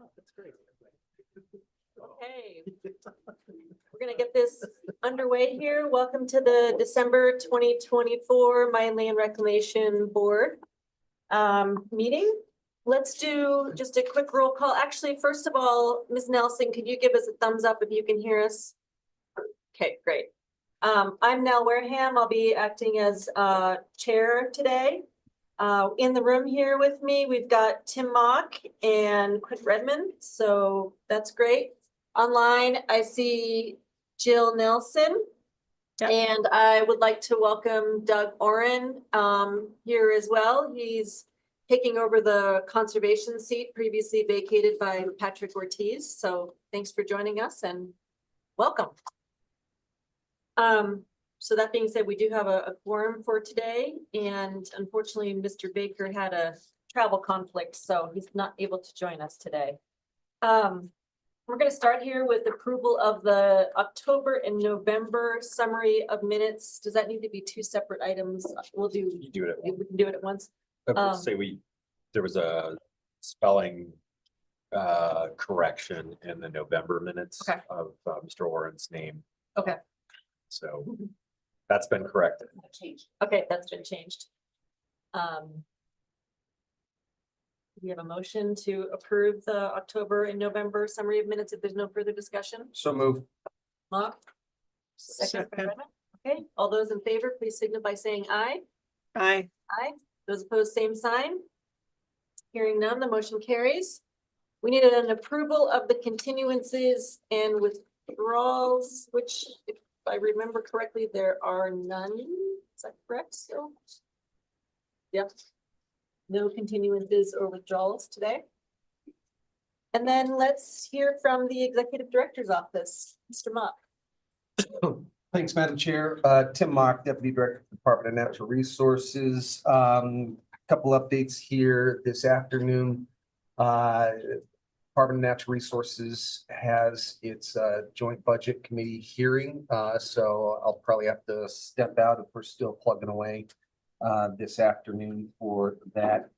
Oh, that's great. Okay, we're gonna get this underway here. Welcome to the December 2024 Mine Land Reclamation Board meeting. Let's do just a quick roll call. Actually, first of all, Ms. Nelson, could you give us a thumbs up if you can hear us? Okay, great. I'm Nell Wareham. I'll be acting as chair today. In the room here with me, we've got Tim Mock and Quint Redmond, so that's great. Online, I see Jill Nelson. Yep. And I would like to welcome Doug Oren here as well. He's taking over the conservation seat previously vacated by Patrick Ortiz. So thanks for joining us and welcome. So that being said, we do have a quorum for today, and unfortunately, Mr. Baker had a travel conflict, so he's not able to join us today. We're going to start here with approval of the October and November summary of minutes. Does that need to be two separate items? We'll do. You do it at once. We can do it at once. There was a spelling correction in the November minutes of Mr. Oren's name. Okay. So that's been corrected. Okay, that's been changed. We have a motion to approve the October and November summary of minutes if there's no further discussion. So move. Mark? Second. Okay, all those in favor, please signify by saying aye. Aye. Aye. Those opposed, same sign. Hearing none, the motion carries. We needed an approval of the continuances and withdrawals, which, if I remember correctly, there are none. Is that correct still? Yep. No continuances or withdrawals today. And then let's hear from the Executive Director's Office, Mr. Mock. Thanks, Madam Chair. Tim Mock, Deputy Director of the Department of Natural Resources. Couple updates here this afternoon. Department of Natural Resources has its joint budget committee hearing, so I'll probably have to step out if we're still plugging away this afternoon for that.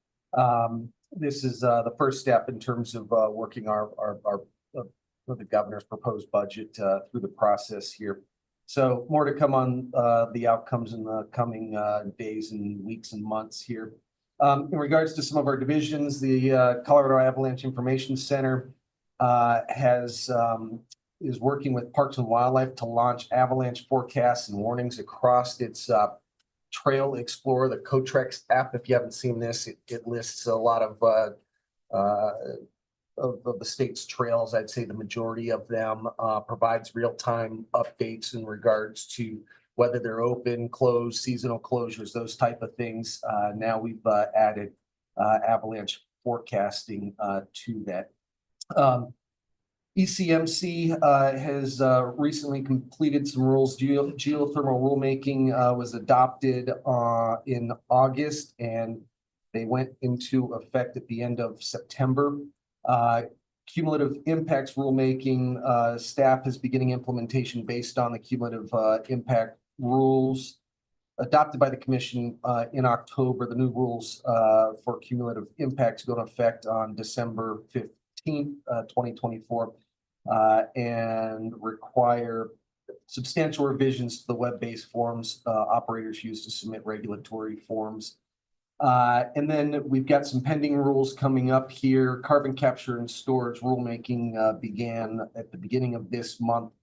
This is the first step in terms of working the governor's proposed budget through the process here. So more to come on the outcomes in the coming days and weeks and months here. In regards to some of our divisions, the Colorado Avalanche Information Center is working with Parks and Wildlife to launch avalanche forecasts and warnings across its Trail Explorer, the Cotrex app. If you haven't seen this, it lists a lot of the state's trails. I'd say the majority of them provides real-time updates in regards to whether they're open, closed, seasonal closures, those type of things. Now we've added avalanche forecasting to that. ECMC has recently completed some rules. Geothermal rulemaking was adopted in August, and they went into effect at the end of September. Cumulative impacts rulemaking, staff is beginning implementation based on the cumulative impact rules adopted by the commission in October. The new rules for cumulative impacts go into effect on December 15th, 2024, and require substantial revisions to the web-based forms operators use to submit regulatory forms. And then we've got some pending rules coming up here. Carbon capture and storage rulemaking began at the beginning of this month.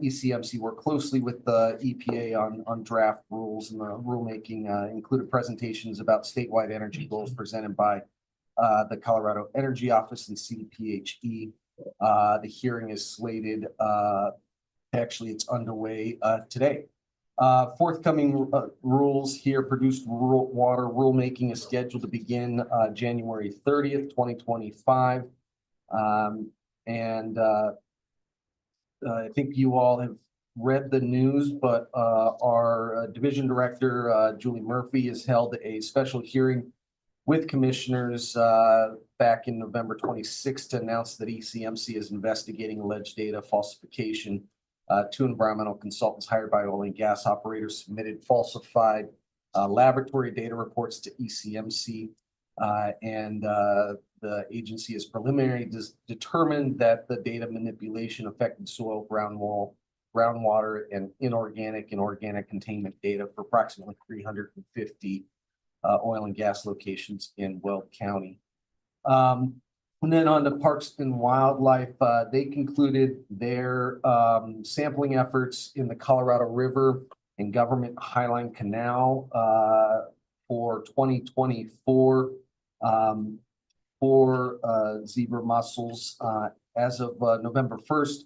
ECMC worked closely with the EPA on draft rules, and the rulemaking included presentations about statewide energy goals presented by the Colorado Energy Office and CDPHE. The hearing is slated, actually it's underway today. Forthcoming rules here. Produced water rulemaking is scheduled to begin January 30th, 2025. I think you all have read the news, but our division director, Julie Murphy, has held a special hearing with commissioners back in November 26th to announce that ECMC is investigating alleged data falsification. Two environmental consultants hired by oil and gas operators submitted falsified laboratory data reports to ECMC. The agency has preliminarily determined that the data manipulation affected soil, groundwater, and inorganic and organic containment data for approximately 350 oil and gas locations in Weld County. And then on the Parks and Wildlife, they concluded their sampling efforts in the Colorado River and Government Highline Canal for 2024 for zebra mussels. As of November 1st,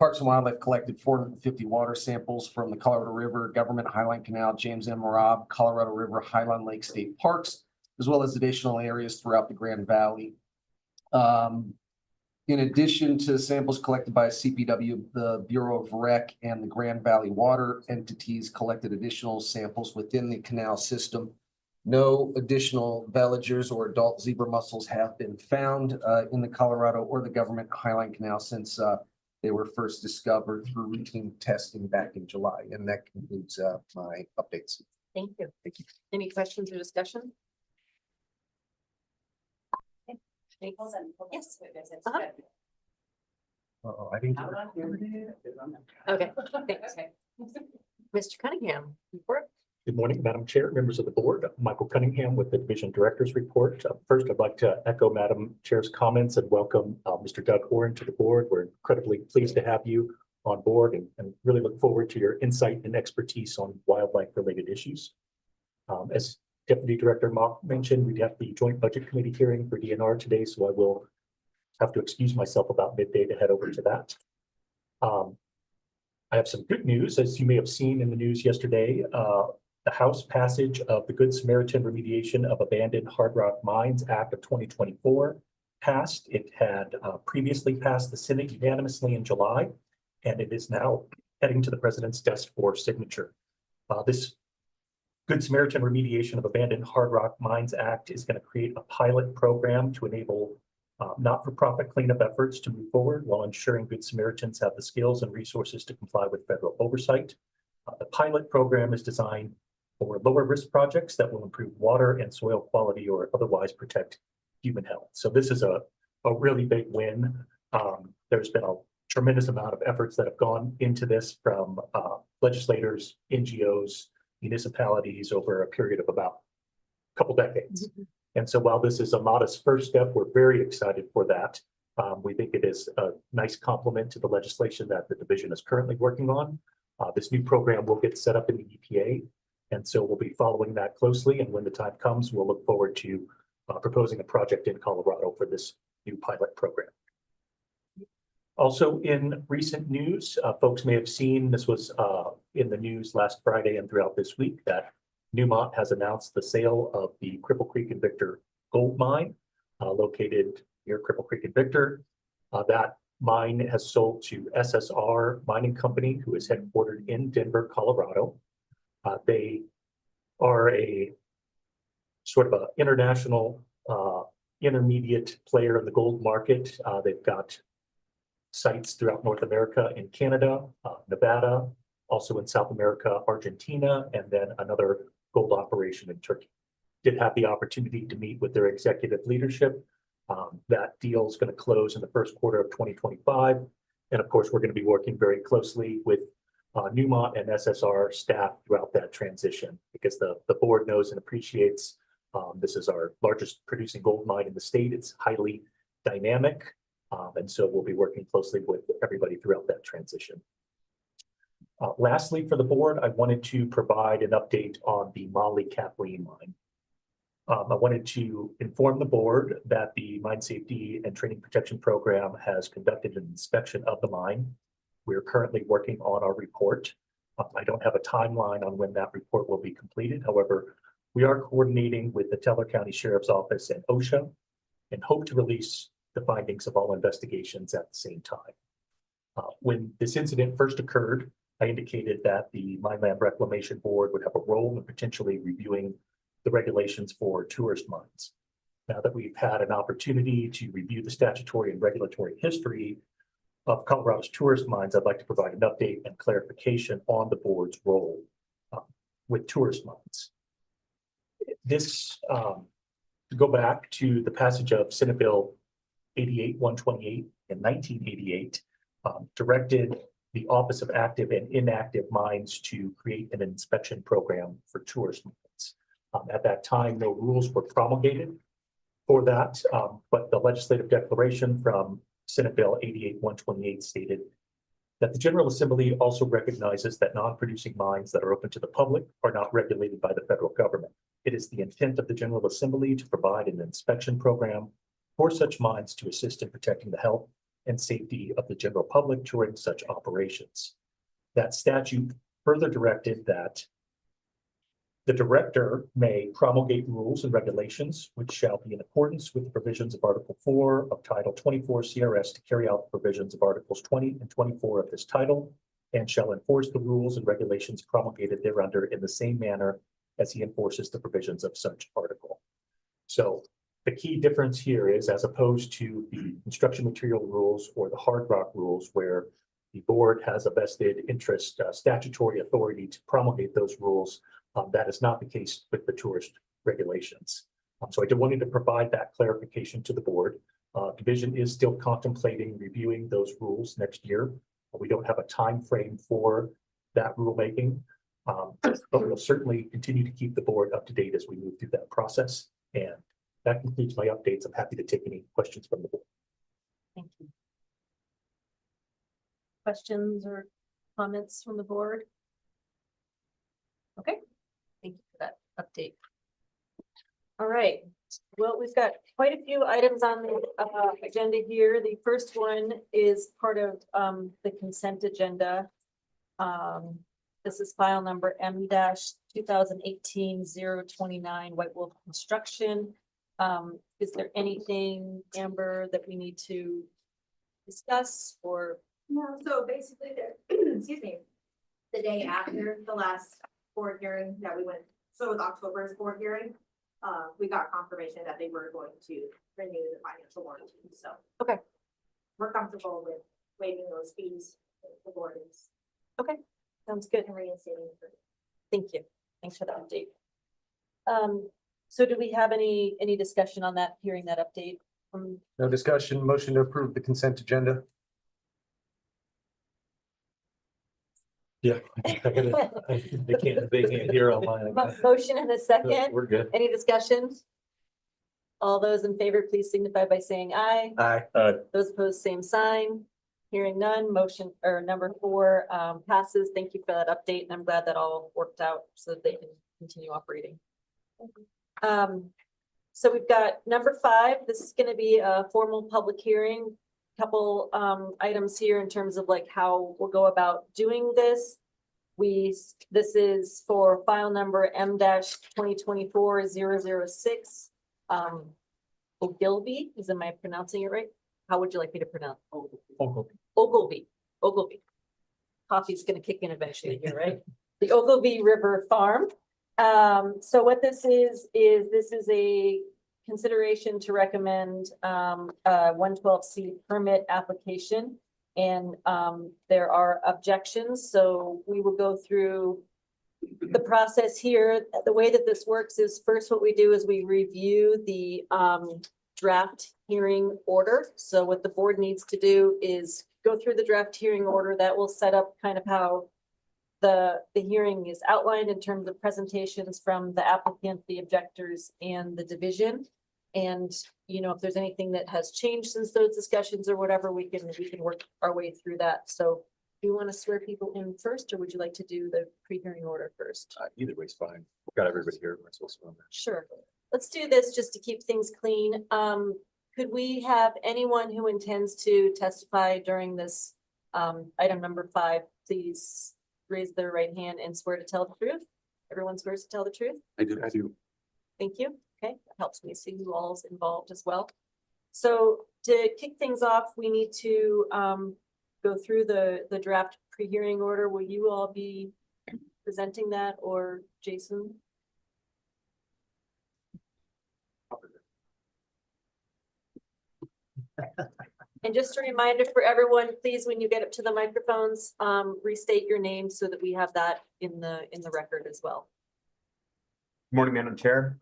Parks and Wildlife collected 450 water samples from the Colorado River, Government Highline Canal, James MLRB, Colorado River, Highland Lake State Parks, as well as additional areas throughout the Grand Valley. In addition to samples collected by CPW, the Bureau of Rec and the Grand Valley Water entities collected additional samples within the canal system. No additional veligers or adult zebra mussels have been found in the Colorado or the Government Highline Canal since they were first discovered through routine testing back in July. And that concludes my updates. Thank you. Thank you. Any questions or discussion? Thanks. Yes. Uh-huh. Oh, I didn't. Okay, thanks. Mr. Cunningham, report. Good morning, Madam Chair, members of the board. Michael Cunningham with the Division Director's Report. First, I'd like to echo Madam Chair's comments and welcome Mr. Doug Oren to the board. We're incredibly pleased to have you on board and really look forward to your insight and expertise on wildlife-related issues. As Deputy Director Mock mentioned, we have the Joint Budget Committee hearing for DNR today, so I will have to excuse myself about midday to head over to that. I have some good news. As you may have seen in the news yesterday, the House passage of the Good Samaritan Remediation of Abandoned Hard Rock Mines Act of 2024 passed. It had previously passed the Senate unanimously in July, and it is now heading to the President's desk for signature. This Good Samaritan Remediation of Abandoned Hard Rock Mines Act is going to create a pilot program to enable not-for-profit cleanup efforts to move forward while ensuring Good Samaritans have the skills and resources to comply with federal oversight. The pilot program is designed for lower risk projects that will improve water and soil quality or otherwise protect human health. So this is a really big win. There's been a tremendous amount of efforts that have gone into this from legislators, NGOs, municipalities over a period of about a couple decades. And so while this is a modest first step, we're very excited for that. We think it is a nice complement to the legislation that the division is currently working on. This new program will get set up in the EPA. And so we'll be following that closely. And when the time comes, we'll look forward to proposing a project in Colorado for this new pilot program. Also in recent news, folks may have seen, this was in the news last Friday and throughout this week, that Newmont has announced the sale of the Cripple Creek and Victor gold mine located near Cripple Creek and Victor. That mine has sold to SSR Mining Company, who is headquartered in Denver, Colorado. They are a sort of an international intermediate player in the gold market. They've got sites throughout North America and Canada, Nevada, also in South America, Argentina, and then another gold operation in Turkey. Did have the opportunity to meet with their executive leadership. That deal is going to close in the first quarter of 2025. And of course, we're going to be working very closely with Newmont and SSR staff throughout that transition, because the board knows and appreciates this is our largest producing gold mine in the state. It's highly dynamic. And so we'll be working closely with everybody throughout that transition. Lastly, for the board, I wanted to provide an update on the Molly Kathleen mine. I wanted to inform the board that the Mine Safety and Training Protection Program has conducted an inspection of the mine. We're currently working on our report. I don't have a timeline on when that report will be completed. However, we are coordinating with the Teller County Sheriff's Office and OSHA and hope to release the findings of all investigations at the same time. When this incident first occurred, I indicated that the Mineland Reclamation Board would have a role in potentially reviewing the regulations for tourist mines. Now that we've had an opportunity to review the statutory and regulatory history of Colorado's tourist mines, I'd like to provide an update and clarification on the board's role with tourist mines. This to go back to the passage of Senate Bill 88-128 in 1988, directed the Office of Active and Inactive Mines to create an inspection program for tourist mines. At that time, no rules were promulgated for that, but the legislative declaration from Senate Bill 88-128 stated that the General Assembly also recognizes that non-producing mines that are open to the public are not regulated by the federal government. It is the intent of the General Assembly to provide an inspection program for such mines to assist in protecting the health and safety of the general public during such operations. That statute further directed that the director may promulgate rules and regulations which shall be in accordance with the provisions of Article 4 of Title 24 CRS to carry out the provisions of Articles 20 and 24 of this title, and shall enforce the rules and regulations promulgated thereunder in the same manner as he enforces the provisions of such article. So the key difference here is, as opposed to the construction material rules or the hard rock rules, where the board has a vested interest, statutory authority to promulgate those rules, that is not the case with the tourist regulations. So I wanted to provide that clarification to the board. Division is still contemplating reviewing those rules next year. We don't have a time frame for that rulemaking, but we'll certainly continue to keep the board up to date as we move through that process. And that concludes my updates. I'm happy to take any questions from the board. Thank you. Questions or comments from the board? Okay, thank you for that update. All right, well, we've got quite a few items on the agenda here. The first one is part of the consent agenda. This is file number M-2018-029 White Wolf Construction. Is there anything, Amber, that we need to discuss or? No, so basically, excuse me, the day after the last board hearing that we went, so it was October's board hearing, we got confirmation that they were going to renew the financial warranty, so. Okay. We're comfortable with waiving those fees, the board is. Okay, sounds good. And reinstating. Thank you. Thanks for that update. So do we have any discussion on that, hearing that update? No discussion, motion to approve the consent agenda. Yeah. They can't hear online. Motion and a second. We're good. Any discussion? All those in favor, please signify by saying aye. Aye. Those opposed, same sign. Hearing none, motion or number 4 passes. Thank you for that update, and I'm glad that all worked out so that they can continue operating. So we've got number 5. This is going to be a formal public hearing. Couple items here in terms of like how we'll go about doing this. This is for file number M-2024-006. Ogilvy, am I pronouncing it right? How would you like me to pronounce? Ogilvy. Coffee's gonna kick in eventually here, right? The Ogilvy River Farm. So what this is this is a consideration to recommend a 112C permit application. And there are objections, so we will go through the process here. The way that this works is, first what we do is we review the draft hearing order. So what the board needs to do is go through the draft hearing order. That will set up kind of how the hearing is outlined in terms of presentations from the applicant, the objectors, and the division. And, you know, if there's anything that has changed since those discussions or whatever, we can work our way through that. So do you want to swear people in first, or would you like to do the pre-hearing order first? Either way's fine. Got everybody here. We're supposed to. Sure. Let's do this just to keep things clean. Could we have anyone who intends to testify during this item number 5, please raise their right hand and swear to tell the truth? Everyone swears to tell the truth? I do. Thank you. Okay, that helps me see who all is involved as well. So to kick things off, we need to go through the draft pre-hearing order. Will you all be presenting that, or Jason? And just a reminder for everyone, please, when you get up to the microphones, restate your name so that we have that in the record as well. Good morning, Madam Chair.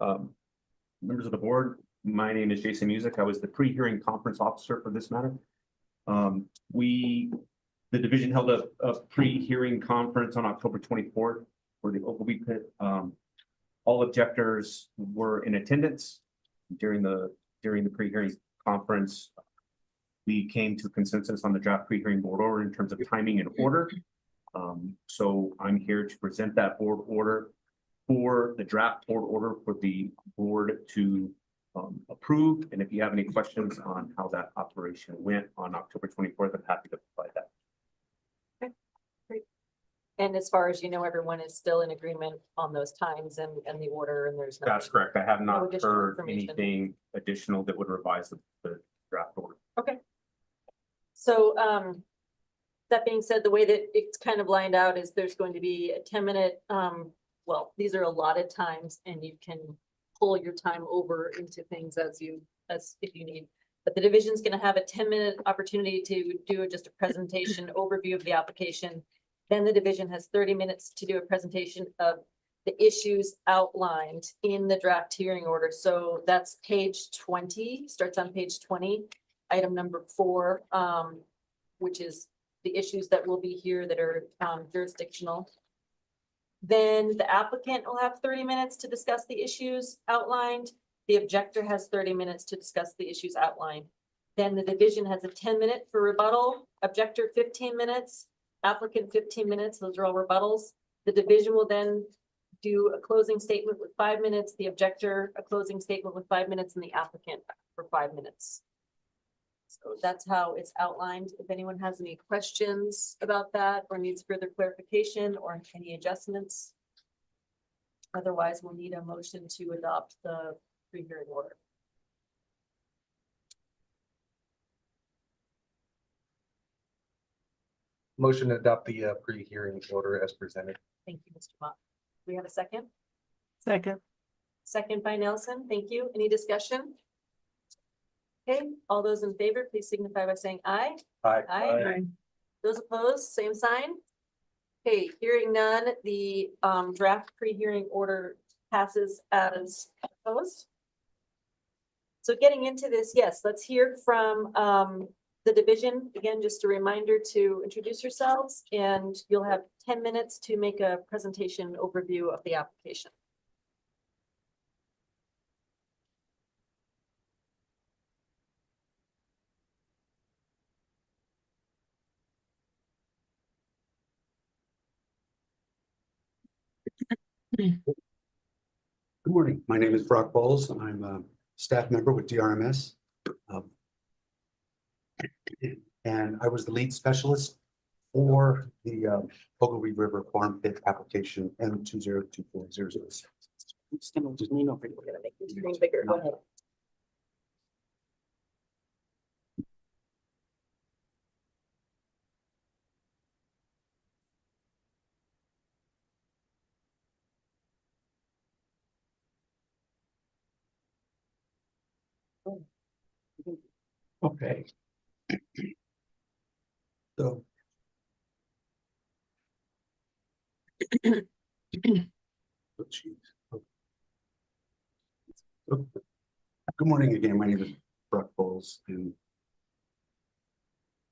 members of the board. My name is Jason Music. I was the pre-hearing conference officer for this matter. The division held a pre-hearing conference on October 24th for the Ogilvy pit. All objectors were in attendance during the pre-hearing conference. We came to consensus on the draft pre-hearing board order in terms of timing and order. So I'm here to present that board order for the draft board order for the board to approve. And if you have any questions on how that operation went on October 24th, I'm happy to provide that. And as far as you know, everyone is still in agreement on those times and the order, and there's no. That's correct. I have No not additional heard information. anything additional that would revise the draft order. Okay. So, that being said, the way that it's kind of lined out is there's going to be a 10-minute, well, these are allotted times and you can pull your time over into things as if you need. But the division's gonna have a 10-minute opportunity to do just a presentation overview of the application. Then the division has 30 minutes to do a presentation of the issues outlined in the draft hearing order. So that's page 20, starts on page 20, item number 4, which is the issues that will be here that are jurisdictional. Then the applicant will have 30 minutes to discuss the issues outlined. The objector has 30 minutes to discuss the issues outlined. Then the division has a 10-minute for rebuttal, objector 15 minutes, applicant 15 minutes. Those are all rebuttals. The division will then do a closing statement with 5 minutes, the objector a closing statement with 5 minutes, and the applicant for 5 minutes. So that's how it's outlined. If anyone has any questions about that or needs further clarification or any adjustments. Otherwise, we'll need a motion to adopt the pre-hearing order. Motion to adopt the pre-hearing order as presented. Thank you, Mr. Mott. Do we have a second? Second. Second by Nelson. Thank you. Any discussion? Okay, all those in favor, please signify by saying aye. Aye. Aye. Those opposed, same sign. Okay, hearing none, the draft pre-hearing order passes as proposed. So getting into this, yes, let's hear from the division. Again, just a reminder to introduce yourselves, and you'll have 10 minutes to make a presentation overview of the application. Good morning. My name is Brock Bowles. I'm a staff member with DRMS. And I was the lead specialist for the Ogilvy River Farm Pit application M202400. Just gonna lean over. We're gonna make the screen bigger. Go ahead. Okay. So. Oh, geez. Good morning again. My name is Brock Bowles and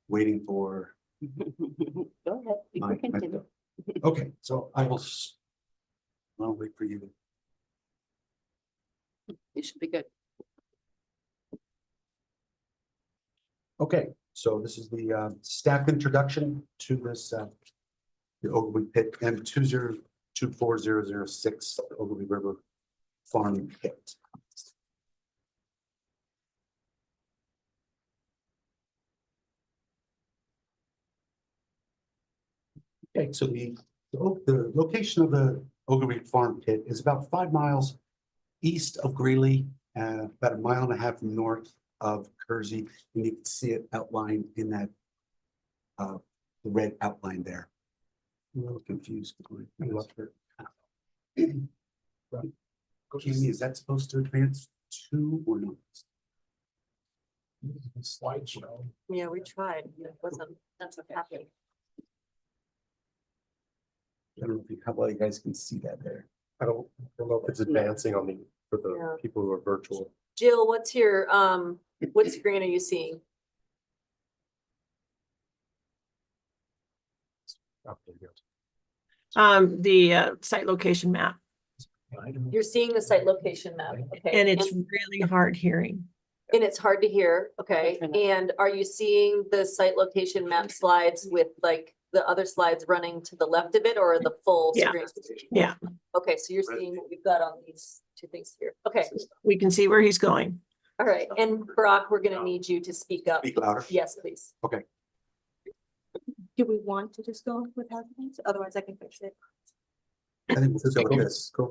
waiting for. Go ahead. You my- can continue. Okay, so I'll wait for you. You should be good. Okay, so this is the staff introduction to this the Ogilvy Pit M20240006 Ogilvy River Farm Pit. Okay, so the location of the Ogilvy Farm Pit is about 5 miles east of Greeley, about 1.5 miles north of Kersey, and you can see it outlined in that the red outline there. I'm a little confused. Jamie, is that supposed to advance to or not? Slideshow. Yeah, we tried. It wasn't, that's okay. I don't know how well you guys can see that there. I don't know if it's advancing on the for Yeah. the people who are virtual. Jill, what's your, what screen are you seeing? Oh, there you go. The site location map, You're seeing the site location map, okay? and it's really hard hearing. And it's hard to hear, okay? And are you seeing the site location map slides with like the other slides running to the left of it or the full Yeah. screen? Yeah, Okay, so you're seeing what we've got on these two things here. Okay, we can see where he's going. all right. And Brock, we're gonna need you to speak up. Speak louder. Yes, please. Do we want to just go with hazards? Otherwise I can fix it. I think we'll just go with this. Yes, go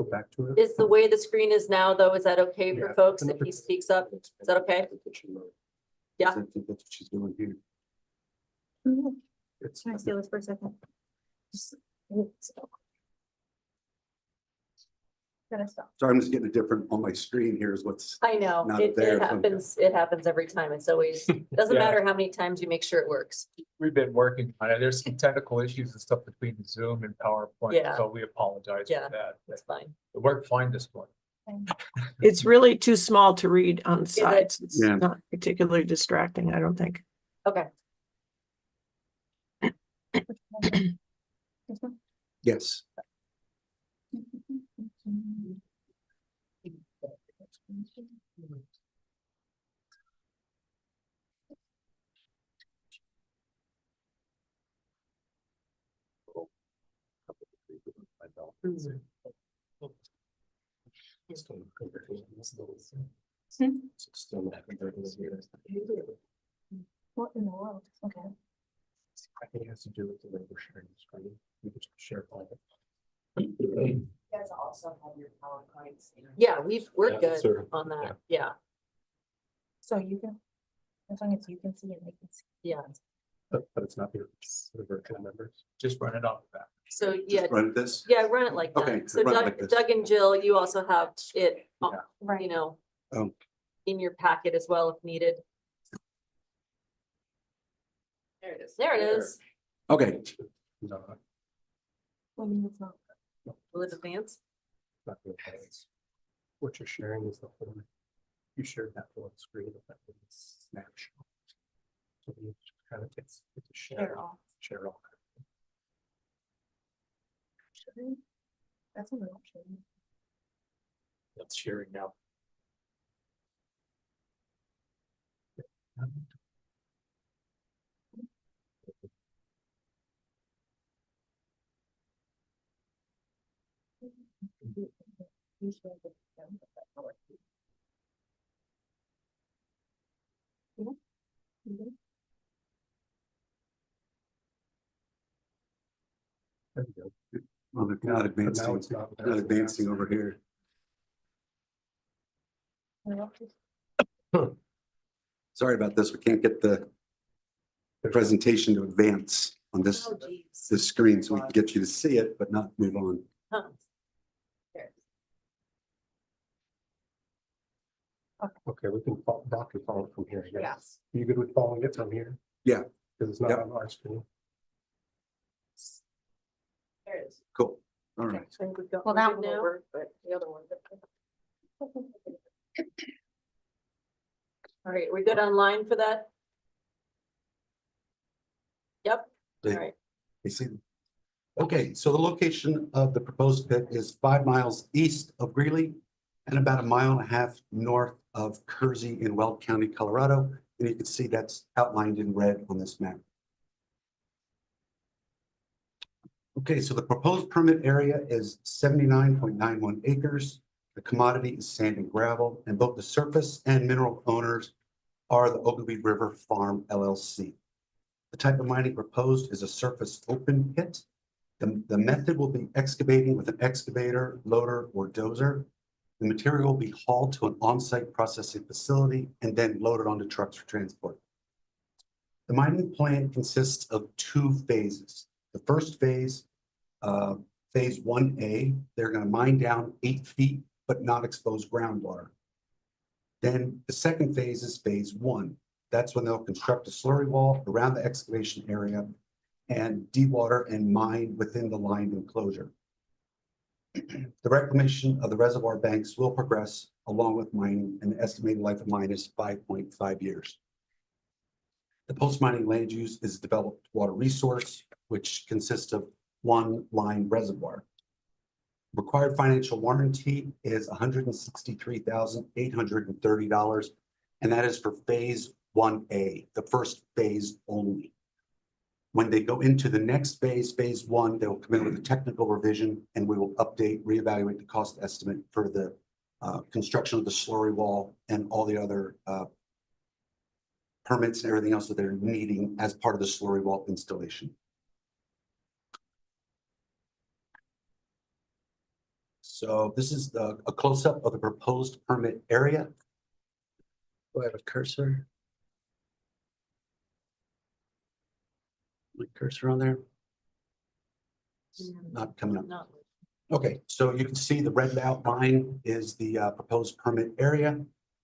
back to it. Is the way the screen is now, though, is that okay for Yeah. folks if he speaks up? Is that okay? Yeah. I think that's what she's doing here. It's, Can I steal this for a second? Gonna stop. Sorry, I'm just getting a different on my screen here is what's, I know, Not it there, so- happens every time. It's always, doesn't Yeah. matter how many times you make sure it works. We've been working on it. There's some technical issues and stuff between Zoom and PowerPoint, Yeah. so we apologize Yeah. for that. That's fine. It worked fine this one. It's really too small to read on the it? sides. It's Yeah. not particularly distracting, I don't think. Okay, yes. What in the world? Okay. I think it has to do with the way we're sharing the screen. We could share file. You guys also have your PowerPoints. yeah, we're Yeah, good sure. on that. Yeah, So you can, as long as you can see it, they can see. yeah. But it's not here for the virtual members. Just run it off the back. So, yeah, Just run this. yeah, run it like Okay, that. So run it Doug, like this. Doug and Jill, you also have it, Yeah. you know, Oh. in your packet as well if needed. There it is. There it is. Okay, No, I mean, it's not. Will it advance? not really. It's- What you're sharing is the whole, you shared that whole screen, but that was a snapshot. So you just kind of, it's a share all. That's an option. That's sharing now. There you go. well, they're not But now advancing, it's not. not advancing over here. Sorry about this. We can't get the presentation to advance on this, Oh, geez. this screen, so we can get you to see it, but not move on. Huh. Okay, we can follow, Doc can follow it from here. I guess. Yes. You good with following it from here? Yeah. Because it's not Yep. on our screen. There it is. Cool. All right. I think we've got Well, one that good one will now, work. but the other one. All right, we good online for that? Yep, all Yeah. right. You see? Okay, so the location of the proposed pit is 5 miles east of Greeley and about 1.5 miles north of Kersey in Weld County, Colorado. And you can see that's outlined in red on this map. Okay, so the proposed permit area is 79.91 acres. The commodity is sand and gravel, and both the surface and mineral owners are the Ogilvy River Farm LLC. The type of mining proposed is a surface open pit. The method will be excavating with an excavator, loader, or dozer. The material will be hauled to an on-site processing facility and then loaded onto trucks for transport. The mining plan consists of 2 phases. The first phase, phase 1A, they're going to mine down 8 feet but not expose groundwater. Then the second phase is phase 1. That's when they'll construct a slurry wall around the excavation area and dewater and mine within the lined enclosure. The reclamation of the reservoir banks will progress along with mining, and the estimated life of mine is 5.5 years. The post-mining land use is a developed water resource, which consists of one line reservoir. Required financial warranty is $163,830, and that is for phase 1A, the first phase only. When they go into the next phase, phase 1, they will come in with a technical revision, and we will update, reevaluate the cost estimate for the construction of the slurry wall and all the other permits and everything else that they're needing as part of the slurry wall installation. So this is a close-up of the proposed permit area. Do I have a cursor? My cursor on there? It's not coming up. Not- Okay, so you can see the red outline is the proposed permit area.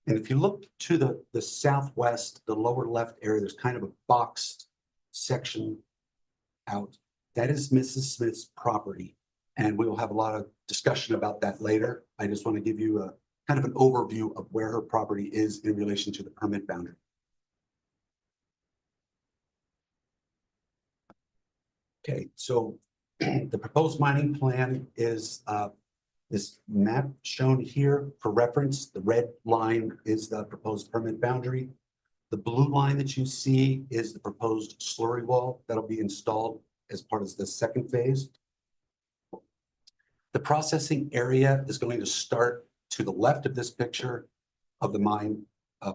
And if you look to the southwest, the lower left area, there's kind of a boxed section out. That is Mrs. Smith's property. And we will have a lot of discussion about that later. I just want to give you a kind of an overview of where her property is in relation to the permit boundary. Okay, so the proposed mining plan is this map shown here for reference. The red line is the proposed permit boundary. The blue line that you see is the proposed slurry wall that'll be installed as part of the second phase. The processing area is going to start to the left of this picture of the mine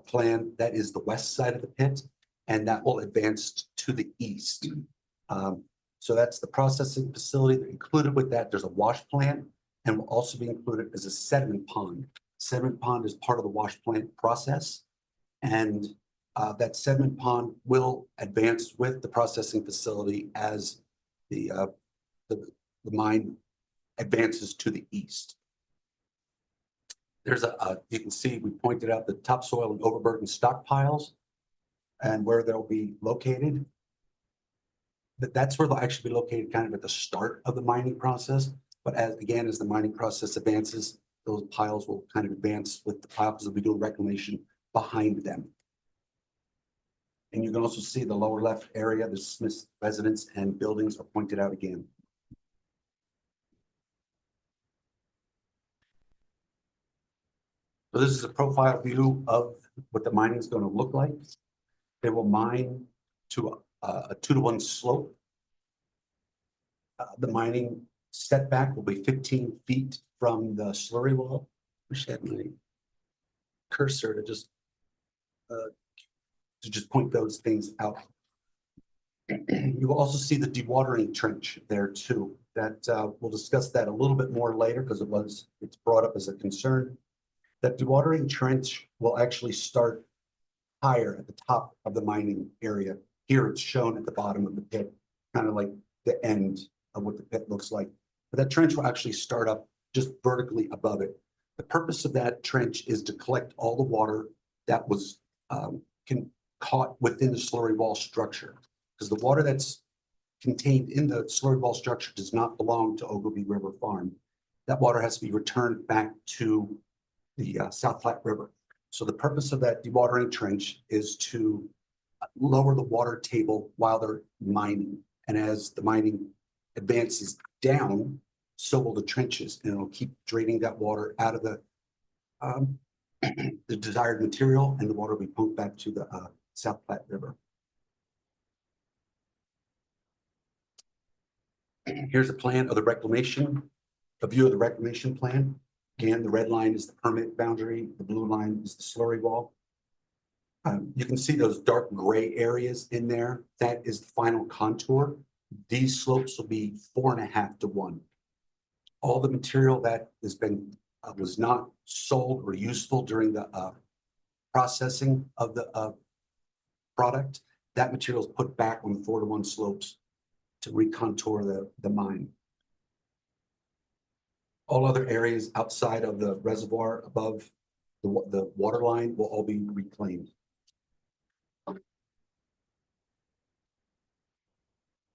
plan. That is the west side of the pit, and that will advance to the east. So that's the processing facility. Included with that, there's a wash plant, and will also be included as a sediment pond. Sediment pond is part of the wash plant process, and that sediment pond will advance with the processing facility as the mine advances to the east. There's you can see we pointed out the topsoil and overburden stockpiles and where they'll be located. But that's where they'll actually be located kind of at the start of the mining process. But as the mining process advances, those piles will kind of advance with the piles that we do reclamation behind them. And you can also see the lower left area, the Smith residence and buildings are pointed out again. So this is a profile view of what the mining is going to look like. They will mine to a 2-to-1 slope. The mining setback will be 15 feet from the slurry wall. Wish I had my cursor to just point those things out. You will also see the dewatering trench there too. That we'll discuss that a little bit more later because it's brought up as a concern. That dewatering trench will actually start higher at the top of the mining area. Here it's shown at the bottom of the pit, kind of like the end of what the pit looks like. But that trench will actually start up just vertically above it. The purpose of that trench is to collect all the water that was caught within the slurry wall structure. Because the water that's contained in the slurry wall structure does not belong to Ogilvy River Farm. That water has to be returned back to the South Platte River. So the purpose of that dewatering trench is to lower the water table while they're mining. And as the mining advances down, so will the trenches, and it'll keep draining that water out of the desired material, and the water will be pumped back to the South Platte River. Here's a plan of the reclamation, a view of the reclamation plan. Again, the red line is the permit boundary, the blue line is the slurry wall. You can see those dark gray areas in there. That is the final contour. These slopes will be 4.5 to 1. All the material that has been was not sold or useful during the processing of the product, that material is put back on 4-to-1 slopes to recontour the mine. All other areas outside of the reservoir above the water line will all be reclaimed.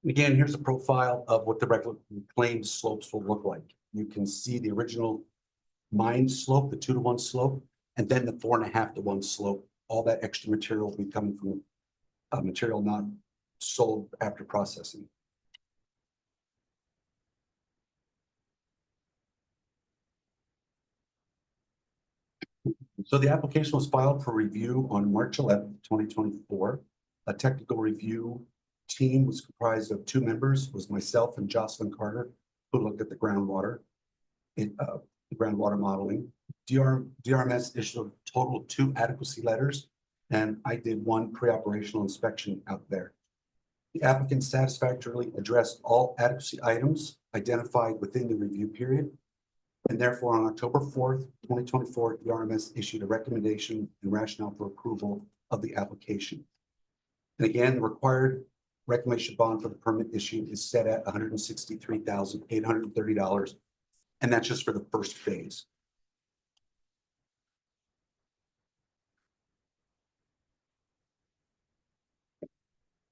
Again, here's a profile of what the reclaimed slopes will look like. you can see the original mine slope, the 2-to-1 slope, and then the 4.5-to-1 slope. All that extra material will be coming from material not sold after processing. So the application was filed for review on March 11th, 2024. A technical review team was comprised of 2 members, was myself and Jocelyn Carter, who looked at the groundwater, groundwater modeling. DRMS issued a total of 2 adequacy letters, and I did 1 pre-operational inspection out there. The applicant satisfactorily addressed all adequacy items identified within the review period. And therefore, on October 4th, 2024, the RMS issued a recommendation and rationale for approval of the application. And again, the required reclamation bond for the permit issue is set at $163,830, and that's just for the first phase.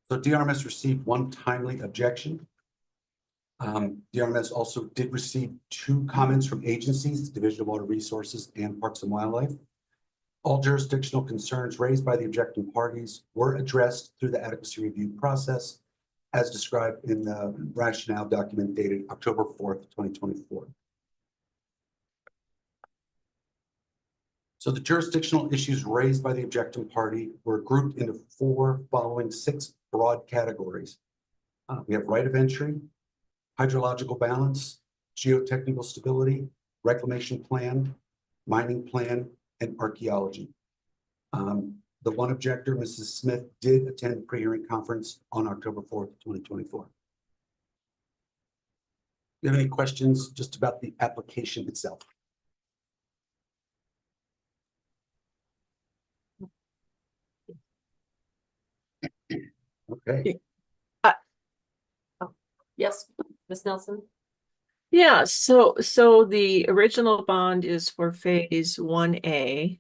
So DRMS received 1 timely objection. DRMS also did receive 2 comments from agencies, the Division of Water Resources and Parks and Wildlife. All jurisdictional concerns raised by the objecting parties were addressed through the adequacy review process as described in the rationale document dated October 4th, 2024. So the jurisdictional issues raised by the objecting party were grouped into 4 following 6 broad categories. We have right of entry, hydrological balance, geotechnical stability, reclamation plan, mining plan, and archaeology. The 1 objector, Mrs. Smith, did attend the pre-hearing conference on October 4th, 2024. Do you have any questions just about the application itself? Okay. Yes, Ms. Nelson? Yeah, so the original bond is for phase 1A.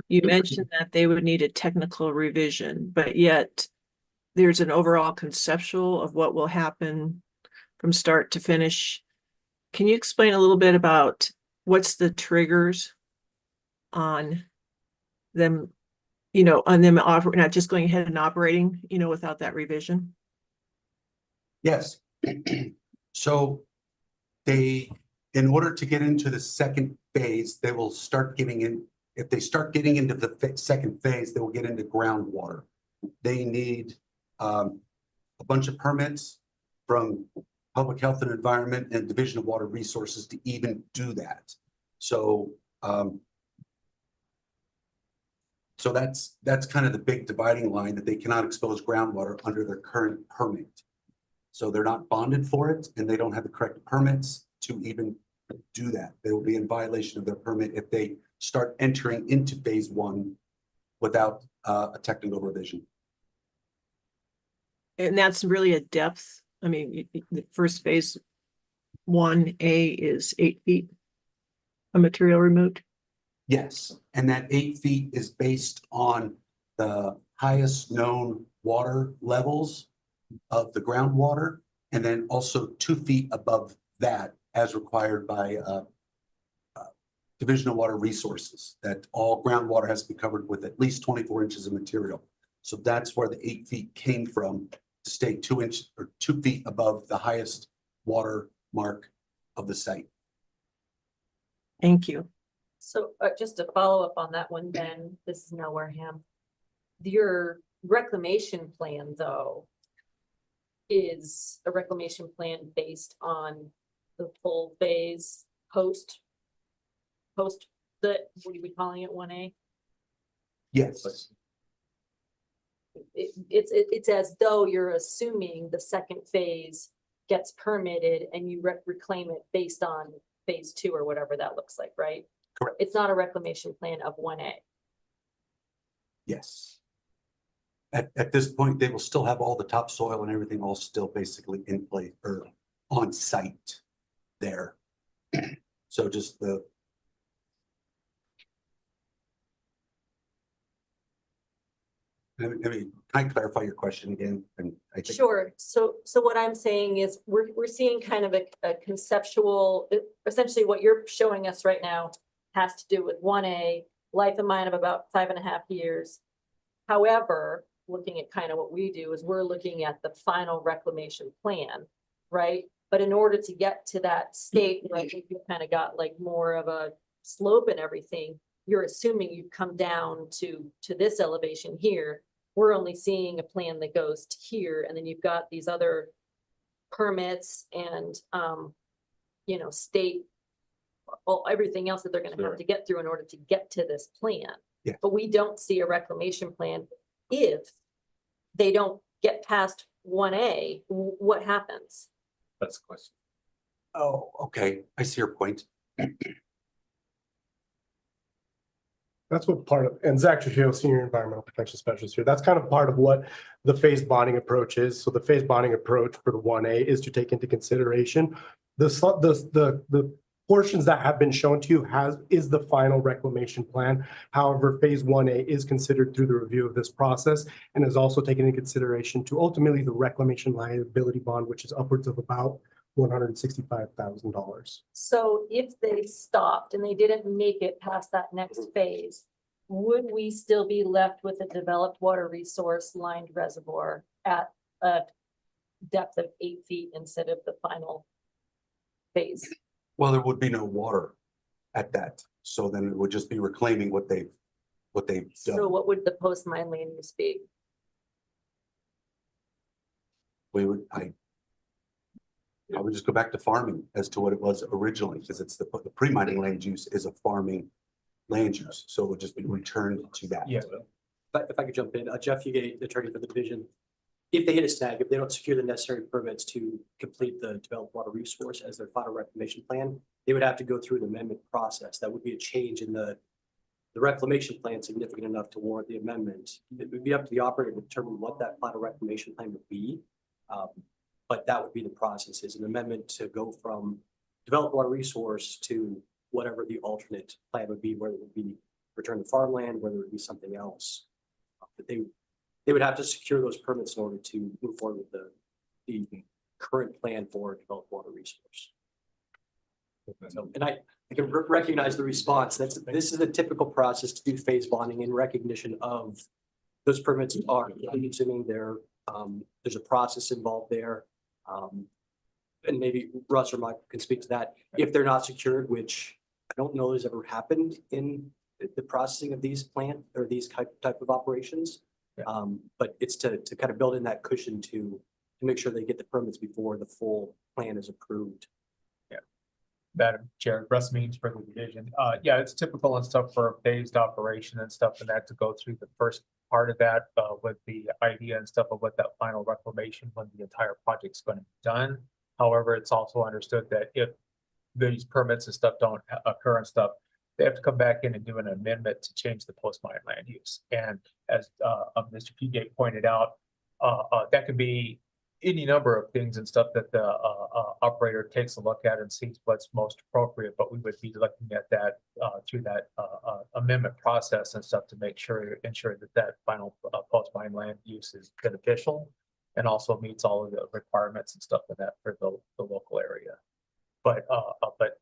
You mentioned that they would need a technical revision, but yet there's an overall conceptual of what will happen from start to finish. Can you explain a little bit about what's the triggers on them, on them not just going ahead and operating, without that revision? Yes. So in order to get into the second phase, they will start getting in. If they start getting into the second phase, they will get into groundwater. They need a bunch of permits from Public Health and Environment and Division of Water Resources to even do that. So that's kind of the big dividing line, that they cannot expose groundwater under their current permit. So they're not bonded for it, and they don't have the correct permits to even do that. They will be in violation of their permit if they start entering into phase 1 without a technical revision. And that's really a depth. I mean, the first phase 1A is 8 feet of material removed. Yes, and that 8 feet is based on the highest known water levels of the groundwater, and then also 2 feet above that, as required by Division of Water Resources, that all groundwater has to be covered with at least 24 inches of material. So that's where the 8 feet came from, to stay 2 inches or 2 feet above the highest water mark of the site. Thank you. So just to follow up on that one, then, this is now Wareham. Your reclamation plan, though, is a reclamation plan based on the full phase post the, what are we calling it, 1A? Yes, It's as though you're assuming the second phase gets permitted and you reclaim it based on phase 2 or whatever that looks like, right? Correct. It's not a reclamation plan of 1A. yes. At this point, they will still have all the topsoil and everything all still basically in place or on site there. So just the Can I clarify your question again? And I think. Sure. So what I'm saying is we're seeing kind of a conceptual, essentially what you're showing us right now has to do with 1A, life of mine of about 5.5 years. However, looking at kind of what we do is we're looking at the final reclamation plan, right? But in order to get to that state, where I think you've kind of got like more of a slope and everything, you're assuming you've come down to this elevation here. We're only seeing a plan that goes to here, and then you've got these other permits and, you know, state, well, everything else that they're gonna have to get through in order to get to this plan. Yeah. But we don't see a reclamation plan if they don't get past 1A, what happens? That's the question. Oh, okay. I see your point. That's what part of, and Zach Trujillo, Senior Environmental Protection Specialist here, that's kind of part of what the phased bonding approach is. So the phased bonding approach for the 1A is to take into consideration the portions that have been shown to you is the final reclamation plan. However, phase 1A is considered through the review of this process and is also taken into consideration to ultimately the reclamation liability bond, which is upwards of about $165,000. So if they stopped and they didn't make it past that next phase, would we still be left with a developed water resource lined reservoir at a depth of 8 feet instead of the final phase? Well, there would be no water at that. So then it would just be reclaiming what they've So done. what would the post mine land use be? I would just go back to farming as to what it was originally, because it's the pre-mining land use is a farming land use. So it would just be returned to that. Yeah, but if I could jump in, Jeff Fugate, attorney for the division. If they hit a snag, if they don't secure the necessary permits to complete the developed water resource as their final reclamation plan, they would have to go through an amendment process. That would be a change in the reclamation plan significant enough to warrant the amendment. It would be up to the operator to determine what that final reclamation plan would be. But that would be the process, is an amendment to go from developed water resource to whatever the alternate plan would be, whether it would be return to farmland, whether it would be something else. But they would have to secure those permits in order to move forward with the current plan for developed water resource. So, and I can recognize the response. This is a typical process to do phase bonding in recognition of those permits are consuming there's a process involved there. And maybe Russ or Mike can speak to that. If they're not secured, which I don't know has ever happened in the processing of these plant or these type of operations. But it's to kind of build in that cushion to make sure they get the permits before the full plan is approved. Madam Chair, Russ Means for the division. Yeah, it's typical and stuff for a phased operation and stuff, and that to go through the first part of that with the idea and stuff of what that final reclamation when the entire project's going to be done. However, it's also understood that if these permits and stuff don't occur and stuff, they have to come back in and do an amendment to change the post-mine land use. And as Mr. Fugate pointed out, that could be any number of things and stuff that the operator takes a look at and sees what's most appropriate, but we would be looking at that through that amendment process and stuff to ensure that final post-mine land use is beneficial and also meets all of the requirements and stuff for that for the local area. But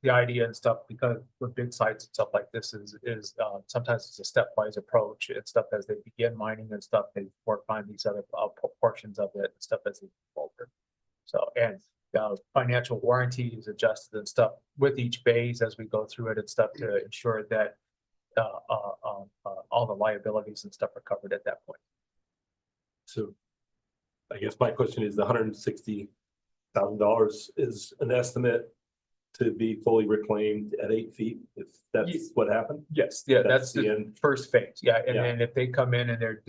the idea and stuff, because with big sites and stuff like this is sometimes it's a stepwise approach and stuff as they begin mining and stuff, they work on these other portions of it and stuff as they move forward. So, and financial warranty is adjusted and stuff with each phase as we go through it and stuff to ensure that all the liabilities and stuff are covered at that point. So I guess my question is the $160,000 is an estimate to be fully reclaimed at 8 feet, if that's what happened? Yes, yeah, that's the the end. first phase, yeah, and Yeah. then if they come in and they're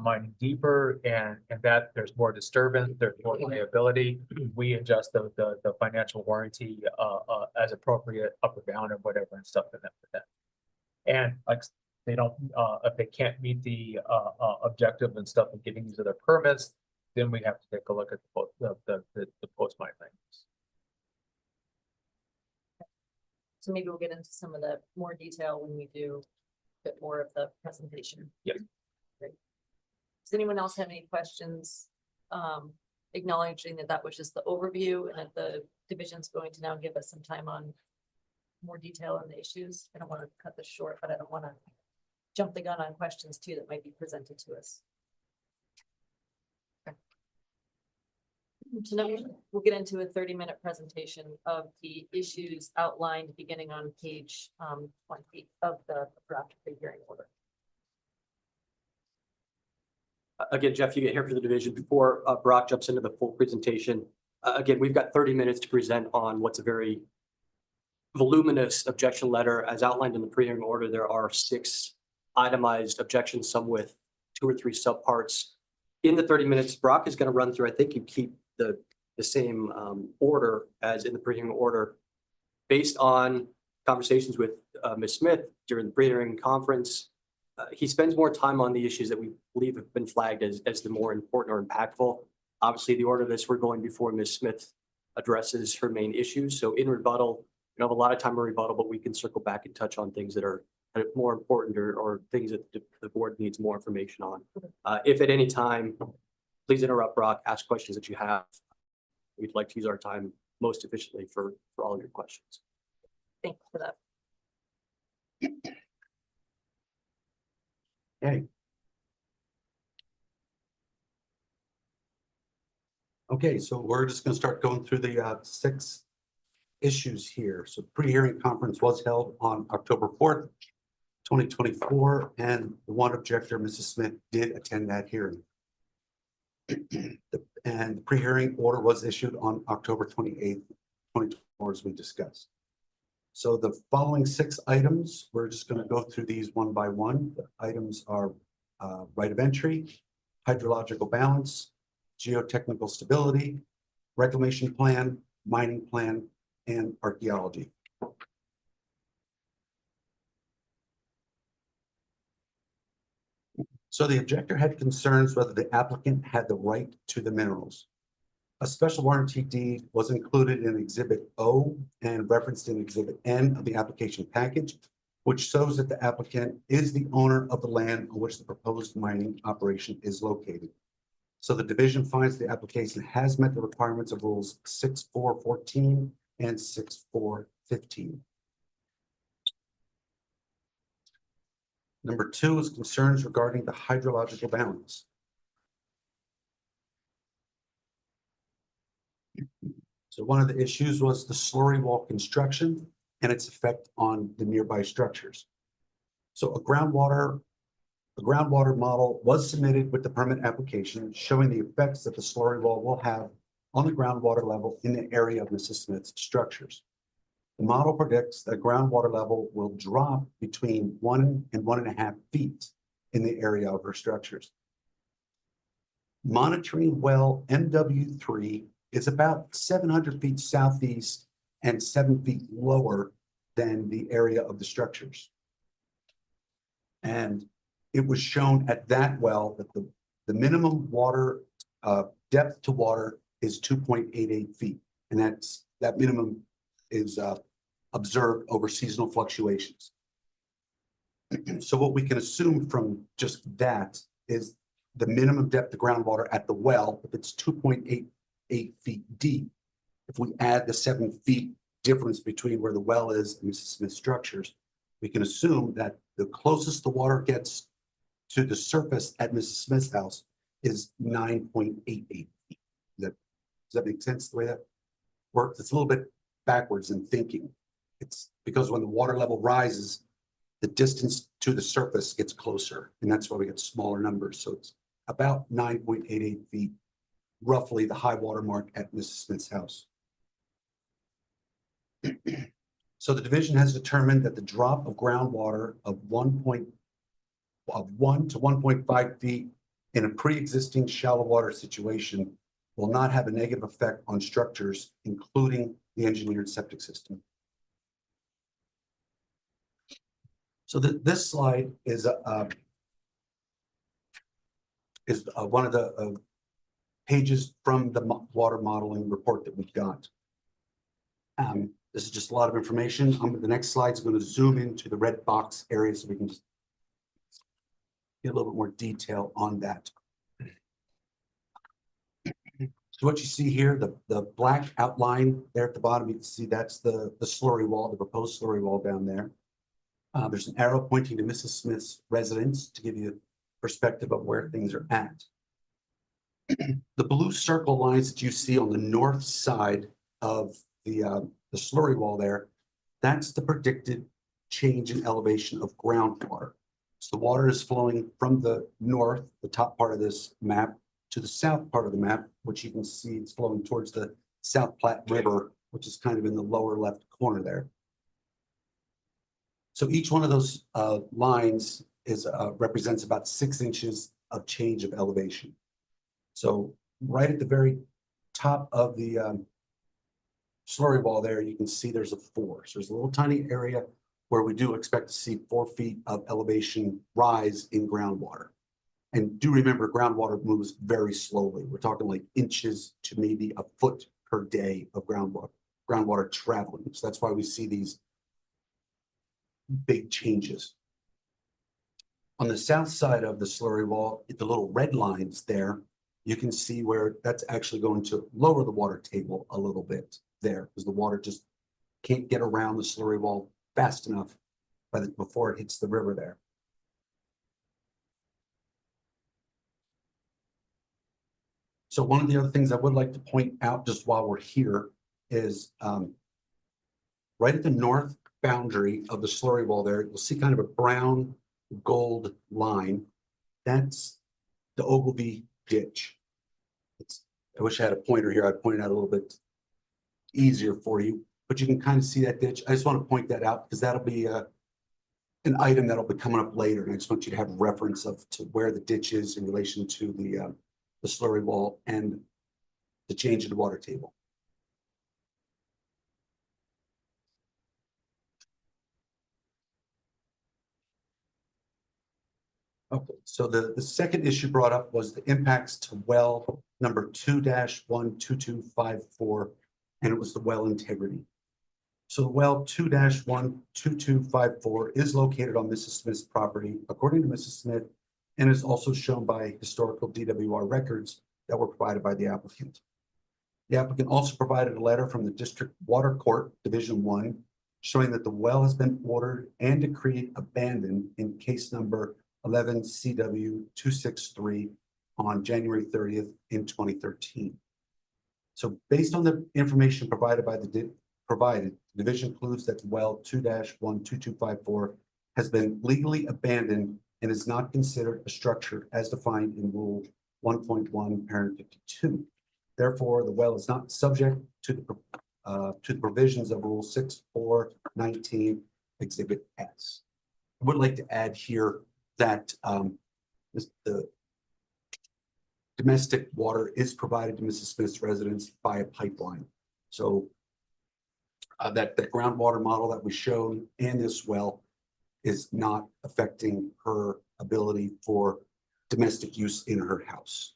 mining deeper and that there's more disturbance, there's more liability, we adjust the financial warranty as appropriate up or down or whatever and stuff in that for that. And like they don't, if they can't meet the objective and stuff of getting these other permits, then we have to take a look at the post-mine things. So maybe we'll get into some of the more detail when we do a bit more of the presentation. Yes. Great. Does anyone else have any questions? Acknowledging that that was just the overview and that the division's going to now give us some time on more detail on the issues. I don't want to cut this short, but I don't want to jump the gun on questions too that might be presented to us. Okay. So now we'll get into a 30-minute presentation of the issues outlined beginning on page 20 of the draft pre-hearing order. Again, Jeff, you get here for the division before Brock jumps into the full presentation. Again, we've got 30 minutes to present on what's a very voluminous objection letter. As outlined in the pre-hearing order, there are 6 itemized objections, some with 2 or 3 subparts. In the 30 minutes, Brock is going to run through, I think you keep the same order as in the pre-hearing order. Based on conversations with Ms. Smith during the pre-hearing conference, he spends more time on the issues that we believe have been flagged as the more important or impactful. Obviously, the order of this, we're going before Ms. Smith addresses her main issues. So in rebuttal, we have a lot of time in rebuttal, but we can circle back and touch on things that are kind of more important or things that the board needs more information on. If at any time, please interrupt Brock, ask questions that you have. We'd like to use our time most efficiently for all of your questions. Thank you for that. Okay. Okay, so we're just gonna start going through the 6 issues here. So pre-hearing conference was held on October 4th, 2024, and the one objector, Mrs. Smith, did attend that hearing. And the pre-hearing order was issued on October 28th, 2024, as we discussed. So the following 6 items, we're just going to go through these one by one. The items are right of entry, hydrological balance, geotechnical stability, reclamation plan, mining plan, and archaeology. So the objector had concerns whether the applicant had the right to the minerals. A special warranty deed was included in Exhibit O and referenced in Exhibit N of the application package, which shows that the applicant is the owner of the land on which the proposed mining operation is located. So the division finds the application has met the requirements of rules 6.4.14 and 6.4.15. Number 2 is concerns regarding the hydrological balance. So one of the issues was the slurry wall construction and its effect on the nearby structures. So a groundwater model was submitted with the permit application showing the effects that the slurry wall will have on the groundwater level in the area of Mrs. Smith's structures. The model predicts that groundwater level will drop between 1 and 1.5 feet in the area of her structures. Monitoring well MW3 is about 700 feet southeast and 7 feet lower than the area of the structures. And it was shown at that well that the minimum water depth to water is 2.88 feet. And that minimum is observed over seasonal fluctuations. So what we can assume from just that is the minimum depth of groundwater at the well, if it's 2.88 feet deep, if we add the 7 feet difference between where the well is and Mrs. Smith's structures, we can assume that the closest the water gets to the surface at Mrs. Smith's house is 9.88 feet. Does that make sense the way that works? It's a little bit backwards in thinking. It's because when the water level rises, the distance to the surface gets closer, and that's why we get smaller numbers. So it's about 9.88 feet, roughly the high water mark at Mrs. Smith's house. So the division has determined that the drop of groundwater of 1 to 1.5 feet in a pre-existing shallow water situation will not have a negative effect on structures, including the engineered septic system. So this slide is one of the pages from the water modeling report that we've got. This is just a lot of information. The next slide is going to zoom into the red box area so we can just get a little bit more detail on that. So what you see here, the black outline there at the bottom, you can see that's the slurry wall, the proposed slurry wall down there. There's an arrow pointing to Mrs. Smith's residence to give you perspective of where things are at. The blue circle lines that you see on the north side of the slurry wall there, that's the predicted change in elevation of groundwater. So the water is flowing from the north, the top part of this map, to the south part of the map, which you can see it's flowing towards the South Platte River, which is kind of in the lower left corner there. So each one of those lines is represents about 6 inches of change of elevation. So right at the very top of the slurry wall there, you can see there's a 4. So there's a little tiny area where we do expect to see 4 feet of elevation rise in groundwater. And do remember, groundwater moves very slowly. We're talking like inches to maybe a foot per day of groundwater traveling. So that's why we see these big changes. On the south side of the slurry wall, the little red lines there, you can see where that's actually going to lower the water table a little bit there, because the water just can't get around the slurry wall fast enough before it hits the river there. So one of the other things I would like to point out just while we're here is right at the north boundary of the slurry wall there, you'll see kind of a brown gold line. That's the Ogilvy ditch. I wish I had a pointer here. I'd point it out a little bit easier for you, but you can kind of see that ditch. I just want to point that out because that'll be an item that'll be coming up later. And I just want you to have reference to where the ditch is in relation to the slurry wall and the change in the water table. Okay, so the second issue brought up was the impacts to well number 2-12254, and it was the well integrity. So the well 2-12254 is located on Mrs. Smith's property, according to Mrs. Smith, and is also shown by historical DWR records that were provided by the applicant. The applicant also provided a letter from the District Water Court, Division 1, showing that the well has been ordered and decreed abandoned in case number 11 CW 263 on January 30th in 2013. So based on the information provided by the division concludes that well 2-12254 has been legally abandoned and is not considered a structure as defined in Rule 1.1 parent 52. Therefore, the well is not subject to the provisions of Rule 6419 Exhibit S. I would like to add here that the domestic water is provided to Mrs. Smith's residence by a pipeline. So that the groundwater model that we showed and this well is not affecting her ability for domestic use in her house.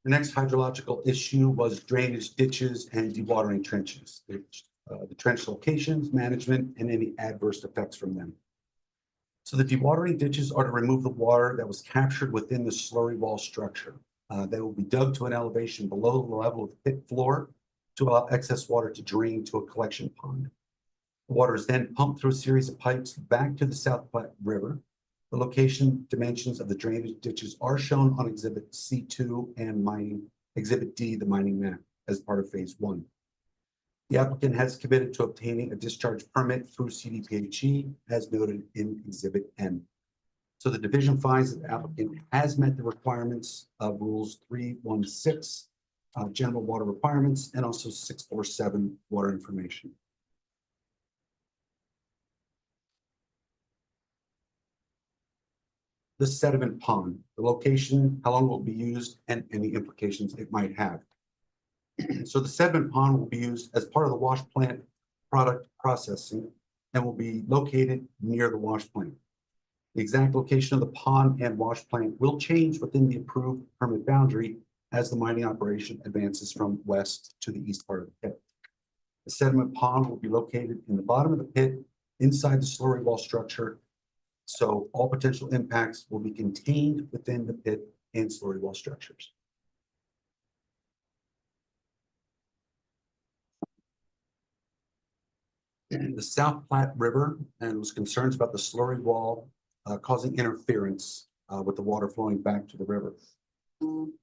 The next hydrological issue was drainage ditches and dewatering trenches, the trench locations, management, and any adverse effects from them. So the dewatering ditches are to remove the water that was captured within the slurry wall structure. They will be dug to an elevation below the level of the pit floor to allow excess water to drain to a collection pond. The water is then pumped through a series of pipes back to the South Platte River. The location dimensions of the drainage ditches are shown on Exhibit C2 and Exhibit D, the mining map, as part of Phase 1. The applicant has committed to obtaining a discharge permit through CDPHE as noted in Exhibit N. So the division finds that the applicant has met the requirements of Rules 316, general water requirements, and also 647 water information. The sediment pond, the location, how long it will be used, and any implications it might have. So the sediment pond will be used as part of the wash plant product processing and will be located near the wash plant. The exact location of the pond and wash plant will change within the approved permit boundary as the mining operation advances from west to the east part of the pit. The sediment pond will be located in the bottom of the pit inside the slurry wall structure. So all potential impacts will be contained within the pit and slurry wall structures. And the South Platte River and was concerns about the slurry wall causing interference with the water flowing back to the river.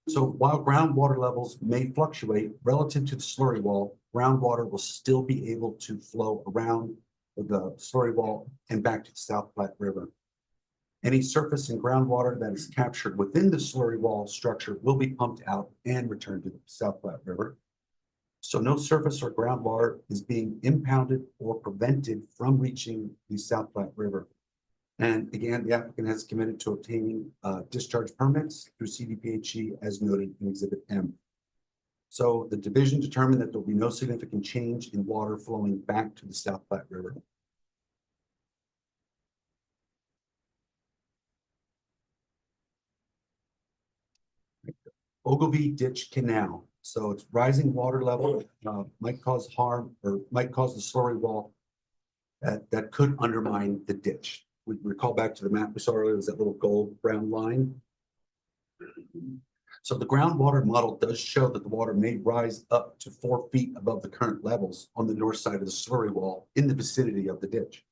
So while groundwater levels may fluctuate relative to the slurry wall, groundwater will still be able to flow around the slurry wall and back to the South Platte River. Any surface and groundwater that is captured within the slurry wall structure will be pumped out and returned to the South Platte River. So no surface or groundwater is being impounded or prevented from reaching the South Platte River. And again, the applicant has committed to obtaining discharge permits through CDPHE as noted in Exhibit M. So the division determined that there will be no significant change in water flowing back to the South Platte River. Ogilvy Ditch Canal. So it's rising water level might cause harm or might cause the slurry wall that could undermine the ditch. We recall back to the map we saw earlier, it was that little gold brown line. So the groundwater model does show that the water may rise up to 4 feet above the current levels on the north side of the slurry wall in the vicinity of the ditch.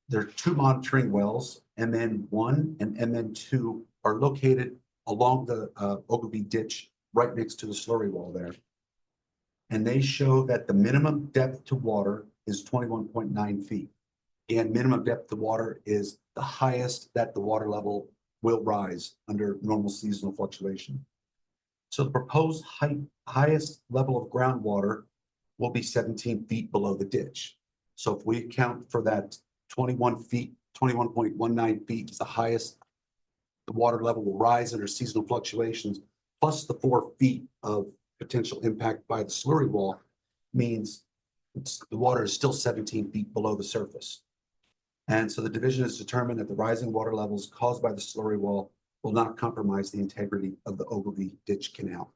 There are 2 monitoring wells, MN1 and MN2 are located along the Ogilvy Ditch right next to the slurry wall there. And they show that the minimum depth to water is 21.9 feet. And minimum depth to water is the highest that the water level will rise under normal seasonal fluctuation. So the proposed highest level of groundwater will be 17 feet below the ditch. So if we account for that 21 feet, 21.19 feet is the highest the water level will rise under seasonal fluctuations, plus the 4 feet of potential impact by the slurry wall means the water is still 17 feet below the surface. And so the division has determined that the rising water levels caused by the slurry wall will not compromise the integrity of the Ogilvy Ditch Canal.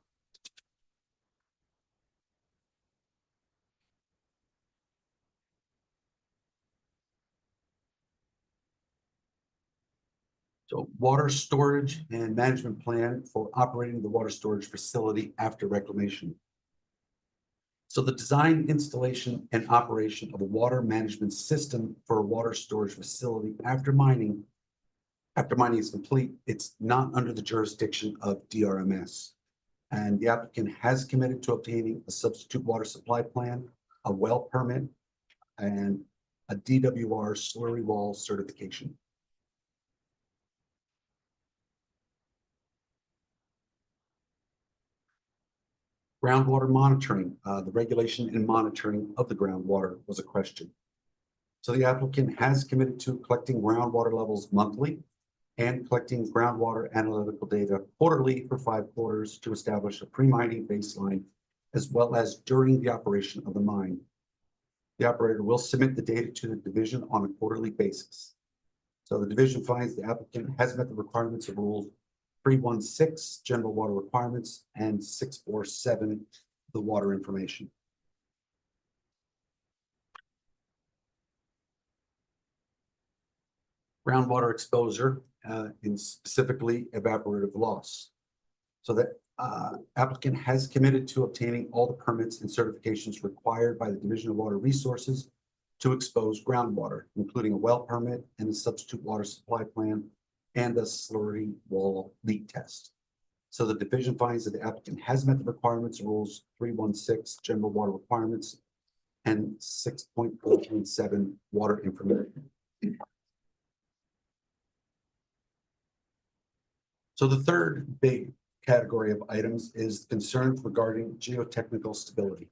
So water storage and management plan for operating the water storage facility after reclamation. So the design, installation, and operation of a water management system for a water storage facility after mining is complete, it's not under the jurisdiction of DRMS. And the applicant has committed to obtaining a substitute water supply plan, a well permit, and a DWR slurry wall certification. Groundwater monitoring, the regulation and monitoring of the groundwater was a question. So the applicant has committed to collecting groundwater levels monthly and collecting groundwater analytical data quarterly for 5 quarters to establish a pre-mining baseline, as well as during the operation of the mine. The operator will submit the data to the division on a quarterly basis. So the division finds the applicant has met the requirements of Rule 316, general water requirements, and 647, the water information. Groundwater exposure, and specifically evaporative loss. So that applicant has committed to obtaining all the permits and certifications required by the Division of Water Resources to expose groundwater, including a well permit and a substitute water supply plan and a slurry wall leak test. So the division finds that the applicant has met the requirements of Rules 316, general water requirements, and 6.4.7, water information. So the third big category of items is concerns regarding geotechnical stability.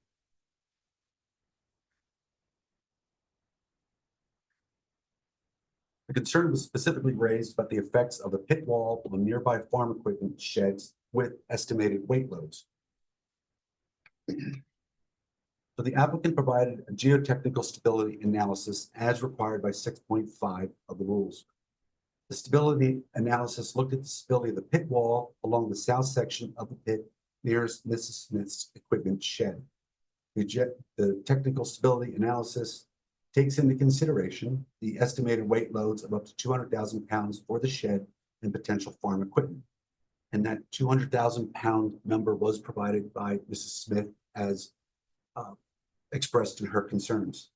The concern was specifically raised about the effects of the pit wall on nearby farm equipment sheds with estimated weight loads. So the applicant provided a geotechnical stability analysis as required by 6.5 of the rules. The stability analysis looked at the stability of the pit wall along the south section of the pit nearest Mrs. Smith's equipment shed. The technical stability analysis takes into consideration the estimated weight loads of up to 200,000 pounds for the shed and potential farm equipment. And that 200,000 pound number was provided by Mrs. Smith as expressed in her concerns.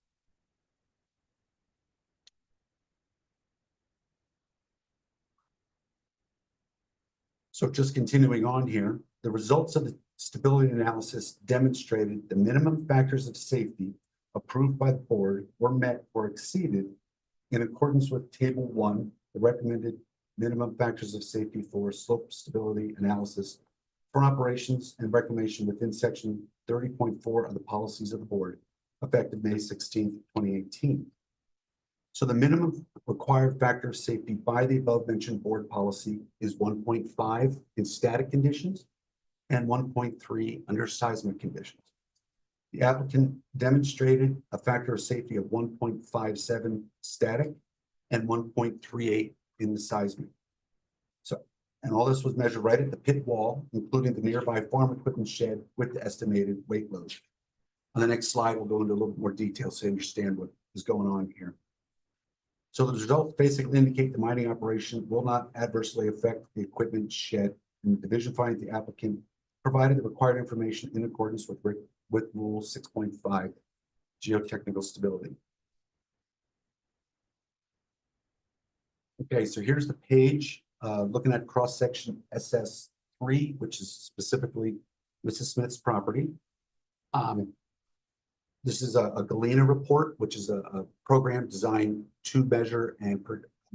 So just continuing on here, the results of the stability analysis demonstrated the minimum factors of safety approved by the board were met or exceeded in accordance with table 1, the recommended minimum factors of safety for slope stability analysis for operations and reclamation within section 30.4 of the policies of the board, effective May 16th, 2018. So the minimum required factor of safety by the above mentioned board policy is 1.5 in static conditions and 1.3 under seismic conditions. The applicant demonstrated a factor of safety of 1.57 static and 1.38 in the seismic. So, and all this was measured right at the pit wall, including the nearby farm equipment shed with the estimated weight load. On the next slide, we'll go into a little more detail so you understand what is going on here. So the results basically indicate the mining operation will not adversely affect the equipment shed, and the division finds the applicant provided the required information in accordance with Rule 6.5 geotechnical stability. Okay, so here's the page looking at cross-section SS3, which is specifically Mrs. Smith's property. This is a Galena report, which is a program designed to measure and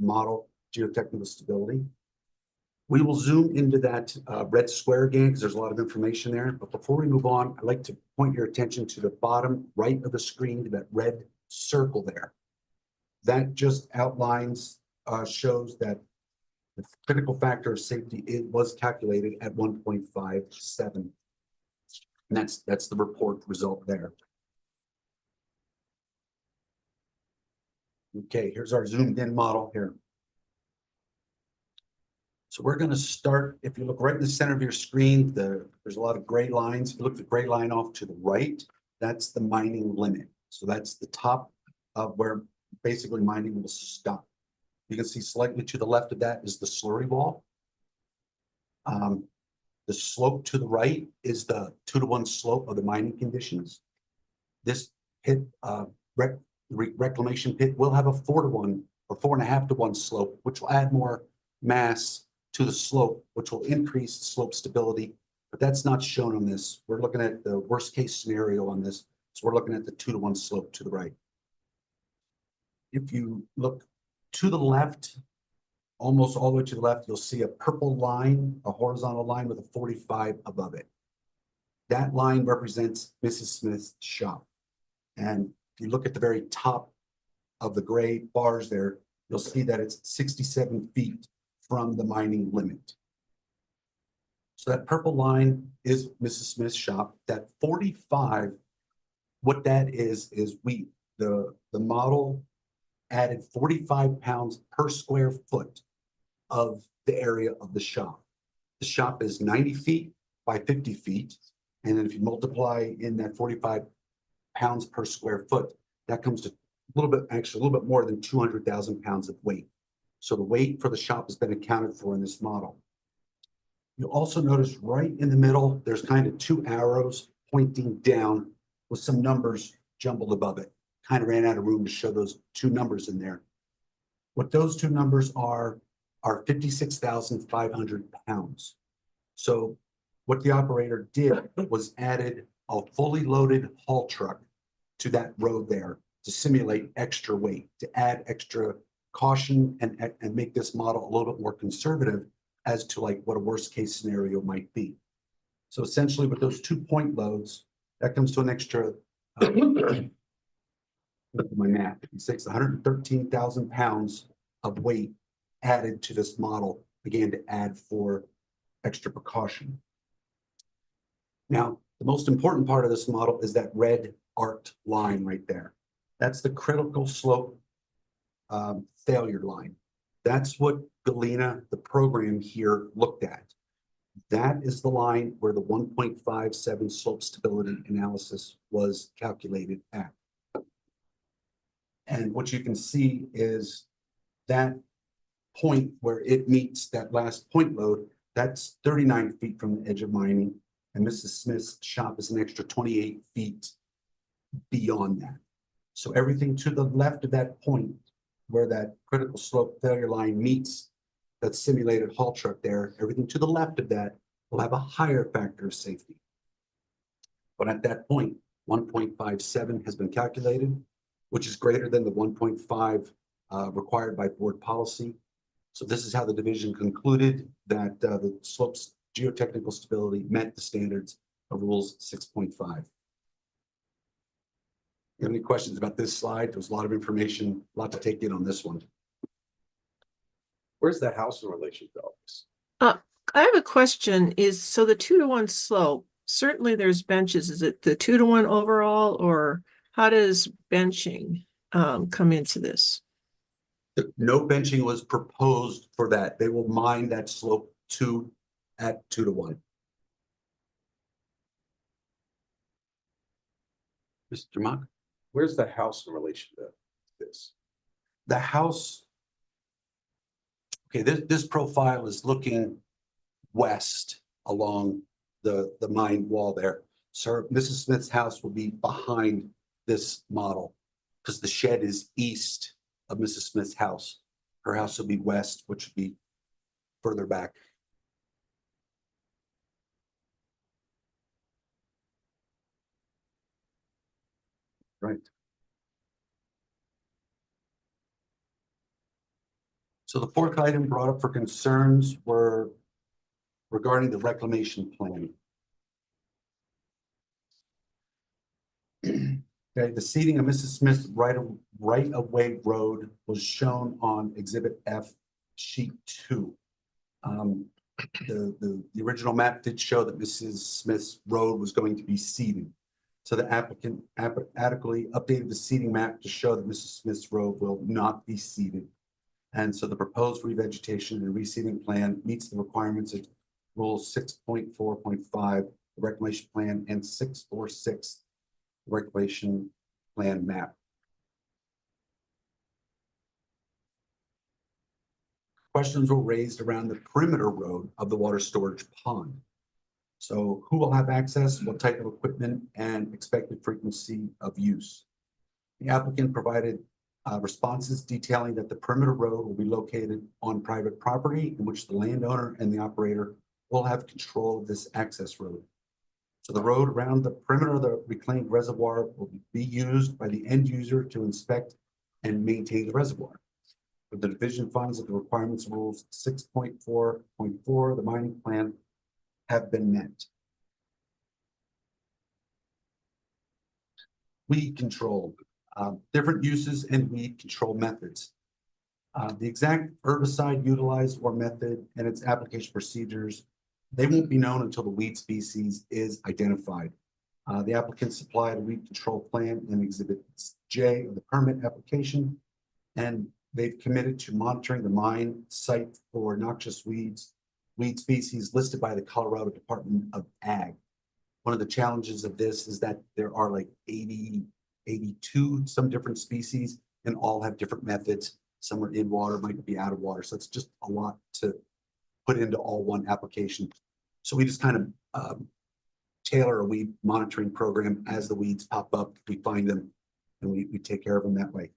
model geotechnical stability. We will zoom into that red square again because there's a lot of information there. But before we move on, I'd like to point your attention to the bottom right of the screen, to that red circle there. That just outlines, shows that the critical factor of safety was calculated at 1.57. And that's the report result there. Okay, here's our zoomed in model here. So we're going to start, if you look right in the center of your screen, there's a lot of gray lines. If you look at the gray line off to the right, that's the mining limit. So that's the top of where basically mining will stop. You can see slightly to the left of that is the slurry wall. The slope to the right is the 2-to-1 slope of the mining conditions. This pit, reclamation pit will have a 4-to-1 or 4.5-to-1 slope, which will add more mass to the slope, which will increase slope stability, but that's not shown on this. We're looking at the worst case scenario on this. So we're looking at the 2-to-1 slope to the right. If you look to the left, almost all the way to the left, you'll see a purple line, a horizontal line with a 45 above it. That line represents Mrs. Smith's shop. And if you look at the very top of the gray bars there, you'll see that it's 67 feet from the mining limit. So that purple line is Mrs. Smith's shop. That 45, what that is the model added 45 pounds per square foot of the area of the shop. The shop is 90 feet by 50 feet. And then if you multiply in that 45 pounds per square foot, that comes to a little bit more than 200,000 pounds of weight. So the weight for the shop has been accounted for in this model. You'll also notice right in the middle, there's kind of 2 arrows pointing down with some numbers jumbled above it. Kind of ran out of room to show those 2 numbers in there. What those 2 numbers are 56,500 pounds. So what the operator did was added a fully loaded haul truck to that road there to simulate extra weight, to add extra caution and make this model a little bit more conservative as to like what a worst case scenario might be. So essentially with those 2 point loads, that comes to an extra, my math, 113,000 pounds of weight added to this model, again, to add for extra precaution. Now, the most important part of this model is that red arced line right there. That's the critical slope failure line. That's what Galena, the program here, looked at. That is the line where the 1.57 slope stability analysis was calculated at. And what you can see is that point where it meets that last point load, that's 39 feet from the edge of mining. And Mrs. Smith's shop is an extra 28 feet beyond that. So everything to the left of that point where that critical slope failure line meets that simulated haul truck there, everything to the left of that will have a higher factor of safety. But at that point, 1.57 has been calculated, which is greater than the 1.5 required by board policy. So this is how the division concluded that the slope's geotechnical stability met the standards of rules 6.5. You have any questions about this slide? There's a lot of information, a lot to take in on this one. Where's that house in relation to all this? I have a question so the 2-to-1 slope, certainly there's benches. Is it the 2-to-1 overall, or how does benching come into this? No benching was proposed for that. They will mine that slope at 2-to-1. Mr. Mock? Where's the house in relation to this? The house. Okay, this profile is looking west along the mine wall there. So Mrs. Smith's house will be behind this model because the shed is east of Mrs. Smith's house. Her house will be west, which would be further back. Right. So the fourth item brought up for concerns were regarding the reclamation plan. Okay, the seating of Mrs. Smith's right-of-way road was shown on Exhibit F, Sheet 2. The original map did show that Mrs. Smith's road was going to be seeded. So the applicant adequately updated the seeding map to show that Mrs. Smith's road will not be seeded. And so the proposed revegetation and reseeding plan meets the requirements of Rule 6.4.5, the reclamation plan, and 646, the reclamation plan map. Questions were raised around the perimeter road of the water storage pond. So who will have access, what type of equipment, and expected frequency of use? The applicant provided responses detailing that the perimeter road will be located on private property in which the landowner and the operator will have control of this access road. So the road around the perimeter of the reclaimed reservoir will be used by the end user to inspect and maintain the reservoir. But the division finds that the requirements of rules 6.4.4, the mining plan, have been met. Weed control, different uses and weed control methods. The exact herbicide utilized or method and its application procedures, they won't be known until the weed species is identified. The applicant supplied a weed control plan in Exhibit J of the permit application, and they've committed to monitoring the mine site for noxious weed species listed by the Colorado Department of Ag. One of the challenges of this is that there are like 82 some different species, and all have different methods. Some are in water, might be out of water. So it's just a lot to put into all one application. So we just kind of tailor a weed monitoring program as the weeds pop up. We find them and we take care of them that way.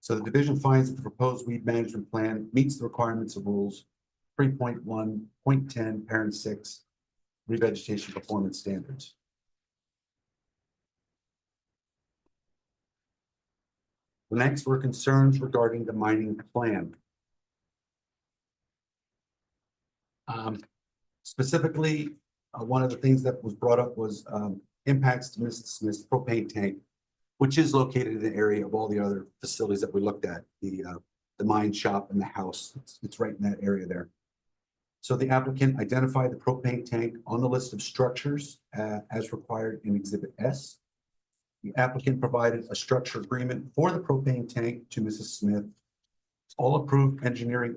So the division finds that the proposed weed management plan meets the requirements of rules 3.1.10, parent 6, revegetation performance standards. The next were concerns regarding the mining plan. Specifically, one of the things that was brought up was impacts to Mrs. Smith's propane tank, which is located in the area of all the other facilities that we looked at, the mine shop and the house. It's right in that area there. So the applicant identified the propane tank on the list of structures as required in Exhibit S. The applicant provided a structure agreement for the propane tank to Mrs. Smith. All approved engineering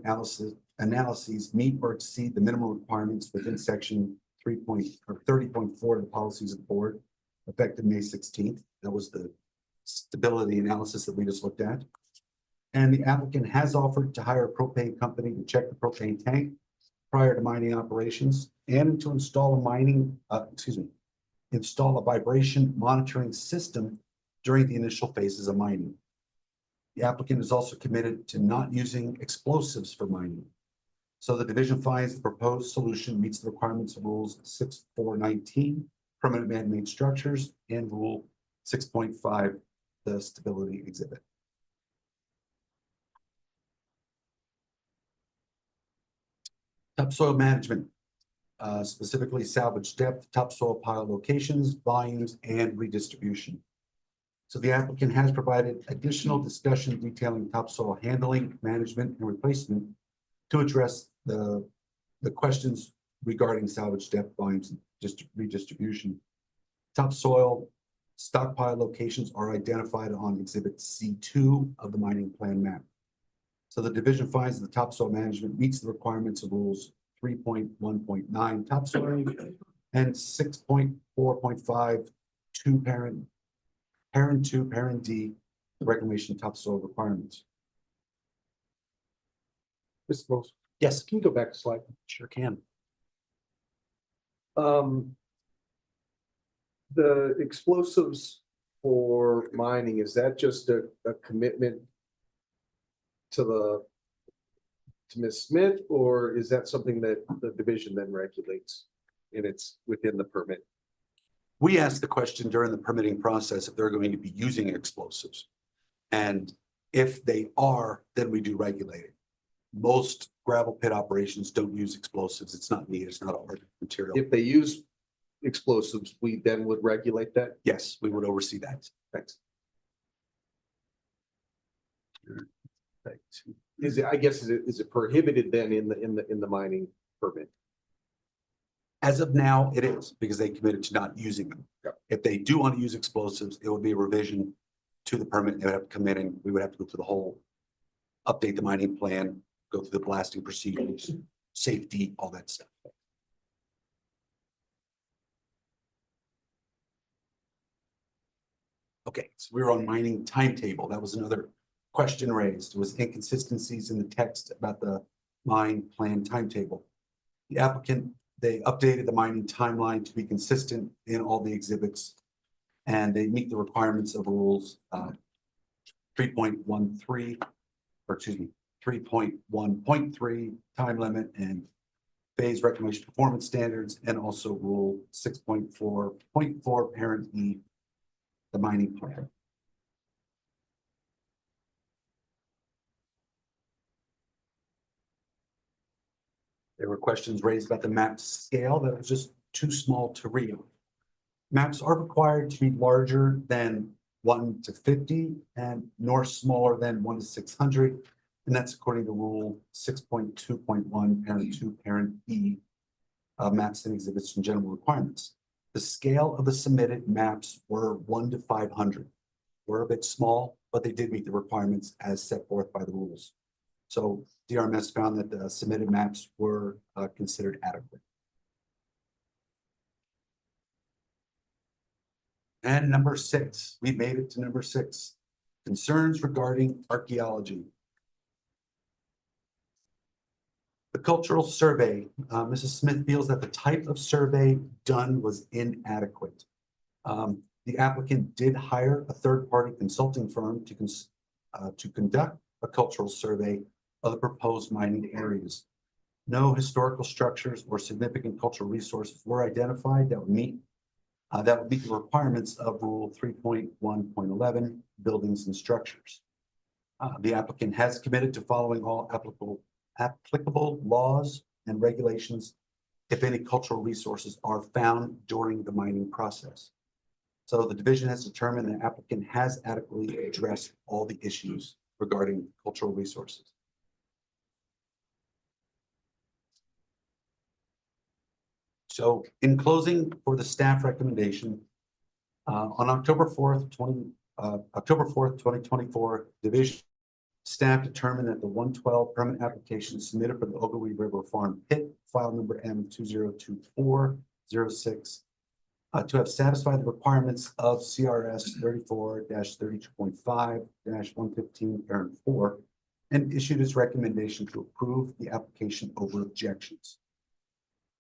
analyses meet or exceed the minimum requirements within section 30.4 of the policies of the board, effective May 16th. That was the stability analysis that we just looked at. And the applicant has offered to hire a propane company to check the propane tank prior to mining operations and to install install a vibration monitoring system during the initial phases of mining. The applicant is also committed to not using explosives for mining. So the division finds the proposed solution meets the requirements of rules 6.419, permanent man-made structures, and rule 6.5, the stability exhibit. Topsoil management, specifically salvage depth, topsoil pile locations, volumes, and redistribution. So the applicant has provided additional discussion detailing topsoil handling, management, and replacement to address the questions regarding salvage depth, volumes, and redistribution. Topsoil stockpile locations are identified on Exhibit C2 of the mining plan map. So the division finds that the topsoil management meets the requirements of rules 3.1.9 topsoil and 6.4.5 parent 2, parent D reclamation topsoil requirements. Mr. Rose, Yes, can you go back a slide? sure can. The explosives for mining, is that just a commitment to Ms. Smith, or is that something that the division then regulates and it's within the permit? We asked the question during the permitting process if they're going to be using explosives. And if they are, then we do regulate it. Most gravel pit operations don't use explosives. It's not needed. It's not a hard material. If they use explosives, we then would regulate that? Yes, we would oversee that. Thanks. Is it, I guess, is it prohibited then in the mining permit? As of now, it is because they committed to not using them. Yep. If they do want to use explosives, it would be a revision to the permit. They would have to come in and we would have to go through the whole, update the mining plan, go through the blasting procedures, safety, all that stuff. Okay, so we were on mining timetable. That was another question raised. It was inconsistencies in the text about the mine plan timetable. The applicant, they updated the mining timeline to be consistent in all the exhibits, and they meet the requirements of rules 3.13, or excuse me, 3.1.3 time limit and phase reclamation performance standards, and also rule 6.4.4 parent E, the mining plan. There were questions raised about the map scale that was just too small to read. Maps are required to be larger than 1 to 50 and nor smaller than 1 to 600. And that's according to rule 6.2.1 parent 2 parent E, maps and exhibits and general requirements. The scale of the submitted maps were 1 to 500. Were a bit small, but they did meet the requirements as set forth by the rules. So DRMS found that the submitted maps were considered adequate. And number 6, we made it to number 6. Concerns regarding archaeology. The cultural survey, Mrs. Smith feels that the type of survey done was inadequate. The applicant did hire a third-party consulting firm to conduct a cultural survey of the proposed mining areas. No historical structures or significant cultural resources were identified that would meet the requirements of Rule 3.1.11, buildings and structures. The applicant has committed to following all applicable laws and regulations if any cultural resources are found during the mining process. So the division has determined the applicant has adequately addressed all the issues regarding cultural resources. So in closing, for the staff recommendation, on October 4th, 2024, division staff determined that the 112 permit application submitted for the Ogilvy River Farm Pit, file number M202406, To have satisfied the requirements of CRS 34-32.5-115 parent 4 and issued its recommendation to approve the application over objections.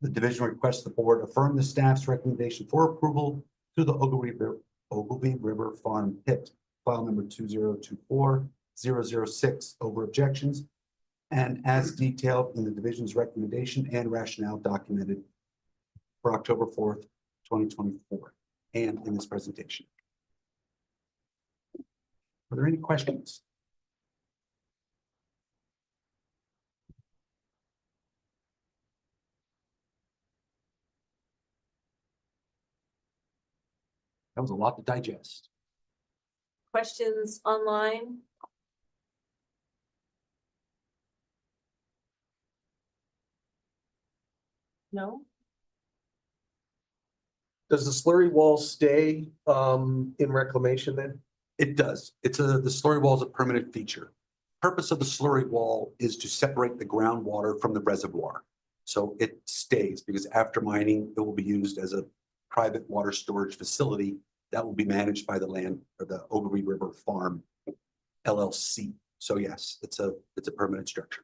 The division requests the board affirm the staff's recommendation for approval to the Ogilvy River Farm Pit, file number 2024006 over objections, and as detailed in the division's recommendation and rationale documented for October 4th, 2024, and in this presentation. Are there any questions? That was a lot to digest. Questions online? No? Does the slurry wall stay in reclamation then? It does. The slurry wall is a permanent feature. Purpose of the slurry wall is to separate the groundwater from the reservoir. So it stays because after mining, it will be used as a private water storage facility that will be managed by the land or the Ogilvy River Farm LLC. So yes, it's a permanent structure.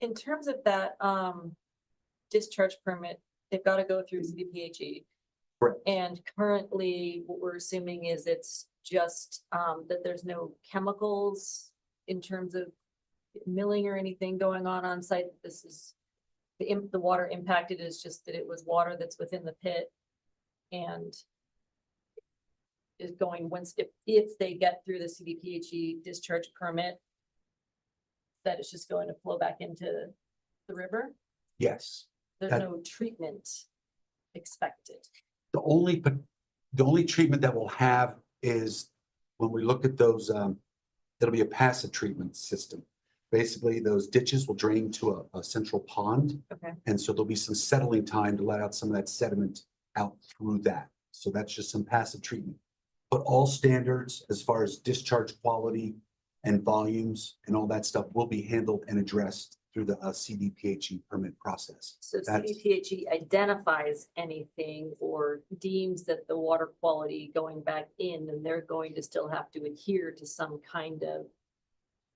In terms of that, discharge permit, they've got to go through CDPHE. Correct. And currently, what we're assuming is it's just, that there's no chemicals in terms of milling or anything going on site. This is the water impacted is just that it was water that's within the pit and is going once, if they get through the CDPHE discharge permit, that it's just going to flow back into the river. Yes. There's That- no treatment expected. The only treatment that we'll have is when we look at those, it'll be a passive treatment system. Basically, those ditches will drain to a central pond. Okay. And so there'll be some settling time to let out some of that sediment out through that. So that's just some passive treatment. But all standards as far as discharge quality and volumes and all that stuff will be handled and addressed through the CDPHE permit process. So That's- CDPHE identifies anything or deems that the water quality going back in, and they're going to still have to adhere to some kind of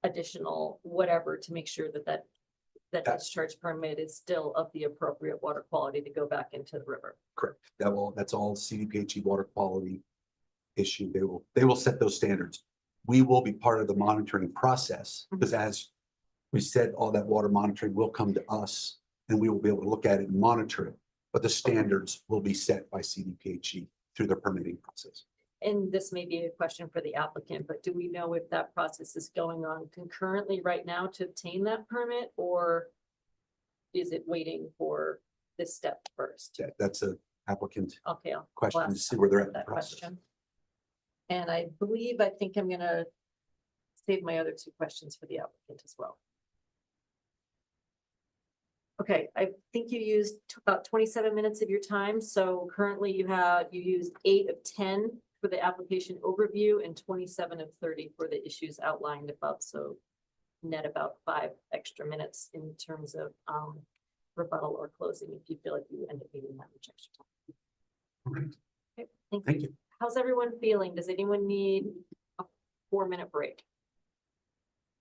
additional whatever to make sure that that That's- discharge permit is still of the appropriate water quality to go back into the river. Correct. That's all CDPHE water quality issue. They will set those standards. We will be part of the monitoring process because as we said, all that water monitoring will come to us and we will be able to look at it and monitor it. But the standards will be set by CDPHE through the permitting process. And this may be a question for the applicant, but do we know if that process is going on concurrently right now to obtain that permit, or is it waiting for this step first? That's a applicant Okay. I'll question to ask see where they're at in the that process. question. And I think I'm gonna save my other two questions for the applicant as well. Okay, I think you used about 27 minutes of your time. So currently you used 8 of 10 for the application overview and 27 of 30 for the issues outlined above. So net about 5 extra minutes in terms of rebuttal or closing if you feel like you end up needing that much extra time. Great. Okay, thank Thank you. you. How's everyone feeling? Does anyone need a 4-minute break?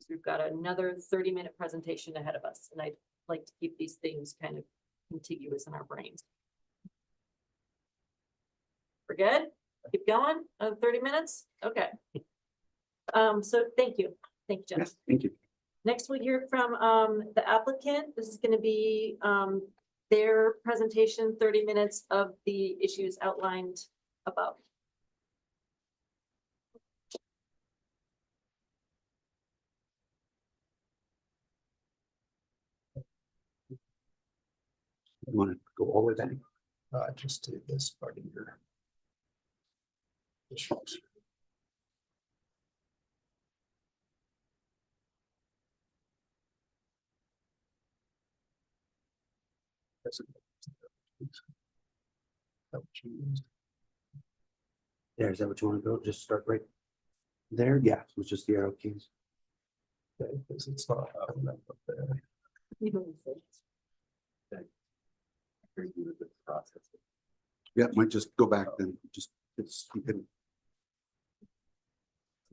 We've got another 30-minute presentation ahead of us, and I'd like to keep these things kind of contiguous in our brains. We're good? Keep going? 30 minutes? Okay. So thank you. Thank you, Jen. Yes, thank you. Next, we'll hear from the applicant. This is going to be their presentation, 30 minutes of the issues outlined above. You want to go all the way back? Just to this part of your issues. There, is that what you want to go? Just start right there? Yeah, it was just the arrow keys. Okay, because it's not. You know what I'm saying? Yeah, might just go back then, just, it's, you can.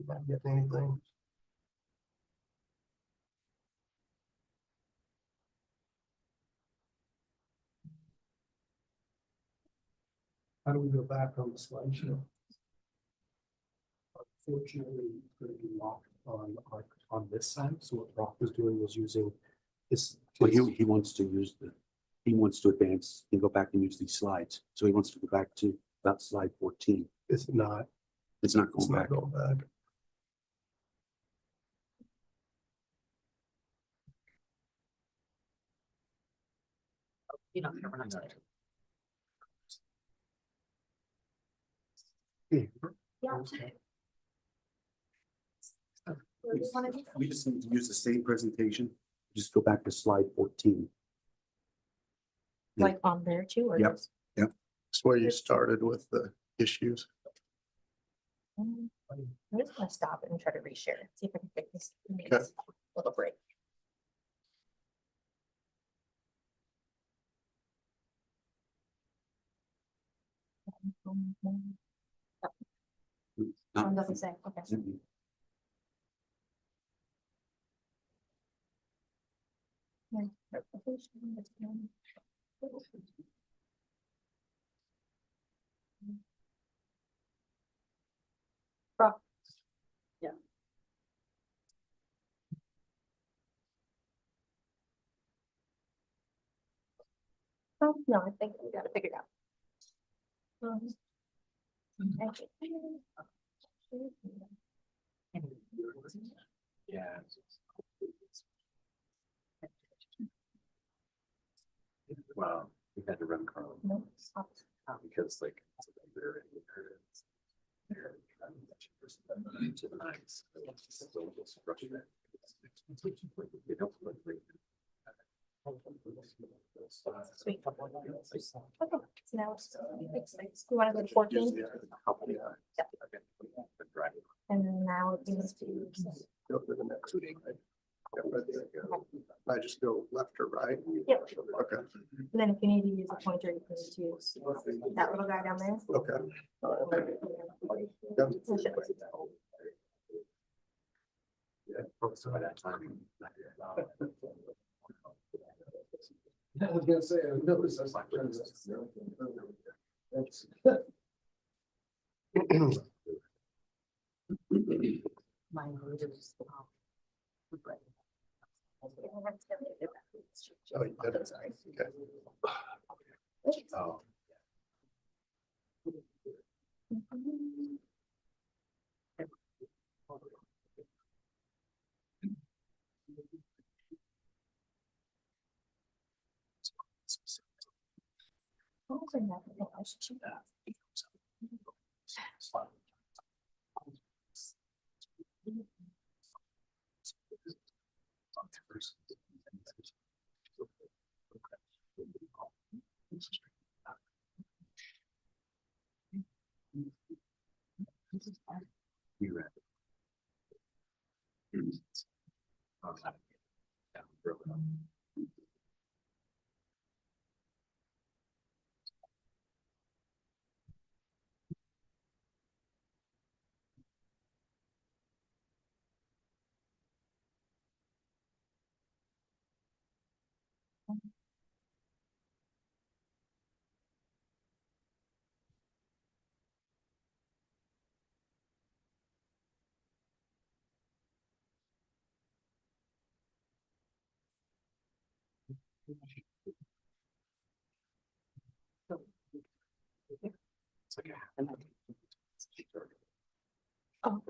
Not getting anything. How do we go back on the slideshow? Unfortunately, it's going to be locked on this side, so what Brock was doing was using this. Well, he wants to use he wants to advance and go back and use these slides. So he wants to go back to about slide 14. It's not, It's not it's going not back. going back. You know, we're not. Yeah. We just need to use the same presentation. Just go back to slide 14. Like on there too, or? Yep. just- That's where you started with the issues. I'm just gonna stop and try to reshare, see if I can fix this. Okay. Little break. Not- Doesn't say, okay. Mhm. Brock. Yeah. Oh, no, I think we got it figured out. Thank you. Yeah. Wow, we had to run Carl No, stop. because like. They're Sweet. Okay, so now you want to go to 14? And then now it needs to. Go to the next meeting. Yeah, right there. I just go left or right? Yep. Okay, And then if you need to use a pointer, you can just use that little guy down there. okay. All right. We'll show it. I was gonna say, I noticed that's like. Mine was, Oh, you did it. Sorry. Okay. Oh. I'll bring that in. I should shoot that. You read. Oh.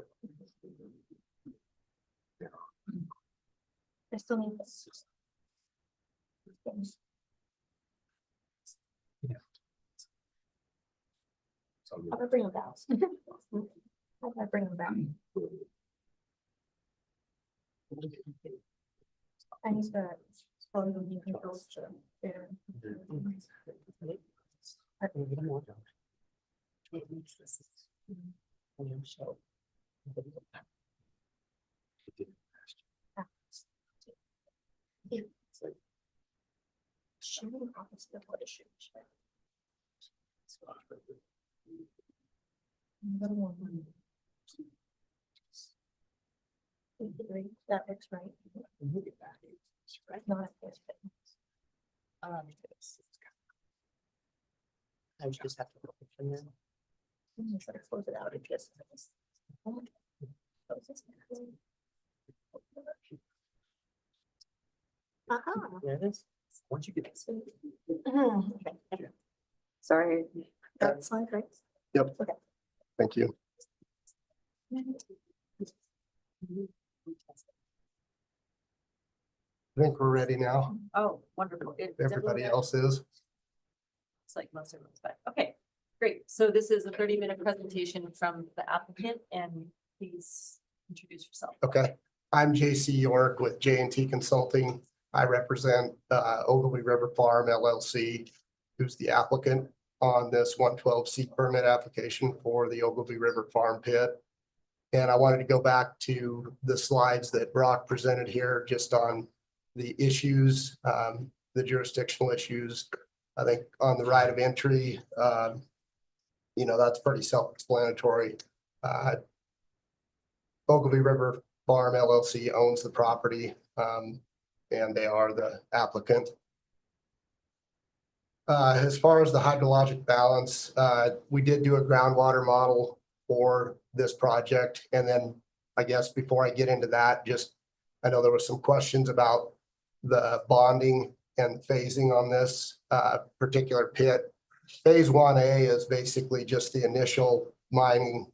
I still need this. How do I bring them down? How do I bring them down? I need the. Controls to there. Sharing office of what issue? That looks right. Not at this, but- I would just have to look from there. Try to close it out and just. Aha. There it is. Once you get this. Okay. Sorry, that slide, right? Thank you. I think we're ready now. Oh, wonderful. Everybody else is. It's like most of them, but okay, great. So this is a 30-minute presentation from the applicant and please introduce yourself. Okay, I'm JC York with J&T Consulting. I represent Ogilvy River Farm LLC, who's the applicant on this 112C permit application for the Ogilvy River Farm Pit. And I wanted to go back to the slides that Brock presented here just on the issues, the jurisdictional issues. I think on the right of entry, that's pretty self-explanatory. Ogilvy River Farm LLC owns the property, and they are the applicant. As far as the hydrologic balance, we did do a groundwater model for this project. And then I guess before I get into that, I know there were some questions about the bonding and phasing on this particular pit. Phase 1A is basically just the initial mining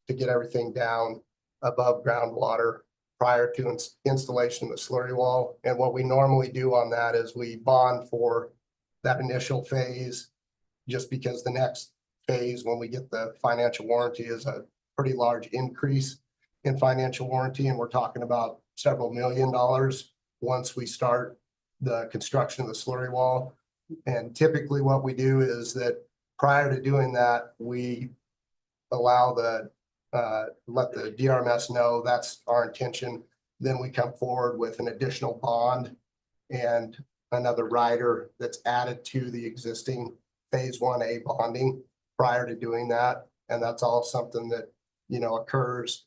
to get everything down above groundwater prior to installation of the slurry wall. And what we normally do on that is we bond for that initial phase, just because the next phase, when we get the financial warranty, is a pretty large increase in financial warranty. And we're talking about several $1 million once we start the construction of the slurry wall. And typically what we do is that prior to doing that, we allow let the DRMS know that's our intention. Then we come forward with an additional bond and another rider that's added to the existing phase 1A bonding prior to doing that. And that's all something that, occurs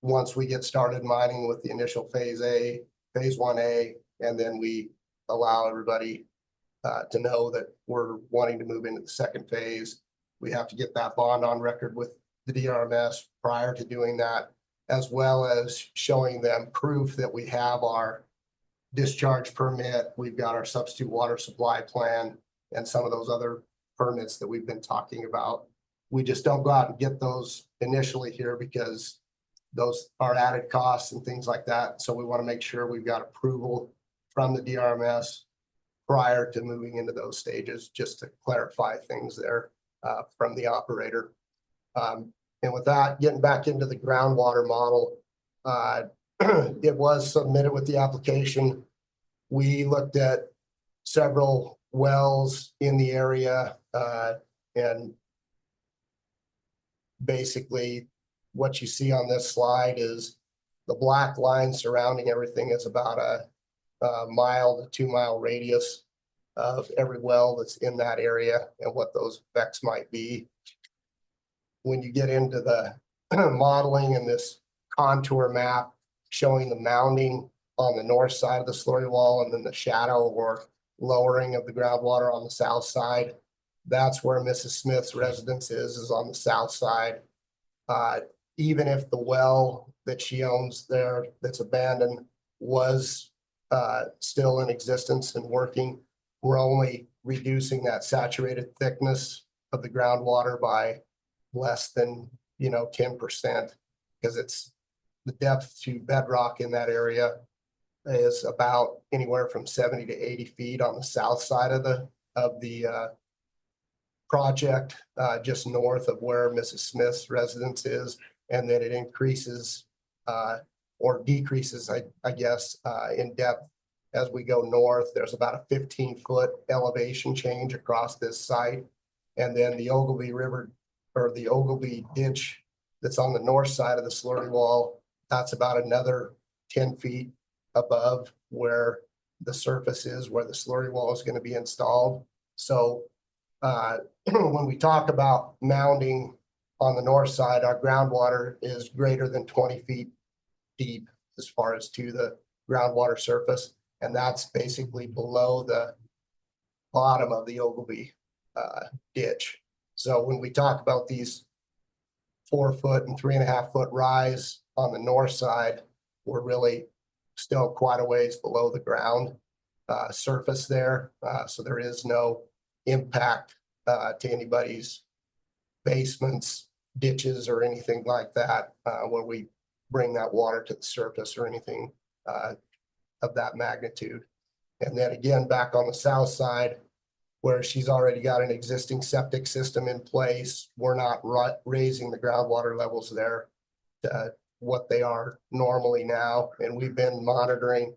once we get started mining with the initial phase 1A, and then we allow everybody to know that we're wanting to move into the second phase. We have to get that bond on record with the DRMS prior to doing that, as well as showing them proof that we have our discharge permit, we've got our substitute water supply plan, and some of those other permits that we've been talking about. We just don't go out and get those initially here because those are added costs and things like that. So we want to make sure we've got approval from the DRMS prior to moving into those stages, just to clarify things there from the operator. And with that, getting back into the groundwater model, it was submitted with the application. We looked at several wells in the area, and basically what you see on this slide is the black line surrounding everything is about a 1 to 2 mile radius of every well that's in that area and what those effects might be. When you get into the modeling and this contour map showing the mounding on the north side of the slurry wall and then the shadow or lowering of the groundwater on the south side, that's where Mrs. Smith's residence is on the south side. Even if the well that she owns there that's abandoned was still in existence and working, we're only reducing that saturated thickness of the groundwater by less than 10%, because it's the depth to bedrock in that area is about anywhere from 70 to 80 feet on the south side of the project, just north of where Mrs. Smith's residence is, and then it increases or decreases, I guess, in depth as we go north. There's about a 15-foot elevation change across this site, and then the Ogilvy River or the Ogilvy ditch that's on the north side of the slurry wall, that's about another 10 feet above where the surface is where the slurry wall is going to be installed. So when we talk about mounding on the north side, our groundwater is greater than 20 feet deep as far as to the groundwater surface. And that's basically below the bottom of the Ogilvy ditch. So when we talk about these 4 foot and 3.5 foot rise on the north side, we're really still quite a ways below the ground surface there. So there is no impact to anybody's basements, ditches, or anything like that when we bring that water to the surface or anything of that magnitude. And then again, back on the south side, where she's already got an existing septic system in place, we're not raising the groundwater levels there to what they are normally now. And we've been monitoring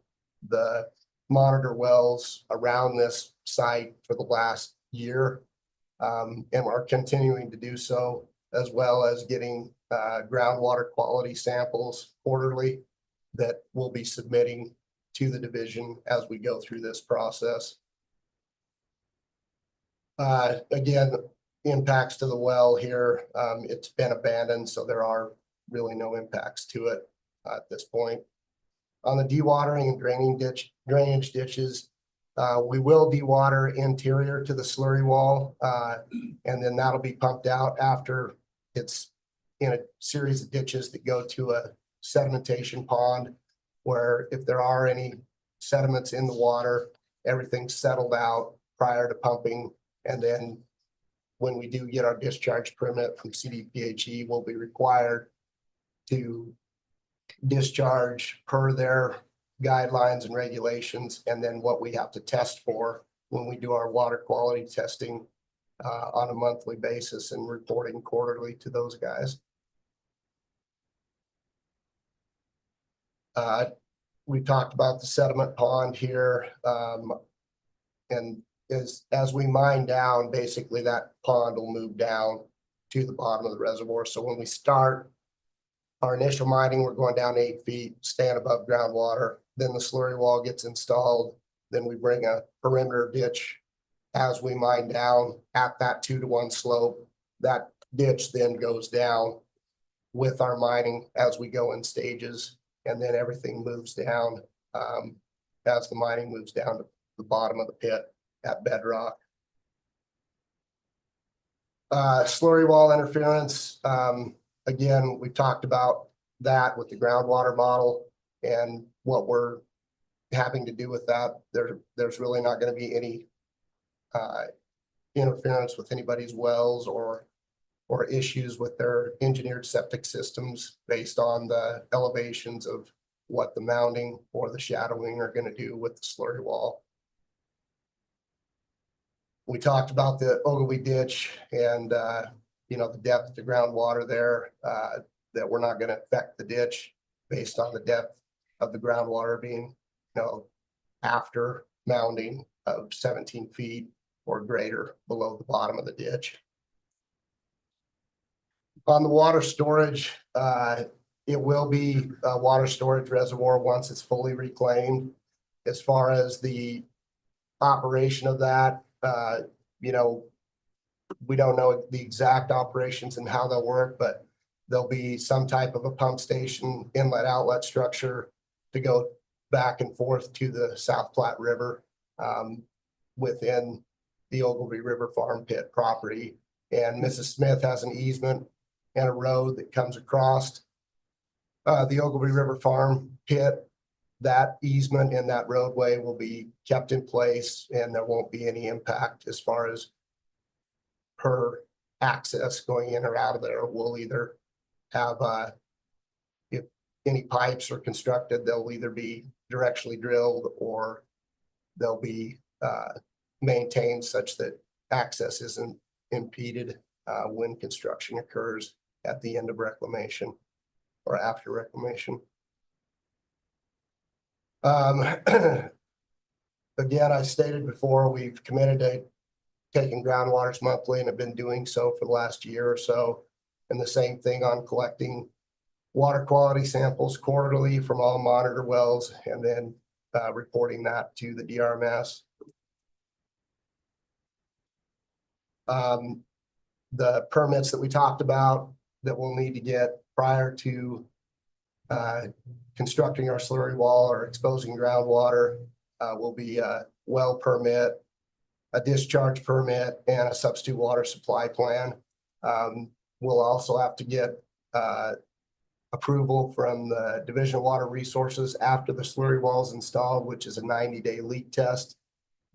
the monitor wells around this site for the last year. And are continuing to do so, as well as getting groundwater quality samples quarterly that we'll be submitting to the division as we go through this process. Again, impacts to the well here, it's been abandoned, so there are really no impacts to it at this point. On the dewatering and drainage ditches, we will dewater interior to the slurry wall, and then that'll be pumped out after it's in a series of ditches that go to a sedimentation pond, where if there are any sediments in the water, everything's settled out prior to pumping. And then when we do get our discharge permit from CDPHE, we'll be required to discharge per their guidelines and regulations, and then what we have to test for when we do our water quality testing on a monthly basis and reporting quarterly to those guys. We talked about the sediment pond here, and as we mine down, basically that pond will move down to the bottom of the reservoir. So when we start our initial mining, we're going down 8 feet, staying above groundwater. Then the slurry wall gets installed. Then we bring a perimeter ditch as we mine down at that 2-to-1 slope. That ditch then goes down with our mining as we go in stages, and then everything moves down as the mining moves down to the bottom of the pit at bedrock. Slurry wall interference. Again, we talked about that with the groundwater model and what we're having to do with that. There's really not going to be any interference with anybody's wells or issues with their engineered septic systems based on the elevations of what the mounding or the shadowing are going to do with the slurry wall. We talked about the Ogilvy ditch and the depth of the groundwater there, that we're not going to affect the ditch based on the depth of the groundwater being, after mounding of 17 feet or greater below the bottom of the ditch. On the water storage, it will be a water storage reservoir once it's fully reclaimed. As far as the operation of that, we don't know the exact operations and how they'll work, but there'll be some type of a pump station, inlet outlet structure to go back and forth to the South Platte River within the Ogilvy River Farm Pit property. And Mrs. Smith has an easement and a road that comes across the Ogilvy River Farm Pit. That easement and that roadway will be kept in place, and there won't be any impact as far as her access going in or out of there. We'll either have, if any pipes are constructed, they'll either be directionally drilled or they'll be maintained such that access isn't impeded when construction occurs at the end of reclamation or after reclamation. Again, I stated before, we've committed to taking groundwaters monthly and have been doing so for the last year or so. And the same thing on collecting water quality samples quarterly from all monitor wells, and then reporting that to the DRMS. The permits that we talked about that we'll need to get prior to constructing our slurry wall or exposing groundwater will be a well permit, a discharge permit, and a substitute water supply plan. We'll also have to get approval from the Division of Water Resources after the slurry wall is installed, which is a 90-day leak test.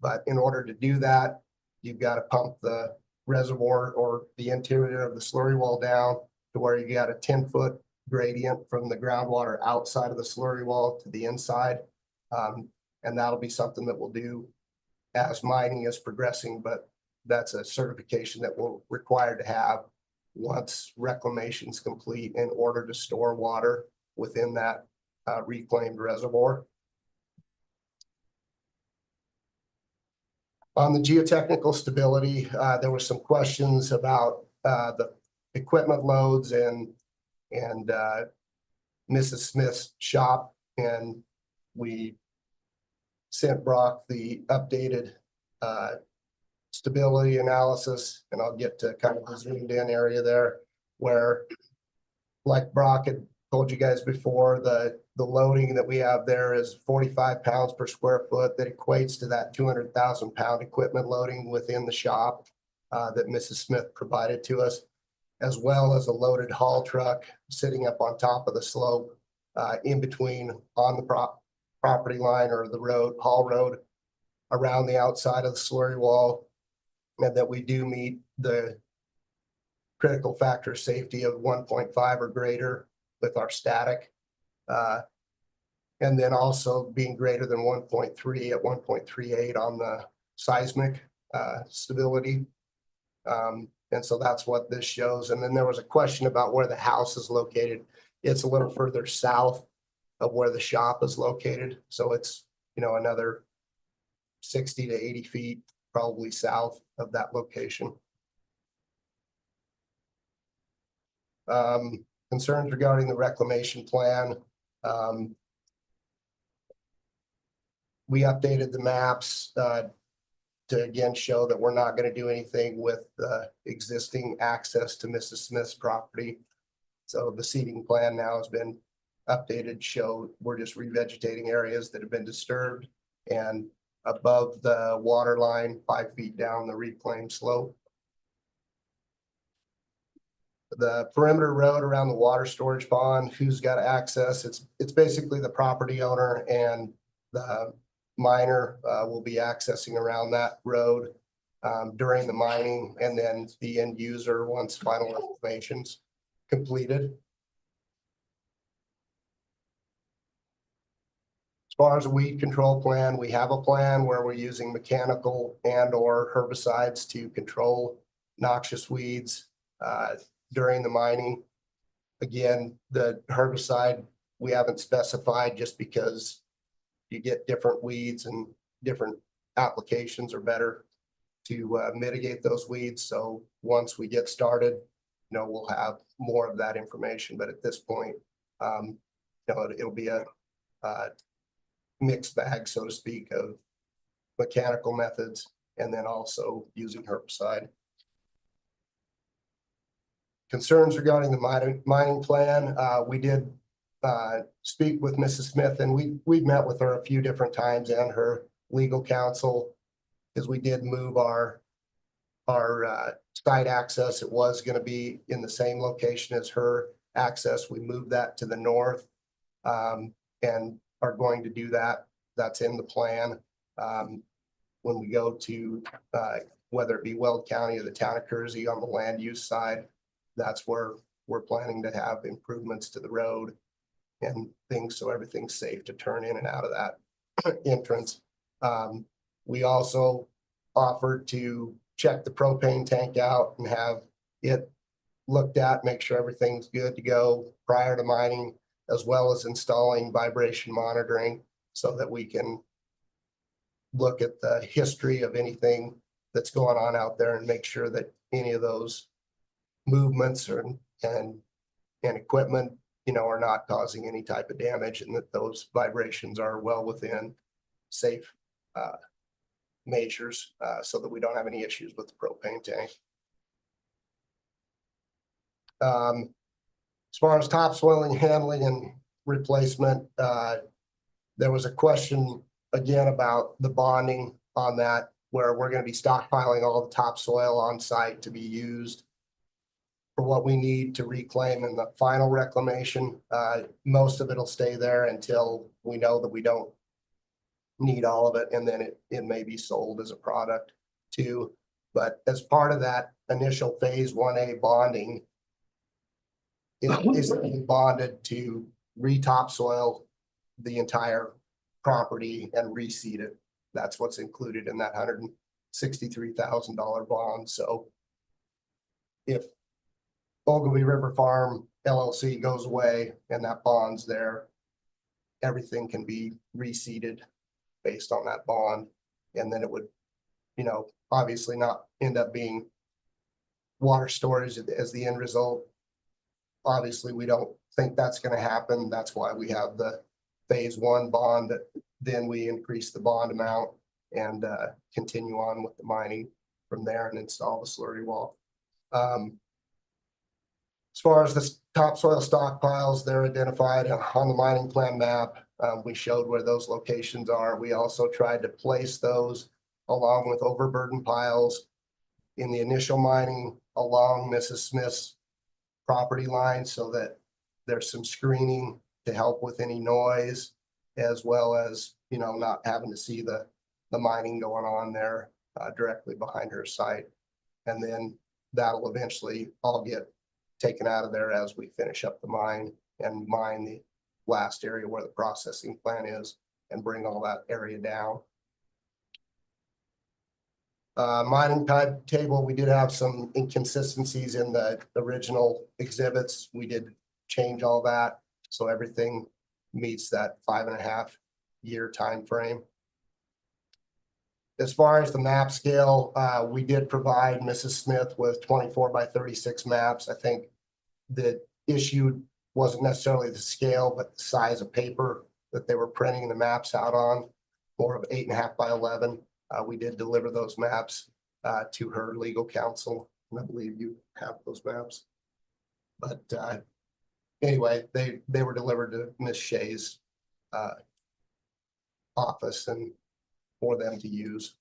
But in order to do that, you've got to pump the reservoir or the interior of the slurry wall down to where you got a 10-foot gradient from the groundwater outside of the slurry wall to the inside. And that'll be something that we'll do as mining is progressing, but that's a certification that we're required to have once reclamation is complete in order to store water within that reclaimed reservoir. On the geotechnical stability, there were some questions about the equipment loads and Mrs. Smith's shop, and we sent Brock the updated stability analysis, and I'll get to kind of the zoomed in area there where, like Brock had told you guys before, the loading that we have there is 45 pounds per square foot. That equates to that 200,000 pound equipment loading within the shop that Mrs. Smith provided to us, as well as a loaded haul truck sitting up on top of the slope in between on the property line or the road, haul road, around the outside of the slurry wall, and that we do meet the critical factor safety of 1.5 or greater with our static. And then also being greater than 1.3 at 1.38 on the seismic stability. And so that's what this shows. And then there was a question about where the house is located. It's a little further south of where the shop is located. So it's, you know, another 60 to 80 feet probably south of that location. Concerns regarding the reclamation plan. We updated the maps to again show that we're not going to do anything with existing access to Mrs. Smith's property. So the seeding plan now has been updated to show we're just revegetating areas that have been disturbed and above the water line, 5 feet down the reclaimed slope. The perimeter road around the water storage pond, who's got access? It's basically the property owner, and the miner will be accessing around that road during the mining, and then the end user once final reclamation's completed. As far as a weed control plan, we have a plan where we're using mechanical and or herbicides to control noxious weeds during the mining. Again, the herbicide we haven't specified just because you get different weeds and different applications are better to mitigate those weeds. So once we get started, you know, we'll have more of that information. But at this point, you know, it'll be a mixed bag, so to speak, of mechanical methods and then also using herbicide. Concerns regarding the mining plan. We did speak with Mrs. Smith, and we've met with her a few different times and her legal counsel, because we did move our site access. It was going to be in the same location as her access. We moved that to the north and are going to do that. That's in the plan. When we go to whether it be Weld County or the town of Kersey on the land use side, that's where we're planning to have improvements to the road and things so everything's safe to turn in and out of that entrance. We also offered to check the propane tank out and have it looked at, make sure everything's good to go prior to mining, as well as installing vibration monitoring so that we can look at the history of anything that's going on out there and make sure that any of those movements and equipment, you know, are not causing any type of damage, and that those vibrations are well within safe measures so that we don't have any issues with the propane tank. As far as topsoiling, handling and replacement, there was a question again about the bonding on that, where we're going to be stockpiling all the topsoil on site to be used for what we need to reclaim in the final reclamation. Most of it'll stay there until we know that we don't need all of it, and then it may be sold as a product too. But as part of that initial phase 1A bonding, it is bonded to re-topsoil the entire property and reseed it. That's what's included in that $163,000 bond. So if Ogilvy River Farm LLC goes away and that bond's there, everything can be reseeded based on that bond. And then it would, obviously not end up being water storage as the end result. Obviously, we don't think that's going to happen. That's why we have the phase 1 bond. Then we increase the bond amount and continue on with the mining from there and install the slurry wall. As far as the topsoil stockpiles, they're identified on the mining plan map. We showed where those locations are. We also tried to place those along with overburden piles in the initial mining along Mrs. Smith's property line so that there's some screening to help with any noise, as well as, not having to see the mining going on there directly behind her site. And then that'll eventually all get taken out of there as we finish up the mine and mine the last area where the processing plant is and bring all that area down. Mining timetable, we did have some inconsistencies in the original exhibits. We did change all that, so everything meets that 5.5 year time frame. As far as the map scale, we did provide Mrs. Smith with 24 by 36 maps. I think the issue wasn't necessarily the scale, but the size of paper that they were printing the maps out on, more of 8.5 by 11. We did deliver those maps to her legal counsel, and I believe you have those maps. But anyway, they were delivered to Miss Shea's office and for them to use.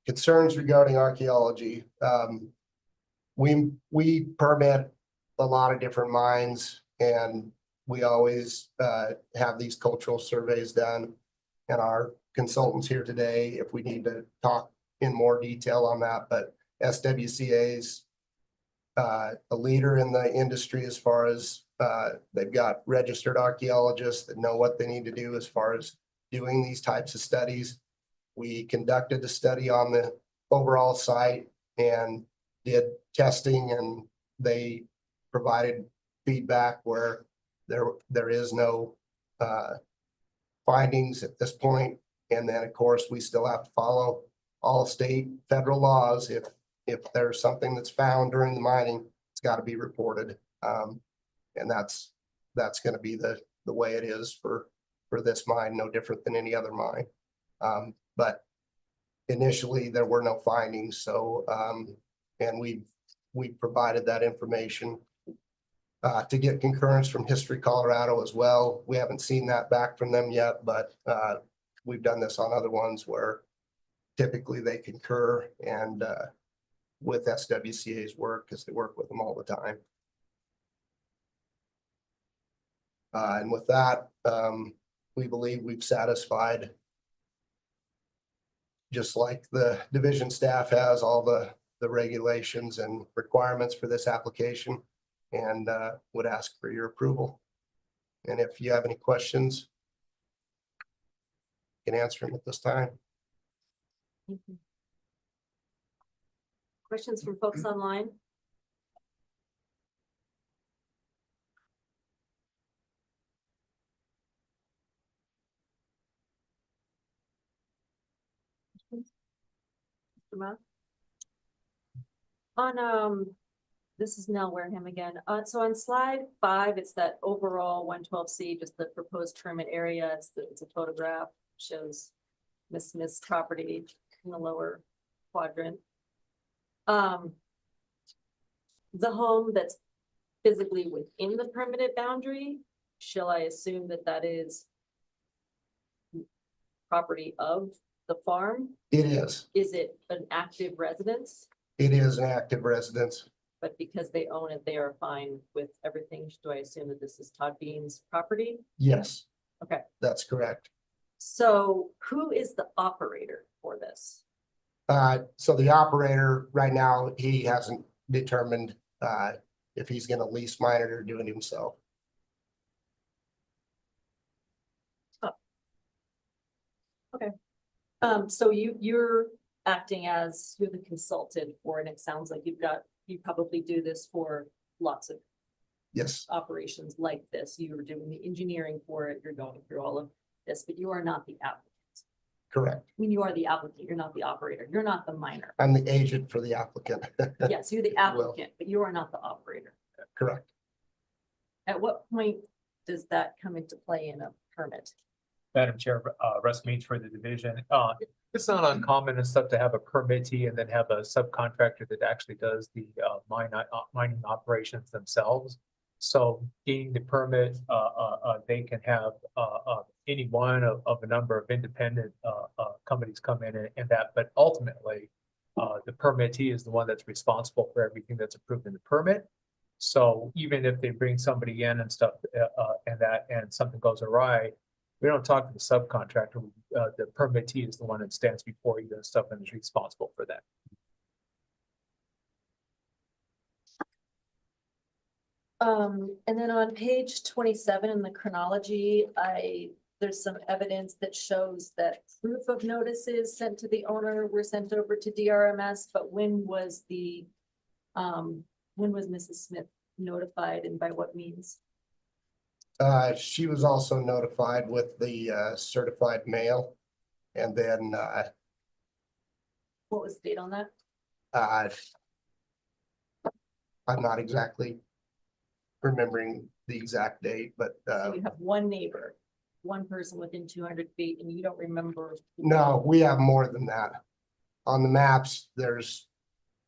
Concerns regarding archaeology. We permit a lot of different mines, and we always have these cultural surveys done. And our consultants here today, if we need to talk in more detail on that, but SWCA's a leader in the industry as far as they've got registered archaeologists that know what they need to do as far as doing these types of studies. We conducted a study on the overall site and did testing, and they provided feedback where there is no findings at this point. And then, of course, we still have to follow all state, federal laws. If there's something that's found during the mining, it's got to be reported. And that's going to be the way it is for this mine, no different than any other mine. But initially there were no findings. So, and we provided that information to get concurrence from History Colorado as well. We haven't seen that back from them yet, but we've done this on other ones where typically they concur and with SWCA's work because they work with them all the time. And with that, we believe we've satisfied, just like the division staff has, all the regulations and requirements for this application, and would ask for your approval. And if you have any questions, you can answer them at this time. Questions from folks online? On this is Nell Wareham again. So on slide 5, it's that overall 112C, just the proposed permit area. It's a photograph, shows Miss Smith's property in the lower quadrant. The home that's physically within the permitted boundary, shall I assume that that is property of the farm? It is. Is it an active residence? It is an active residence. But because they own it, they are fine with everything. Do I assume that this is Todd Bean's property? Yes. Okay. That's correct. So who is the operator for this? So the operator right now, he hasn't determined if he's gonna lease mine or do it himself. So you're acting as you're the consultant for, and it sounds like you probably do this for lots of Yes, operations like this. You are doing the engineering for it, you're going through all of this, but you are not the applicant. correct. I mean, you are the applicant, you're not the operator, you're not the miner. I'm the agent for the applicant. Yes, you're the applicant, but you are not the operator. Correct. At what point does that come into play in a permit? Madam Chair, Russ Means for the division. It's not uncommon and stuff to have a permittee and then have a subcontractor that actually does the mining operations themselves. So getting the permit, they can have any one of a number of independent companies come in and that, but ultimately the permittee is the one that's responsible for everything that's approved in the permit. So even if they bring somebody in and stuff and something goes awry, we don't talk to the subcontractor. The permittee is the one that stands before you and stuff and is responsible for that. And then on page 27 in the chronology, there's some evidence that shows that proof of notices sent to the owner were sent over to DRMS, but when was Mrs. Smith notified and by what means? She was also notified with the certified mail. And then What was the date on that? I'm not exactly remembering the exact date, but So you have one neighbor, one person within 200 feet, and you don't remember. no, we have more than that. On the maps, there's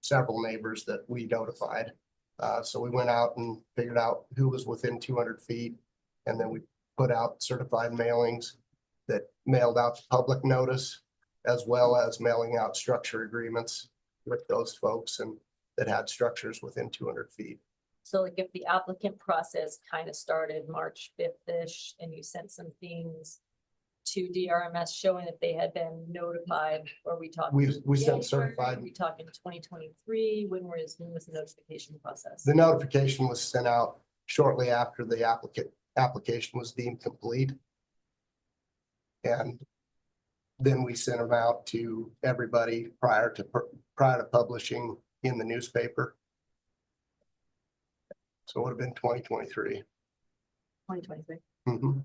several neighbors that we notified. So we went out and figured out who was within 200 feet. And then we put out certified mailings that mailed out the public notice, as well as mailing out structure agreements with those folks and that had structures within 200 feet. So like if the applicant process kind of started March 5th-ish and you sent some things to DRMS showing that they had been notified, or we talking? We sent January? certified. We talking 2023? When was the notification process? The notification was sent out shortly after the application was deemed complete. And then we sent them out to everybody prior to publishing in the newspaper. So it would have been 2023. 2023. Mhm.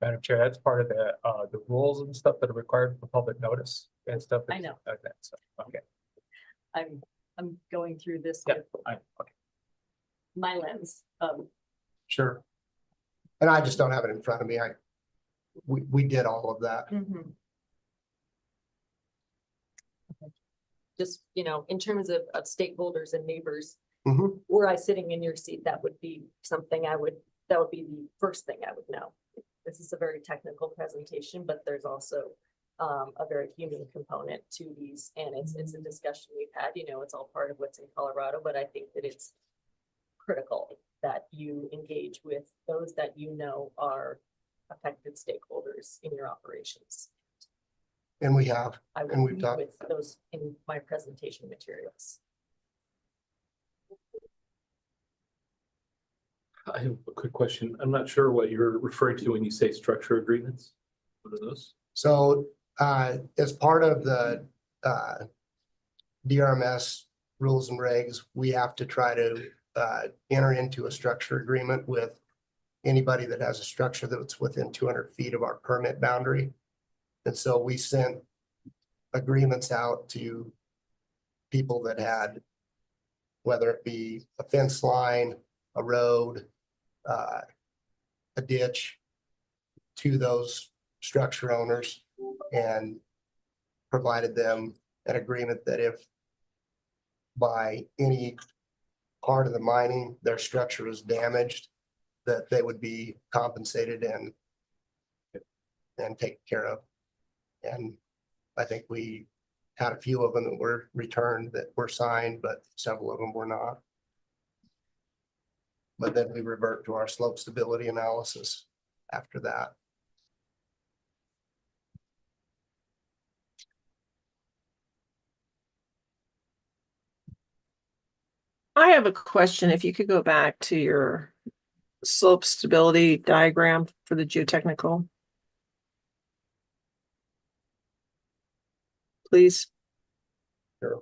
Madam Chair, that's part of the rules and stuff that are required for public notice and stuff. I know. Okay, so, okay. I'm going through this Yeah, with okay. my lens. Sure. And I just don't have it in front of me. We did all of that. Mhm. Okay. Just, in terms of stakeholders and neighbors, Mhm. were I sitting in your seat, that would be something that would be the first thing I would know. This is a very technical presentation, but there's also a very human component to these, and it's a discussion we've had, it's all part of what's in Colorado, but I think that it's critical that you engage with those that are affected stakeholders in your operations. And we have. I And will we've lead talked. with those in my presentation materials. I have a quick question. I'm not sure what you're referring to when you say structure agreements. What are those? So as part of the DRMS rules and regs, we have to try to enter into a structure agreement with anybody that has a structure that's within 200 feet of our permit boundary. And so we sent agreements out to people that had whether it be a fence line, a road, a ditch, to those structure owners, and provided them an agreement that if by any part of the mining, their structure was damaged, that they would be compensated and taken care of. And I think we had a few of them that were returned that were signed, but several of them were not. But then we revert to our slope stability analysis after that. I have a question. If you could go back to your slope stability diagram for the geotechnical. Please. Sure.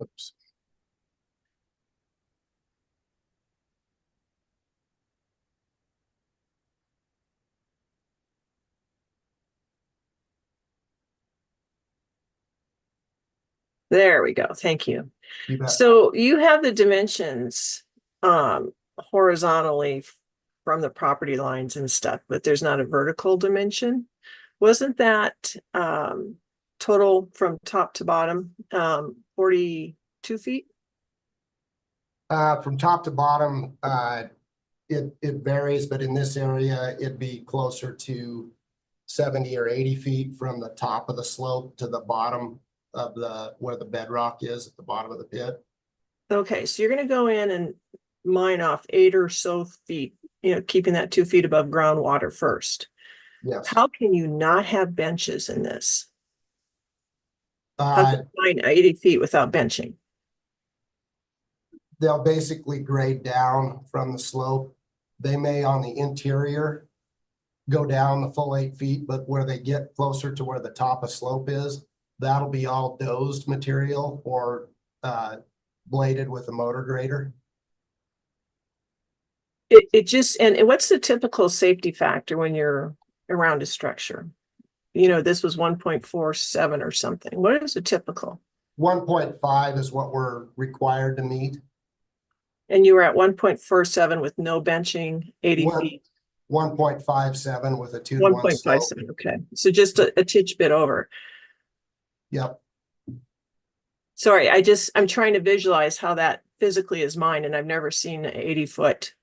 Oops. There we go. Thank you. You bet. So you have the dimensions horizontally from the property lines and stuff, but there's not a vertical dimension. Wasn't that total from top to bottom 42 feet? From top to bottom, it varies, but in this area, it'd be closer to 70 or 80 feet from the top of the slope to the bottom of where the bedrock is at the bottom of the pit. Okay, so you're going to go in and mine off 8 or so feet, keeping that 2 feet above groundwater first. Yes. How can you not have benches in this? How Uh, can you mine 80 feet without benching? they'll basically grade down from the slope. They may on the interior go down the full 8 feet, but where they get closer to where the top of slope is, that'll be all dozed material or bladed with a motor grader. It just, and what's the typical safety factor when you're around a structure? This was 1.47 or something. What is a typical? 1.5 is what we're required to meet. And you were at 1.47 with no benching, 80 feet. 1.57 with a 2-to-1 slope. 1.57, okay. So just a titch bit over. Yep. Sorry, I'm trying to visualize how that physically is mined, and I've never seen 80 foot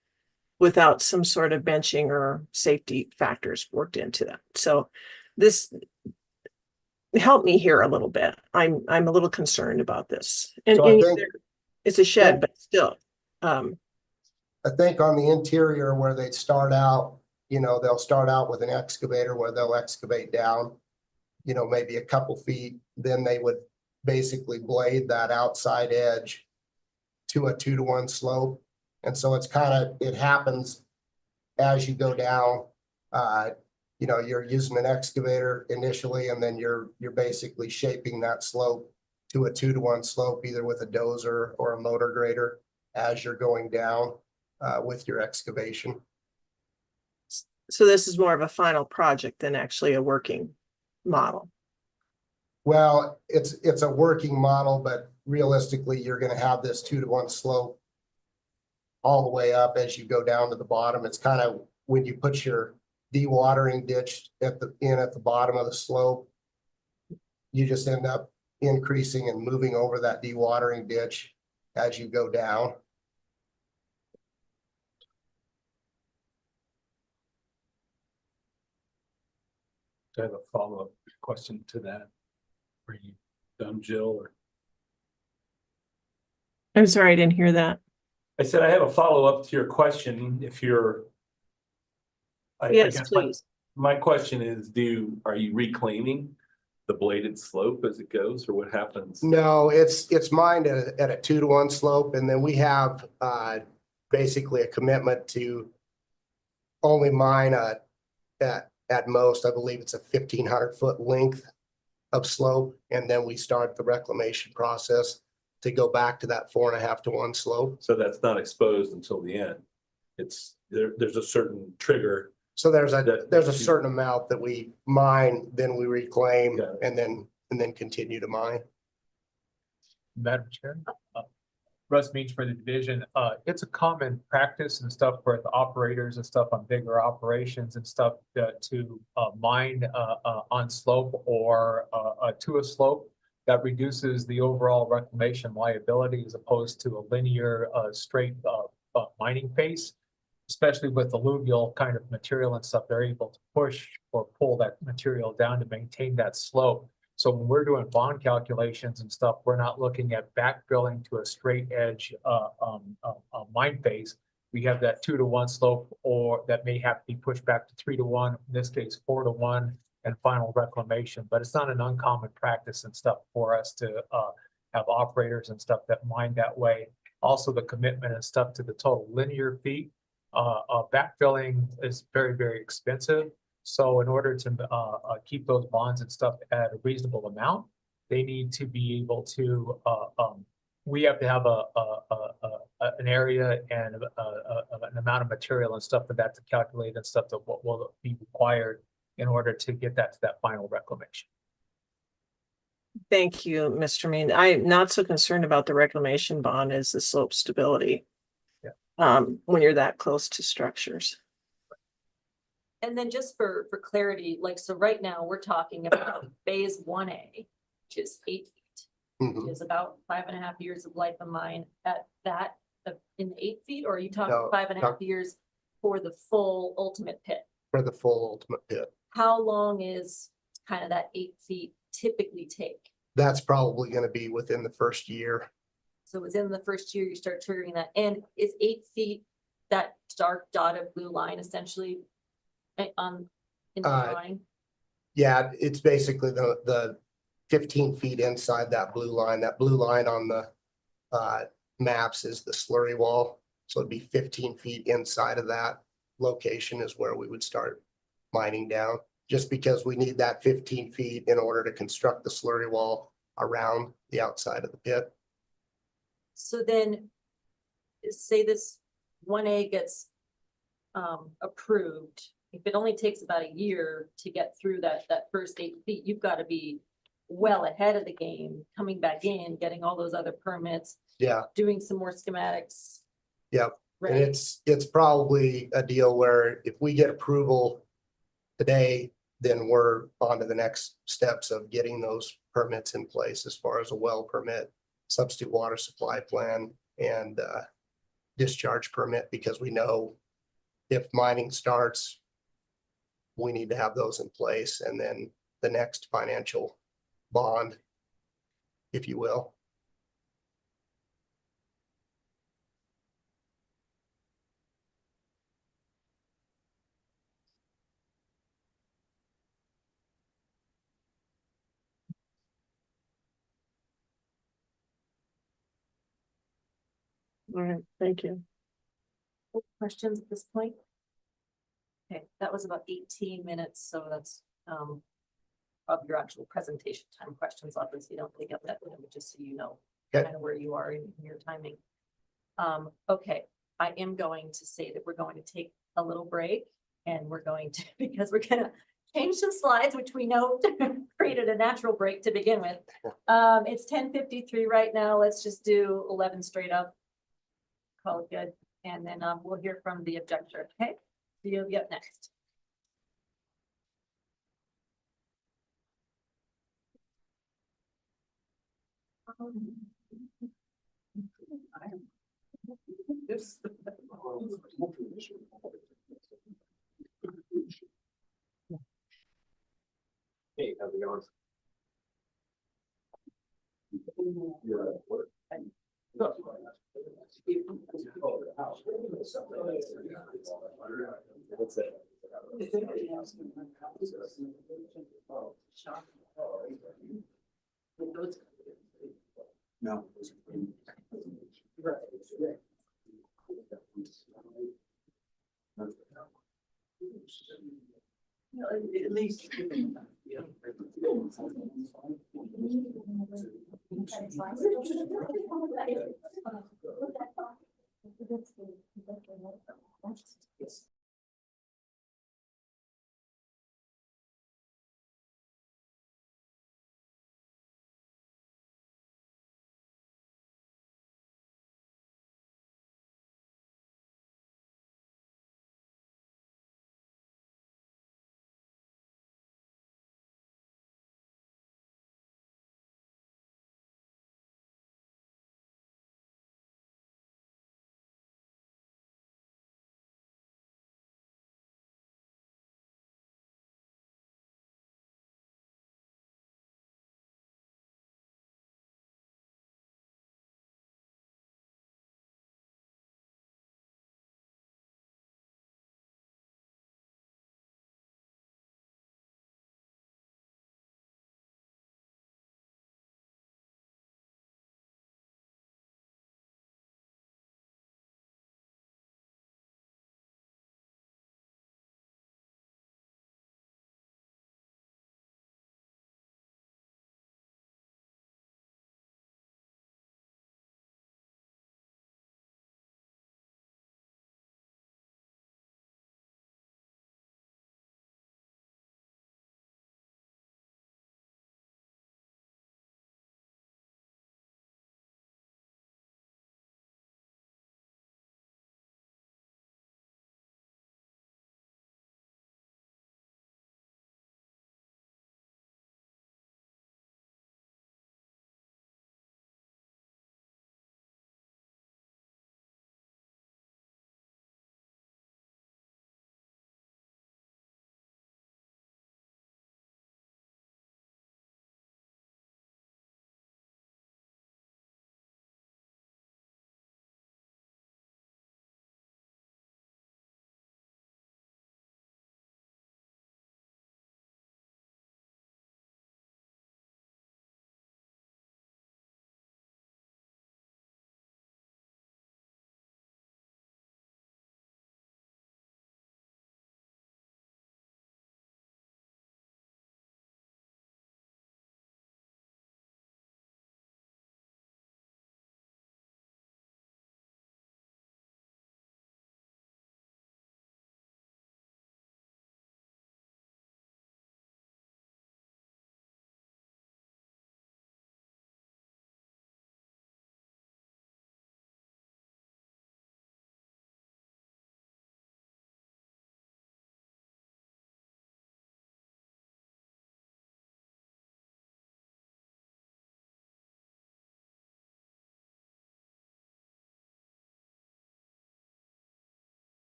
without some sort of benching or safety factors worked into that. So this helped me here a little bit. I'm a little concerned about this. And, So I think it's a shed, but still. I think on the interior where they start out, they'll start out with an excavator where they'll excavate down, maybe a couple feet. Then they would basically blade that outside edge to a 2-to-1 slope. And so it happens as you go down. You're using an excavator initially, and then you're basically shaping that slope to a 2-to-1 slope, either with a dozer or a motor grader as you're going down with your excavation. So this is more of a final project than actually a working model. Well, it's a working model, but realistically, you're going to have this 2-to-1 slope all the way up as you go down to the bottom. It's kind of when you put your dewatering ditch at the bottom of the slope, you just end up increasing and moving over that dewatering ditch as you go down. I have a follow-up question to that. Are you done, Jill? Or I'm sorry, I didn't hear that. I said I have a follow-up to your question. If you're, I Yes, guess please. my question is, are you reclaiming the bladed slope as it goes, or what happens? No, it's mined at a 2-to-1 slope, and then we have basically a commitment to only mine at most, I believe it's a 1,500-foot length of slope, and then we start the reclamation process to go back to that 4.5-to-1 slope. So that's not exposed until the end. It's there's a certain trigger. So there's a certain amount that we mine, then we reclaim, Yeah. and then and then continue to mine. Madam Chair. Russ Means for the division, it's a common practice and stuff for the operators and stuff on bigger operations and stuff to mine on slope or to a slope that reduces the overall reclamation liability as opposed to a linear straight mining face. Especially with alluvial kind of material and stuff, they're able to push or pull that material down to maintain that slope. So when we're doing bond calculations and stuff, we're not looking at backfilling to a straight edge mine face. We have that 2-to-1 slope, or that may have to be pushed back to 3-to-1, in this case 4-to-1, and final reclamation. But it's not an uncommon practice and stuff for us to have operators and stuff that mine that way. Also, the commitment and stuff to the total linear feet. Backfilling is very, very expensive. So in order to keep those bonds and stuff at a reasonable amount, they need to be able to, we have to have an area and an amount of material and stuff for that to calculate and stuff that what will be required in order to get that to that final reclamation. Thank you, Mr. Mean. I'm not so concerned about the reclamation bond as the slope stability. When you're that close to structures. And then just for clarity, like, so right now we're talking about phase 1A, which is 8 feet. Mhm. Which is about 5.5 years of life of mine at that in 8 feet, or are you talking No, 5.5 years for the full ultimate pit? For the full ultimate pit. How long is kind of that 8 feet typically take? That's probably gonna be within the first year. So within the first year, you start triggering that, and is 8 feet that dark dotted blue line essentially on in the drawing? Yeah, it's basically the 15 feet inside that blue line. That blue line on the maps is the slurry wall. So it'd be 15 feet inside of that location is where we would start mining down. Just because we need that 15 feet in order to construct the slurry wall around the outside of the pit. So then, say this 1A gets approved, if it only takes about a year to get through that first 8 feet, you've got to be well ahead of the game, coming back in, getting all those other permits, Yeah, doing some more schematics. yep. And Right, it's probably a deal where if we get approval today, then we're on to the next steps of getting those permits in place as far as a well permit, substitute water supply plan, and discharge permit, because we know if mining starts, we need to have those in place, and then the next financial bond, if you will. All right, thank you. questions at this point? Okay, that was about 18 minutes, so that's of your actual presentation time. Questions, obviously don't take up that time, but just so you know Okay. kind of where you are in your timing. Okay, I am going to say that we're going to take a little break, and we're going to, because we're gonna change some slides, which we know created a natural break to begin with. It's 10:53 right now. Let's just do 11 straight up. Call it good, and then we'll hear from the objector. Okay, so you'll get next. Hey, how's it going? What's that? No. At least.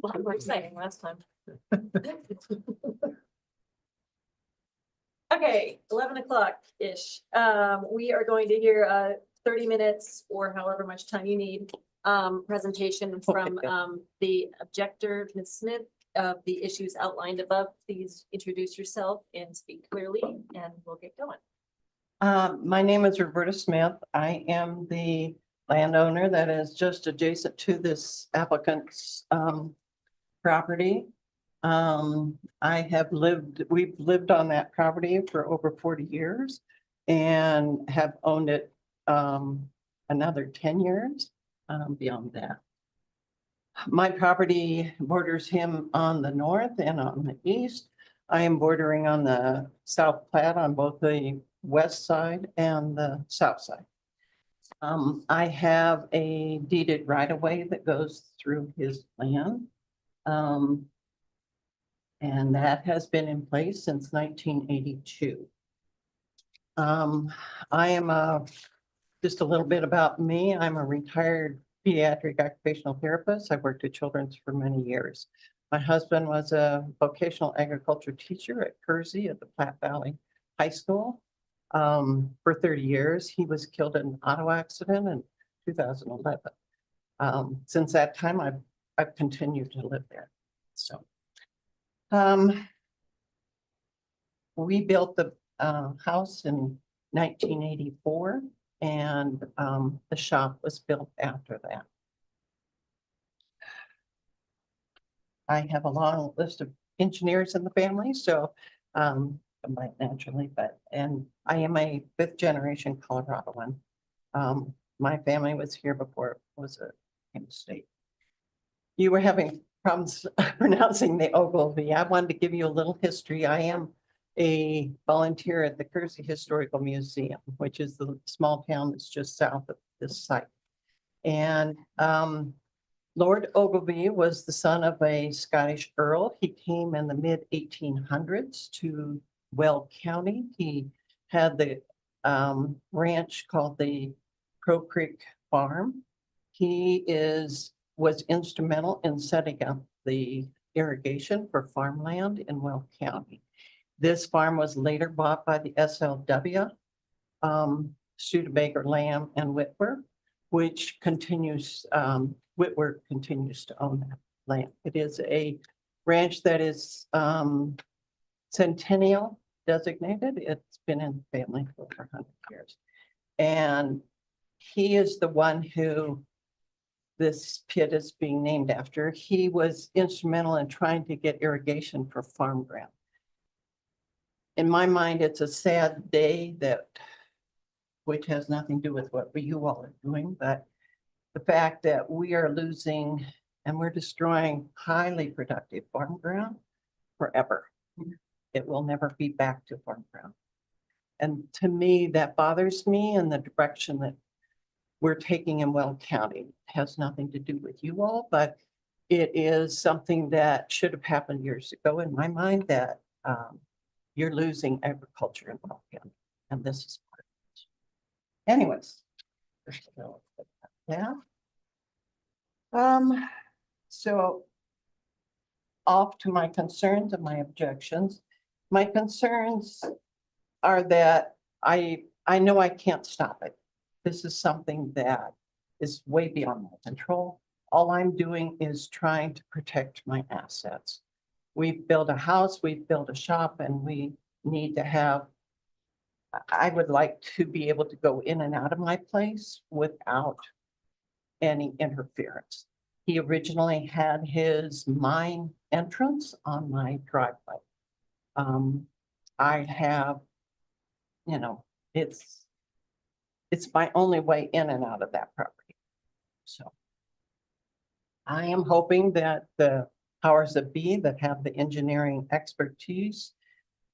A lot more exciting last time. Okay, 11 o'clock-ish. We are going to hear 30 minutes or however much time you need presentation from the objector, Ms. Smith, of the issues outlined above. Please introduce yourself and speak clearly, and we'll get going. My name is Roberta Smith. I am the landowner that is just adjacent to this applicant's property. We've lived on that property for over 40 years and have owned it another 10 years beyond that. My property borders him on the north and on the east. I am bordering on the South Platte on both the west side and the south side. I have a deeded right-of-way that goes through his land. And that has been in place since 1982. I am just a little bit about me. I'm a retired pediatric occupational therapist. I've worked with children for many years. My husband was a vocational agriculture teacher at Kersey at the Platte Valley High School for 30 years. He was killed in an auto accident in 2011. Since that time, I've continued to live there. So. We built the house in 1984 and the shop was built after that. I have a long list of engineers in the family, so combined naturally, and I am a 5th generation Coloradoan. My family was here before it was a state. You were having problems pronouncing the Ogilvy. I wanted to give you a little history. I am a volunteer at the Kersey Historical Museum, which is the small town that's just south of this site. And Lord Ogilvy was the son of a Scottish earl. He came in the mid-1800s to Weld County. He had the ranch called the Crow Creek Farm. He was instrumental in setting up the irrigation for farmland in Weld County. This farm was later bought by the SLW, Studebaker, Lamb, and Whitwer, which continues, Whitwer continues to own that land. It is a ranch that is centennial designated. It's been in the family for over 100 years. And he is the one who this pit is being named after. He was instrumental in trying to get irrigation for farm ground. In my mind, it's a sad day which has nothing to do with what you all are doing, but the fact that we are losing and we're destroying highly productive farm ground forever. It will never be back to farm ground. And to me, that bothers me in the direction that we're taking in Weld County. It has nothing to do with you all, but it is something that should have happened years ago in my mind, that you're losing agriculture in Weld County, and this is part of it. Anyways, yeah. So off to my concerns and my objections. My concerns are that I know I can't stop it. This is something that is way beyond my control. All I'm doing is trying to protect my assets. We've built a house, we've built a shop, and we need to have I would like to be able to go in and out of my place without any interference. He originally had his mine entrance on my driveway. I have, you know, it's my only way in and out of that property. So I am hoping that the powers that be that have the engineering expertise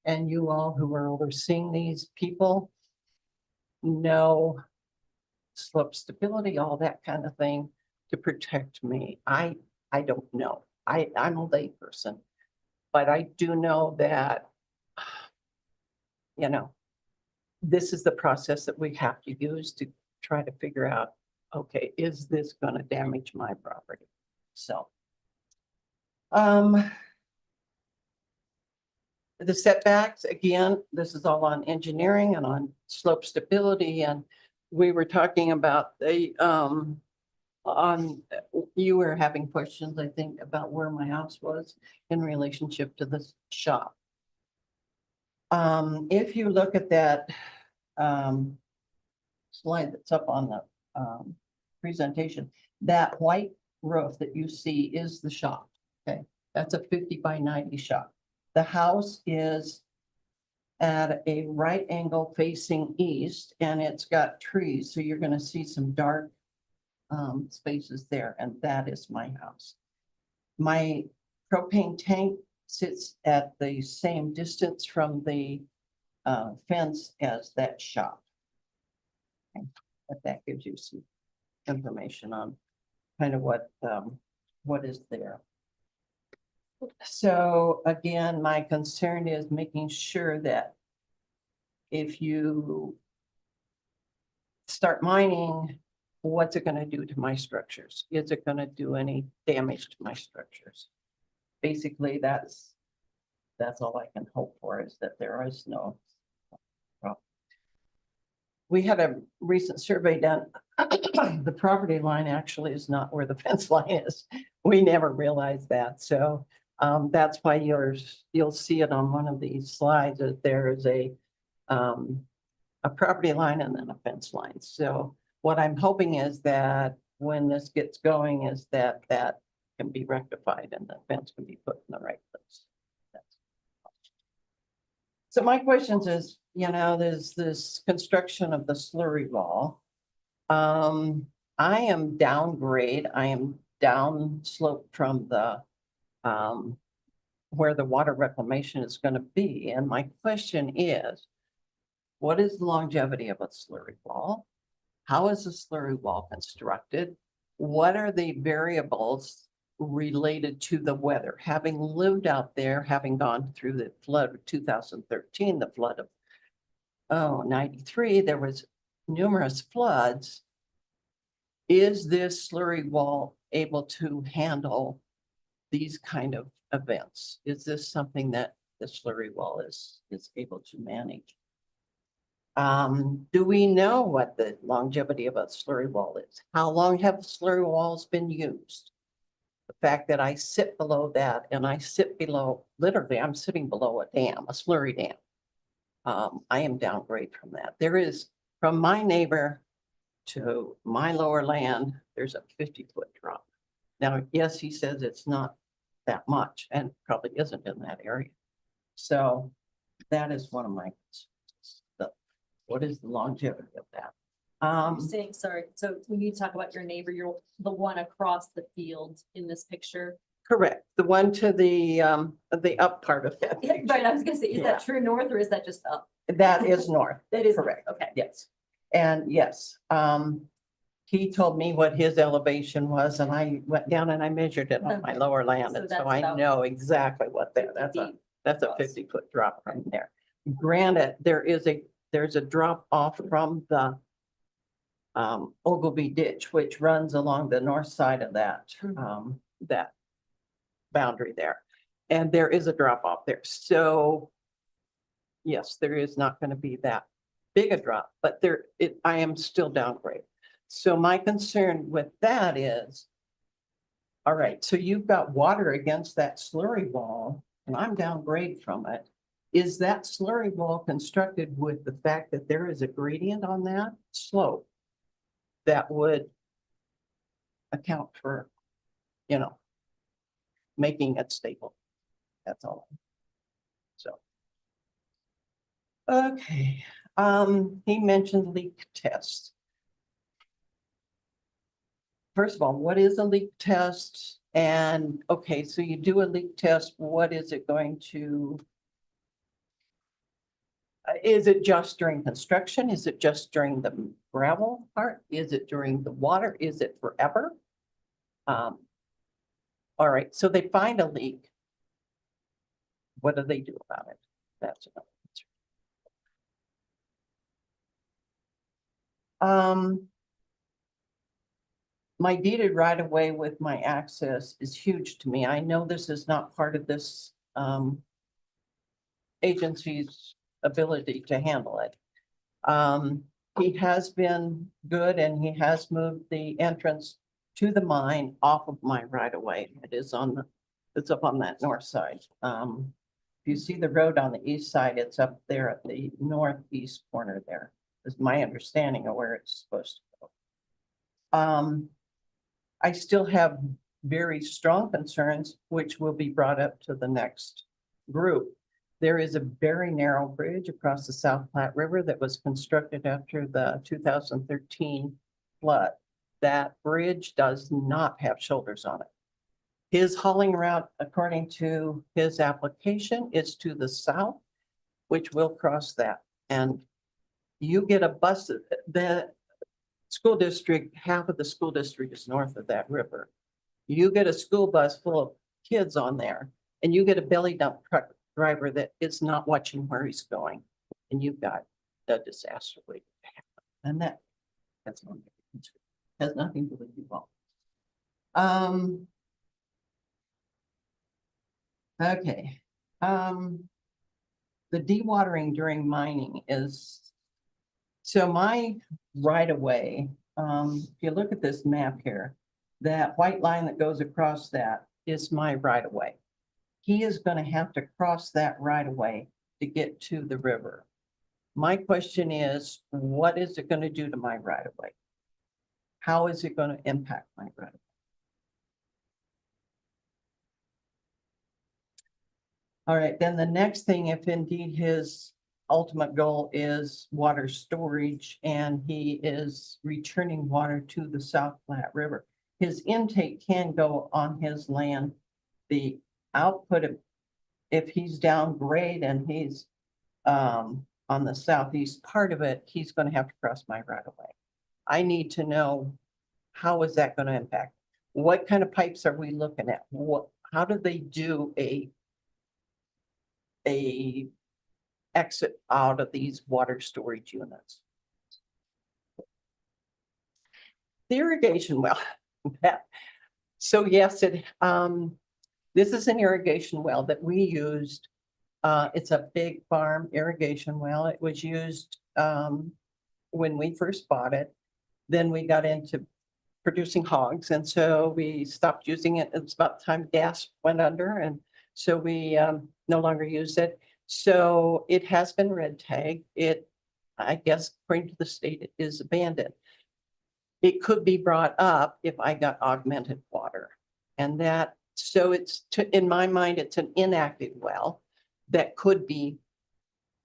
and you all who are overseeing these people know slope stability, all that kind of thing to protect me. I don't know. I'm a layperson, but I do know that, you know, this is the process that we have to use to try to figure out, okay, is this going to damage my property? So, the setbacks, again, this is all on engineering and on slope stability. And we were talking about the, you were having questions, I think, about where my house was in relationship to the shop. If you look at that, slide that's up on the, presentation, that white roof that you see is the shop, okay? That's a 50 by 90 shop. The house is at a right angle facing east and it's got trees. So you're gonna see some dark spaces there, and that is my house. My propane tank sits at the same distance from the fence as that shop. Okay. But that gives you some information on kind of what is there. So again, my concern is making sure that if you start mining, what's it going to do to my structures? Is it going to do any damage to my structures? Basically, that's all I can hope for, is that there is no problem. We had a recent survey done. The property line actually is not where the fence line is. We never realized that. So that's why you'll see it on one of these slides, that there is a property line and then a fence line. So what I'm hoping is that when this gets going is that that can be rectified and the fence can be put in the right place. So my questions is, you know, there's this construction of the slurry wall. I am downgrade. I am down slope from the where the water reclamation is going to be. And my question is, what is the longevity of a slurry wall? How is the slurry wall constructed? What are the variables related to the weather? Having lived out there, having gone through the flood of 2013, the flood of 93, there was numerous floods. Is this slurry wall able to handle these kind of events? Is this something that the slurry wall is able to manage? Do we know what the longevity of a slurry wall is? How long have slurry walls been used? The fact that I sit below that and I sit below, literally, I'm sitting below a dam, a slurry dam. I am downgrade from that. There is, from my neighbor to my lower land, there's a 50-foot drop. Now, yes, he says it's not that much and probably isn't in that area. So that is one of my concerns. What is the longevity of that? You're saying, sorry, so when you talk about your neighbor, you're the one across the field in this picture? Correct. The one to the up part of that. Yeah, right, I was gonna say, is Yeah. that true north or is that just up? That is north. That is correct. Okay. Yes. And yes, he told me what his elevation was and I went down and I memeasured it on my Okay. lower land. So And so that's I about know exactly what that, 50 that's a, feet that's a across. 50-foot drop from there. Granted, there's a drop off from the Ogilvy ditch, which runs along the north side of that, that boundary there. And there is a drop off there. So yes, there is not going to be that big a drop, but I am still downgrade. So my concern with that is, all right, so you've got water against that slurry wall and I'm downgrade from it. Is that slurry wall constructed with the fact that there is a gradient on that slope that would account for, you know, making it stable? That's all. So. Okay, he mentioned leak test. First of all, what is a leak test? And okay, so you do a leak test, what is it going to? Is it just during construction? Is it just during the gravel part? Is it during the water? Is it forever? All right, so they find a leak. What do they do about it? That's another answer. My deeded right of way with my access is huge to me. I know this is not part of this agency's ability to handle it. He has been good and he has moved the entrance to the mine off of my right of way. It is on the, it's up on that north side. If you see the road on the east side, it's up there at the northeast corner there, is my understanding of where it's supposed to go. I still have very strong concerns, which will be brought up to the next group. There is a very narrow bridge across the South Platte River that was constructed after the 2013 flood. That bridge does not have shoulders on it. His hauling route, according to his application, is to the south, which will cross that. And you get a bus, the school district, half of the school district is north of that river. You get a school bus full of kids on there and you get a belly dump truck driver that is not watching where he's going. And you've got a disaster waiting to happen. And that's one thing. Has nothing to do with you all. Okay. The dewatering during mining is, so my right of way, if you look at this map here, that white line that goes across that is my right of way. He is going to have to cross that right of way to get to the river. My question is, what is it going to do to my right of way? How is it going to impact my right of way? All right, then the next thing, if indeed his ultimate goal is water storage and he is returning water to the South Platte River, his intake can go on his land. The output of, if he's down grade and he's on the southeast part of it, he's going to have to cross my right of way. I need to know, how is that going to impact? What kind of pipes are we looking at? What, how do they do a exit out of these water storage units? The irrigation well. So yes, this is an irrigation well that we used. It's a big farm irrigation well. It was used when we first bought it. Then we got into producing hogs, and so we stopped using it. It's about the time gas went under, and so we no longer use it. So it has been red tagged. It, I guess, according to the state, it is abandoned. It could be brought up if I got augmented water. And that, so it's, in my mind, it's an inactive well that could be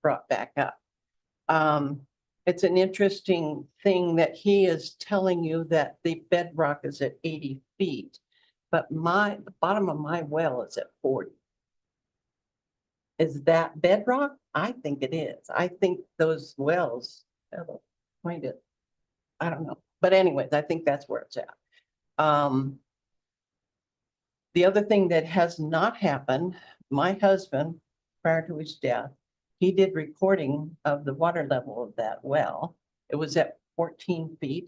brought back up. It's an interesting thing that he is telling you that the bedrock is at 80 feet, but the bottom of my well is at 40. Is that bedrock? I think it is. I think those wells, pointed, I don't know. But anyways, I think that's where it's at. The other thing that has not happened, my husband, prior to his death, he did recording of the water level of that well. It was at 14 feet.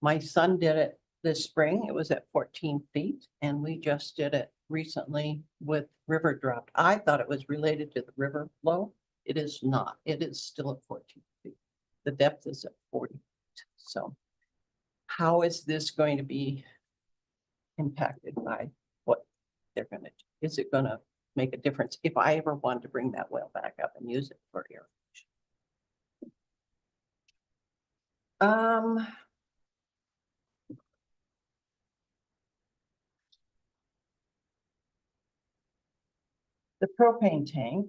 My son did it this spring. It was at 14 feet. And we just did it recently with river drop. I thought it was related to the river flow. It is not. It is still at 14 feet. The depth is at 40. So how is this going to be impacted by what they're going to do? Is it going to make a difference if I ever wanted to bring that well back up and use it for irrigation. The propane tank,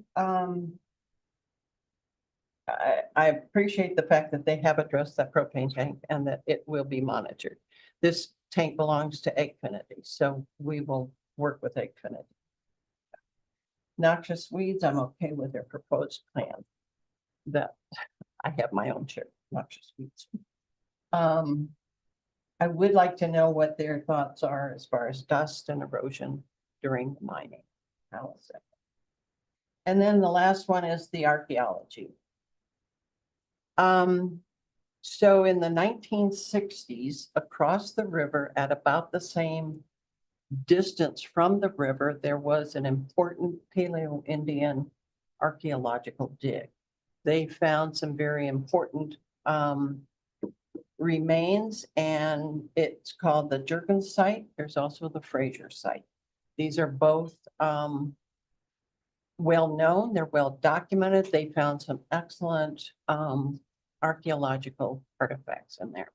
I appreciate the fact that they have addressed that propane tank and that it will be monitored. This tank belongs to Eggfinity, so we will work with Eggfinity. Noxious weeds, I'm okay with their proposed plan. That I have my own share of noxious weeds. I would like to know what their thoughts are as far as dust and erosion during the mining. How is that? And then the last one is the archaeology. So in the 1960s, across the river at about the same distance from the river, there was an important Paleo-Indian archaeological dig. They found some very important remains, and it's called the Jurgen site. There's also the Fraser site. These are both well known, they're well documented. They found some excellent archaeological artifacts in there.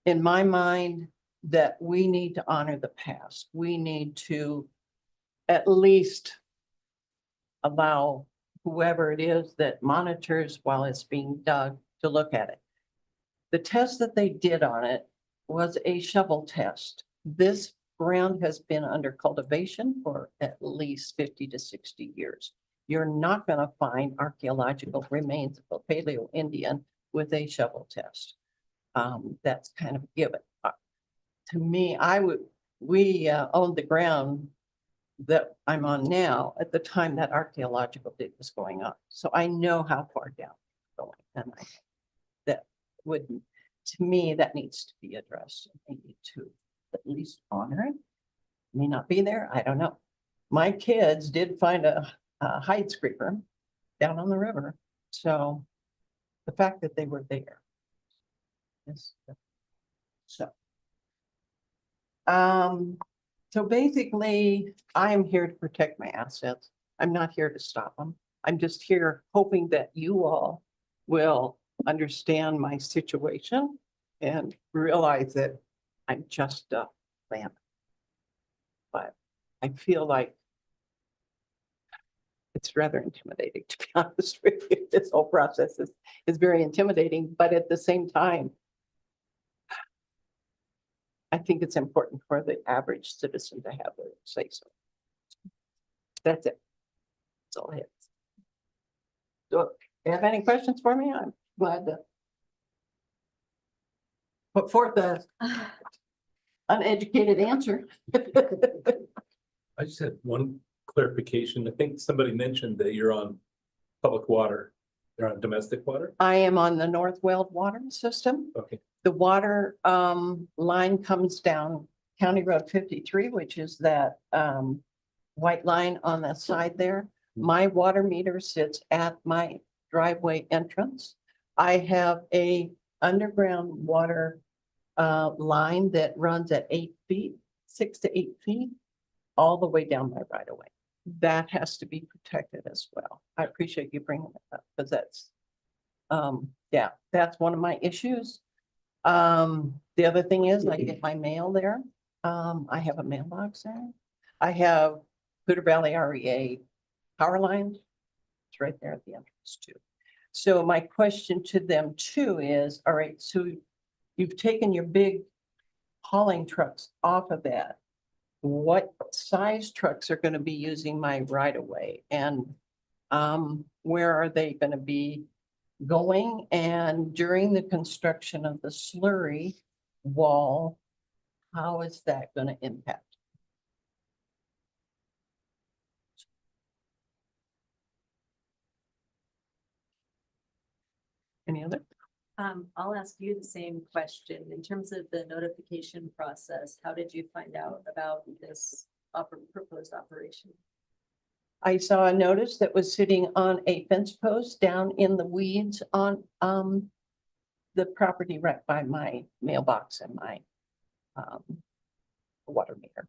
In my mind, that we need to honor the past. We need to at least allow whoever it is that monitors while it's being dug to look at it. The test that they did on it was a shovel test. This ground has been under cultivation for at least 50 to 60 years. You're not going to find archaeological remains of a Paleo-Indian with a shovel test. That's kind of a given. To me, we owned the ground that I'm on now at the time that archaeological dig was going on. So I know how far down it's going, and that would, to me, that needs to be addressed. They need to at least honor it. May not be there, I don't know. My kids did find a hide scraper down on the river. So the fact that they were there. Yes. So basically, I am here to protect my assets. I'm not here to stop them. I'm just here hoping that you all will understand my situation and realize that I'm just a fan. But I feel like it's rather intimidating, to be honest with you. This whole process is very intimidating, but at the same time, I think it's important for the average citizen to have their say so. That's it. That's all I have. So, if you have any questions for me, I'm glad to put forth a uneducated answer. I just had one clarification. I think somebody mentioned that you're on public water. You're on domestic water? I am on the North Weld water system. Okay. The water line comes down County Road 53, which is that white line on the side there. My water meter sits at my driveway entrance. I have a underground water line that runs at 8 feet, 6 to 8 feet, all the way down my right of way. That has to be protected as well. I appreciate you bringing it up because that's, yeah, that's one of my issues. The other thing is I get my mail there. I have a mailbox there. I have Cooter Valley REA power lines. It's right there at the entrance too. So my question to them too is, all right, so you've taken your big hauling trucks off of that. What size trucks are going to be using my right of way, and where are they going to be going? And during the construction of the slurry wall, how is that going to impact? Any other? I'll ask you the same question. In terms of the notification process, how did you find out about this proposed operation? I saw a notice that was sitting on a fence post down in the weeds on the property right by my mailbox and my water meter.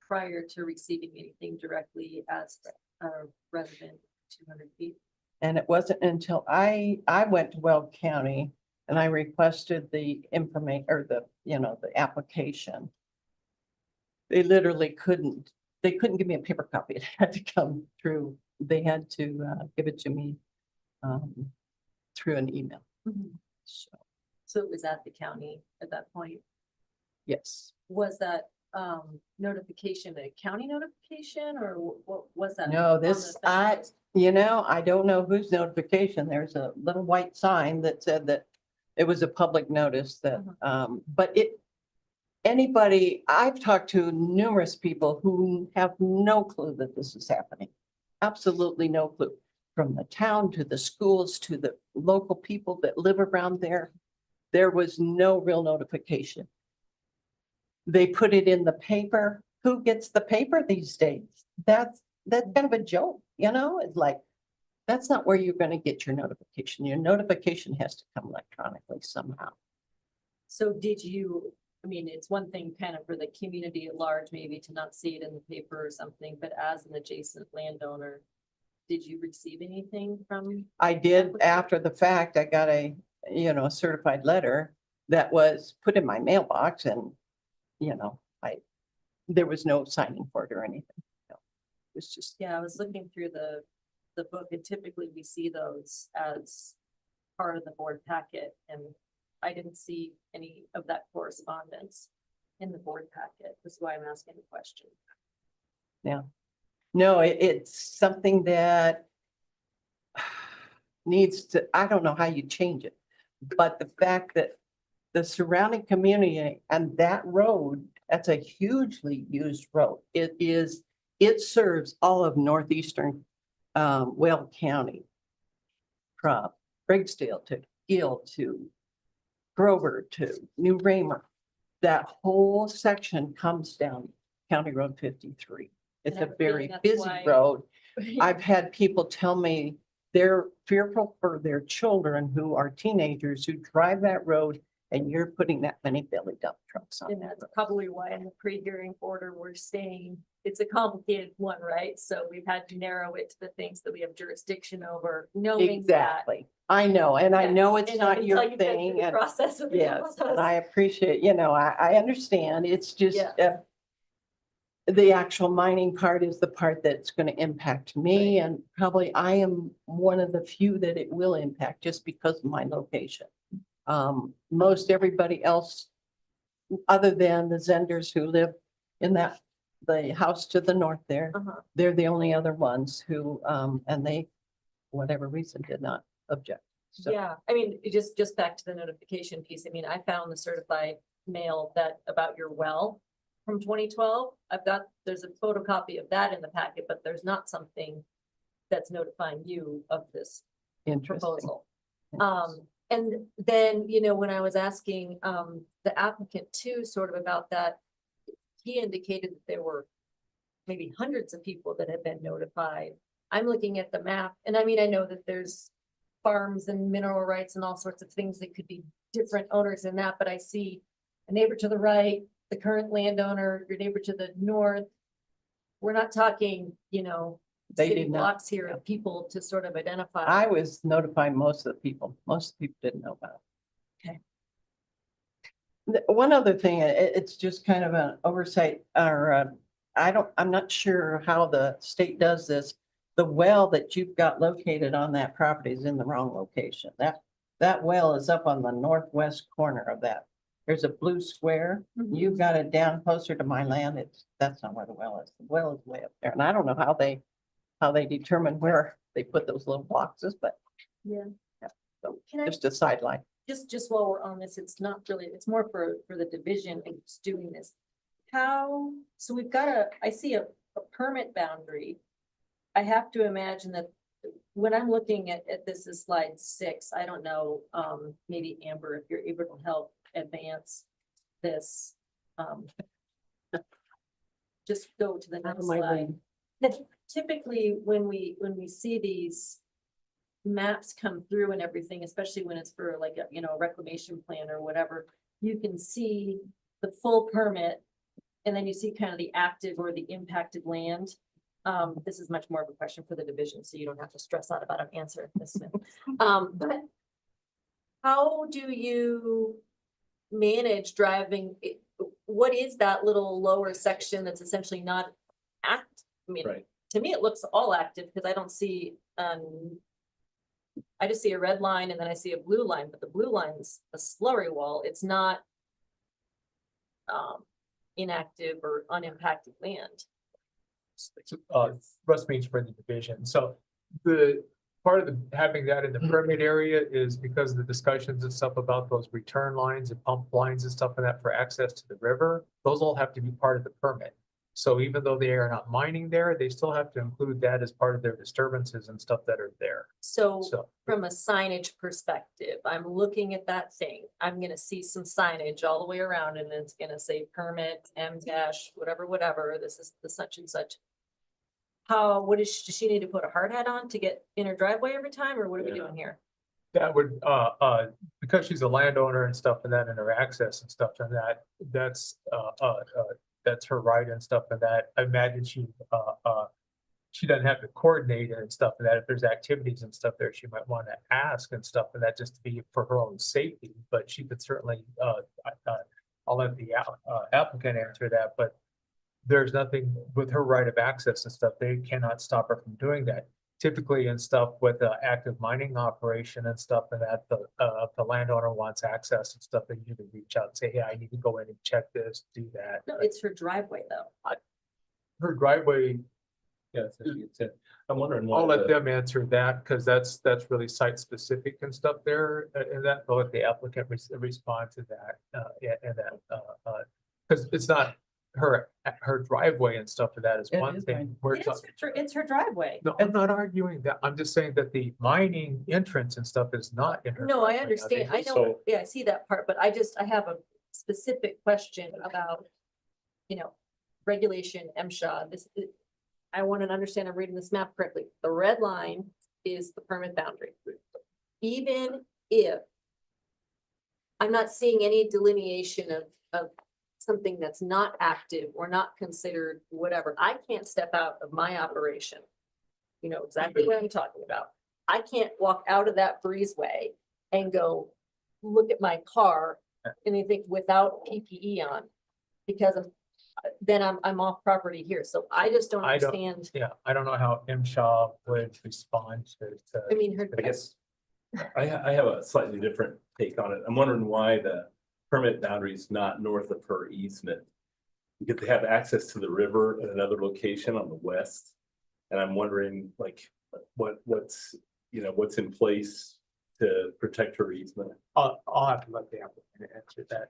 prior to receiving anything directly as a resident 200 feet. And it wasn't until I went to Weld County and I requested the information or the application. They literally they couldn't give me a paper copy. It had to come through. They had to give it to me through an email. So, So it was at the county at that point. yes. Was that notification a county notification or what was that? No, on the this, special- I don't know whose notification. There's a little white sign that said that it was a public notice that, but anybody, I've talked to numerous people who have no clue that this is happening. Absolutely no clue. From the town to the schools to the local people that live around there. There was no real notification. They put it in the paper. Who gets the paper these days? That's kind of a joke, it's like, that's not where you're gonna get your notification. Your notification has to come electronically somehow. So did you, I mean, it's one thing kind of for the community at large, maybe to not see it in the paper or something, but as an adjacent landowner, did you receive anything from? I did after the fact, I got a certified letter that was put in my mailbox and, there was no signing for it or anything. No, it was just, Yeah, I was looking through the book and typically we see those as part of the board packet and I didn't see any of that correspondence in the board packet. That's why I'm asking the question. no, it's something that needs to, I don't know how you change it. But the fact that the surrounding community and that road, that's a hugely used road. It serves all of northeastern Weld County. From Briggsdale to Gill to Grover to New Raymer. That whole section comes down County Road 53. It's And a I'm very feeling that's busy why- road. I've had people tell me they're fearful for their children who are teenagers who drive that road and you're putting that many belly dump trucks on And that that's road. probably why in the pre-hearing order, we're saying it's a complicated one, right? So we've had to narrow it to the things that we have jurisdiction over, knowing that. Exactly. I know, and I Yeah, know it's and I not can your tell you've been through thing. the And Process of the yes, process. and I appreciate, I understand. It's just Yeah. the actual mining part is the part that's going to impact me, and probably I am one of the few that it will impact just because of my location. Most everybody else, other than the Zenders who live in the house to the north there, they're the only other ones who, and they, whatever reason, did not object. So, Yeah, I mean, just back to the notification piece. I mean, I found the certified mail that about your well from 2012. There's a photocopy of that in the packet, but there's not something that's notifying you of this interesting. proposal. And then, when I was asking the applicant too, sort of about that, he indicated that there were maybe hundreds of people that had been notified. I'm looking at the map, and I mean, I know that there's farms and mineral rights and all sorts of things that could be different owners in that, but I see a neighbor to the right, the current landowner, your neighbor to the north. We're not talking, They city did not. blocks here of people to sort of identify. I was notifying most of the people. Most of the people didn't know about it. Okay. One other thing, it's just kind of an oversight, or I'm not sure how the state does this. The well that you've got located on that property is in the wrong location. That well is up on the northwest corner of that. There's a blue square. You've got it down closer to my land. That's not where the well is. The well is way up there. And I don't know how they determine where they put those little boxes, but Yeah. so Can I- just a sideline. Just while we're on this, it's not really, it's more for the division and just doing this. So we've got I see a permit boundary. I have to imagine that when I'm looking at this is slide 6, I don't know, maybe Amber, if you're able to help advance this. Just go to the Out of next my slide. way. Typically, when we see these maps come through and everything, especially when it's for like a reclamation plan or whatever, you can see the full permit and then you see kind of the active or the impacted land. This is much more of a question for the division, so you don't have to stress out about an answer this soon. But how do you manage driving? What is that little lower section that's essentially not act? I mean, Right. to me, it looks all active because I don't see, I just see a red line and then I see a blue line, but the blue line's a slurry wall. It's not inactive or unimpacted land. Russ Means for the division. So the part of the, having that in the permit area is because of the discussions and stuff about those return lines and pump lines and stuff like that for access to the river. Those all have to be part of the permit. So even though they are not mining there, they still have to include that as part of their disturbances and stuff that are there. So So from a signage perspective, I'm looking at that thing. I'm gonna see some signage all the way around and it's gonna say permit, M dash, whatever, this is the such and such. What does she need to put a hard hat on to get in her driveway every time, or what are we Yeah. doing here? that would, because she's a landowner and stuff and that, and her access and stuff and that, that's her right and stuff and that. I imagine she doesn't have to coordinate it and stuff and that. If there's activities and stuff there, she might want to ask and stuff and that just to be for her own safety, but she could certainly, I'll let the applicant answer that, but there's nothing with her right of access and stuff. They cannot stop her from doing that. Typically and stuff with the active mining operation and stuff and that the landowner wants access and stuff, they need to reach out and say, hey, I need to go in and check this, do that. No, it's her driveway though. Her driveway, Yeah, I'm wondering I'll why let the, them answer that, because that's really site specific and stuff there, and that, they'll let the applicant respond to that, and that, because it's not her driveway and stuff for that is It one is thing. mine. We're It's talking, it's her driveway. no, I'm not arguing that, I'm just saying that the mining entrance and stuff is not in her. No, I driveway. understand. I know, So- yeah, I see that part, but I have a specific question about, regulation, MSHA, I want to understand I'm reading this map correctly. The red line is the permit boundary. Even if I'm not seeing any delineation of something that's not active or not considered whatever, I can't step out of my operation. You know exactly what I'm talking about. I can't walk out of that breezeway and go look at my car, anything without PPE on, because then I'm off property here. So I just don't I don't- understand. Yeah, I don't know how MSHA would respond to. I mean, her. I guess, I have a slightly different take on it. I'm wondering why the permit boundary is not north of her easement. Because they have access to the river at another location on the west. And I'm wondering like, what's in place to protect her easement? I'll have to let the applicant answer that.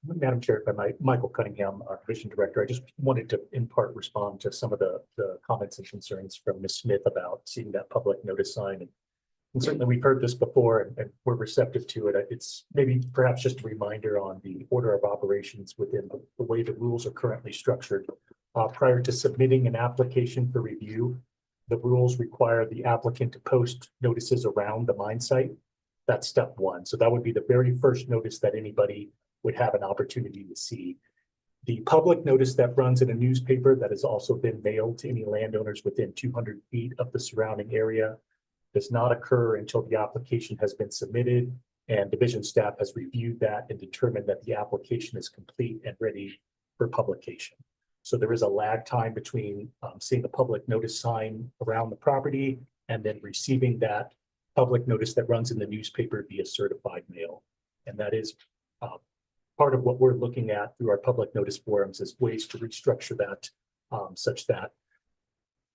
Madam Chair, if I might, Michael Cunningham, our Commission Director, I just wanted to in part respond to some of the comments and concerns from Ms. Smith about seeing that public notice sign. And certainly we've heard this before and we're receptive to it. It's maybe perhaps just a reminder on the order of operations within the way the rules are currently structured. Prior to submitting an application for review, the rules require the applicant to post notices around the mine site. That's step one. So that would be the very first notice that anybody would have an opportunity to see. The public notice that runs in a newspaper that has also been mailed to any landowners within 200 feet of the surrounding area does not occur until the application has been submitted and division staff has reviewed that and determined that the application is complete and ready for publication. So there is a lag time between seeing the public notice sign around the property and then receiving that public notice that runs in the newspaper via certified mail. And that is part of what we're looking at through our public notice forums is ways to restructure that such that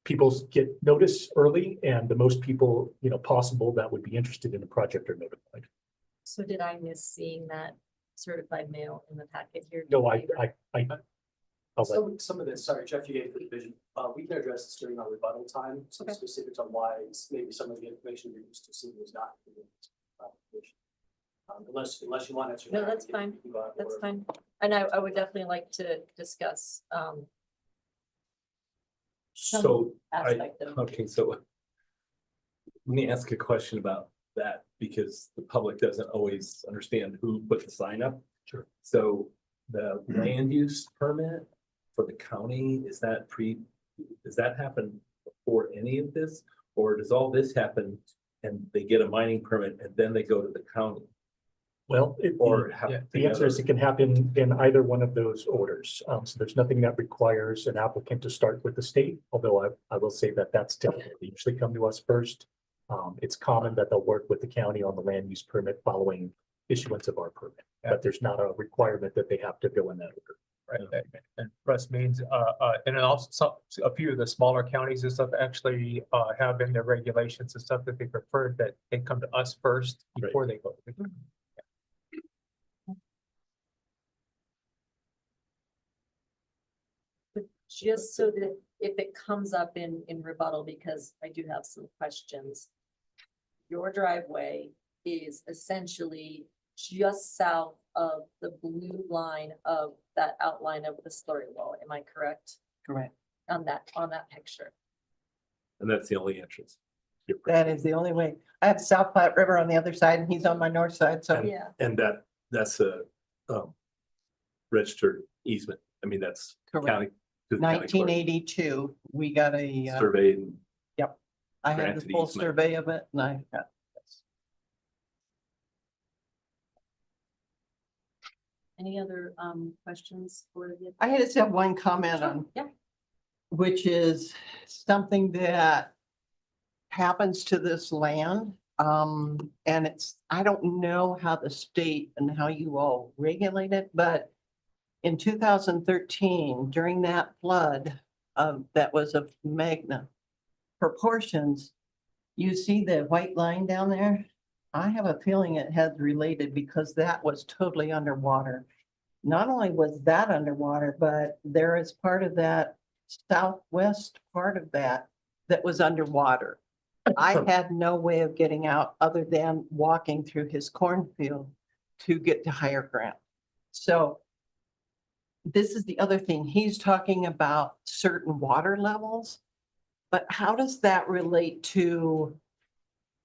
people get notice early and the most people, possible that would be interested in the project are notified. So did I miss seeing that certified mail in the packet here? No, I'll let, Some of this, sorry, Jeff, you gave the division, we can address this during our rebuttal time, some Okay. specifics on why maybe some of the information you're used to seeing was not. in this application. Unless you want to answer. No, that, that's we can- fine. we can go out That's order. fine. And I would definitely like to discuss some So aspect of. okay, so let me ask a question about that because the public doesn't always understand who put the sign up. Sure. So the land use permit for the county, does that happen before any of this? Or does all this happen and they get a mining permit and then they go to the county? Well, Or the answer is it can happen in either one of those orders. So there's nothing that requires an applicant to start with the state, although I will say that that's typical. They usually come to us first. It's common that they'll work with the county on the land use permit following issuance of our permit, but there's not a requirement that they have to go in that order. Right, and Russ means, and then also a few of the smaller counties and stuff actually, have in their regulations and stuff that they prefer that they come to us first before they go. to the- Just so that if it comes up in rebuttal, because I do have some questions. Your driveway is essentially just south of the blue line of that outline of the slurry wall. Am I correct? Correct. On that picture? And that's the only entrance. That is the only way. I have South Platte River on the other side and he's on my north side, so. Yeah. And that's a registered easement. I mean, that's Correct. county. to the county clerk, 1982, we got a, Surveyed. And I had the granted full easement. survey of it and I got. Any other questions for the? I just have one comment on, Yeah. which is something that happens to this land. And I don't know how the state and how you all regulate it, but in 2013, during that flood, that was of magna proportions, you see the white line down there? I have a feeling it has related because that was totally underwater. Not only was that underwater, but there is part of that southwest part of that was underwater. I had no way of getting out other than walking through his cornfield to get to higher ground. So this is the other thing. He's talking about certain water levels, but how does that relate to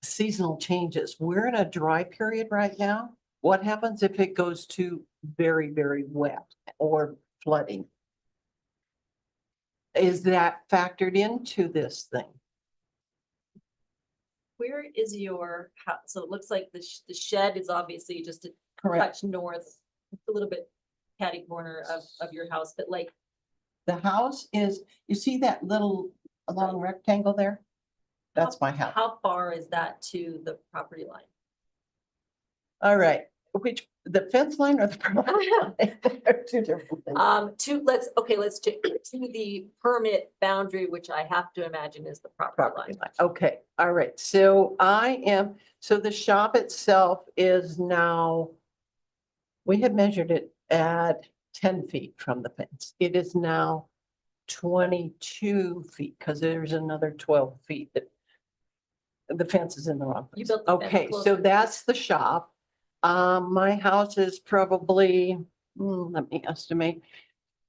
seasonal changes? We're in a dry period right now. What happens if it goes to very, very wet or flooding? Is that factored into this thing? Where is your house? So it looks like the shed is obviously just a Correct. touch north, a little bit catty corner of your house, but like, The house is, you see that little long rectangle there? That's my house. how far is that to the property line? All right, the fence line or the property line? They're two different things. Let's to the permit boundary, which I have to imagine is the property Property line. line. Okay, all right. So so the shop itself is now, we had measured it at 10 feet from the fence. It is now 22 feet because there's another 12 feet that the fence is in the wrong You place. built the fence Okay, closer so to that's the shop. My house is probably, let me estimate.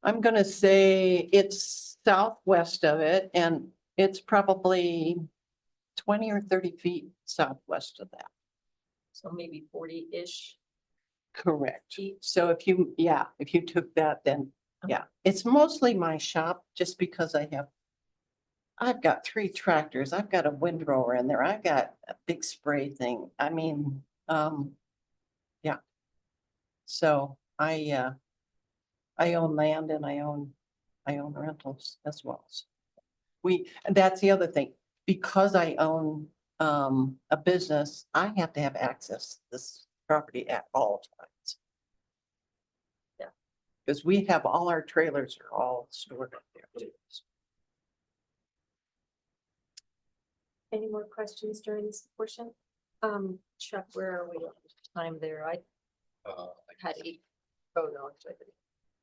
I'm gonna say it's southwest of it and it's probably 20 or 30 feet southwest of that. So maybe 40-ish. Correct. Feet. So if you took that, then, yeah, it's mostly my shop just because I've got 3 tractors. I've got a windrower in there. I've got a big spray thing. I mean, yeah. So I own land and I own rentals as well. So and that's the other thing, because I own a business, I have to have access to this property at all times. Yeah. Because we have all our trailers are all stored up there too. Any more questions during this portion? Chuck, where are we? Time there? I had 8. Oh, no, actually, I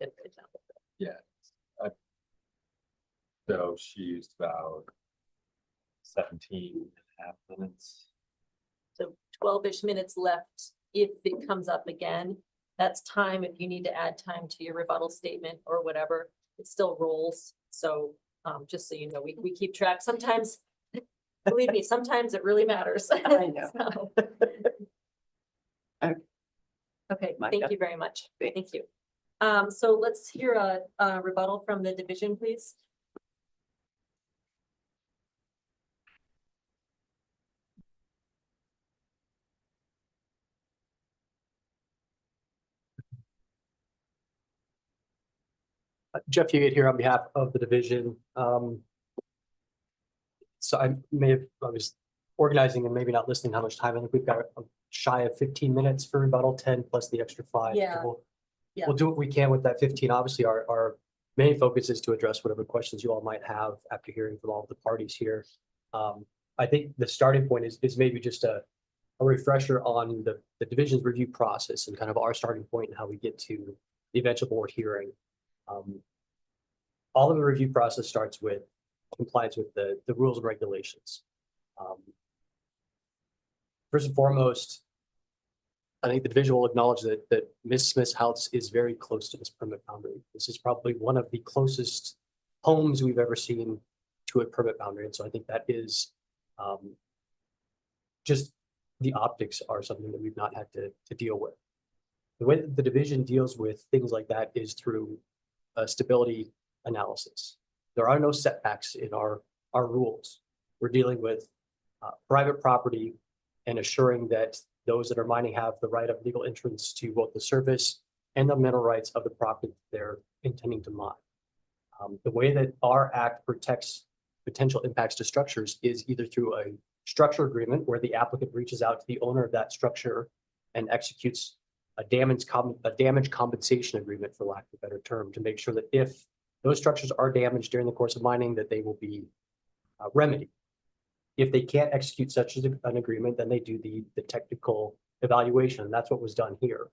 didn't write it down. So she used about 17 and a half minutes. So 12-ish minutes left. If it comes up again, that's time. If you need to add time to your rebuttal statement or whatever, it still rolls. So just so you know, we keep track. Sometimes, believe me, sometimes it really matters. I know. So. Okay, thank you very much. Thank you. So let's hear a rebuttal from the division, please. Jeff Hugate here on behalf of the division. So I was organizing and maybe not listening how much time. I think we've got a shy of 15 minutes for rebuttal, 10 plus the extra 5. So Yeah. Yeah. We'll do what we can with that 15. Obviously, our main focus is to address whatever questions you all might have after hearing from all of the parties here. I think the starting point is maybe just a refresher on the division's review process and kind of our starting point and how we get to the eventual board hearing. All of the review process starts with compliance with the rules and regulations. First and foremost, I think the division will acknowledge that Ms. Smith's house is very close to this permit boundary. This is probably one of the closest homes we've ever seen to a permit boundary. And so I think that is just the optics are something that we've not had to deal with. The way that the division deals with things like that is through a stability analysis. There are no setbacks in our rules. We're dealing with private property and assuring that those that are mining have the right of legal entrance to both the surface and the mineral rights of the property they're intending to mine. The way that our act protects potential impacts to structures is either through a structure agreement where the applicant reaches out to the owner of that structure and executes a damage compensation agreement, for lack of a better term, to make sure that if those structures are damaged during the course of mining, that they will be remedied. If they can't execute such an agreement, then they do the technical evaluation. And that's what was done here.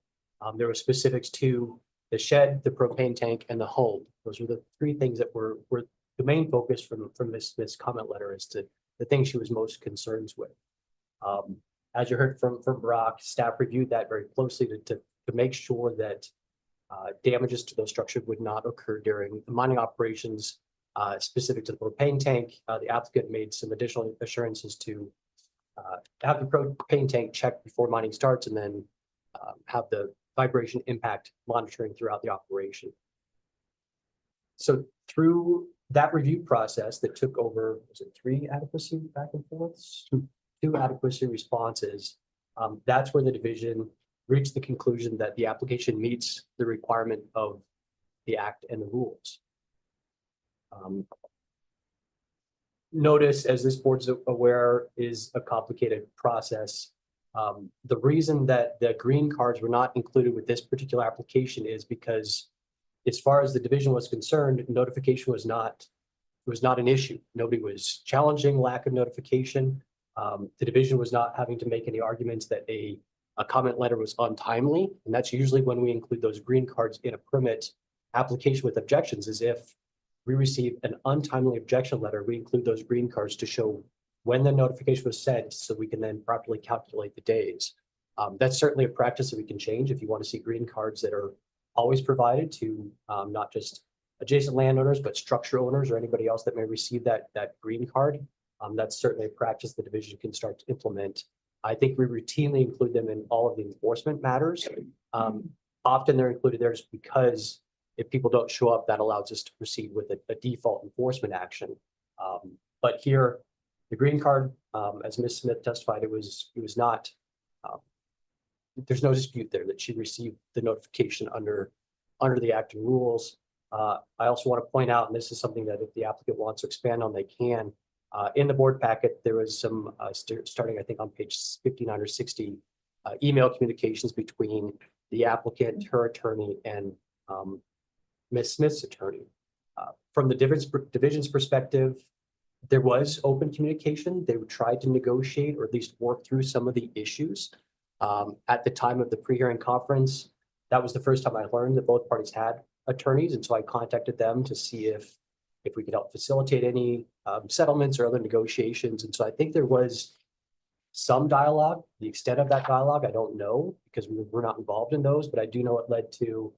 There were specifics to the shed, the propane tank, and the home. Those were the 3 things that were the main focus from Ms. Smith's comment letter as to the things she was most concerned with. As you heard from Brock, staff reviewed that very closely to make sure that damages to those structures would not occur during the mining operations. Specific to the propane tank, the applicant made some additional assurances to have the propane tank checked before mining starts and then have the vibration impact monitoring throughout the operation. So through that review process that took over, was it 3 adequacy back and forths? 2 adequacy responses. That's where the division reached the conclusion that the application meets the requirement of the act and the rules. Notice, as this board's aware, is a complicated process. The reason that the green cards were not included with this particular application is because, as far as the division was concerned, notification was not an issue. Nobody was challenging lack of notification. The division was not having to make any arguments that a comment letter was untimely, and that's usually when we include those green cards in a permit application with objections, is if we receive an untimely objection letter, we include those green cards to show when the notification was sent so we can then properly calculate the days. That's certainly a practice that we can change if you want to see green cards that are always provided to not just adjacent landowners, but structure owners or anybody else that may receive that green card. That's certainly a practice the division can start to implement. I think we routinely include them in all of the enforcement matters. Often they're included there just because if people don't show up, that allows us to proceed with a default enforcement action. But here, the green card, as Ms. Smith testified, it was not, there's no dispute there that she received the notification under the act and rules. I also want to point out, and this is something that if the applicant wants to expand on, they can. In the board packet, there was some, starting I think on page 59 or 60, email communications between the applicant, her attorney, and Ms. Smith's attorney. From the division's perspective, there was open communication. They tried to negotiate or at least work through some of the issues. At the time of the pre-hearing conference, that was the first time I learned that both parties had attorneys. And so I contacted them to see if we could help facilitate any settlements or other negotiations. And so I think there was some dialogue. The extent of that dialogue, I don't know because we were not involved in those, but I do know it led to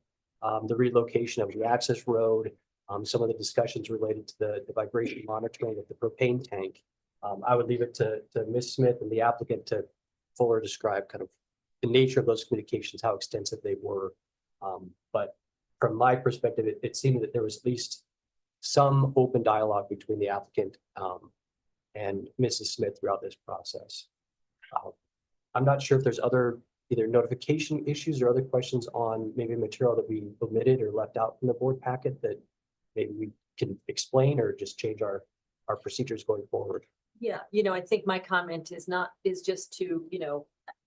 the relocation of the access road, some of the discussions related to the vibration monitoring of the propane tank. I would leave it to Ms. Smith and the applicant to fuller describe kind of the nature of those communications, how extensive they were. But from my perspective, it seemed that there was at least some open dialogue between the applicant and Mrs. Smith throughout this process. I'm not sure if there's other either notification issues or other questions on maybe material that we omitted or left out from the board packet that maybe we can explain or just change our procedures going forward. Yeah, I think my comment is just to,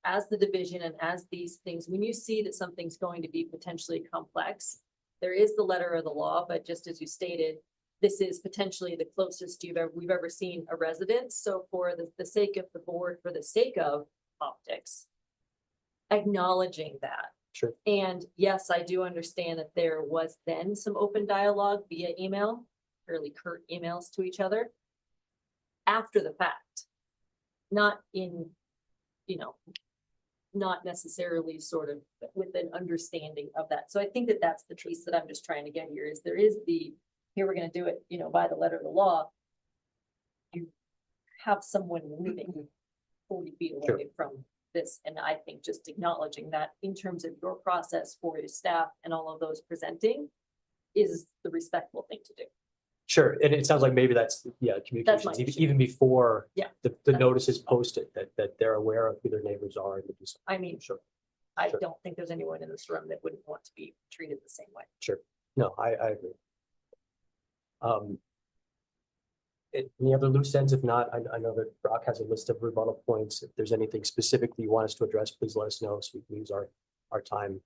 as the division and as these things, when you see that something's going to be potentially complex, there is the letter of the law, but just as you stated, this is potentially the closest we've ever seen a residence. So for the sake of the board, for the sake of optics, acknowledging that. Sure. And yes, I do understand that there was then some open dialogue via email, fairly curt emails to each other after the fact, not in, not necessarily sort of with an understanding of that. So I think that that's the piece that I'm just trying to get here is there is here we're going to do it, by the letter of the law. You have someone living 40 feet away from this. And I think just acknowledging that in terms of your process for your staff and all of those presenting is the respectful thing to do. Sure, and it sounds like maybe that's, communications, even before Yeah. the notice is posted, that they're aware of who their neighbors are. And do something. I mean, Sure. I Sure. don't think there's anyone in this room that wouldn't want to be treated the same way. Sure. No, I agree. Any other loose ends? If not, I know that Brock has a list of rebuttal points. If there's anything specific that you want us to address, please let us know so we can use our time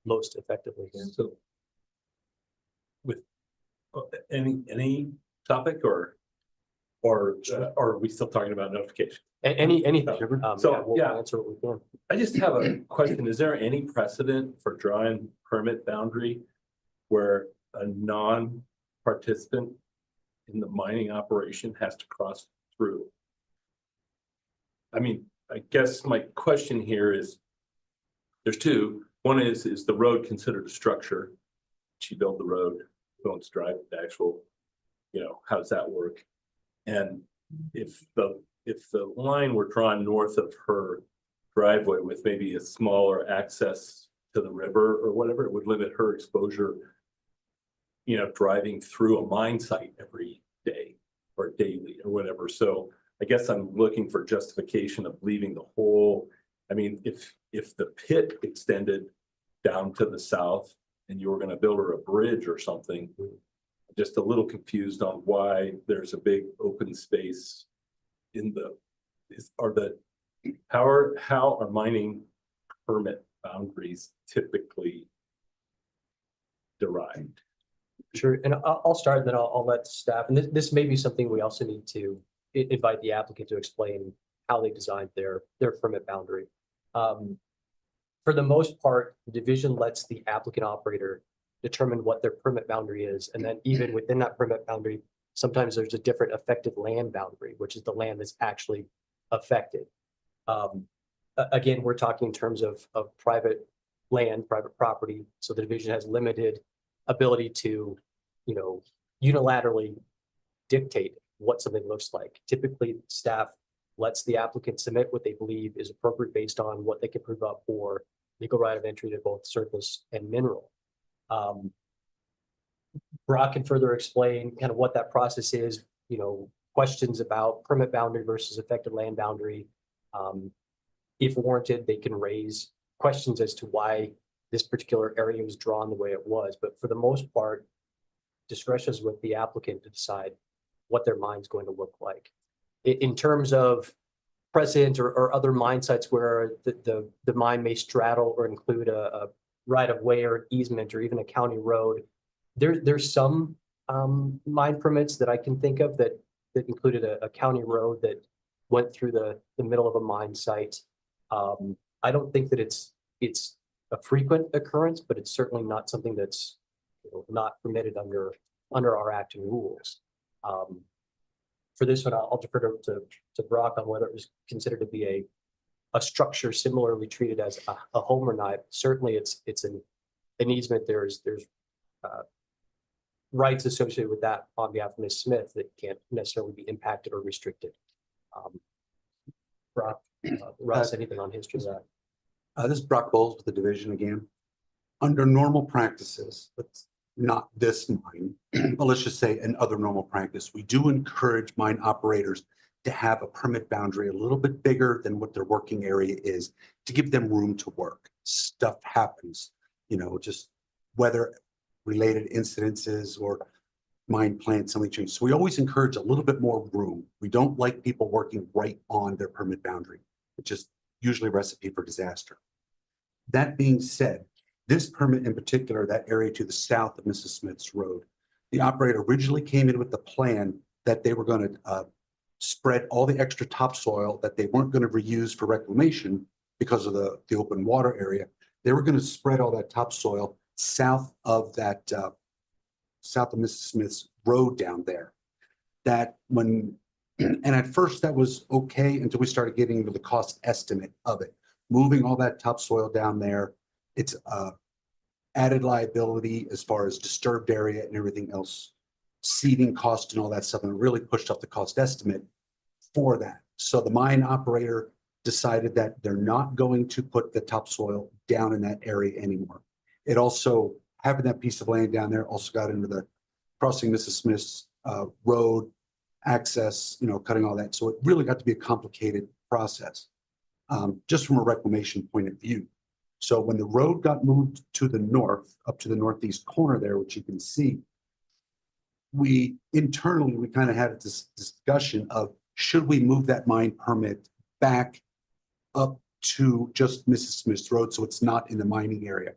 most effectively here. So with any topic or are we still talking about notification? Anything. So, We'll yeah. answer what we can. I just have a question. Is there any precedent for drawing permit boundary where a non-participant in the mining operation has to cross through? I mean, I guess my question here is, there's two. One is the road considered a structure? She built the road, who owns drive the actual, how does that work? And if the line were drawn north of her driveway with maybe a smaller access to the river or whatever, it would limit her exposure, driving through a mine site every day or daily or whatever. So I guess I'm looking for justification of leaving the whole, I mean, if the pit extended down to the south and you were going to build her a bridge or something, just a little confused on why there's a big open space in how are mining permit boundaries typically derived? Sure, and I'll start, then I'll let staff, and this may be something we also need to invite the applicant to explain how they designed their permit boundary. For the most part, the division lets the applicant operator determine what their permit boundary is, and then even within that permit boundary, sometimes there's a different effective land boundary, which is the land that's actually affected. Again, we're talking in terms of private land, private property, so the division has limited ability to, unilaterally dictate what something looks like. Typically, staff lets the applicant submit what they believe is appropriate based on what they can prove up for legal right of entry to both surface and mineral. Brock can further explain kind of what that process is, questions about permit boundary versus affected land boundary. If warranted, they can raise questions as to why this particular area was drawn the way it was. But for the most part, discretion is with the applicant to decide what their mine's going to look like. In terms of precedent or other mine sites where the mine may straddle or include a right of way or an easement or even a county road, there's some mine permits that I can think of that included a county road that went through the middle of a mine site. I don't think that it's a frequent occurrence, but it's certainly not something that's not permitted under our act and rules. For this one, I'll defer to Brock on whether it was considered to be a structure similarly treated as a home or not. Certainly, it's an easement. There's rights associated with that on behalf of Ms. Smith that can't necessarily be impacted or restricted. Brock, Russ, anything on history of that? This is Brock Bowles with the division again. under normal practices, but not this mine, but let's just say in other normal practice, we do encourage mine operators to have a permit boundary a little bit bigger than what their working area is to give them room to work. Stuff happens, just weather related incidences or mine plan, something changes. So we always encourage a little bit more room. We don't like people working right on their permit boundary, which is usually a recipe for disaster. That being said, this permit in particular, that area to the south of Mrs. Smith's Road, the operator originally came in with the plan that they were going to spread all the extra topsoil that they weren't going to reuse for reclamation because of the open water area. They were going to spread all that topsoil south of that south of Mrs. Smith's Road down there. And at first that was okay until we started getting into the cost estimate of it. Moving all that topsoil down there, it's added liability as far as disturbed area and everything else, seeding cost and all that stuff, and it really pushed up the cost estimate for that. So the mine operator decided that they're not going to put the topsoil down in that area anymore. It also, having that piece of land down there also got into the crossing Mrs. Smith's road access, cutting all that. So it really got to be a complicated process, just from a reclamation point of view. So when the road got moved to the north, up to the northeast corner there, which you can see, we kind of had this discussion of should we move that mine permit back up to just Mrs. Smith's Road so it's not in the mining area.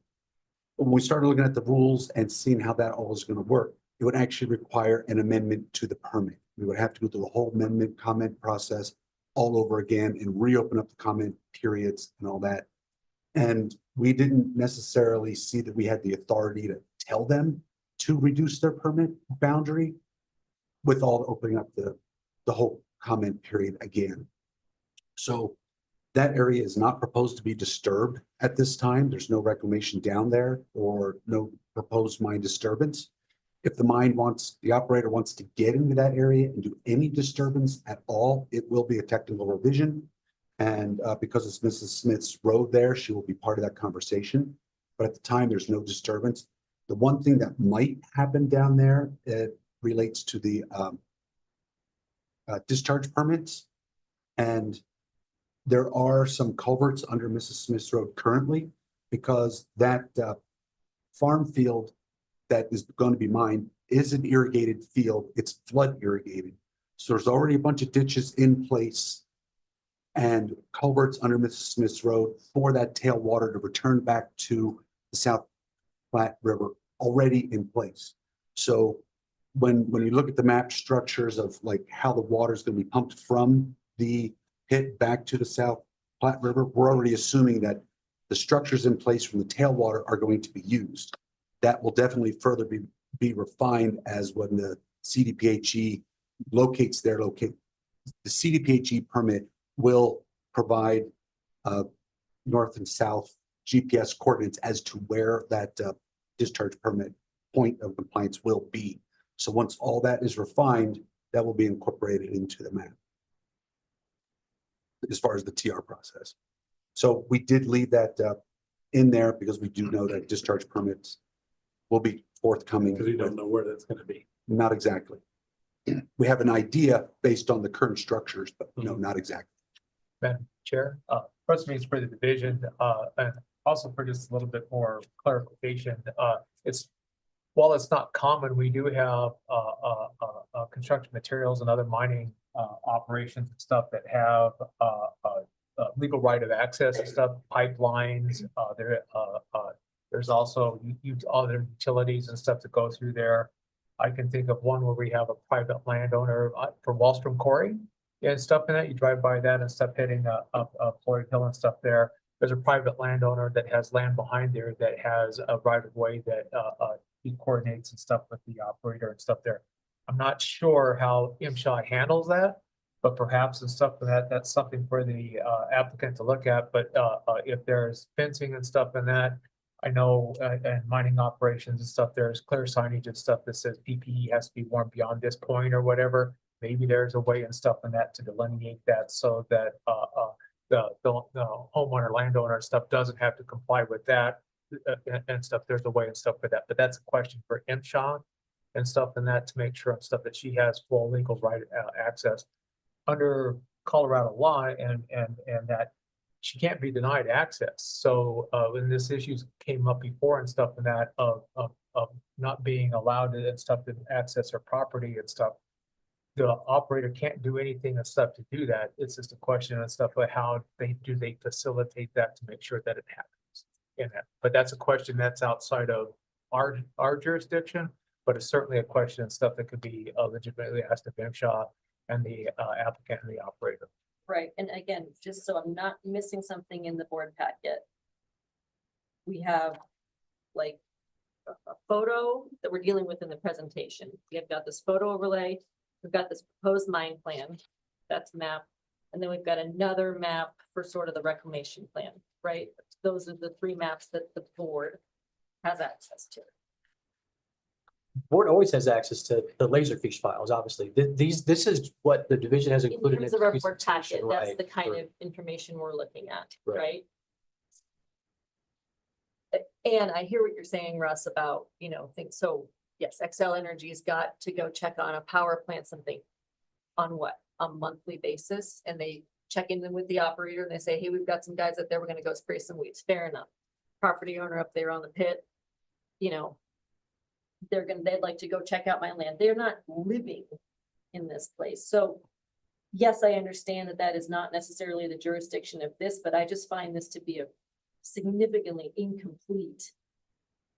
But when we started looking at the rules and seeing how that all was going to work, it would actually require an amendment to the permit. We would have to go through the whole amendment comment process all over again and reopen up the comment periods and all that. And we didn't necessarily see that we had the authority to tell them to reduce their permit boundary with all opening up the whole comment period again. So that area is not proposed to be disturbed at this time. There's no reclamation down there or no proposed mine disturbance. If the operator wants to get into that area and do any disturbance at all, it will be a technical revision. And because it's Mrs. Smith's Road there, she will be part of that conversation. But at the time, there's no disturbance. The one thing that might happen down there, it relates to the discharge permits. And there are some culverts under Mrs. Smith's Road currently because that farm field that is going to be mined is an irrigated field. It's flood irrigated. So there's already a bunch of ditches in place and culverts under Mrs. Smith's Road for that tailwater to return back to the South Platte River already in place. So when you look at the map structures of like how the water is going to be pumped from the pit back to the South Platte River, we're already assuming that the structures in place from the tailwater are going to be used. That will definitely further be refined as when the CDPHE locates their locate. The CDPHE permit will provide north and south GPS coordinates as to where that discharge permit point of compliance will be. So once all that is refined, that will be incorporated into the map as far as the TR process. So we did leave that in there because we do know that discharge permits will be forthcoming. Because we don't know where that's going to be. Not exactly. We have an idea based on the current structures, but no, not exactly. Madam Chair, first means for the division, and also for just a little bit more clarification, while it's not common, we do have construction materials and other mining operations and stuff that have legal right of access and stuff, pipelines, there's also other utilities and stuff that go through there. I can think of one where we have a private landowner for Wallstrom Quarry and stuff in that. You drive by that and stuff heading up Floyd Hill and stuff there. There's a private landowner that has land behind there that has a right of way that he coordinates and stuff with the operator and stuff there. I'm not sure how MSHA handles that, but perhaps and stuff that's something for the applicant to look at. But if there's fencing and stuff in that, I know and mining operations and stuff, there's clear signage and stuff that says PPE has to be worn beyond this point or whatever. Maybe there's a way and stuff in that to delineate that so that the homeowner, landowner stuff doesn't have to comply with that. and stuff, there's a way and stuff for that, but that's a question for MSHA and stuff and that to make sure and stuff that she has full legal right access under Colorado law and that she can't be denied access. So when this issues came up before and stuff and that of not being allowed to and stuff to access her property and stuff, the operator can't do anything and stuff to do that. It's just a question and stuff like how they facilitate that to make sure that it happens in that. But that's a question that's outside of our jurisdiction, but it's certainly a question and stuff that could be legitimately asked of MSHA and the applicant and the operator. Right, and again, just so I'm not missing something in the board packet. We have like a photo that we're dealing with in the presentation. We have got this photo overlay, we've got this proposed mine plan, that's map, and then we've got another map for sort of the reclamation plan, right? Those are the three maps that the board has access to. Board always has access to the Laserfish files, obviously. This is what the division has In included. terms its of our board presentation, packet, that's right, the kind for- of information we're looking at, Right. right? And I hear what you're saying, Russ, about, things, so yes, Xcel Energy's got to go check on a power plant, something on what, a monthly basis, and they check in with the operator and they say, hey, we've got some guys out there, we're gonna go spray some weeds, fair enough. Property owner up there on the pit, they'd like to go check out my land. They're not living in this place. So yes, I understand that that is not necessarily the jurisdiction of this, but I just find this to be a significantly incomplete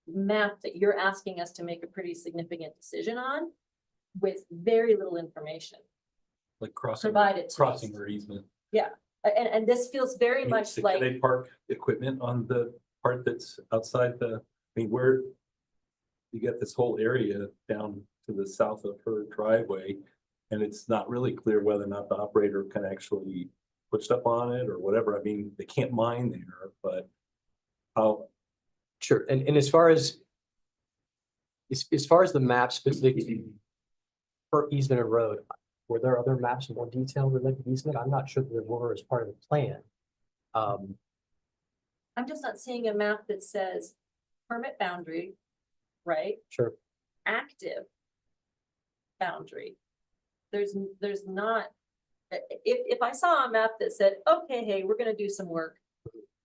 map that you're asking us to make a pretty significant decision on with very little information Like crossing, provided to us. crossing or easement. And this feels very I mean, much Can like, they park equipment on the part that's outside where you get this whole area down to the south of her driveway, and it's not really clear whether or not the operator can actually put stuff on it or whatever. I mean, they can't mine there, but how, Sure, and as far as the map specifically for easement and road, were there other maps in more detail related to easement? I'm not sure that there were as part of the plan. I'm just not seeing a map that says permit boundary, right? Sure. Active boundary. There's not, if I saw a map that said, okay, hey, we're gonna do some work.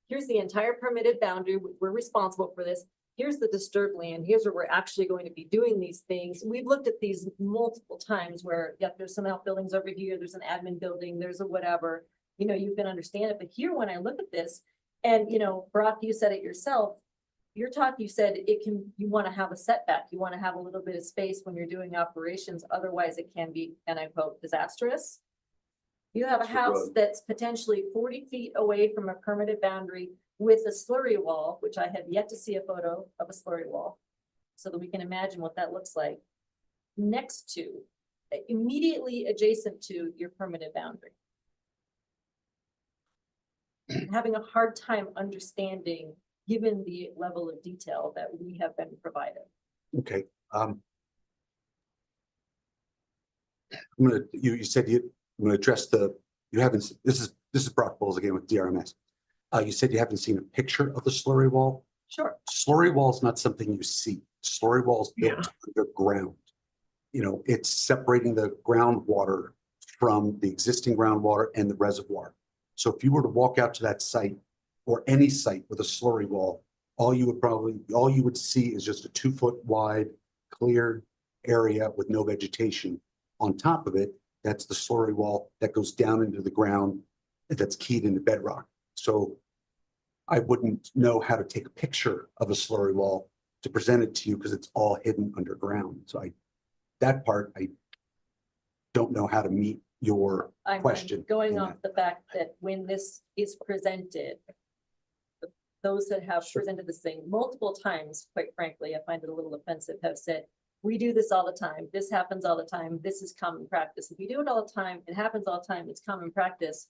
Here's the entire permitted boundary, we're responsible for this. Here's the disturbed land, here's where we're actually going to be doing these things. We've looked at these multiple times where, yep, there's some outbuildings over here, there's an admin building, there's a whatever. You can understand it, but here, when I look at this, and Brock, you said it yourself, you said you want to have a setback, you want to have a little bit of space when you're doing operations, otherwise it can be, and I quote, disastrous. You have a house that's potentially 40 feet away from a permitted boundary with a slurry wall, which I have yet to see a photo of a slurry wall, so that we can imagine what that looks like, next to, immediately adjacent to your permitted boundary. I'm having a hard time understanding, given the level of detail that we have been provided. Okay, I'm you said I'm gonna address you haven't, this is Brock Bowles again with DRMS. You said you haven't seen a picture of the slurry wall. Sure. Slurry wall is not something you see. Slurry wall is built underground. It's separating the groundwater from the existing groundwater and the reservoir. So if you were to walk out to that site or any site with a slurry wall, all you would see is just a 2-foot wide cleared area with no vegetation. On top of it, that's the slurry wall that goes down into the ground that's keyed into bedrock. So I wouldn't know how to take a picture of a slurry wall to present it to you because it's all hidden underground. So that part, I don't know how to meet your I'm question. going in off the fact that when this is presented, those that have presented this thing multiple times, quite frankly, I find it a little offensive, have said, we do this all the time. This happens all the time. This is common practice. If we do it all the time, it happens all the time. It's common practice.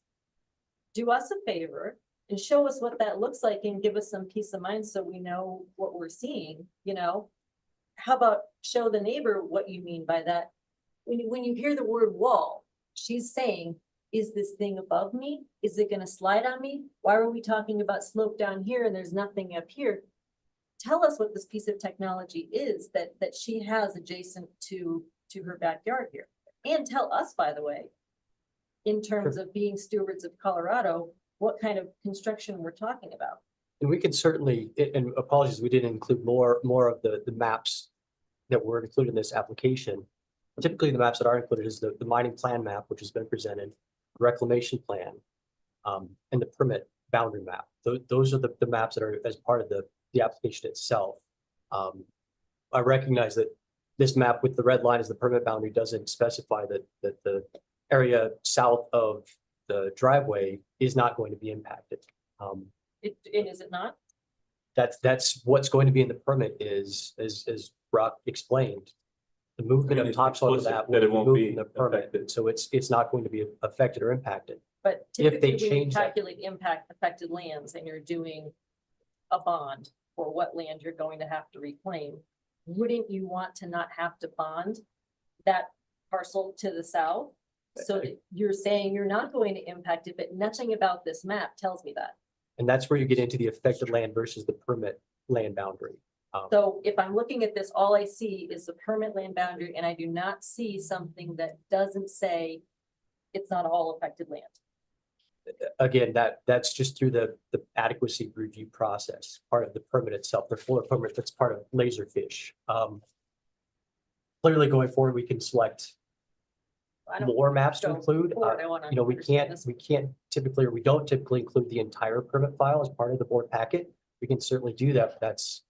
Do us a favor and show us what that looks like and give us some peace of mind so we know what we're seeing, How about show the neighbor what you mean by that? When you hear the word wall, she's saying, is this thing above me? Is it going to slide on me? Why are we talking about slope down here and there's nothing up here? tell us what this piece of technology is that she has adjacent to her backyard here. And tell us, by the way, in terms of being stewards of Colorado, what kind of construction we're talking about. And we can certainly, and apologies, we didn't include more of the maps that were included in this application. Typically, the maps that are included is the mining plan map, which has been presented, reclamation plan, and the permit boundary map. Those are the maps that are as part of the application itself. I recognize that this map with the red line as the permit boundary doesn't specify that the area south of the driveway is not going to be impacted. And is it not? That's what's going to be in the permit is, as Brock explained, the movement of it's topsoil of explicit that that will it be won't moved be in the permit. affected. So it's not going to be affected or impacted. But If they typically, when you change that- calculate impact affected lands and you're doing a bond for what land you're going to have to reclaim, wouldn't you want to not have to bond that parcel to the south? So that you're saying you're not going to impact it, but nothing about this map tells me that. And that's where you get into the affected land versus the permit land boundary. So if I'm looking at this, all I see is the permit land boundary, and I do not see something that doesn't say it's not all affected land. Again, that's just through the adequacy review process, part of the permit itself, the fuller permit that's part of Laserfish. Clearly going forward, we can select I don't more maps to go include. forward, I wanna You know, we understand can't, this. we can't typically, or we don't typically include the entire permit file as part of the board packet. We can certainly do that, but that's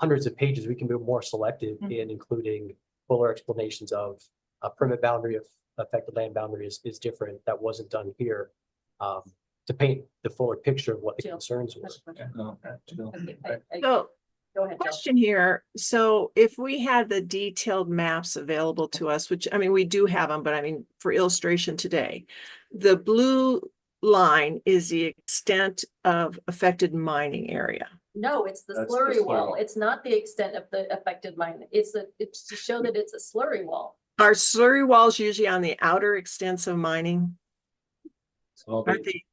hundreds of pages. We can be more selective in including fuller explanations of a permit boundary of affected land boundary is different. That wasn't done here. To paint the fuller picture of what the Jill, concerns were. That's a question. No, Okay, So Go ahead, Jill. question here. So if we had the detailed maps available to us, which I mean, we do have them, but I mean, for illustration today, the blue line is the extent of affected mining area. No, it's the That's the slurry slurry wall. wall. It's not the extent of the affected mine. It's to show that it's a slurry wall. Are slurry walls usually on the outer extents of mining? Aren't they?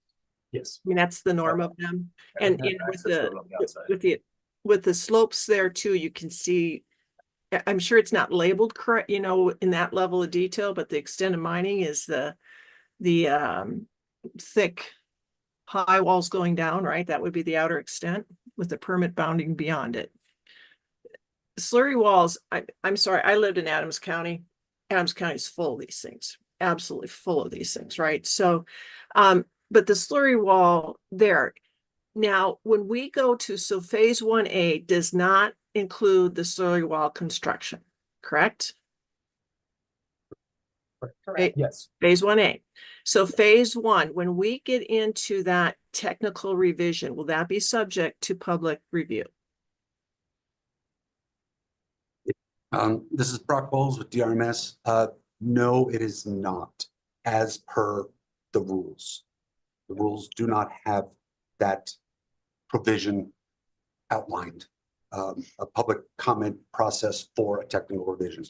Yes. I mean, that's the norm of them. And with access road on the outside. with the slopes there too, you can see, I'm sure it's not labeled correct, you know, in that level of detail, but the extent of mining is the thick high walls going down, right? That would be the outer extent with the permit bounding beyond it. Slurry walls, I'm sorry, I lived in Adams County. Adams County is full of these things, absolutely full of these things, right? So, but the slurry wall there, now, when we go to, so phase 1A does not include the slurry wall construction, correct? Correct. Yes. Phase 1A. So phase 1, when we get into that technical revision, will that be subject to public review? This is Brock Bowles with DRMS. No, it is not, as per the rules. The rules do not have that provision outlined, a public comment process for a technical revision.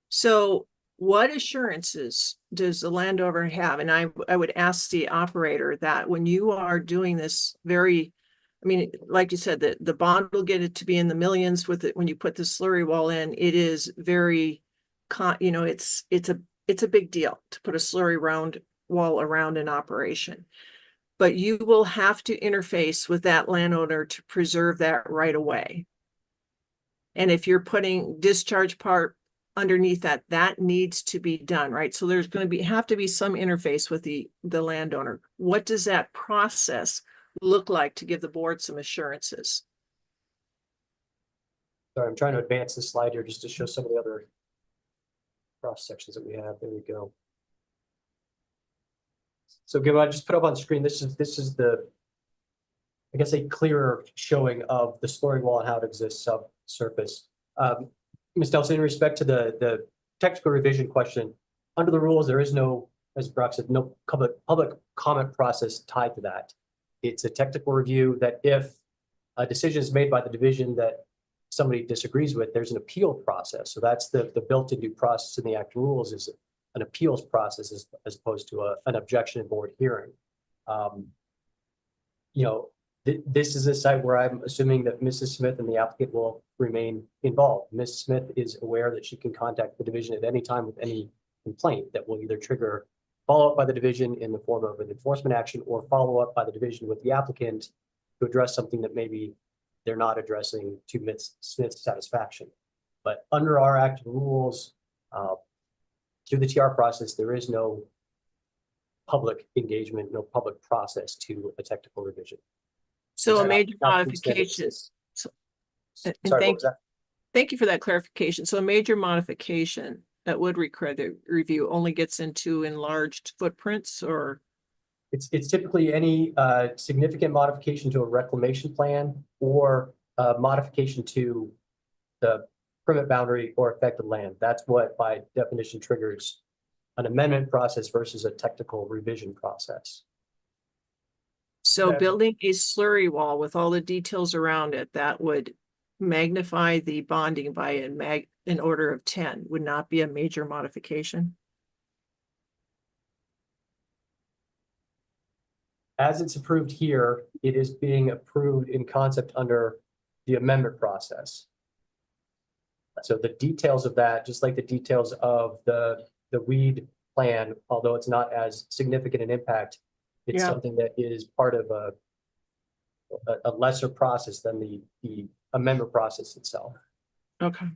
So what assurances does the landowner have? And I would ask the operator that when you are doing this very, I mean, like you said, the bond will get it to be in the millions with it. When you put the slurry wall in, it is very, you know, it's a big deal to put a slurry wall around an operation. But you will have to interface with that landowner to preserve that right away. And if you're putting discharge part underneath that, that needs to be done, right? So there's going to have to be some interface with the landowner. What does that process look like to give the board some assurances? Sorry, I'm trying to advance the slide here just to show some of the other cross sections that we have. There we go. So Gil, I just put up on screen, this is the, I guess, a clearer showing of the slurry wall and how it exists subsurface. Ms. Nelson, in respect to the technical revision question, under the rules, there is no, as Brock said, no public comment process tied to that. It's a technical review that if a decision is made by the division that somebody disagrees with, there's an appeal process. So that's the built-in due process in the Act rules is an appeals process as opposed to an objection board hearing. You know, This is a site where I'm assuming that Mrs. Smith and the applicant will remain involved. Ms. Smith is aware that she can contact the division at any time with any complaint that will either trigger follow-up by the division in the form of an enforcement action or follow-up by the division with the applicant to address something that maybe they're not addressing to Ms. Smith's satisfaction. But under our active rules, through the TR process, there is no public engagement, no public process to a technical revision. So a Not- major not to the extent it modification. exists. And Sorry, what thank, was that? thank you for that clarification. So a major modification that would require the review only gets into enlarged footprints or? It's typically any significant modification to a reclamation plan or modification to the permit boundary or affected land. That's what by definition triggers an amendment process versus a technical revision process. So That- building a slurry wall with all the details around it, that would magnify the bonding by an order of 10, would not be a major modification. As it's approved here, it is being approved in concept under the amendment process. So the details of that, just like the details of the weed plan, although it's not as significant an impact, it's Yeah. something that is part of a lesser process than the amendment process itself. Okay.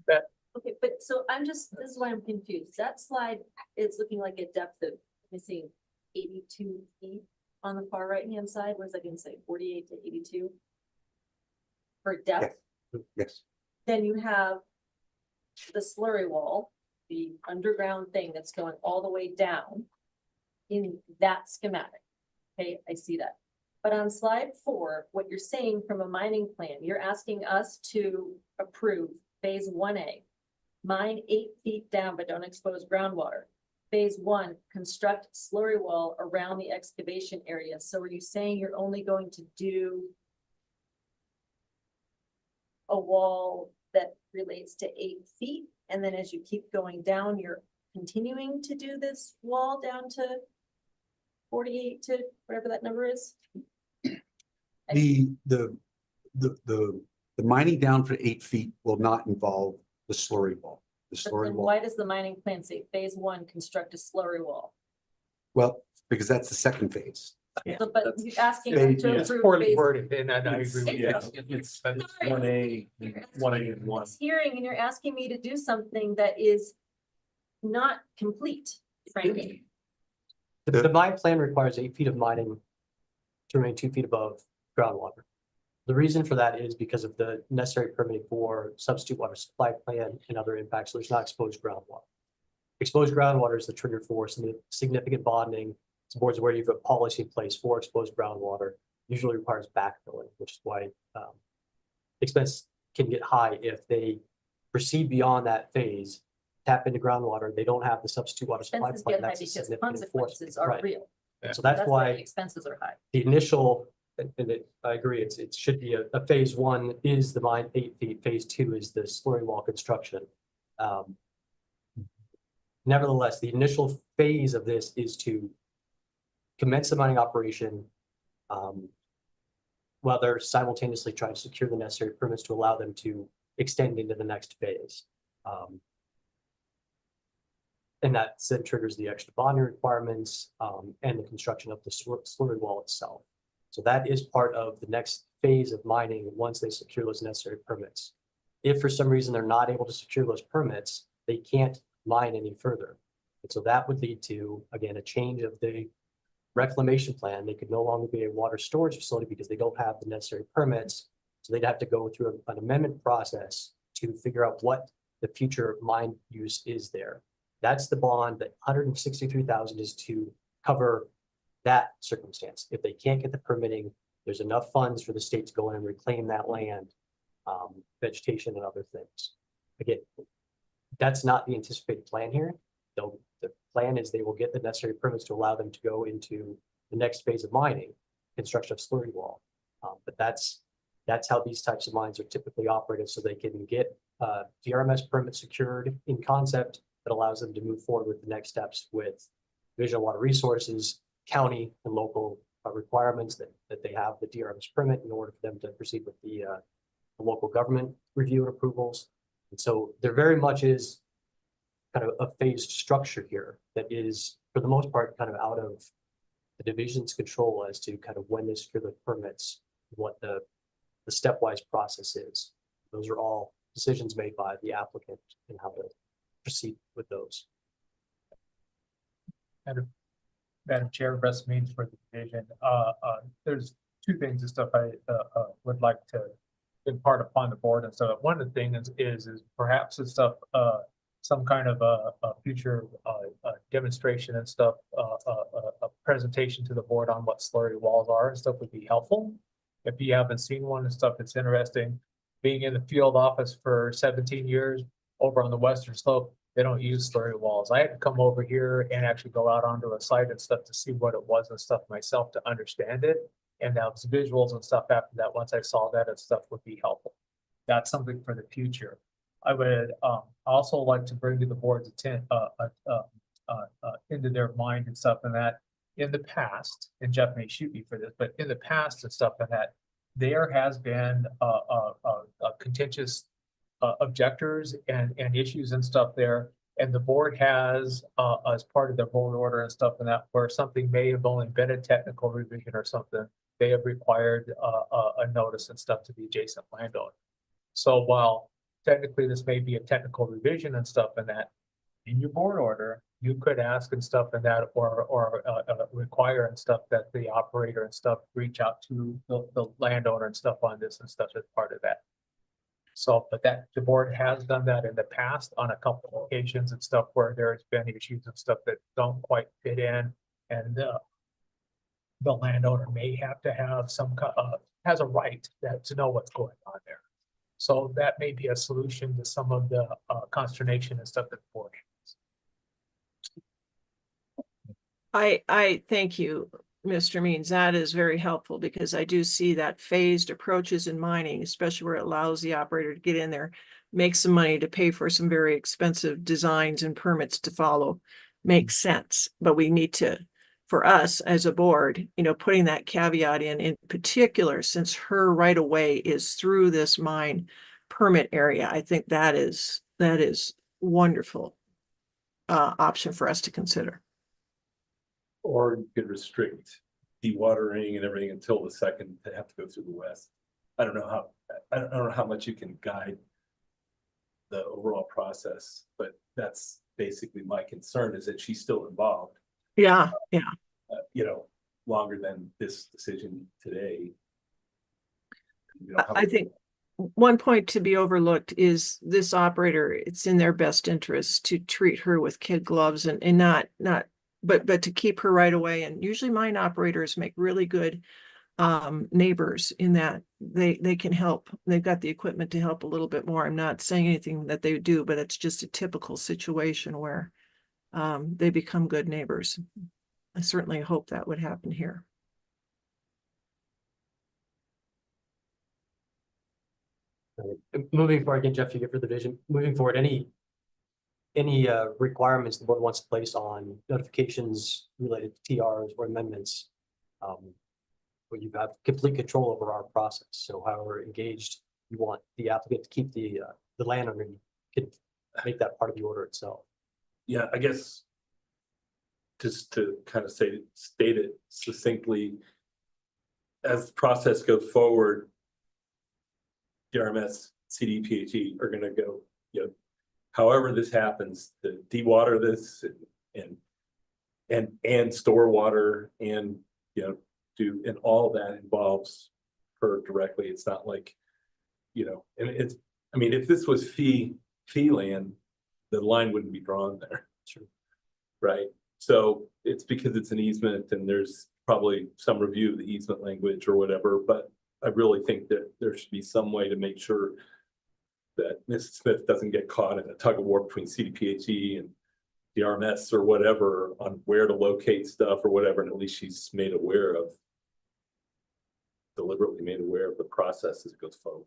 Okay, but so this is why I'm confused. That slide is looking like a depth of, missing 82 feet on the far right-hand side. What is that gonna say, 48 to 82? For depth, Yes. then you have the slurry wall, the underground thing that's going all the way down in that schematic. Okay, I see that. But on slide 4, what you're saying from a mining plan, you're asking us to approve phase 1A. Mine 8 feet down, but don't expose groundwater. Phase 1, construct slurry wall around the excavation area. So are you saying you're only going to do a wall that relates to 8 feet? And then as you keep going down, you're continuing to do this wall down to 48 to whatever that number is? The mining down for 8 feet will not involve the slurry wall. The But slurry then wall, why does the mining plan say phase 1, construct a slurry wall? well, because that's the second phase. So, but you're asking Phase- to Yeah, it's approve poorly phase. worded, and I agree with you. Yeah, it's 1A, 1A and 1. This hearing, and you're asking me to do something that is not complete, frankly. The mine plan requires 8 feet of mining to remain 2 feet above groundwater. The reason for that is because of the necessary permitting for substitute water supply plan and other impacts. So there's not exposed groundwater. Exposed groundwater is the trigger for significant bonding. It's boards where you've got policy in place for exposed groundwater, usually requires backfilling, which is why expense can get high if they proceed beyond that phase, tap into groundwater, they don't have the substitute water supply Expenses plan. get high That's a because significant consequences enforcement. are Right. real. So that's why the why expenses are high. the initial, I agree, it should be a phase 1 is the mine 8 feet, phase 2 is the slurry wall construction. Nevertheless, the initial phase of this is to commence the mining operation while they're simultaneously trying to secure the necessary permits to allow them to extend into the next phase. And that then triggers the extra bonding requirements and the construction of the slurry wall itself. So that is part of the next phase of mining once they secure those necessary permits. If for some reason they're not able to secure those permits, they can't mine any further. And so that would lead to, again, a change of the reclamation plan. They could no longer be a water storage facility because they don't have the necessary permits. So they'd have to go through an amendment process to figure out what the future mine use is there. That's the bond. That 163,000 is to cover that circumstance. If they can't get the permitting, there's enough funds for the state to go in and reclaim that land, vegetation and other things. Again, that's not the anticipated plan here. The plan is they will get the necessary permits to allow them to go into the next phase of mining, construction of slurry wall. But that's how these types of mines are typically operated, so they can get DRMS permit secured in concept that allows them to move forward with the next steps with Division of Water Resources, county and local requirements that they have the DRM's permit in order for them to proceed with the local government review and approvals. And so there very much is kind of a phased structure here that is, for the most part, kind of out of the division's control as to kind of when they secure the permits, what the stepwise process is. Those are all decisions made by the applicant and how to proceed with those. Madam Chair, Russ Means for the division. There's two things and stuff I would like to impart upon the board and stuff. One of the things is perhaps and stuff, some kind of a future demonstration and stuff, a presentation to the board on what slurry walls are and stuff would be helpful. If you haven't seen one and stuff, it's interesting. Being in the field office for 17 years over on the western slope, they don't use slurry walls. I had to come over here and actually go out onto a site and stuff to see what it was and stuff myself to understand it. And now it's visuals and stuff after that. Once I saw that and stuff would be helpful. That's something for the future. I would also like to bring to the board's into their mind and stuff and that in the past, and Jeff may shoot me for this, but in the past and stuff and that there has been contentious objectors and issues and stuff there. And the board has, as part of their board order and stuff and that, where something may have only been a technical revision or something, they have required a notice and stuff to the adjacent landowner. So while technically this may be a technical revision and stuff and that, in your board order, you could ask and stuff and that, or require and stuff that the operator and stuff reach out to the landowner and stuff on this and stuff as part of that. So, but that the board has done that in the past on a couple of occasions and stuff where there's been issues and stuff that don't quite fit in. And the landowner may have to have some, has a right to know what's going on there. So that may be a solution to some of the consternation and stuff that the board has. I thank you, Mr. Means. That is very helpful because I do see that phased approaches in mining, especially where it allows the operator to get in there, make some money to pay for some very expensive designs and permits to follow. Makes sense, but we need to, for us as a board, putting that caveat in particular, since her right of way is through this mine permit area. I think that is wonderful option for us to consider. Or you could restrict dewatering and everything until the second they have to go through the west. I don't know how much you can guide the overall process, but that's basically my concern is that she's still involved. Yeah. Longer than this decision today. I think one point to be overlooked is this operator, it's in their best interest to treat her with kid gloves and not but to keep her right away. And usually mine operators make really good neighbors in that they can help. They've got the equipment to help a little bit more. I'm not saying anything that they do, but it's just a typical situation where they become good neighbors. I certainly hope that would happen here. Moving forward, again, Jeff, you get for the vision. Moving forward, any requirements the board wants to place on notifications related to TRs or amendments, where you have complete control over our process. So however engaged you want the applicant to keep the landowner, you can make that part of the order itself. Yeah, I guess just to kind of state it succinctly, as the process goes forward, DRMS, CDPHE are going to go, however this happens, to dewater this and store water and, and all that involves her directly. It's not like, and if this was fee land, the line wouldn't be drawn there. Sure. Right. So it's because it's an easement and there's probably some review of the easement language or whatever, but I really think that there should be some way to make sure that Mrs. Smith doesn't get caught in a tug of war between CDPHE and DRMS or whatever on where to locate stuff or whatever, and at least she's deliberately made aware of the process as it goes forward.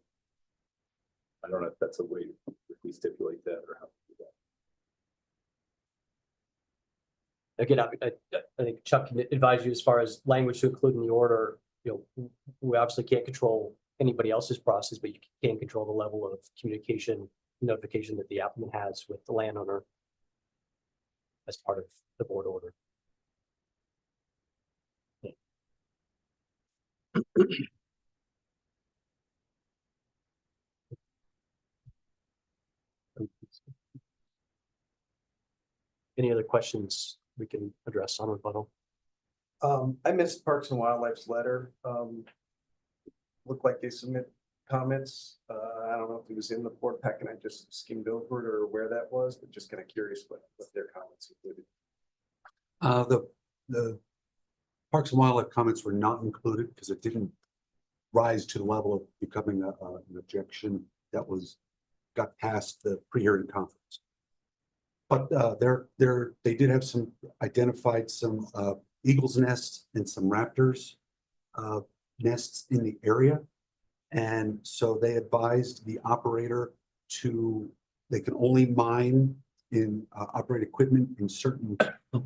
I don't know if that's a way if we stipulate that or how to do that. Again, I think Chuck can advise you as far as language to include in the order. We obviously can't control anybody else's process, but you can control the level of communication, notification that the applicant has with the landowner as part of the board order. Any other questions we can address on rebuttal? I missed Parks and Wildlife's letter. Looked like they submit comments. I don't know if it was in the board pack and I just skimmed over it or where that was, but just kind of curious what their comments included. The Parks and Wildlife comments were not included because it didn't rise to the level of becoming an objection that got past the pre-hearing conference. But they did have identified some eagles nests and some raptors nests in the area. And so they advised the operator they can only mine in operate equipment in certain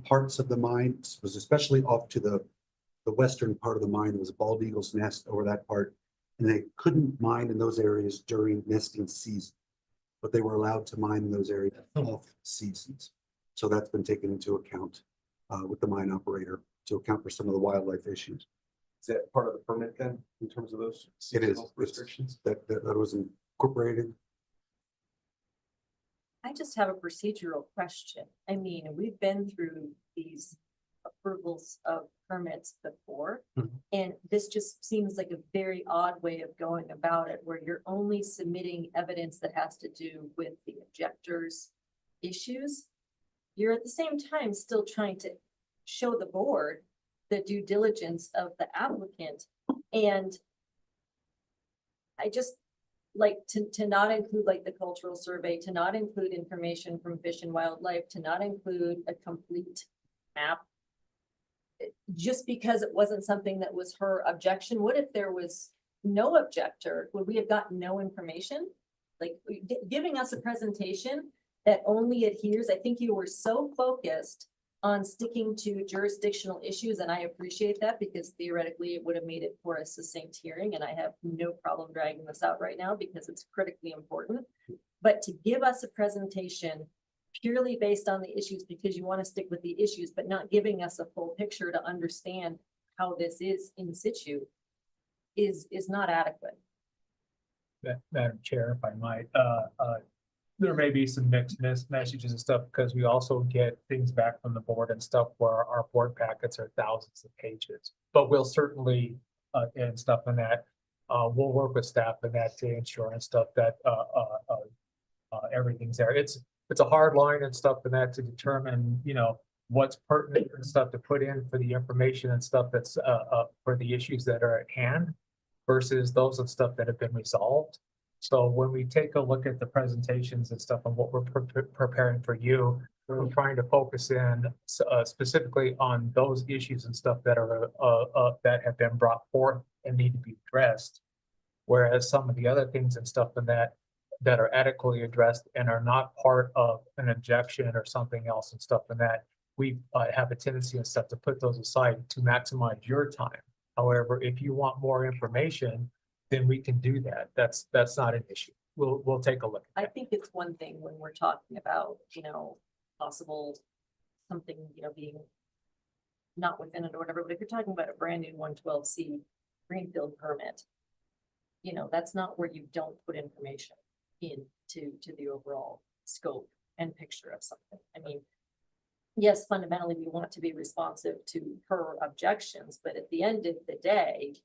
parts of the mine. It was especially off to the western part of the mine. There was a bald eagle's nest over that part, and they couldn't mine in those areas during nesting season, but they were allowed to mine in those areas off seasons. So that's been taken into account with the mine operator to account for some of the wildlife issues. Is that part of the permit then, in terms of those It is seasonal restrictions? that was incorporated. I just have a procedural question. I mean, we've been through these approvals of permits before. Mhm. And this just seems like a very odd way of going about it, where you're only submitting evidence that has to do with the objector's issues. You're at the same time still trying to show the board the due diligence of the applicant. And I just like to not include like the cultural survey, to not include information from Fish and Wildlife, to not include a complete map. Just because it wasn't something that was her objection. What if there was no objector? Would we have gotten no information? Like giving us a presentation that only adheres. I think you were so focused on sticking to jurisdictional issues, and I appreciate that because theoretically it would have made it for a succinct hearing, and I have no problem dragging this out right now because it's critically important. But to give us a presentation purely based on the issues because you want to stick with the issues, but not giving us a full picture to understand how this is in situ is not adequate. Madam Chair, if I might, there may be some mixed messages and stuff because we also get things back from the board and stuff where our board packets are thousands of pages. But we'll certainly, and stuff in that, we'll work with staff in that to ensure and stuff that everything's there. It's a hard line and stuff in that to determine, what's pertinent and stuff to put in for the information and stuff that's for the issues that are at hand versus those and stuff that have been resolved. So when we take a look at the presentations and stuff and what we're preparing for you, we're trying to focus in specifically on those issues and stuff that are that have been brought forth and need to be addressed. Whereas some of the other things and stuff in that are adequately addressed and are not part of an objection or something else and stuff in that, we have a tendency and stuff to put those aside to maximize your time. However, if you want more information, then we can do that. That's not an issue. We'll take a look. I think it's one thing when we're talking about, possible something, being not within it or whatever, but if you're talking about a brand new 112C greenfield permit, that's not where you don't put information into the overall scope and picture of something. I mean, yes, fundamentally, we want to be responsive to her objections, but at the end of the day,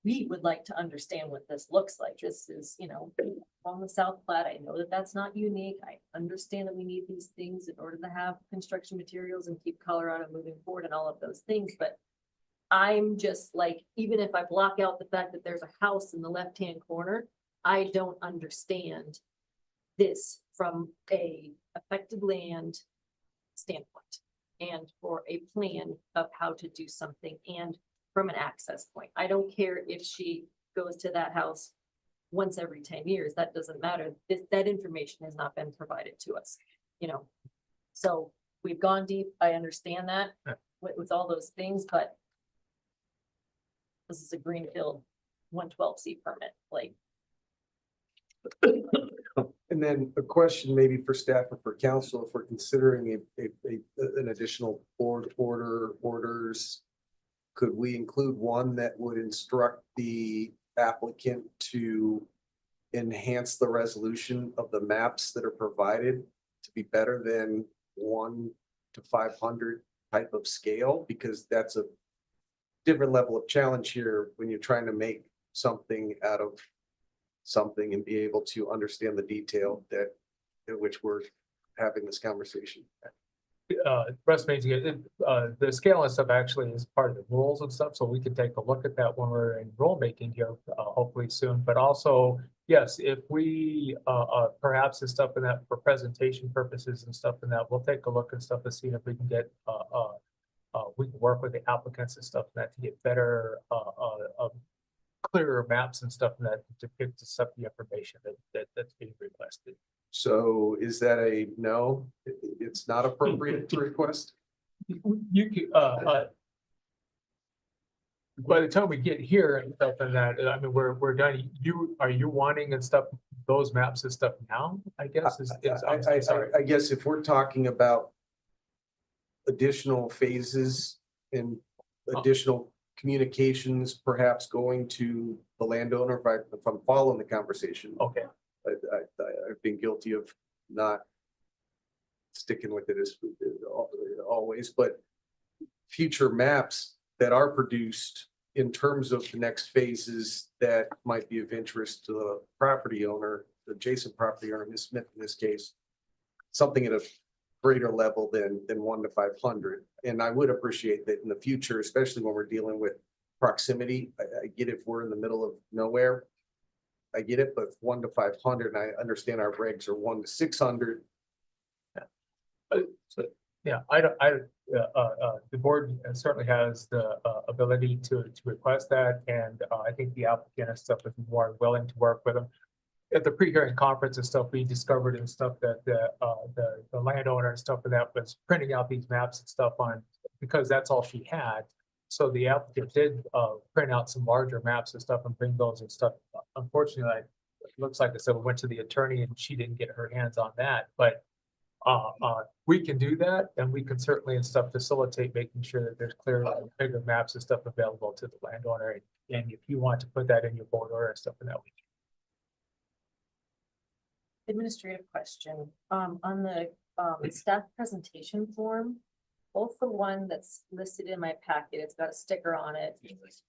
we would like to understand what this looks like. This is, on the South Platte. I know that that's not unique. I understand that we need these things in order to have construction materials and keep Colorado moving forward and all of those things. But I'm just like, even if I block out the fact that there's a house in the left-hand corner, I don't understand this from a affected land standpoint and for a plan of how to do something and from an access point. I don't care if she goes to that house once every 10 years, that doesn't matter. That information has not been provided to us, So we've gone deep, I understand that Yeah. with all those things, but this is a greenfield 112C permit, like, And then a question maybe for staff or for council, if we're considering an additional orders, could we include one that would instruct the applicant to enhance the resolution of the maps that are provided to be better than 1 to 500 type of scale? Because that's a different level of challenge here when you're trying to make something out of something and be able to understand the detail that in which we're having this conversation. Russ means the scale and stuff actually is part of the rules and stuff, so we can take a look at that when we're in rule making here, hopefully soon. But also, yes, if we perhaps and stuff in that for presentation purposes and stuff in that, we'll take a look and stuff to see if we can get we can work with the applicants and stuff in that to get better clearer maps and stuff in that to pick this up the information that's being requested. So is that a no? It's not appropriate to request? You could, by the time we get here and stuff and that, I mean, we're done. Are you wanting and stuff, those maps and stuff now, I guess I'm sorry. I guess if we're talking about additional phases and additional communications, perhaps going to the landowner, if I'm following the conversation. Okay, I've been guilty of not sticking with it as always, but future maps that are produced in terms of the next phases that might be of interest to the property owner, the adjacent property owner, Ms. Smith in this case, something at a greater level than 1 to 500. And I would appreciate that in the future, especially when we're dealing with proximity. I get if we're in the middle of nowhere, I get it, but 1 to 500, and I understand our regs are 1 to 600. yeah, the board certainly has the ability to request that, and I think the applicant and stuff is more willing to work with them. At the pre-hearing conference and stuff, we discovered and stuff that the landowner and stuff and that was printing out these maps and stuff on, because that's all she had. So the applicant did print out some larger maps and stuff and bring those and stuff. Unfortunately, it looks like I said, we went to the attorney and she didn't get her hands on that, but we can do that, and we can certainly and stuff facilitate making sure that there's clear bigger maps and stuff available to the landowner. And if you want to put that in your board order and stuff, and that we can. administrative question, on the staff presentation form, both the one that's listed in my packet, it's got a sticker on it,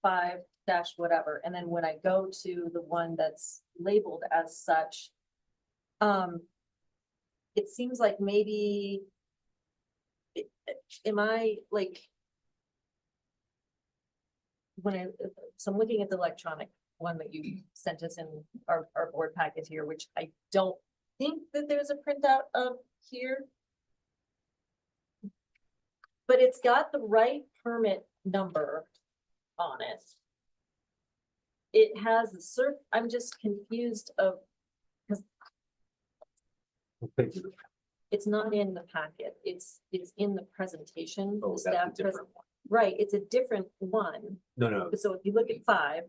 5 dash whatever, and then when I go to the one that's labeled as such, it seems like maybe, am I like, so I'm looking at the electronic one that you sent us in our board packet here, which I don't think that there's a printout of here. But it's got the right permit number on it. It has the I'm just confused of, because it's not in the packet, it's in the presentation. Oh, the that's a staff different one. Right, it's a different one. No. So if you look at 5,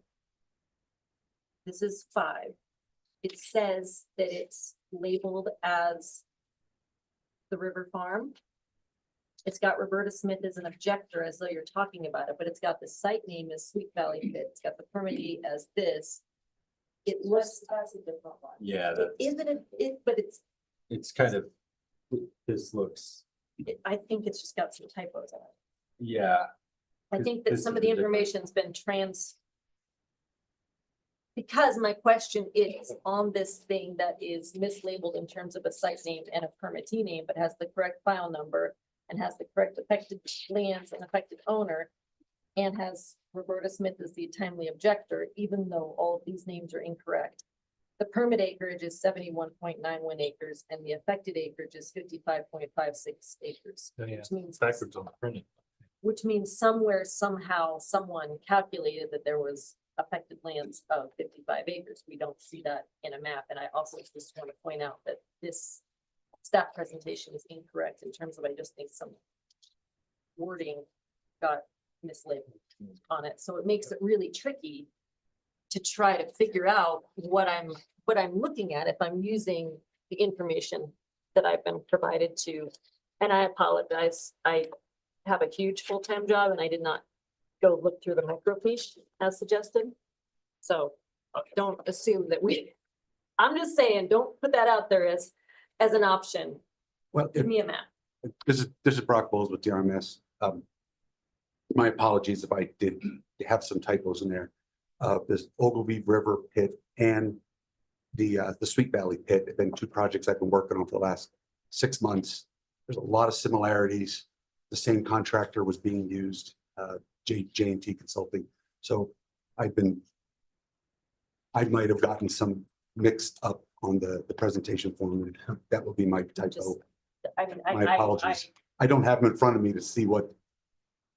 this is 5. It says that it's labeled as the River Farm. It's got Roberta Smith as an objector, as though you're talking about it, but it's got the site name as Sweet Valley Pit. It's got the permittee as this. It looks, that's a different one. Yeah, that, Isn't it, but it's kind of, this looks, I think it's just got some typos in it. yeah, I think that This some is of the a different- information's been because my question is on this thing that is mislabeled in terms of a site name and a permittee name, but has the correct file number and has the correct affected lands and affected owner, and has Roberta Smith as the timely objector, even though all of these names are incorrect. The permit acreage is 71.91 acres and the affected acreage is 55.56 acres, which means backwards on the printing. which means somewhere, somehow, someone calculated that there was affected lands of 55 acres. We don't see that in a map. And I also just want to point out that this staff presentation is incorrect in terms of, I just think some wording got mislabeled on it. So it makes it really tricky to try to figure out what I'm looking at if I'm using the information that I've been provided to. And I apologize. I have a huge full-time job and I did not go look through the microfiche as suggested. So don't assume that I'm just saying, don't put that out there as an option. Well, Give me a map. this is Brock Bowles with the RMS. My apologies if I did have some typos in there. This Ogilvy River pit and the Sweet Valley pit have been two projects I've been working on for the last 6 months. There's a lot of similarities. The same contractor was being used, J&T Consulting. So I might have gotten some mixed up on the presentation form. That would be my typo. My apologies. I don't have them in front of me to see what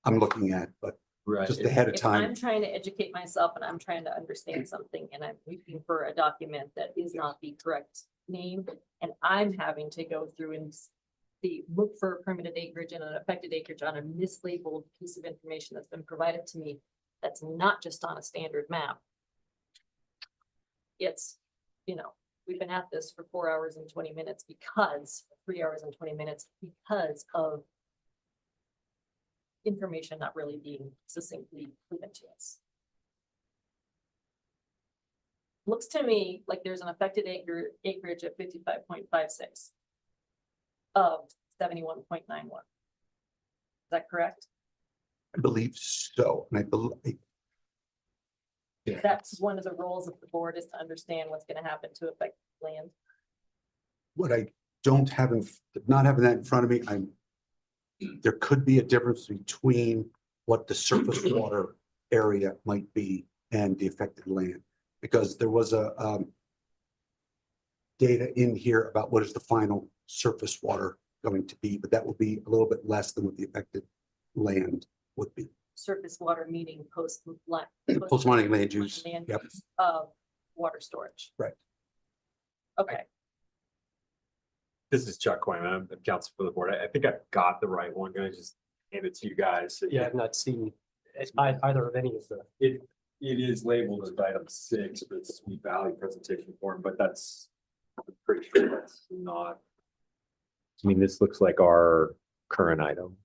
I'm looking at, but just ahead of If time. I'm trying to educate myself and I'm trying to understand something and I'm looking for a document that is not the correct name, and I'm having to go through and look for permitted acreage and an affected acreage on a mislabeled piece of information that's been provided to me, that's not just on a standard map. It's, we've been at this for 4 hours and 20 minutes because 3 hours and 20 minutes because of information not really being succinctly given to us. Looks to me like there's an affected acreage of 55.56 of 71.91. Is that correct? I believe so. And I believe, That's one of the roles of the board, is to understand what's going to happen to affect land. what I don't have, not having that in front of me, there could be a difference between what the surface water area might be and the affected land. Because there was a data in here about what is the final surface water going to be, but that will be a little bit less than what the affected land would be. Surface water meaning Post-mining land use. Yep. Of water storage. Right. Okay. This is Chuck Quayman. I'm the counsel for the board. I think I've got the right one. Gonna just hand it to you guys. Yeah, I've not seen either of any of the. It is labeled as item 6, but it's Sweet Valley presentation form, but I'm pretty sure that's not. I mean, this looks like our current item.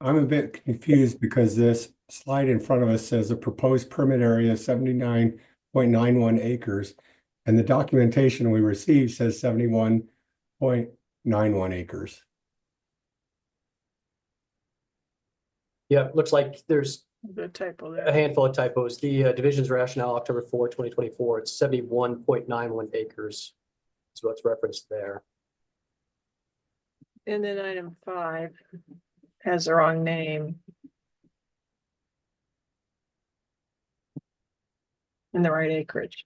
I'm a bit confused because this slide in front of us says a proposed permit area 79.91 acres. And the documentation we received says 71.91 acres. Yeah, looks like there's The typo a there. handful of typos. The division's rationale, October 4, 2024, it's 71.91 acres. Is what's referenced there. And then item 5 has the wrong name. And the right acreage.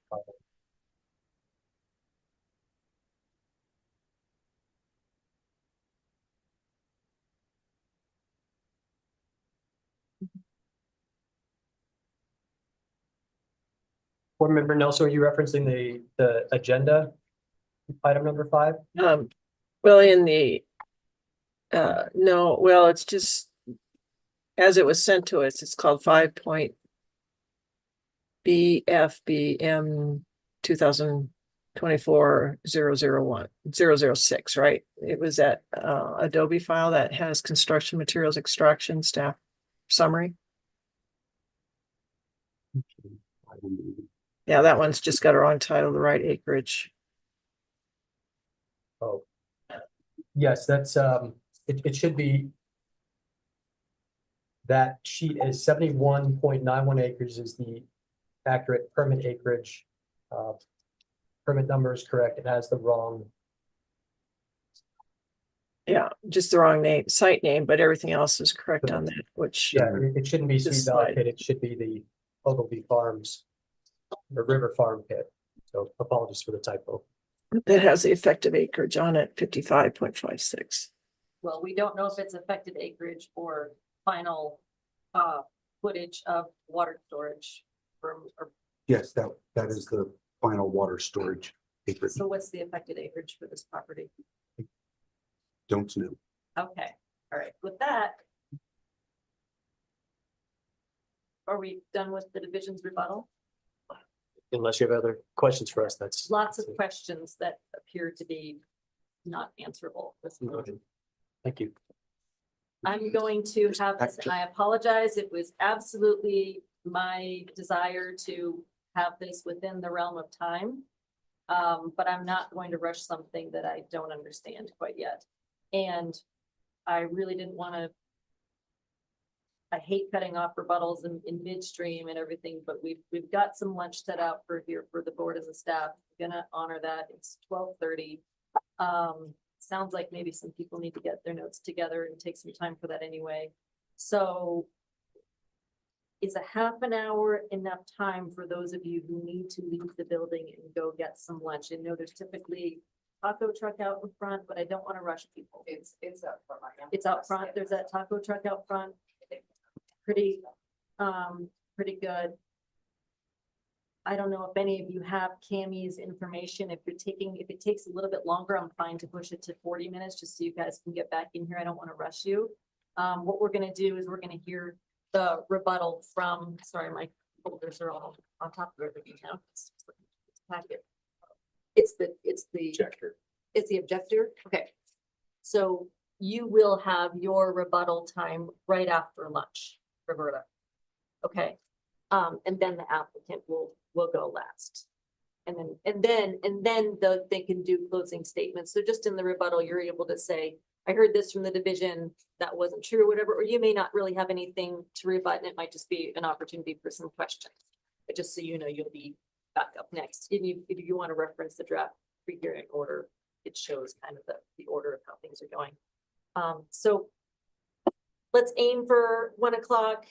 Board Member Nelson, are you referencing the agenda? Item number 5? Well, in the, no, well, it's just, as it was sent to us, it's called 5.BFBM 2024-006, right? It was that Adobe file that has construction materials extraction staff summary. Yeah, that one's just got a wrong title, the right acreage. Oh. Yes, that's, it should be. That sheet is 71.91 acres is the accurate permit acreage. Permit number is correct. It has the wrong. Yeah, just the wrong name, site name, but everything else is correct on that, which. Yeah, it shouldn't be This Sweet Valley slide. Pit. It should be the Ogilvy Farms, the River Farm Pit. So apologies for the typo. that has the effective acreage on it, 55.56. Well, we don't know if it's affected acreage or final footage of water storage from, or, Yes, that is the final water storage acreage. so what's the affected acreage for this property? Don't know. Okay, all right, with that. Are we done with the division's rebuttal? Unless you have other questions for us, that's. Lots of questions that appear to be not answerable. at this point. Noted. Thank you. I'm going to have this, and I apologize. It was absolutely my desire to have this within the realm of time. But I'm not going to rush something that I don't understand quite yet. And I really didn't want to. I hate cutting off rebuttals in midstream and everything, but we've got some lunch set out for here for the board as a staff. Gonna honor that. It's 12:30. Sounds like maybe some people need to get their notes together and take some time for that anyway. So is a half an hour enough time for those of you who need to leave the building and go get some lunch? I know there's typically taco truck out in front, but I don't want to rush people. It's up front. It's out front. There's that taco truck out front. Pretty good. I don't know if any of you have Cammie's information. If it takes a little bit longer, I'm fine to push it to 40 minutes, just so you guys can get back in here. I don't want to rush you. What we're gonna do is we're gonna hear the rebuttal from, sorry, my folders are all on top of everything now. Packet. It's the Objector. It's the objector. Okay. So you will have your rebuttal time right after lunch, Roberta. Okay. And then the applicant will go last. And then they can do closing statements. So just in the rebuttal, you're able to say, I heard this from the division, that wasn't true or whatever, or you may not really have anything to rebut, and it might just be an opportunity for some questions. But just so you know, you'll be back up next. If you want to reference the draft pre-hearing order, it shows kind of the order of how things are going. So let's aim for 1 o'clock.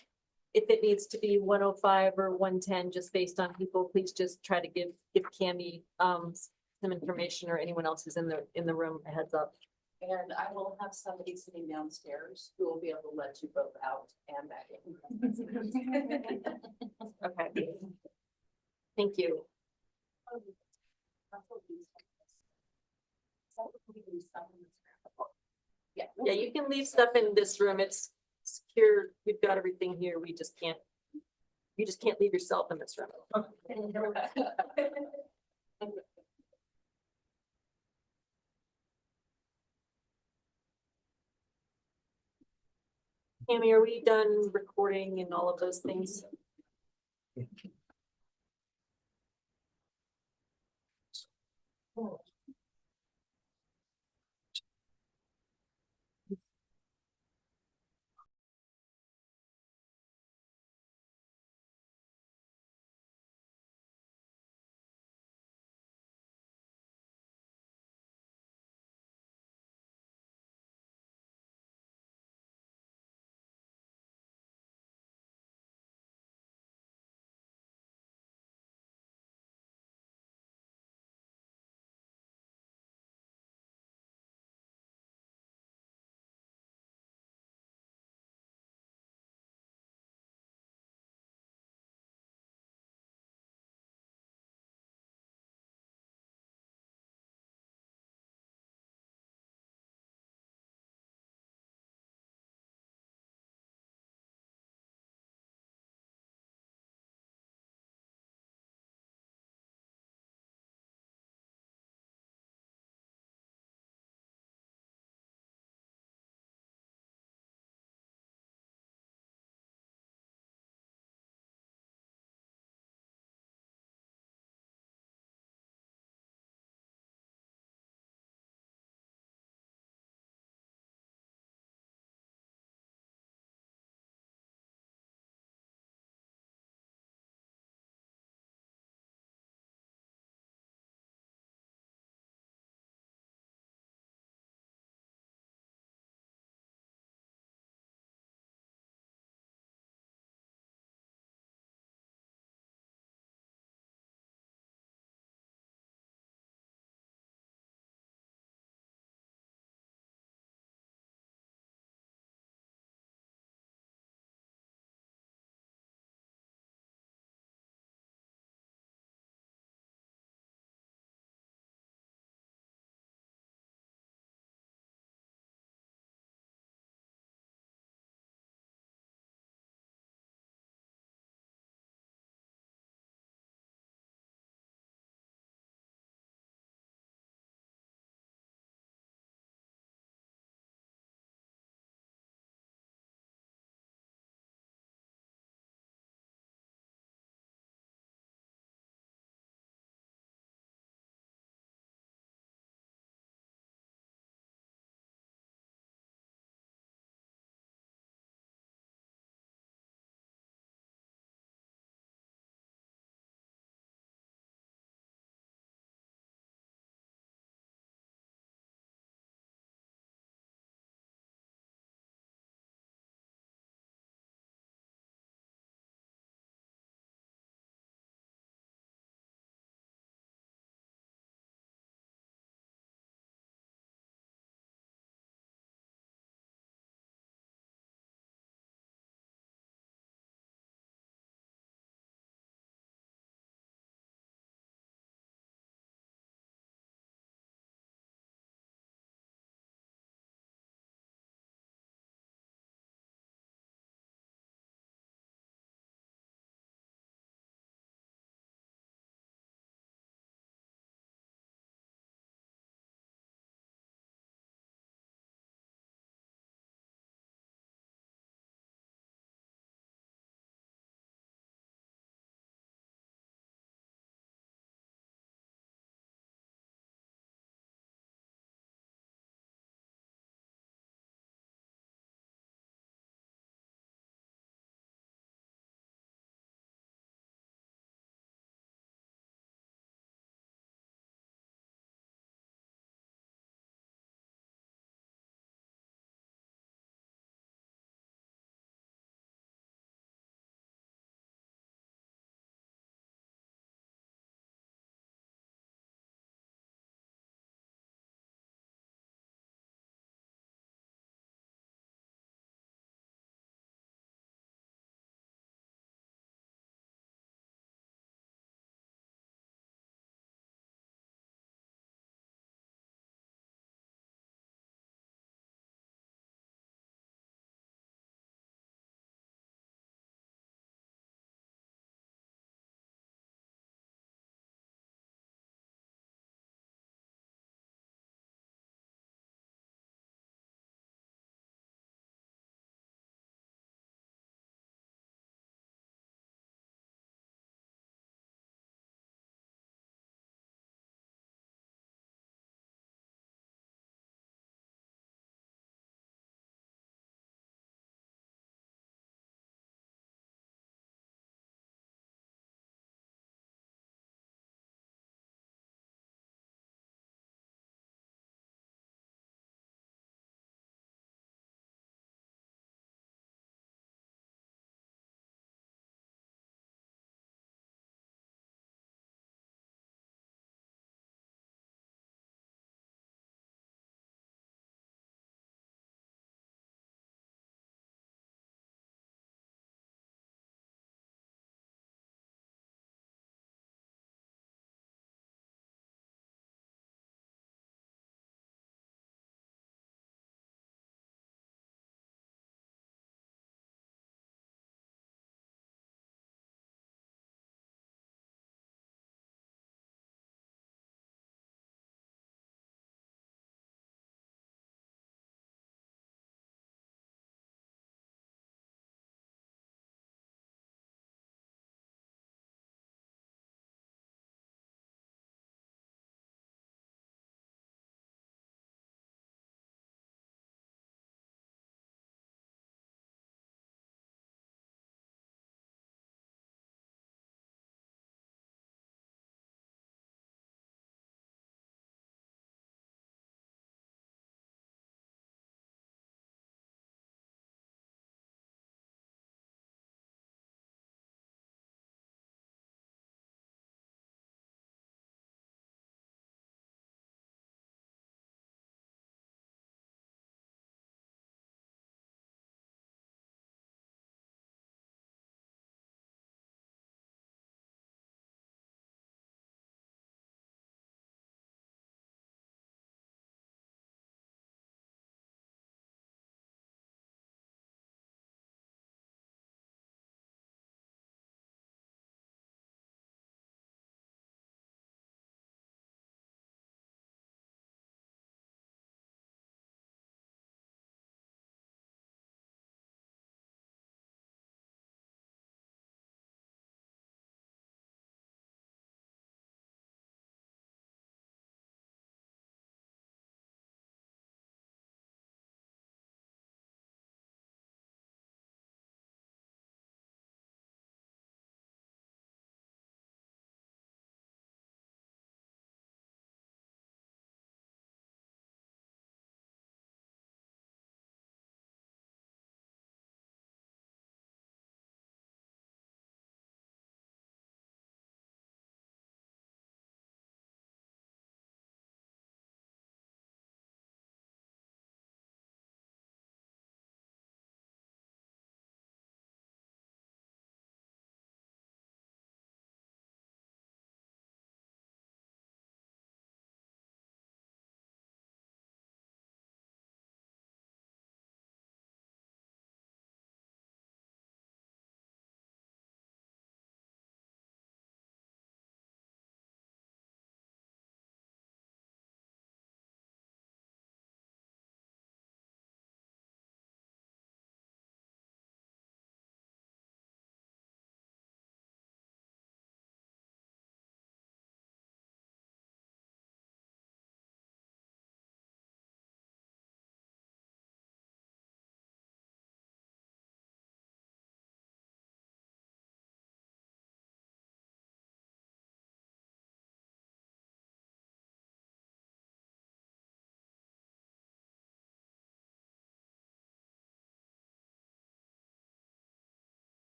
If it needs to be 1:05 or 1:10, just based on people, please just try to give Cammie some information, or anyone else who's in the room a heads up. And I will have somebody sitting downstairs who will be able to let you both out and back in. Okay. Thank you. Yeah, you can leave stuff in this room. It's secure. We've got everything here. You just can't leave yourself in this room. Cammie, are we done recording and all of those things?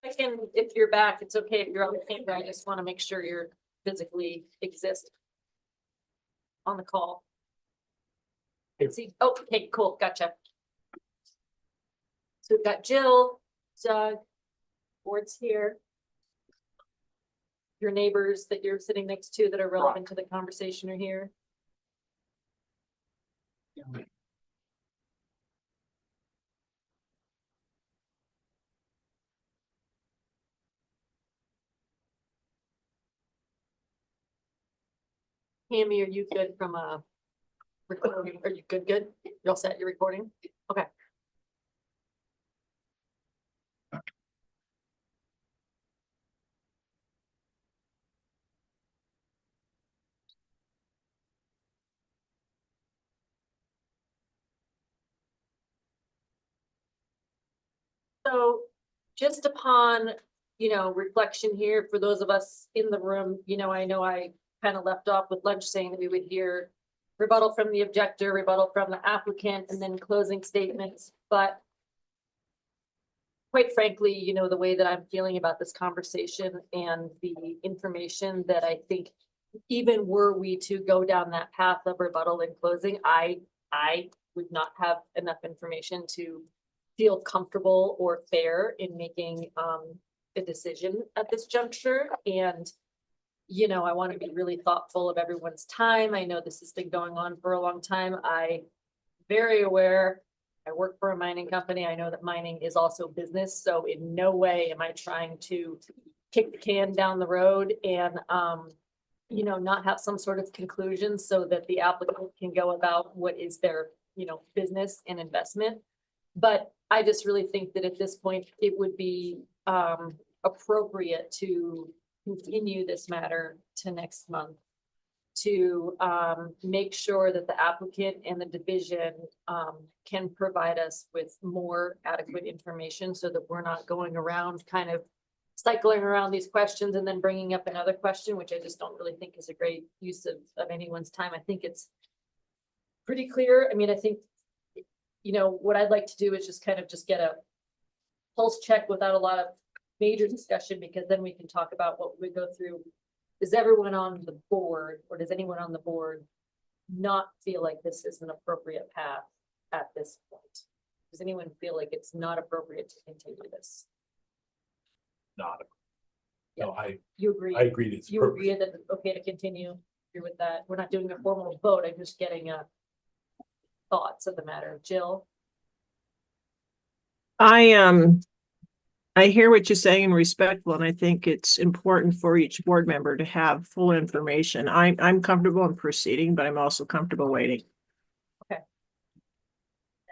I can, if you're back, it's okay if you're on the camera. I just want to make sure you're physically exist on the call. See, oh, okay, cool, gotcha. So we've got Jill, Doug, board's here. Your neighbors that you're sitting next to that are relevant to the conversation are here. Tammy, are you good from a recording? Are you good? Good? You're all set? You're recording? Okay. So just upon, reflection here for those of us in the room, I know I kind of left off with lunch saying that we would hear rebuttal from the objector, rebuttal from the applicant, and then closing statements. But quite frankly, the way that I'm feeling about this conversation and the information that I think even were we to go down that path of rebuttal and closing, I would not have enough information to feel comfortable or fair in making a decision at this juncture. And, I want to be really thoughtful of everyone's time. I know this has been going on for a long time. I'm very aware. I work for a mining company. I know that mining is also business. So in no way am I trying to kick the can down the road and, not have some sort of conclusion so that the applicant can go about what is their, business and investment. But I just really think that at this point, it would be appropriate to continue this matter to next month to make sure that the applicant and the division can provide us with more adequate information so that we're not going around kind of cycling around these questions and then bringing up another question, which I just don't really think is a great use of anyone's time. I think it's pretty clear. I mean, I think, what I'd like to do is just get a pulse check without a lot of major discussion, because then we can talk about what we go through. Is everyone on the board, or does anyone on the board not feel like this is an appropriate path at this point? Does anyone feel like it's not appropriate to continue this? Not. No, You agree? I agree. It's You agree that it's okay to continue? You're with that? We're not doing a formal vote. I'm just getting thoughts of the matter. Jill? I hear what you're saying and respectful, and I think it's important for each board member to have full information. I'm comfortable in proceeding, but I'm also comfortable waiting. Okay.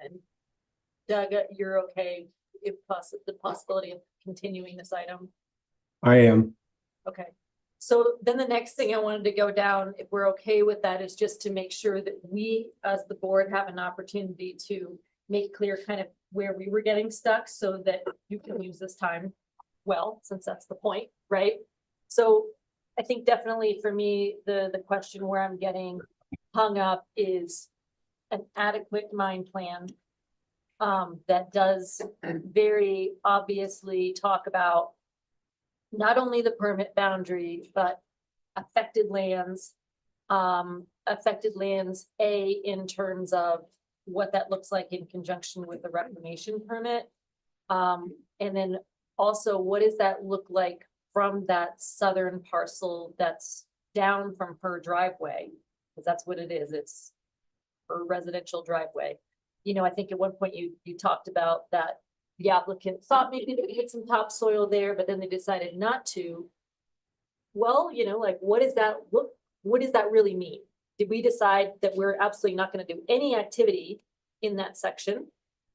And Doug, you're okay if the possibility of continuing this item? I am. Okay. So then the next thing I wanted to go down, if we're okay with that, is just to make sure that we, as the board, have an opportunity to make clear kind of where we were getting stuck so that you can use this time well, since that's the point, right? So I think definitely for me, the question where I'm getting hung up is an adequate mine plan that does very obviously talk about not only the permit boundary, but affected lands. Affected lands, in terms of what that looks like in conjunction with the reclamation permit. And then also, what does that look like from that southern parcel that's down from her driveway? Because that's what it is. It's her residential driveway. I think at one point you talked about that the applicant thought maybe they could get some topsoil there, but then they decided not to. Well, like, what does that look? What does that really mean? Did we decide that we're absolutely not going to do any activity in that section?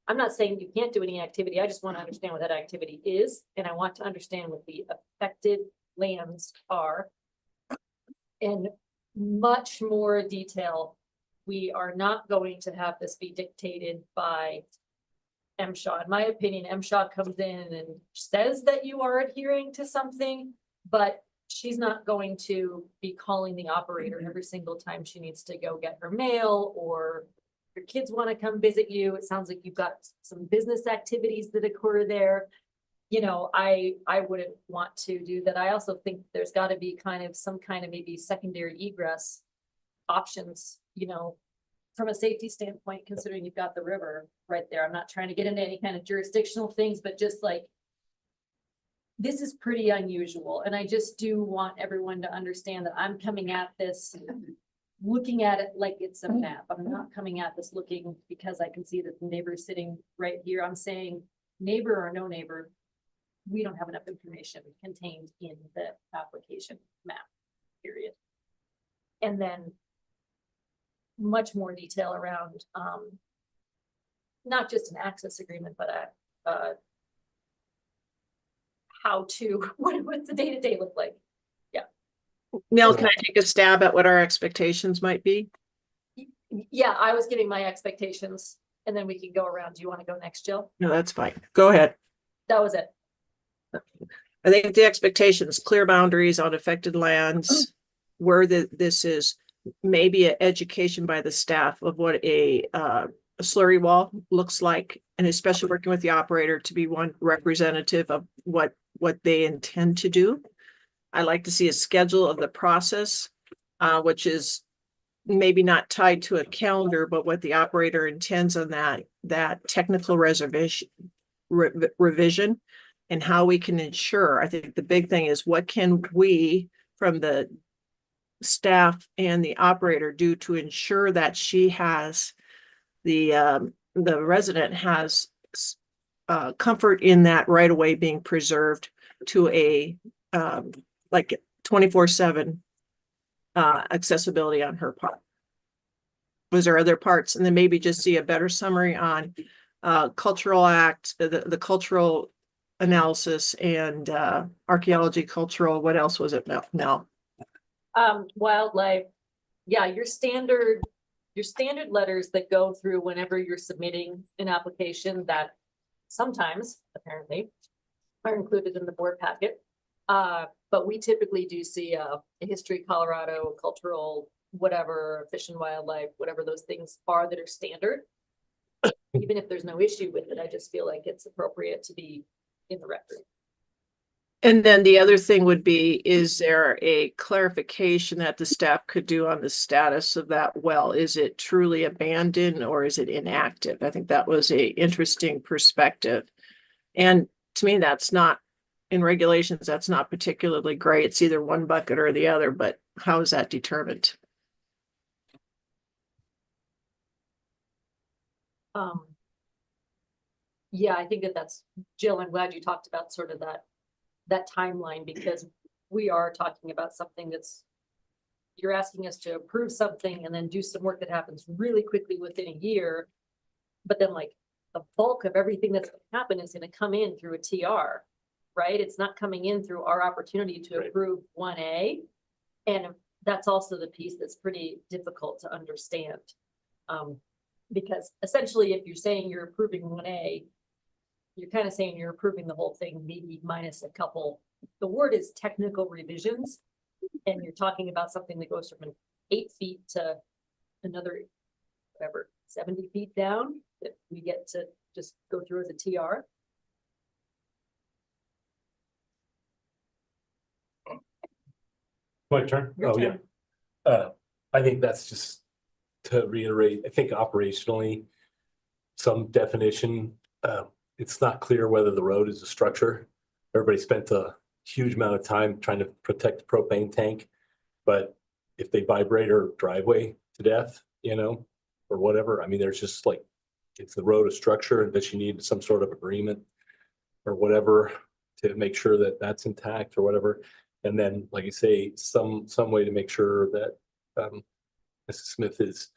I'm not saying you can't do any activity. I just want to understand what that activity is. And I want to understand what the affected lands are. In much more detail, we are not going to have this be dictated by MSHA. In my opinion, MSHA comes in and says that you are adhering to something, but she's not going to be calling the operator every single time she needs to go get her mail, or your kids want to come visit you. It sounds like you've got some business activities that occur there. you know, I wouldn't want to do that. I also think there's gotta be some kind of maybe secondary egress options, you know, from a safety standpoint, considering you've got the river right there. I'm not trying to get into any kind of jurisdictional things, but just like, this is pretty unusual, and I just do want everyone to understand that I'm coming at this, looking at it like it's a map. I'm not coming at this looking because I can see that the neighbor is sitting right here. I'm saying, neighbor or no neighbor, we don't have enough information contained in the application map, period. And then much more detail around, not just an access agreement, but how to, what's the day-to-day look like? Nell, can I take a stab at what our expectations might be? Yeah, I was giving my expectations, and then we can go around. Do you want to go next, Jill? No, that's fine. Go ahead. That was it. I think the expectations, clear boundaries on affected lands, where this is maybe an education by the staff of what a slurry wall looks like, and especially working with the operator to be one representative of what they intend to do. I like to see a schedule of the process, which is maybe not tied to a calendar, but what the operator intends on that technical revision and how we can ensure. I think the big thing is, what can we from the staff and the operator do to ensure that she has the resident has comfort in that right away being preserved to a like 24/7 accessibility on her part. Was there other parts? And then maybe just see a better summary on cultural act, the cultural analysis, and archaeology, cultural, what else was it now? Wildlife. Yeah, your standard letters that go through whenever you're submitting an application that sometimes apparently are included in the board packet. But we typically do see a history, Colorado, cultural, whatever, fish and wildlife, whatever those things are that are standard. Even if there's no issue with it, I just feel like it's appropriate to be in the record. And then the other thing would be, is there a clarification that the staff could do on the status of that well? Is it truly abandoned or is it inactive? I think that was a interesting perspective. And to me, that's not, in regulations, that's not particularly great. It's either one bucket or the other, but how is that determined? Yeah, I think that's, Jill, I'm glad you talked about sort of that timeline, because we are talking about something you're asking us to approve something and then do some work that happens really quickly within a year. But then like the bulk of everything that's going to happen is going to come in through a TR, right? It's not coming in through our opportunity to approve 1A. And that's also the piece that's pretty difficult to understand. Because essentially, if you're saying you're approving 1A, you're kind of saying you're approving the whole thing, maybe minus a couple. The word is technical revisions, and you're talking about something that goes from 8 feet to another, whatever, 70 feet down that we get to just go through as a TR. My turn? Your Oh, yeah. turn. I think that's just to reiterate, I think operationally, some definition, it's not clear whether the road is a structure. Everybody spent a huge amount of time trying to protect the propane tank. But if they vibrate our driveway to death, or whatever, I mean, there's just like, is the road a structure that you need some sort of agreement or whatever to make sure that that's intact or whatever. And then, like you say, some way to make sure that Mrs. Smith is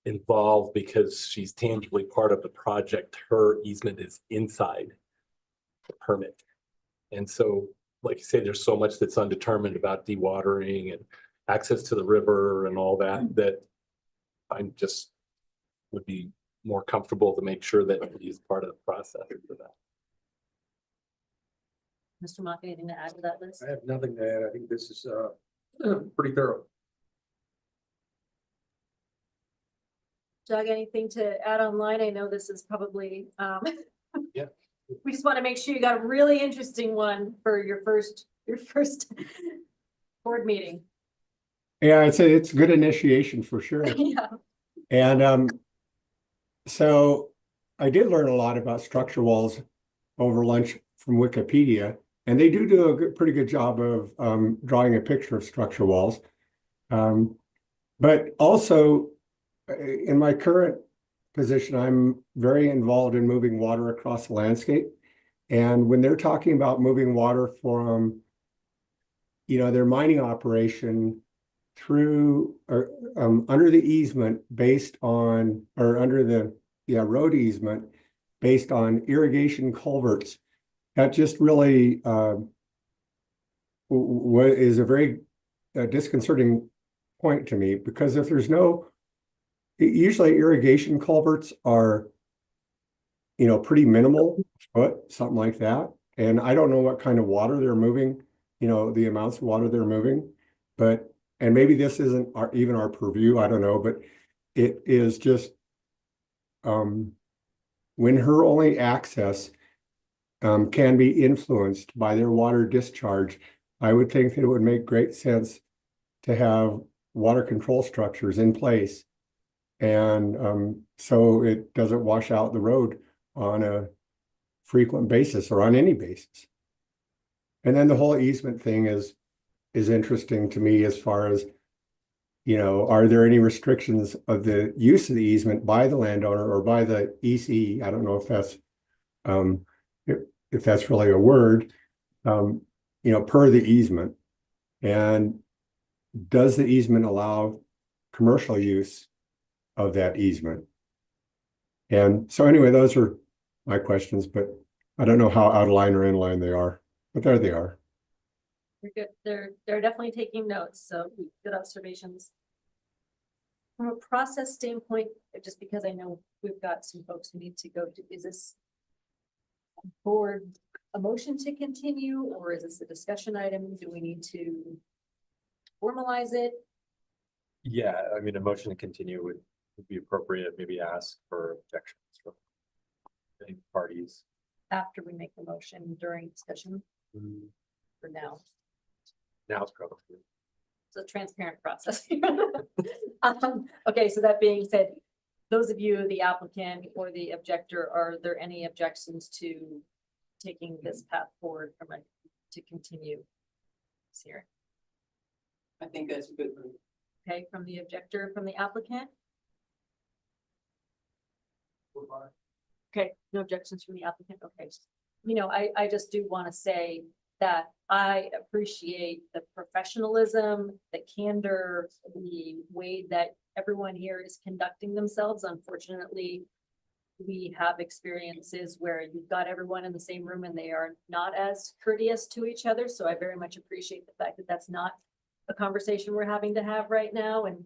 involved because she's tangibly part of the project. Her easement is inside the permit. And so, like you say, there's so much that's undetermined about dewatering and access to the river and all that, that I just would be more comfortable to make sure that he's part of the process for that. Mr. Mock, anything to add to that list? I have nothing to add. I think this is pretty thorough. Doug, anything to add online? I know this is probably Yeah. We just want to make sure you got a really interesting one for your first board meeting. Yeah, it's a good initiation for sure. Yeah. And so I did learn a lot about structure walls over lunch from Wikipedia, and they do a pretty good job of drawing a picture of structure walls. But also in my current position, I'm very involved in moving water across the landscape. And when they're talking about moving water from, their mining operation through or under the easement based on, or under the road easement based on irrigation culverts, that just really is a very disconcerting point to me, because if there's usually irrigation culverts are, pretty minimal, foot, something like that. And I don't know what kind of water they're moving, the amounts of water they're moving, and maybe this isn't even our purview, I don't know, but it is just, when her only access can be influenced by their water discharge, I would think that it would make great sense to have water control structures in place. And so it doesn't wash out the road on a frequent basis or on any basis. And then the whole easement thing is interesting to me as far as, are there any restrictions of the use of the easement by the landowner or by the EC? I don't know if that's if that's really a word, per the easement. And does the easement allow commercial use of that easement? And so anyway, those are my questions, but I don't know how out of line or in line they are, but there they are. We're good. They're definitely taking notes, so good observations. From a process standpoint, just because I know we've got some folks who need to go to, is this board a motion to continue, or is this a discussion item? Do we need to formalize it? Yeah, I mean, a motion to continue would be appropriate, maybe ask for objections from any parties. After we make the motion during discussion for now? Now it's probably. It's a transparent process. Okay, so that being said, those of you, the applicant or the objector, are there any objections to taking this path forward to continue this hearing? I think that's a good move. Okay, from the objector, from the applicant? Okay, no objections from the applicant, okay. I just do want to say that I appreciate the professionalism, the candor, the way that everyone here is conducting themselves. Unfortunately, we have experiences where you've got everyone in the same room and they are not as courteous to each other. So I very much appreciate the fact that that's not a conversation we're having to have right now, and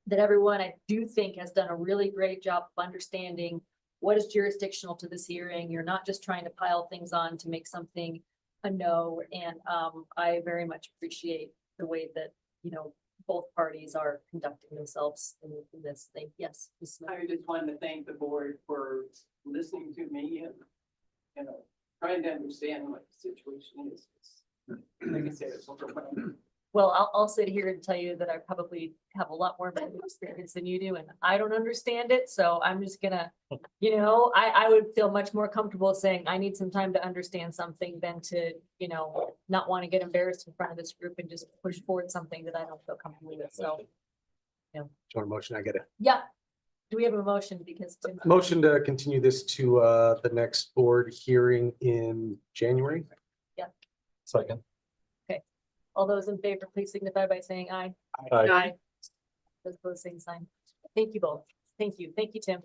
that everyone, I do think, has done a really great job of understanding what is jurisdictional to this hearing. You're not just trying to pile things on to make something a no. And I very much appreciate the way that, both parties are conducting themselves in this thing. Yes. Ms. Smith. I just wanted to thank the board for listening to me and, trying to understand what the situation is. Like I said, it's overwhelming. Well, I'll sit here and tell you that I probably have a lot more experience than you do, and I don't understand it. So I'm just gonna, I would feel much more comfortable saying I need some time to understand something than to, not want to get embarrassed in front of this group and just push forward something that I don't feel comfortable with. So, Do you want a motion? I get it. yeah. Do we have a motion? Because Motion to continue this to the next board hearing in January. Second. all those in favor, please signify by saying aye. Aye. Those opposed, same sign. Thank you both. Thank you. Thank you, Tim.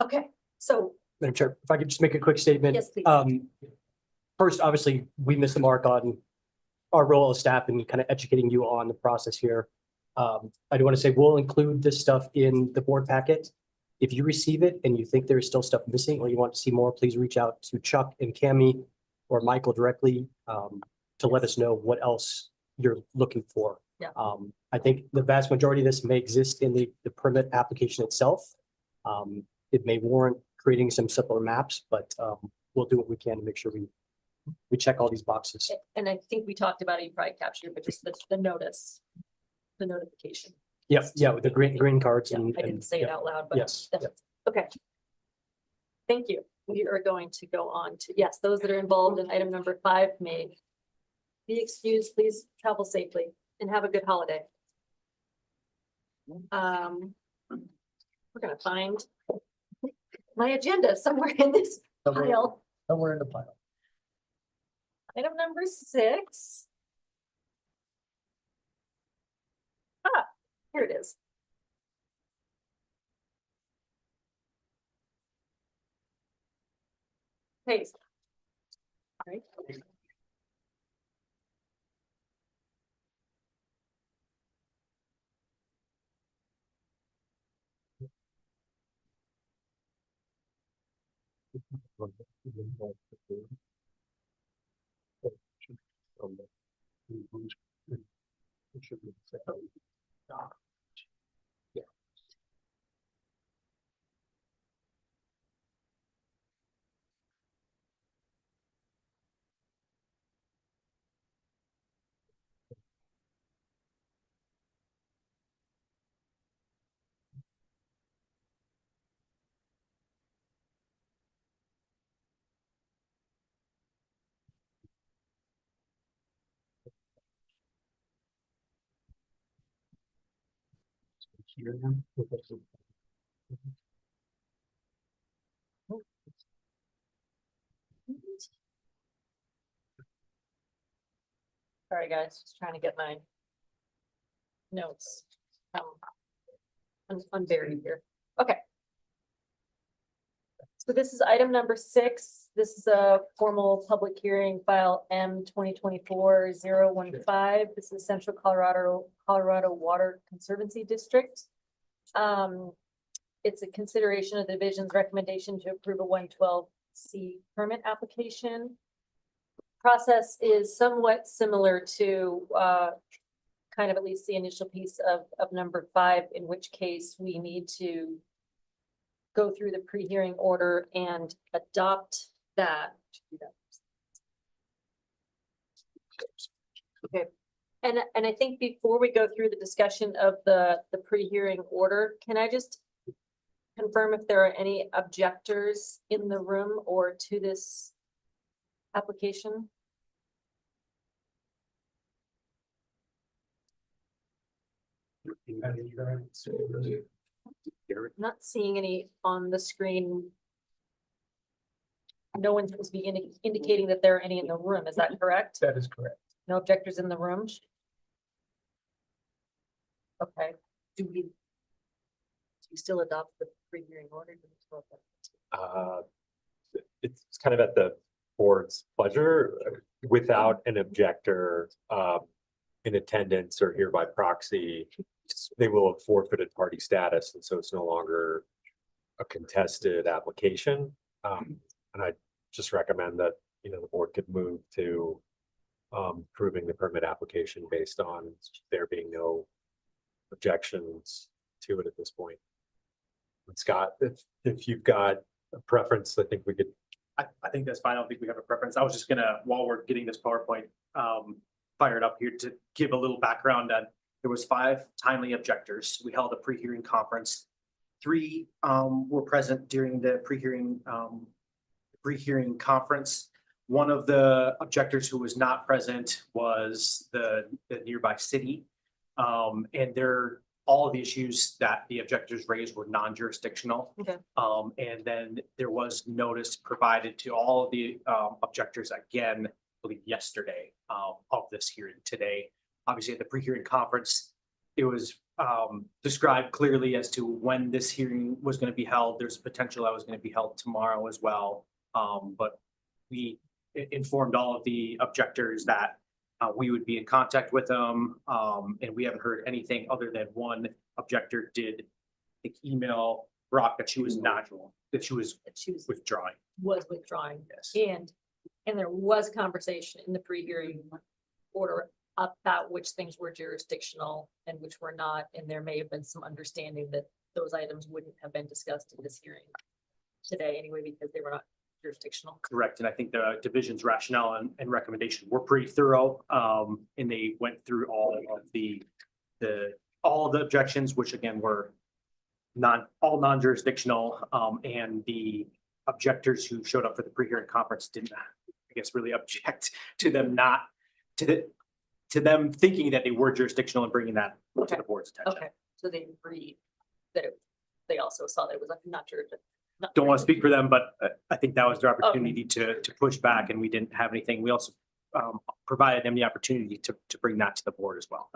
Okay, so Madam Chair, if I could just make a quick statement. yes, please. First, obviously, we missed the mark on our role as staff and kind of educating you on the process here. I do want to say we'll include this stuff in the board packet. If you receive it and you think there's still stuff missing or you want to see more, please reach out to Chuck and Cami or Michael directly to let us know what else you're looking for. Yeah. I think the vast majority of this may exist in the permit application itself. It may warrant creating some simpler maps, but we'll do what we can to make sure we check all these boxes. And I think we talked about it, you probably captured, but just the notice, the notification. Yep, yeah, with the green cards Yeah, and. I didn't say it yeah, out loud, but. Yes, that's- yep. Okay. Thank you. We are going to go on to, yes, those that are involved in item number 5 may be excused, please travel safely and have a good holiday. We're gonna find my agenda somewhere in this file. Somewhere in the file. Item number 6. Ah, here it is. Hey. All right. Sorry, guys, just trying to get my notes. Unburied here. Okay. So this is item number 6. This is a formal public hearing, file M 2024-015. This is Central Colorado Water Conservancy District. It's a consideration of the division's recommendation to approve a 112C permit application. Process is somewhat similar to kind of at least the initial piece of number 5, in which case we need to go through the pre-hearing order and adopt that. Okay, and I think before we go through the discussion of the pre-hearing order, can I just confirm if there are any objectors in the room or to this application? Not seeing any on the screen. No one's supposed to be indicating that there are any in the room. Is that correct? That is correct. No objectors in the room? Okay, do we still adopt the pre-hearing order? It's kind of at the board's pleasure without an objector in attendance or here by proxy. They will have forfeited party status, and so it's no longer a contested application. And I just recommend that, the board could move to approving the permit application based on there being no objections to it at this point. And Scott, if you've got a preference, I think we could. I think that's fine. I don't think we have a preference. I was just gonna, while we're getting this PowerPoint fired up here, to give a little background on, there was 5 timely objectors. We held a pre-hearing conference. 3 were present during the pre-hearing conference. One of the objectors who was not present was the nearby city. And all of the issues that the objectors raised were non-jurisdictional. Okay. And then there was notice provided to all of the objectors again, I believe yesterday, of this hearing today. Obviously, at the pre-hearing conference, it was described clearly as to when this hearing was going to be held. There's potential that was going to be held tomorrow as well. But we informed all of the objectors that we would be in contact with them. And we haven't heard anything other than one objector did email Brock that she was withdrawing. Was withdrawing. Yes. And there was conversation in the pre-hearing order about which things were jurisdictional and which were not, and there may have been some understanding that those items wouldn't have been discussed in this hearing. today anyway, because they were not jurisdictional. Correct, and I think the division's rationale and recommendation were pretty thorough, and they went through all of the objections, which again were all non-jurisdictional, and the objectors who showed up for the pre-hearing conference didn't, I guess, really object to them to them thinking that they were jurisdictional and bringing that to the board's attention. Okay, so they agreed that they also saw that it was not jurisdictional. Don't want to speak for them, but I think that was their opportunity to push back, and we didn't have anything. We also provided them the opportunity to bring that to the board as well.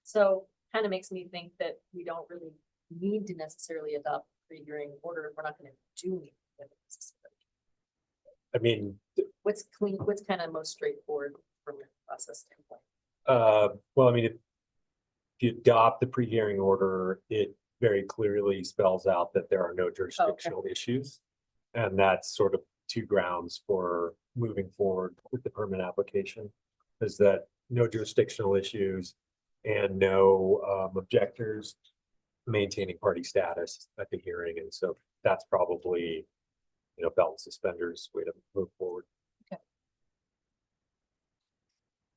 So kind of makes me think that we don't really need to necessarily adopt pre-hearing order if we're not going to do anything with it necessarily. I mean, What's clean, what's kind of most straightforward from a process standpoint? well, I mean, if you adopt the pre-hearing order, it very clearly spells out that there are no jurisdictional issues. And that's sort of two grounds for moving forward with the permit application, is that no jurisdictional issues and no objectors maintaining party status at the hearing. And so that's probably, belt and suspenders way to move forward. Is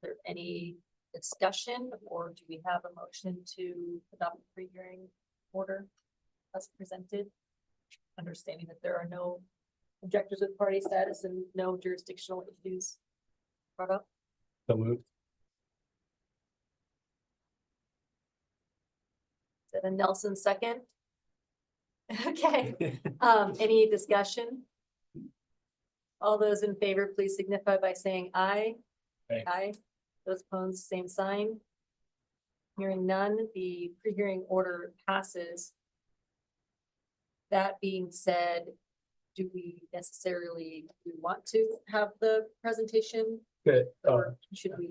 there any discussion, or do we have a motion to adopt the pre-hearing order as presented? Understanding that there are no objectors with party status and no jurisdictional issues brought up. So moved. Is that a Nelson second? Okay, any discussion? All those in favor, please signify by saying aye. Aye. Aye. Those opposed, same sign. Hearing none, the pre-hearing order passes. That being said, do we want to have the presentation, Good. or should we?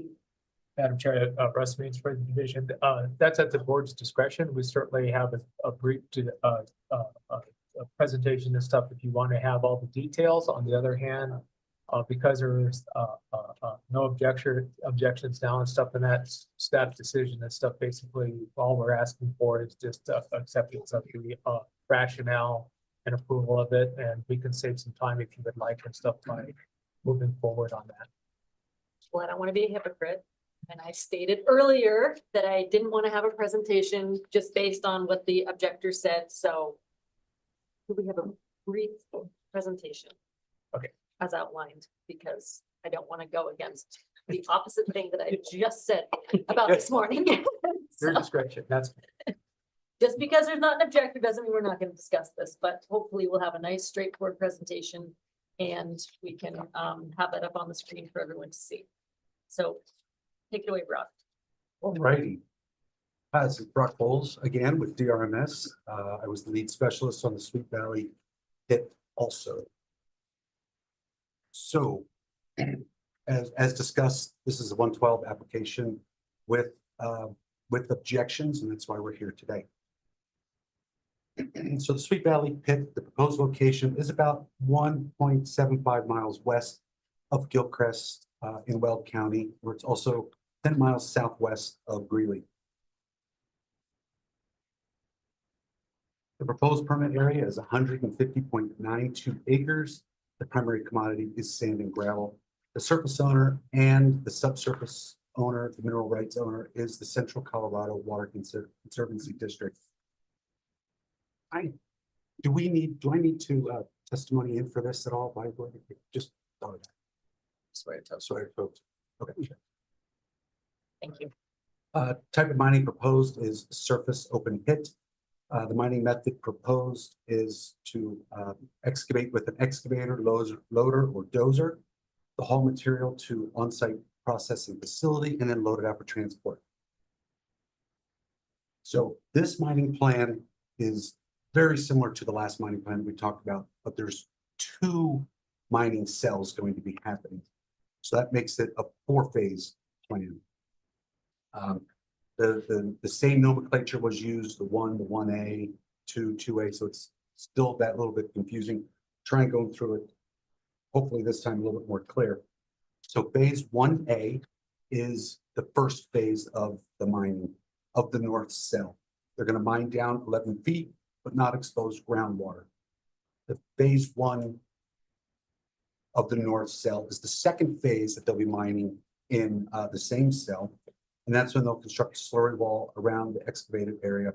Madam Chair, Russ Means for the division, that's at the board's discretion. We certainly have a brief a presentation and stuff if you want to have all the details. On the other hand, because there's no objections now and stuff, and that's staff decision and stuff, basically all we're asking for is just acceptance of the rationale and approval of it, and we can save some time if you would like and stuff by moving forward on that. Well, I don't want to be a hypocrite. And I stated earlier that I didn't want to have a presentation just based on what the objector said, so could we have a brief presentation? Okay. As outlined, because I don't want to go against the opposite thing that I just said about this morning. Your So, discretion, that's just because there's not an objector doesn't mean we're not going to discuss this, but hopefully we'll have a nice straightforward presentation and we can have that up on the screen for everyone to see. So take it away, Brock. All righty. This is Brock Bowles again with DRMS. I was the lead specialist on the Sweet Valley pit also. So as discussed, this is a 112 application with objections, and that's why we're here today. So the Sweet Valley pit, the proposed location is about 1.75 miles west of Gilchrist in Weld County, where it's also 10 miles southwest of Greeley. The proposed permit area is 150.92 acres. The primary commodity is sand and gravel. The surface owner and the subsurface owner, the mineral rights owner, is the Central Colorado Water Conservancy District. Do I need to testimony in for this at all? By the way, just thought of that. Sorry, folks. Okay. Thank you. Type of mining proposed is surface open pit. The mining method proposed is to excavate with an excavator, loader, or dozer, the haul material to on-site processing facility, and then load it out for transport. So this mining plan is very similar to the last mining plan we talked about, but there's 2 mining cells going to be happening. So that makes it a 4-phase plan. The same nomenclature was used, the 1A, 2A, so it's still that little bit confusing. Try and go through it, hopefully this time a little bit more clear. So phase 1A is the first phase of the mining of the north cell. They're going to mine down 11 feet, but not expose groundwater. the phase one of the north cell is the second phase that they'll be mining in the same cell. And that's when they'll construct a slurry wall around the excavated area.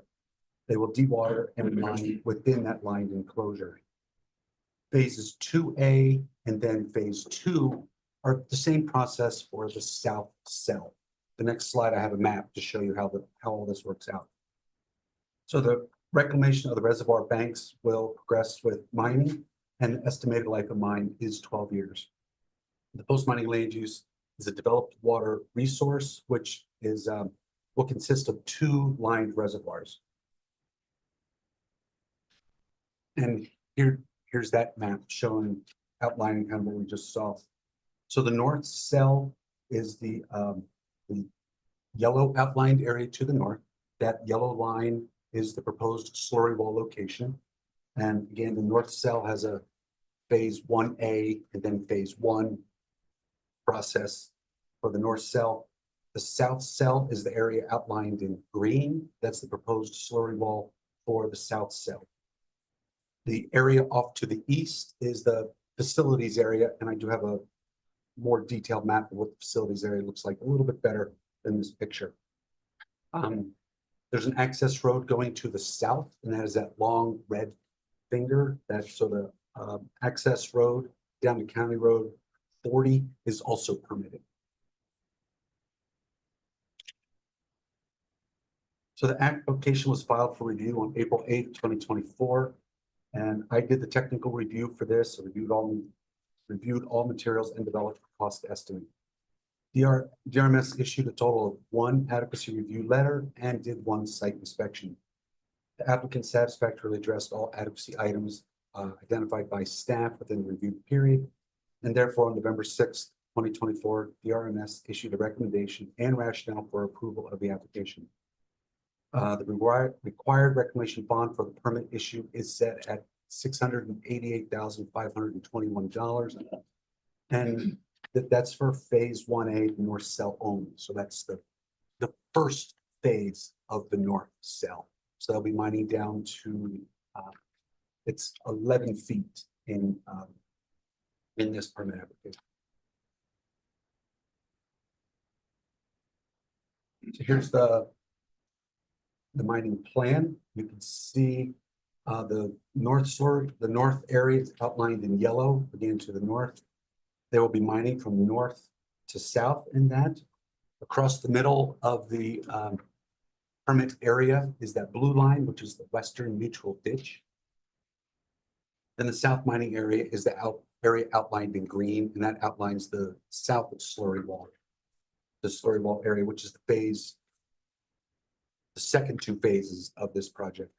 They will dewater and mine within that lined enclosure. Phases 2A and then phase 2 are the same process for the south cell. The next slide, I have a map to show you how all this works out. So the reclamation of the reservoir banks will progress with mining, and the estimated life of mine is 12 years. The post-mining land use is a developed water resource, which is will consist of 2 lined reservoirs. And here's that map showing, outlining kind of what we just saw. So the north cell is the yellow outlined area to the north. That yellow line is the proposed slurry wall location. And again, the north cell has a phase 1A and then phase 1 process for the north cell. The south cell is the area outlined in green. That's the proposed slurry wall for the south cell. The area off to the east is the facilities area, and I do have a more detailed map of what the facilities area looks like, a little bit better than this picture. There's an access road going to the south, and that is that long red finger. That's so the access road down to County Road 40 is also permitted. So the application was filed for review on April 8th, 2024. And I did the technical review for this, reviewed all materials and developed a cost estimate. DRMS issued a total of 1 adequacy review letter and did 1 site inspection. The applicant satisfactorily addressed all adequacy items identified by staff within the review period. And therefore, on November 6th, 2024, DRMS issued a recommendation and rationale for approval of the application. The required reclamation bond for the permit issue is set at $688,521. And that's for phase 1A, the north cell only. So that's the first phase of the north cell. So they'll be mining down to it's 11 feet in this permit application. So here's the mining plan. You can see the north area is outlined in yellow, again to the north. They will be mining from north to south in that. Across the middle of the permit area is that blue line, which is the western neutral ditch. Then the south mining area is the area outlined in green, and that outlines the south of slurry wall. The slurry wall area, which is the second 2 phases of this project.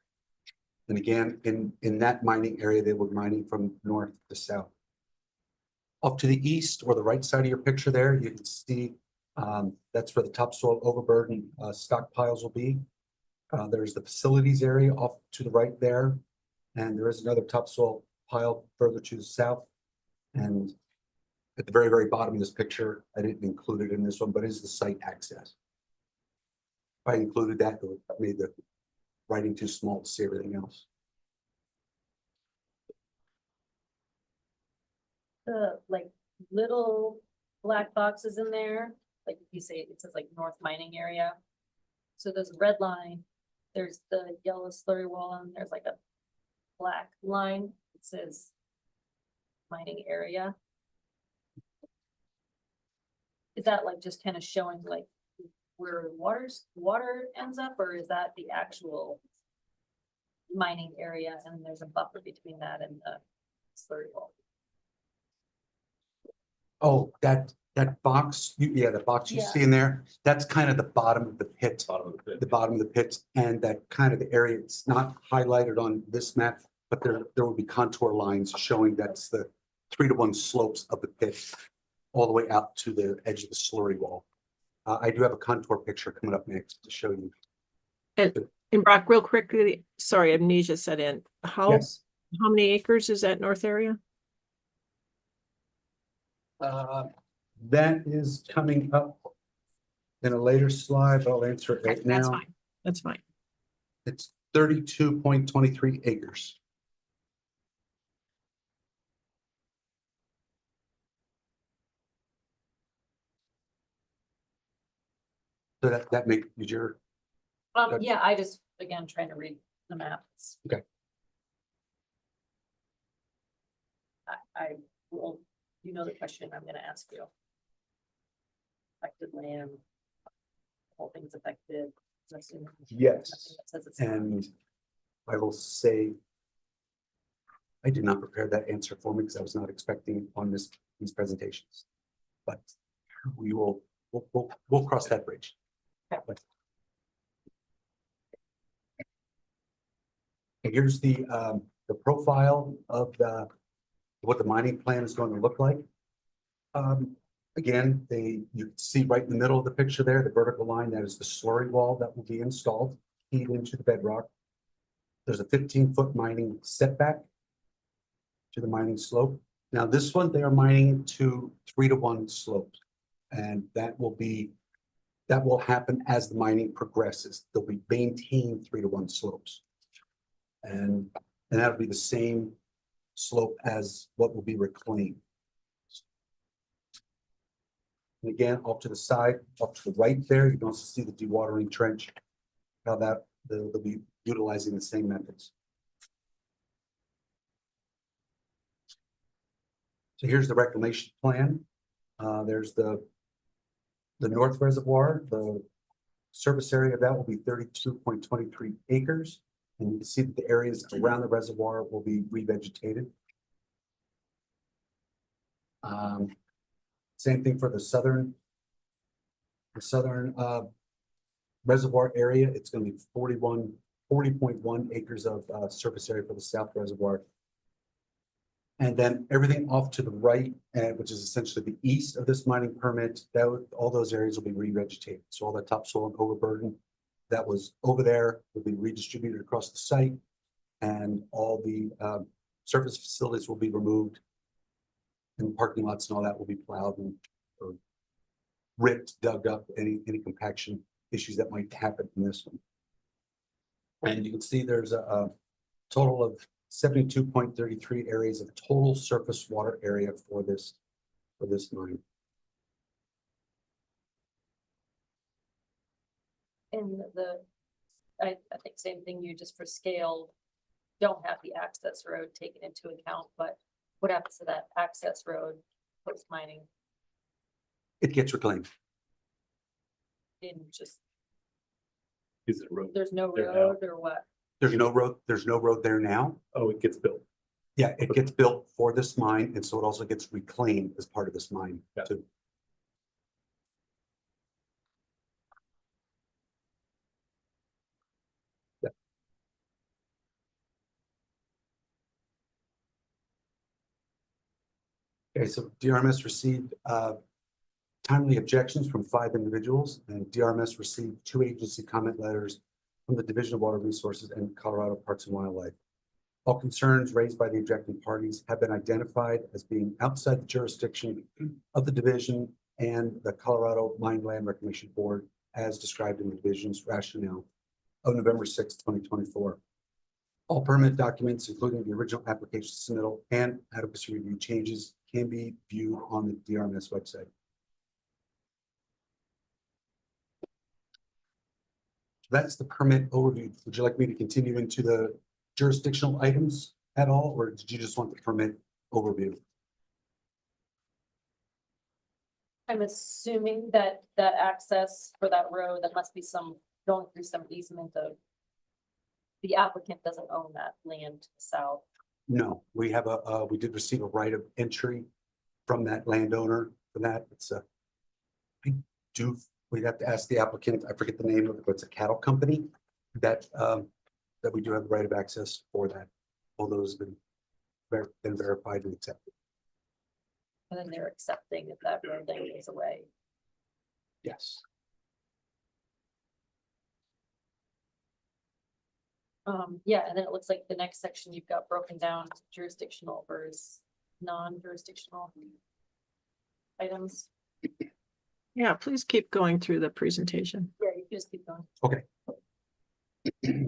And again, in that mining area, they were mining from north to south. Up to the east or the right side of your picture there, you can see that's where the topsoil overburden stockpiles will be. There's the facilities area off to the right there. And there is another topsoil pile further to the south. And at the very, very bottom of this picture, I didn't include it in this one, but is the site access. If I included that, it would have made the writing too small to see everything else. The like little black boxes in there, like you say, it says like north mining area. So there's a red line, there's the yellow slurry wall, and there's like a black line that says mining area. Is that like just kind of showing like where water ends up, or is that the actual mining area and there's a buffer between that and the slurry wall? Oh, that box, the box you see in there, that's kind of the bottom of the pit. The bottom of the pit, and that kind of the area, it's not highlighted on this map, but there will be contour lines showing that's the 3-to-1 slopes of the pit all the way out to the edge of the slurry wall. I do have a contour picture coming up next to show you. And Brock, real quickly, sorry, amnesia set in. How many acres is that north area? That is coming up in a later slide, but I'll answer it right now. That's fine. That's fine. It's 32.23 acres. So that make your, Good. Yeah, I just, again, trying to read the maps. Okay. I will, you know the question I'm gonna ask you. Affected land. Whole thing's affected. I'm assuming yes, nothing that says it's- and I will say I did not prepare that answer for me because I was not expecting on these presentations. But we will, we'll cross that bridge. But- Okay, here's the profile of what the mining plan is going to look like. Again, you can see right in the middle of the picture there, the vertical line, that is the slurry wall that will be installed, feed into the bedrock. There's a 15-foot mining setback to the mining slope. Now, this one, they are mining to 3-to-1 slopes. And that will happen as the mining progresses. They'll be maintained 3-to-1 slopes. And that'll be the same slope as what will be reclaimed. And again, off to the side, off to the right there, you can also see the dewatering trench. How that they'll be utilizing the same methods. So here's the reclamation plan. There's the North Reservoir. The surface area of that will be 32.23 acres. And you can see that the areas around the reservoir will be revegetated. Same thing for the southern reservoir area. It's going to be 40.1 acres of surface area for the south reservoir. And then everything off to the right, which is essentially the east of this mining permit, all those areas will be revegetated. So all that topsoil and overburden that was over there will be redistributed across the site, and all the surface facilities will be removed, and parking lots and all that will be plowed and or ripped, dug up, any compaction issues that might happen in this one. And you can see there's a total of 72.33 areas of total surface water area for this mine. And I think same thing, you just for scale, don't have the access road taken into account, but what happens to that access road post mining It gets reclaimed. in just, Is it a road? there's no There now. road or what? There's no road there now. Oh, it gets built. Yeah, it gets built for this mine, and so it also gets reclaimed as part of this mine Yeah. too. Yeah. Okay, so DRMS received timely objections from 5 individuals, and DRMS received 2 agency comment letters from the Division of Water Resources and Colorado Parks and Wildlife. All concerns raised by the objecting parties have been identified as being outside the jurisdiction of the division and the Colorado Mine Land Reclamation Board, as described in the division's rationale of November 6, 2024. All permit documents, including the original application submittal and adequacy review changes, can be viewed on the DRMS website. That's the permit overview. Would you like me to continue into the jurisdictional items at all, or did you just want the permit overview? I'm assuming that access for that road, that must be going through some easement of. The applicant doesn't own that land to the south. No, we have we did receive a right of entry from that landowner for that. We'd have to ask the applicant, I forget the name of it, but it's a cattle company that we do have the right of access for that. All those have been verified and accepted. And then they're accepting if that road then goes away. Yes. Yeah, and then it looks like the next section you've got broken down jurisdictional versus non-jurisdictional items. Yeah, please keep going through the presentation. Yeah, you can just keep going. Okay.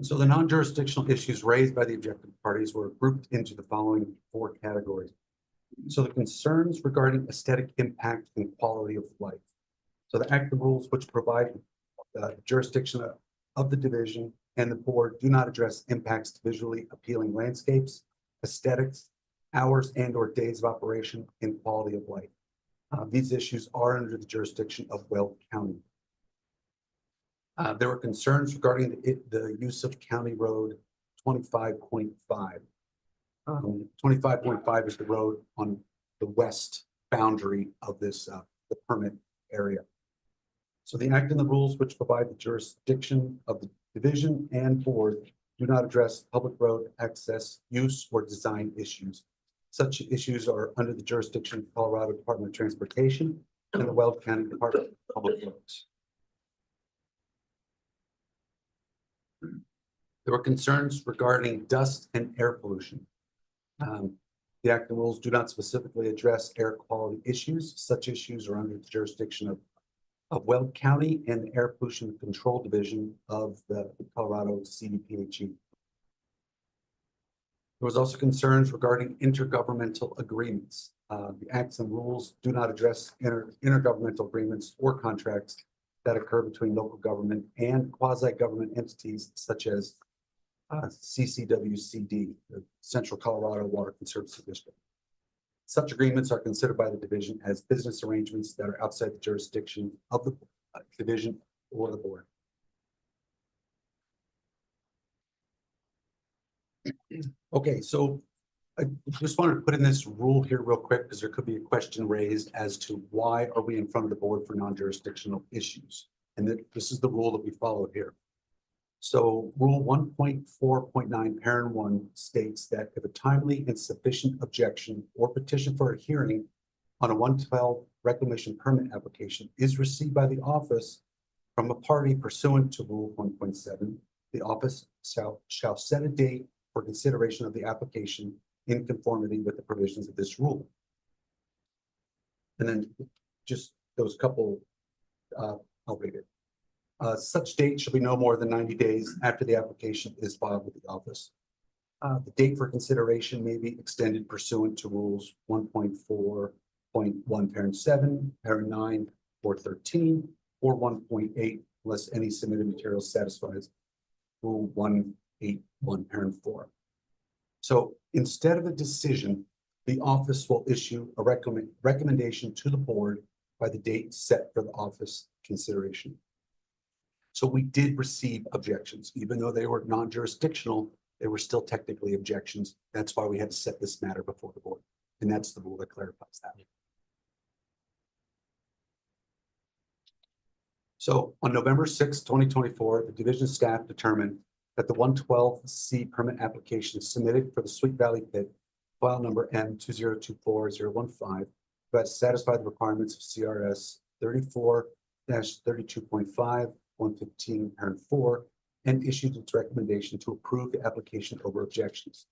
So the non-jurisdictional issues raised by the objective parties were grouped into the following 4 categories. So the concerns regarding aesthetic impact and quality of life. So the active rules which provide jurisdiction of the division and the board do not address impacts to visually appealing landscapes, aesthetics, hours and or days of operation, and quality of life. These issues are under the jurisdiction of Weld County. There were concerns regarding the use of County Road 25.5. 25.5 is the road on the west boundary of this, the permit area. So the act and the rules which provide the jurisdiction of the division and board do not address public road access, use, or design issues. Such issues are under the jurisdiction of Colorado Department of Transportation and the Weld County Department of Public Works. There were concerns regarding dust and air pollution. The act and rules do not specifically address air quality issues. Such issues are under the jurisdiction of Weld County and the Air Pollution Control Division of the Colorado CDPHE. There was also concerns regarding intergovernmental agreements. The acts and rules do not address intergovernmental agreements or contracts that occur between local government and quasi-government entities such as CCWCD, the Central Colorado Water Conservancy District. Such agreements are considered by the division as business arrangements that are outside the jurisdiction of the division or the board. Okay, so I just wanted to put in this rule here real quick because there could be a question raised as to why are we in front of the board for non-jurisdictional issues? And this is the rule that we follow here. So rule 1.4.9 parent 1 states that if a timely and sufficient objection or petition for a hearing on a 112 reclamation permit application is received by the office from a party pursuant to rule 1.7, the office shall set a date for consideration of the application in conformity with the provisions of this rule. And then just those couple, I'll read it. Such date shall be no more than 90 days after the application is filed with the office. The date for consideration may be extended pursuant to rules 1.4.1 parent 7, parent 9, or 13, or 1.8 unless any submitted material satisfies rule 1.8.1 parent 4. So instead of a decision, the office will issue a recommendation to the board by the date set for the office consideration. So we did receive objections, even though they were non-jurisdictional, they were still technically objections. That's why we had to set this matter before the board. And that's the rule that clarifies that. So on November 6, 2024, the division staff determined that the 112C permit application submitted for the Sweet Valley Pit, file number M2024015, that satisfied the requirements of CRS 34-32.5, 115 parent 4, and issued its recommendation to approve the application over objections.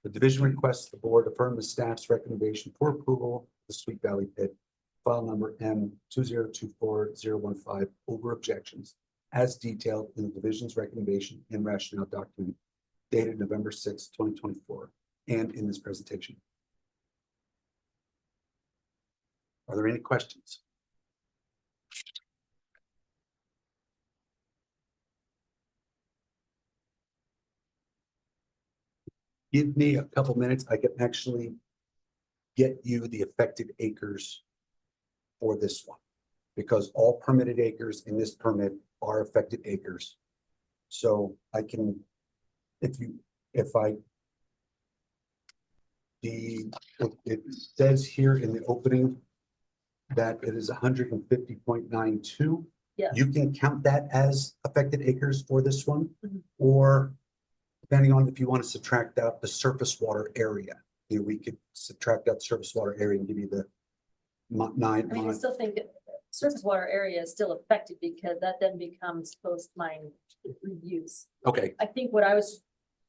The division requests the board affirm the staff's recommendation for approval of the Sweet Valley Pit, file number M2024015, over objections, as detailed in the division's recommendation and rationale document dated November 6, 2024, and in this presentation. Are there any questions? Give me a couple minutes. I can actually get you the affected acres for this one, because all permitted acres in this permit are affected acres. So I can, it says here in the opening that it is 150.92. Yeah. You can count that as affected acres for this one, Mhm. or depending on if you want to subtract out the surface water area, we could subtract out the surface water area and give you the I mean, I still think that surface water area is still affected because that then becomes post-mine reuse. Okay, I think what I was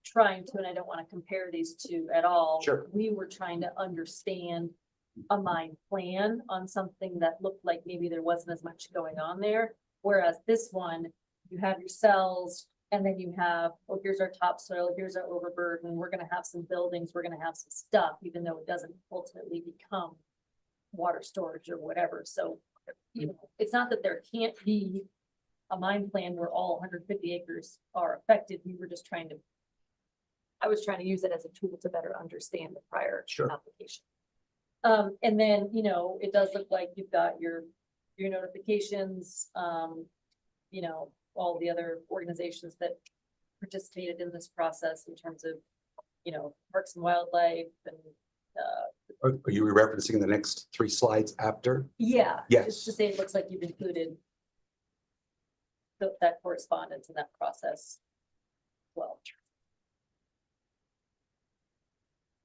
trying to, and I don't want to compare these two at all. Sure. We were trying to understand a mine plan on something that looked like maybe there wasn't as much going on there. Whereas this one, you have your cells and then you have, oh, here's our topsoil, here's our overburden. We're going to have some buildings, we're going to have some stuff, even though it doesn't ultimately become water storage or whatever. So, you know, it's not that there can't be a mine plan where all 150 acres are affected. We were just trying to, I was trying to use it as a tool to better understand the prior Sure. application. And then, you know, it does look like you've got your notifications, you know, all the other organizations that participated in this process in terms of, you know, Parks and Wildlife and, Are you referencing the next 3 slides after? yeah. Yes. Just to say, it looks like you've included that correspondence in that process. Well,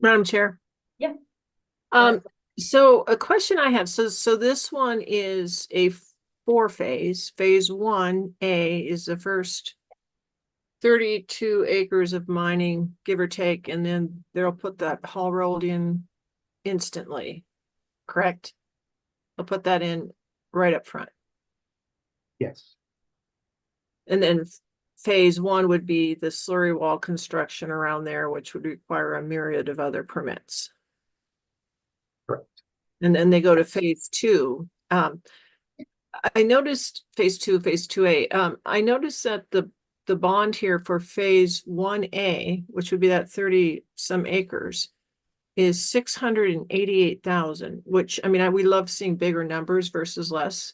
Madam Chair. Yeah. So a question I have, so this one is a 4-phase. Phase 1A is the first 32 acres of mining, give or take, and then they'll put that haul road in instantly, correct? They'll put that in right up front. Yes. And then phase 1 would be the slurry wall construction around there, which would require a myriad of other permits. Correct. And then they go to phase 2. I noticed phase 2, phase 2A. I noticed that the bond here for phase 1A, which would be that 30 some acres, is 688,000, which, I mean, we love seeing bigger numbers versus less.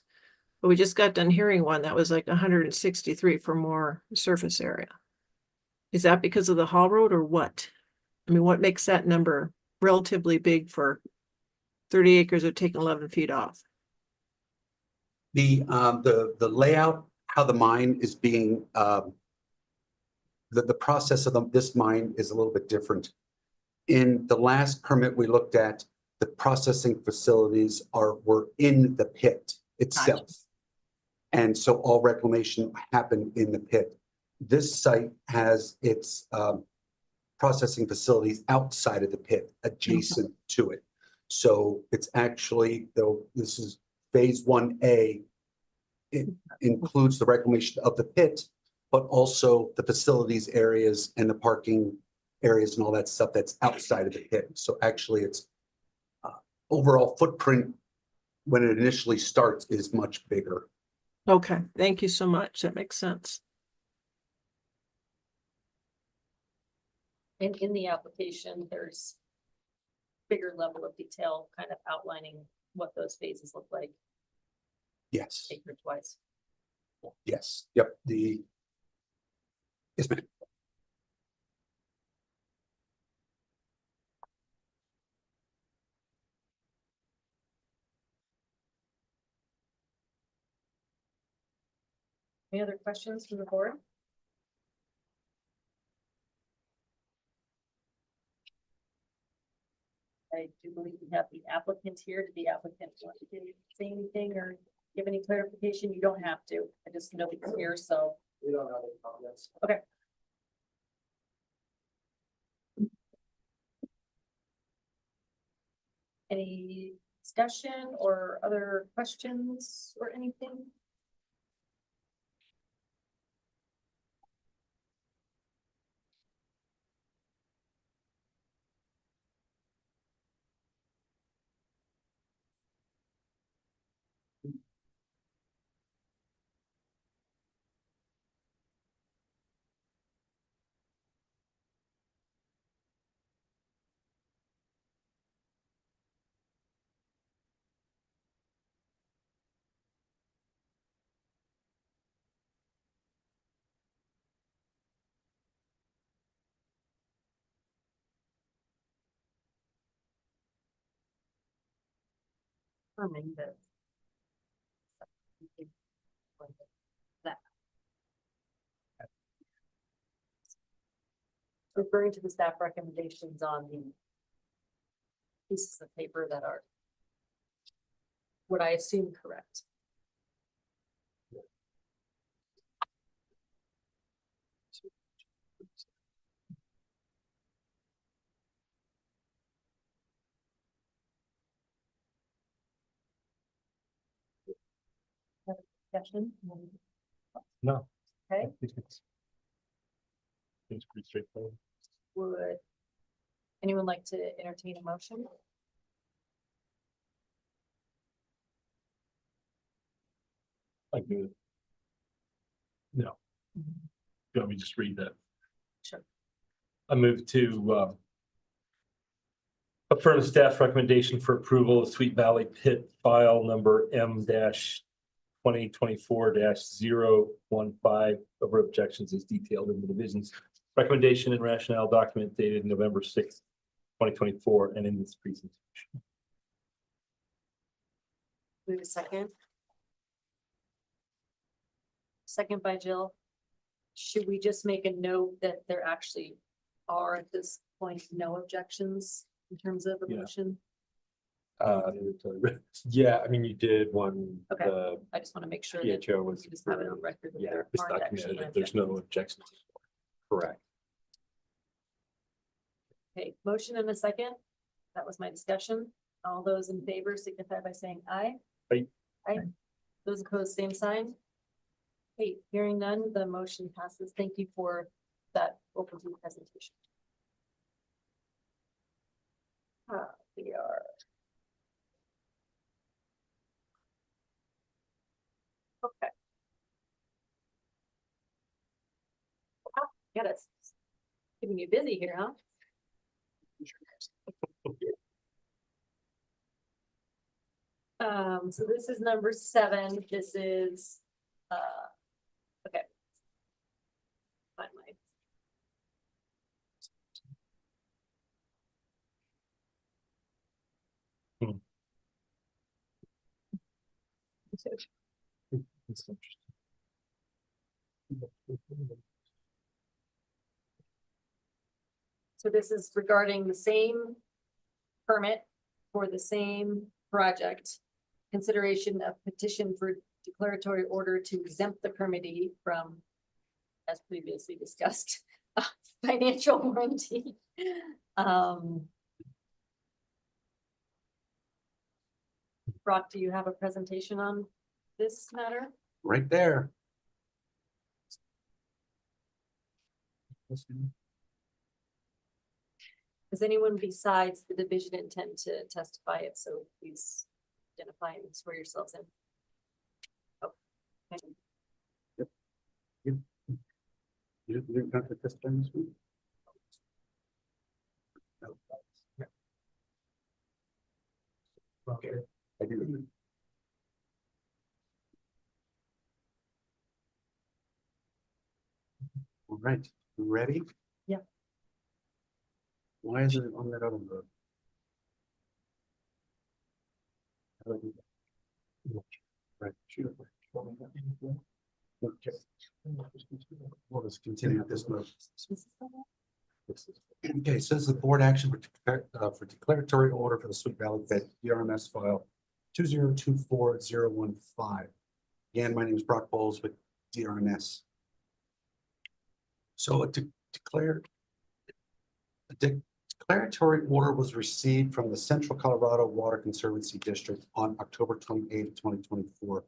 But we just got done hearing one that was like 163 for more surface area. Is that because of the haul road or what? I mean, what makes that number relatively big for 30 acres of taking 11 feet off? The layout, how the mine is being, the process of this mine is a little bit different. In the last permit we looked at, the processing facilities were in the pit itself. Gotcha. And so all reclamation happened in the pit. This site has its processing facilities outside of the pit, adjacent to it. So it's actually, though this is phase 1A, it includes the reclamation of the pit, but also the facilities areas and the parking areas and all that stuff that's outside of the pit. So actually it's overall footprint when it initially starts is much bigger. Okay, thank you so much. That makes sense. and in the application, there's bigger level of detail kind of outlining what those phases look like Yes, acreage wise. yes, yep, yes, ma'am. Any other questions from the board? I do believe we have the applicant here. Did the applicant want to say anything or give any clarification? You don't have to. I just know it's here, so. We don't have any comments. Okay. Any discussion or other questions or anything? Confirming that. That. Referring to the staff recommendations on the pieces of paper that are what I assume correct. Discussion? No. Okay, It's pretty straightforward. would anyone like to entertain a motion? I do. No. Let me just read that. Sure. I move to affirm staff recommendation for approval of Sweet Valley Pit file number M-2024-015. Over objections is detailed in the division's recommendation and rationale document dated November 6th, 2024, and in this presentation. We have a second. Second by Jill. Should we just make a note that there actually are at this point no objections in terms of the Yeah. motion? Yeah, I mean, you did one, Okay. the I just want to make sure that PHO was. we just have it on record. that Yeah, there It's aren't actually documented that there's no objections. objections. Correct. Okay, motion and a second. That was my discussion. All those in favor signify by saying aye. Aye. Aye. Those opposed, same sign. Okay, hearing none, the motion passes. Thank you for that overview presentation. We are. Okay. Wow, got us. Keeping you busy here, huh? So this is number 7. This is, okay. Find my. It's interesting. So this is regarding the same permit for the same project. Consideration of petition for declaratory order to exempt the permittee from, as previously discussed, financial warranty. Brock, do you have a presentation on this matter? Right there. Does anyone besides the division intend to testify? If so, please identify and swear yourselves in. Oh, okay. You didn't have to testify this week? Okay, I do. All right, you ready? Yeah. Why is it on that other road? How do I do that? Right, shoot. Okay. We'll just continue with this move. Okay, says the board action for declaratory order for the Sweet Valley Pit, DRMS file 2024015. Again, my name is Brock Bowles with DRMS. So a declaratory order was received from the Central Colorado Water Conservancy District on October 28, 2024.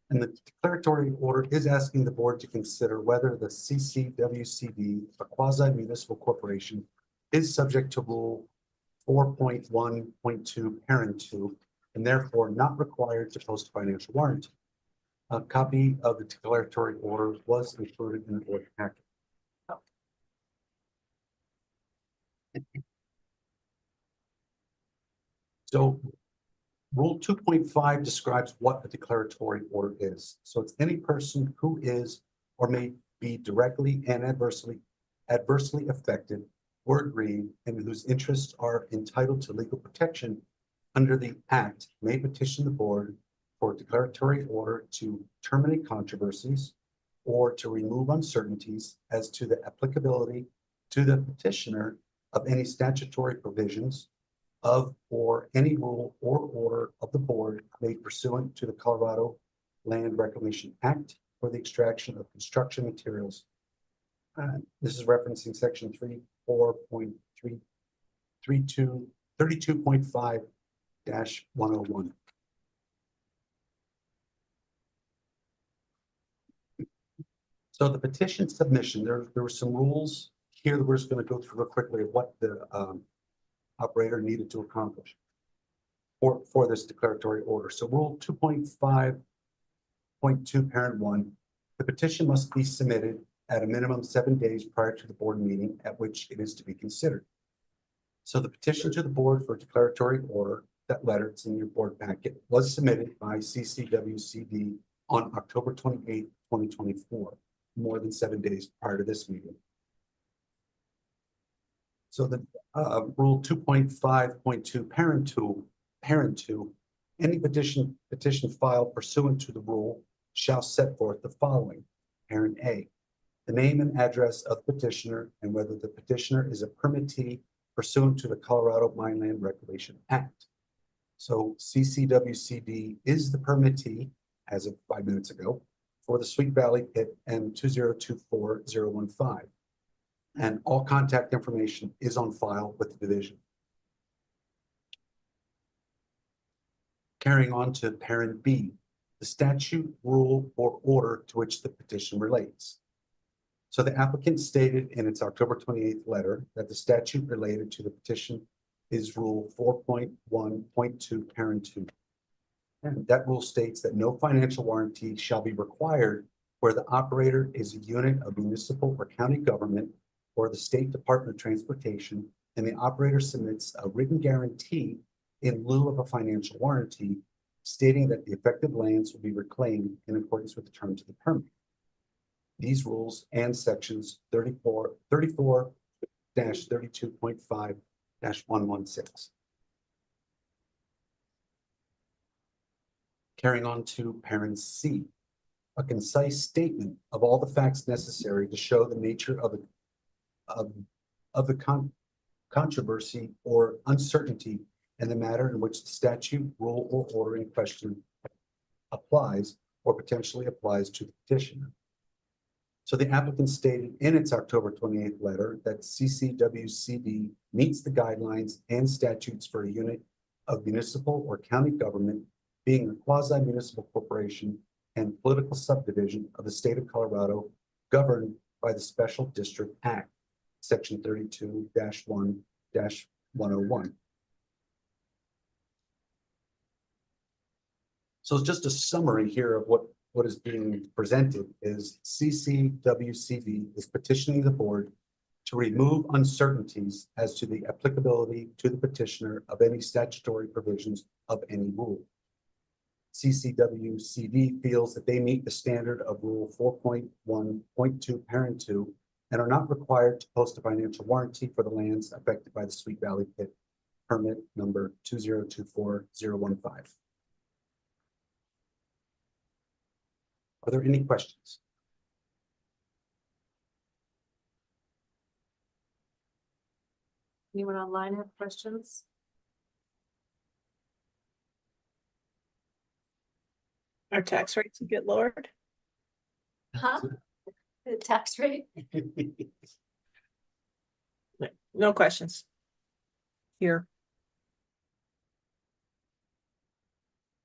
And the declaratory order is asking the board to consider whether the CCWCD, a quasi-municipal corporation, is subject to Rule 4.1.2 Parent 2, and therefore not required to post financial warranty. A copy of the declaratory order was included in the board packet. So Rule 2.5 describes what a declaratory order is. So it's any person who is or may be directly and adversely affected or aggrieved and whose interests are entitled to legal protection under the Act may petition the board for a declaratory order to terminate controversies or to remove uncertainties as to the applicability to the petitioner of any statutory provisions of or any rule or order of the board made pursuant to the Colorado Land Reclamation Act for the extraction of construction materials. This is referencing section 32.5-101. So the petition submission, there were some rules here that we're just going to go through real quickly of what the operator needed to accomplish for this declaratory order. So Rule 2.5.2 Parent 1 The petition must be submitted at a minimum 7 days prior to the board meeting at which it is to be considered. So the petition to the board for declaratory order, that letter, it's in your board packet, was submitted by CCWCD on October 28th, 2024, more than 7 days prior to this meeting. So the rule 2.5.2 parent two, any petition filed pursuant to the rule shall set forth the following. Parent A, the name and address of petitioner and whether the petitioner is a permittee pursuant to the Colorado Mineland Reclamation Act. So CCWCD is the permittee as of 5 minutes ago for the Sweet Valley Pit M 2024015. And all contact information is on file with the division. Carrying on to parent B, the statute, rule, or order to which the petition relates. So the applicant stated in its October 28th letter that the statute related to the petition is Rule 4.1.2, Parent 2. And that rule states that no financial warranty shall be required where the operator is a unit of municipal or county government or the State Department of Transportation, and the operator submits a written guarantee in lieu of a financial warranty, stating that the affected lands will be reclaimed in accordance with the terms of the permit. These rules and sections 34-32.5-116. Carrying on to parent C, a concise statement of all the facts necessary to show the nature of the controversy or uncertainty in the matter in which the statute, rule, or order in question applies or potentially applies to the petitioner. So the applicant stated in its October 28th letter that CCWCD meets the guidelines and statutes for a unit of municipal or county government being a quasi-municipal corporation and political subdivision of the state of Colorado governed by the Special District Act, Section 32-1-101. So just a summary here of what is being presented is CCWCD is petitioning the board to remove uncertainties as to the applicability to the petitioner of any statutory provisions of any rule. CCWCD feels that they meet the standard of Rule 4.1.2 Parent 2 and are not required to post a financial warranty for the lands affected by the Sweet Valley Pit permit number 2024015. Are there any questions? Anyone online have questions? Our tax rates will get lowered. Huh? The tax rate? No questions. Here.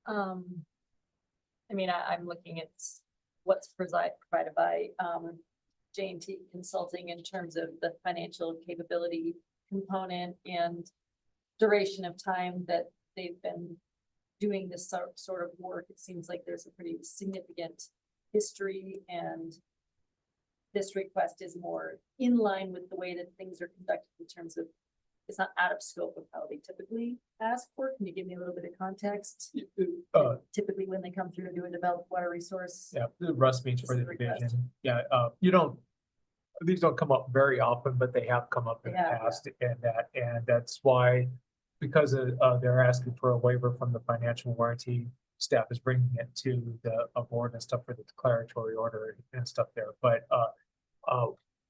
I mean, I'm looking at what's provided by J&T Consulting in terms of the financial capability component and duration of time that they've been doing this sort of work. It seems like there's a pretty significant history, and this request is more in line with the way that things are conducted in terms of it's not out of scope of how they typically ask for. Can you give me a little bit of context? Typically when they come through and do a developed water resource. Yeah, Russ means for the division. Yeah, these don't come up very often, but they have come up in the past, and that's why, because they're asking for a waiver from the financial warranty, staff is bringing it to the board and stuff for the declaratory order and stuff there. But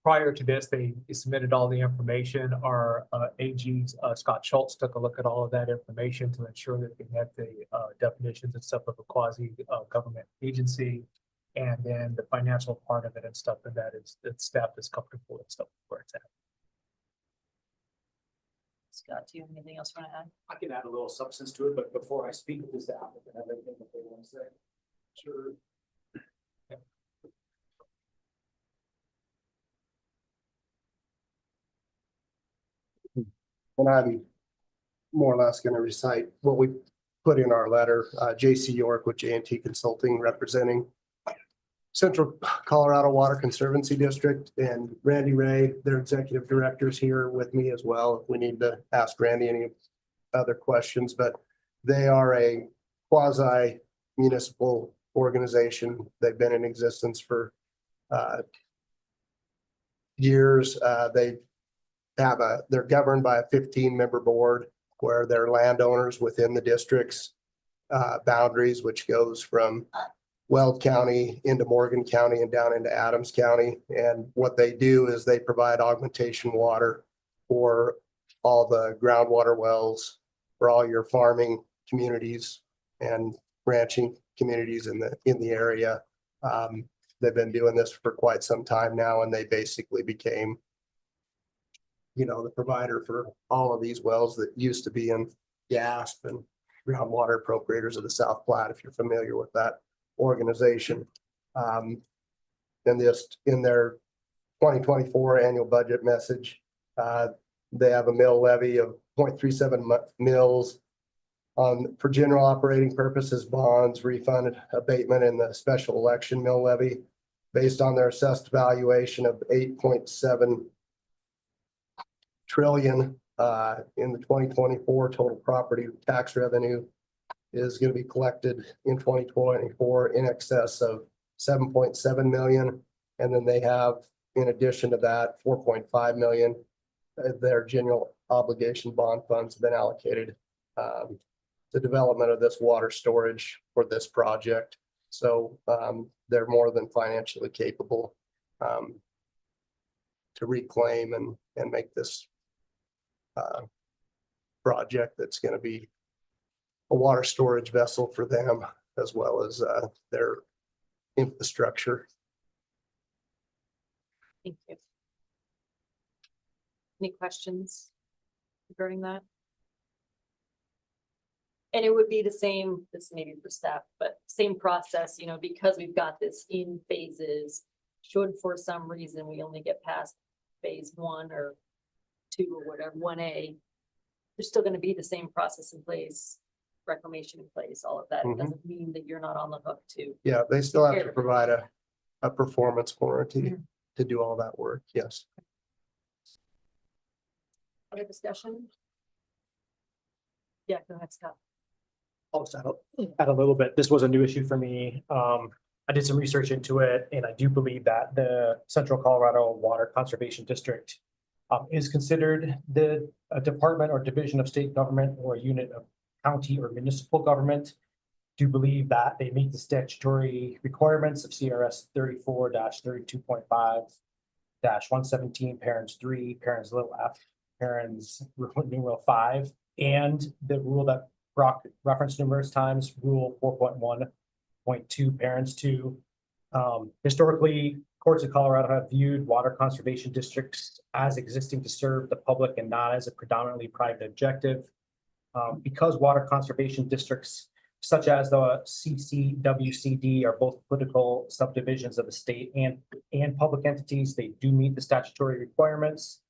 prior to this, they submitted all the information. Our AG, Scott Schultz, took a look at all of that information to ensure that they met the definitions and stuff of a quasi government agency. And then the financial part of it and stuff, and that staff is comfortable with stuff where it's at. Scott, do you have anything else you want to add? I can add a little substance to it, but before I speak, does the applicant have anything that they want to say? Sure. And I'm more or less going to recite what we put in our letter. J.C. York with J&T Consulting representing Central Colorado Water Conservancy District, and Randy Ray, their executive directors here with me as well. If we need to ask Randy any other questions, but they are a quasi municipal organization. They've been in existence for years. They're governed by a 15-member board where they're landowners within the district's boundaries, which goes from Weld County into Morgan County and down into Adams County. And what they do is they provide augmentation water for all the groundwater wells, for all your farming communities and ranching communities in the area. They've been doing this for quite some time now, and they basically became, the provider for all of these wells that used to be in GASP and groundwater appropriators of the South Platte, if you're familiar with that organization. And just in their 2024 annual budget message, they have a mill levy of 0.37 mills for general operating purposes, bonds, refund, abatement, and the special election mill levy based on their assessed valuation of 8.7 trillion in the 2024 total property tax revenue is going to be collected in 2024 in excess of 7.7 million. And then they have, in addition to that, 4.5 million. Their general obligation bond funds have been allocated the development of this water storage for this project. So they're more than financially capable to reclaim and make this project that's going to be a water storage vessel for them, as well as their infrastructure. Thank you. Any questions regarding that? And it would be the same, this may be for staff, but same process, because we've got this in phases. Should for some reason we only get past phase 1 or 2 or whatever, 1A, there's still going to be the same process in place, reclamation in place, all of that. It doesn't mean that you're not on the hook to. Yeah, they still have to provide a performance warranty to do all that work. Yes. Other discussion? Yeah, go ahead, Scott. I'll just add a little bit. This was a new issue for me. I did some research into it, and I do believe that the Central Colorado Water Conservation District is considered the department or division of state government or a unit of county or municipal government. Do believe that they meet the statutory requirements of CRS 34-32.5-117, parents 3, parents little f, parents numeral 5, and the rule that Brock referenced numerous times, rule 4.1.2, parents 2. Historically, courts of Colorado have viewed water conservation districts as existing to serve the public and not as a predominantly private objective. Because water conservation districts such as the CCWCD are both political subdivisions of the state and public entities, they do meet the statutory requirements.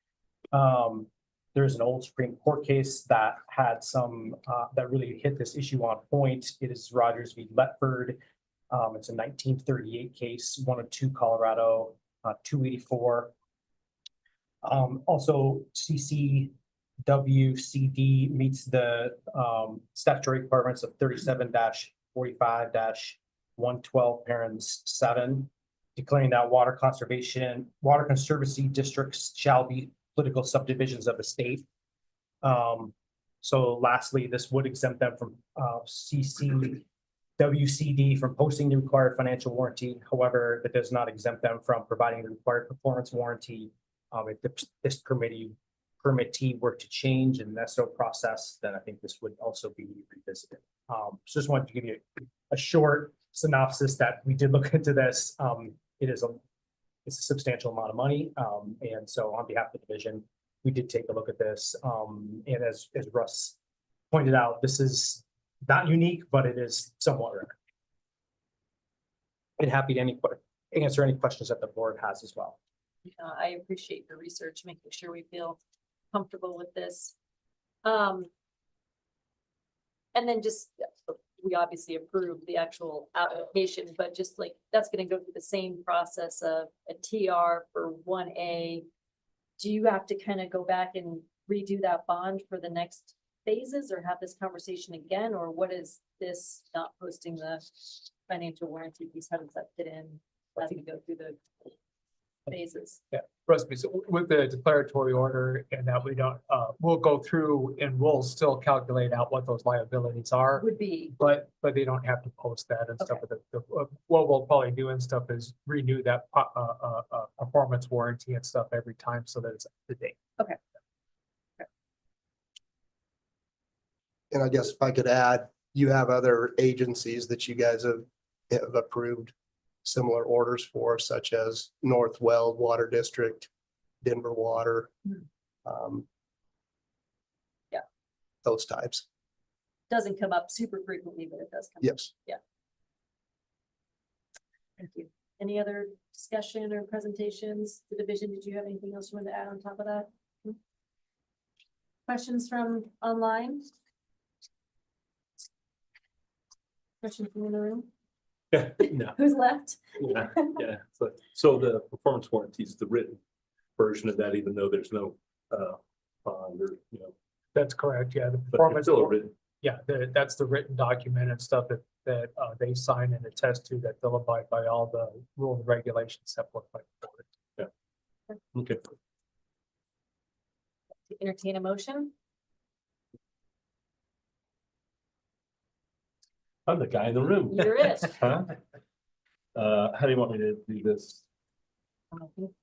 There's an old Supreme Court case that had some that really hit this issue on point. It is Rogers v. Letford. It's a 1938 case, 102 Colorado 284. Also, CCWCD meets the statutory requirements of 37-45-112 parents 7, declaring that water conservancy districts shall be political subdivisions of the state. So lastly, this would exempt them from CCWCD from posting the required financial warranty. However, that does not exempt them from providing the required performance warranty. If this permittee were to change in the SO process, then I think this would also be revisited. So just wanted to give you a short synopsis that we did look into this. It's a substantial amount of money. And so on behalf of the division, we did take a look at this. And as Russ pointed out, this is not unique, but it is somewhat rare. And happy to answer any questions that the board has as well. I appreciate the research, making sure we feel comfortable with this. And then just we obviously approve the actual application, but just like, that's gonna go through the same process of a TR for 1A. Do you have to kind of go back and redo that bond for the next phases or have this conversation again? Or what is this not posting the financial warranty piece? How does that fit in as we go through the phases? Yeah, Rusby, so with the declaratory order and that we don't, we'll go through and we'll still calculate out what those liabilities are. Would be, But they don't have to post that and stuff. But what we'll probably do and stuff is renew that performance warranty and stuff every time so that it's up to date. And I guess if I could add, you have other agencies that you guys have approved similar orders for, such as Northwell Water District, Denver Water. Yeah. Those types. doesn't come up super frequently, but it does come. up. Yes. Thank you. Any other discussion or presentations? The division, did you have anything else you wanted to add on top of that? Questions from online? Question from in the room? No, Who's left? yeah, yeah. So the performance warranty is the written version of that, even though there's no bond or, That's correct, yeah. The but it's performance, still a written. yeah, that's the written document and stuff that they sign and attest to, that they'll abide by all the rules and regulations set forth by the board. Okay. To entertain a motion? I'm the guy in the room. You're it. Huh? How do you want me to do this? You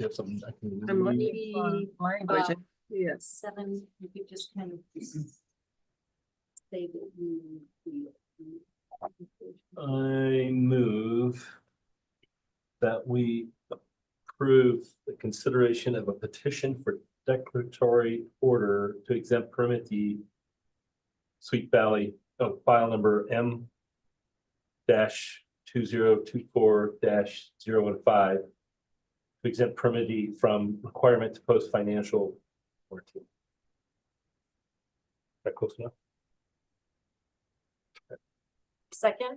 have something I can. I'm looking Maybe, for language. Yes. 7, you could just kind of say that you. I move that we approve the consideration of a petition for declaratory order to exempt permittee Sweet Valley, file number M-2024-015 to exempt permittee from requirement to post financial warranty. Is that close enough? Second?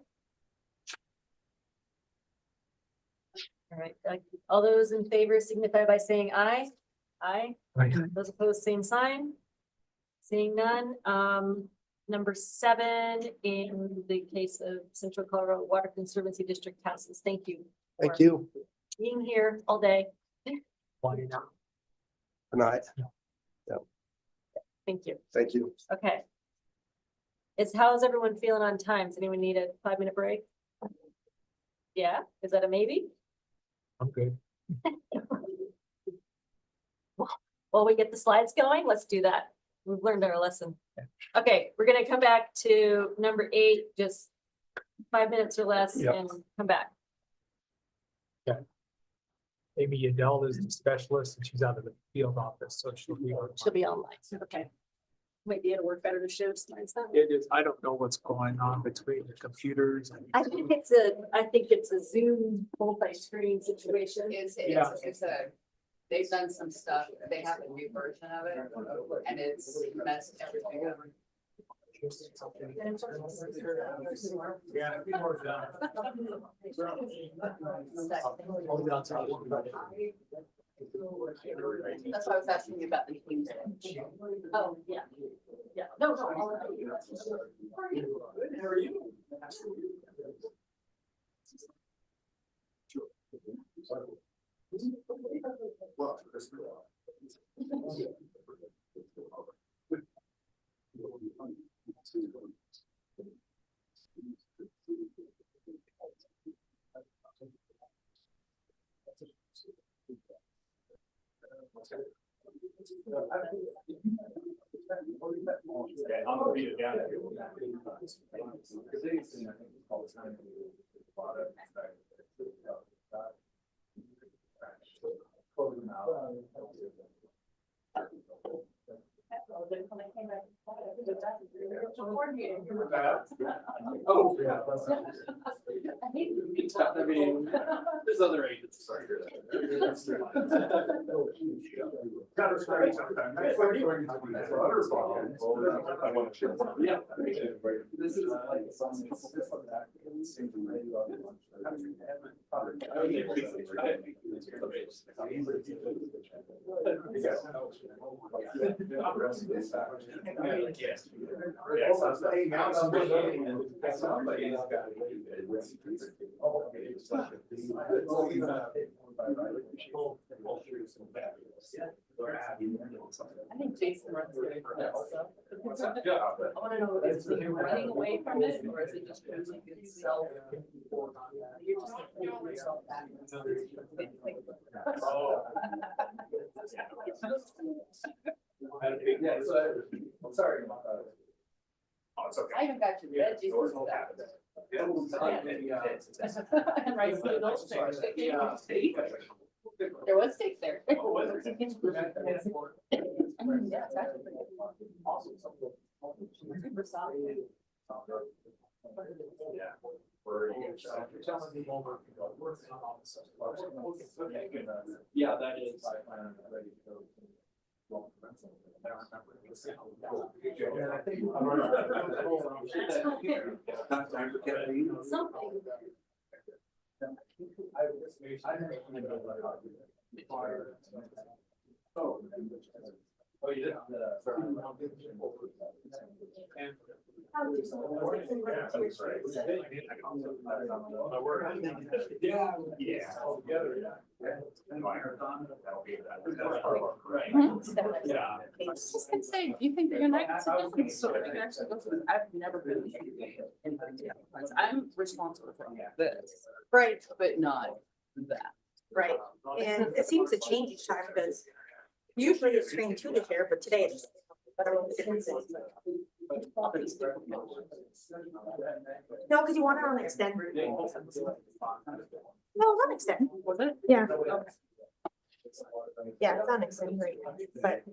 All right, all those in favor signify by saying aye. Aye. Those opposed, same sign. Seeing none, number 7 in the case of Central Colorado Water Conservancy District passes. Thank you. Thank for you. Being here all day. Good night. Thank you. Thank you. Okay. How's everyone feeling on time? Does anyone need a 5-minute break? Yeah, is that a maybe? I'm good. While we get the slides going, let's do that. We've learned our lesson. Okay, we're gonna come back to number 8, just 5 minutes or less Yep. and come back. Amy Adele is the specialist and she's out of the field office, so she'll be. She'll be online. Okay. Might be able to work better to show slides then. It is, I don't know what's going on between the computers. and- I think it's a Zoom multi-screen situation. Yeah. They've done some stuff, they have a new version of it, and it's messed everything up. That's why I was asking you about the teams. Oh, yeah. Yeah, no. Oh, yeah. mean, there's other agents. Yeah. This is I think Jason runs very fast, so. I wanna know, is he running away from it, or is it just using itself? You're just like, putting yourself back. Yeah, so, I'm sorry about that. Oh, it's okay. I even got your veggies. Right, so those things, there was steak there. Yeah, it's actually pretty awesome. Super soft. Yeah, that is. Something. Oh, yeah. Yeah. I was just gonna say, do you think they're gonna make a difference? So we can actually go through, I've never been. I'm responsible for this, Right, but not that. right. And it seems to change each time because usually it's screen two to share, but today it's. I don't know what the difference is. No, because you want it on extend. No, it's on extend. Was it? Yeah. Yeah, it's on extend right now, but.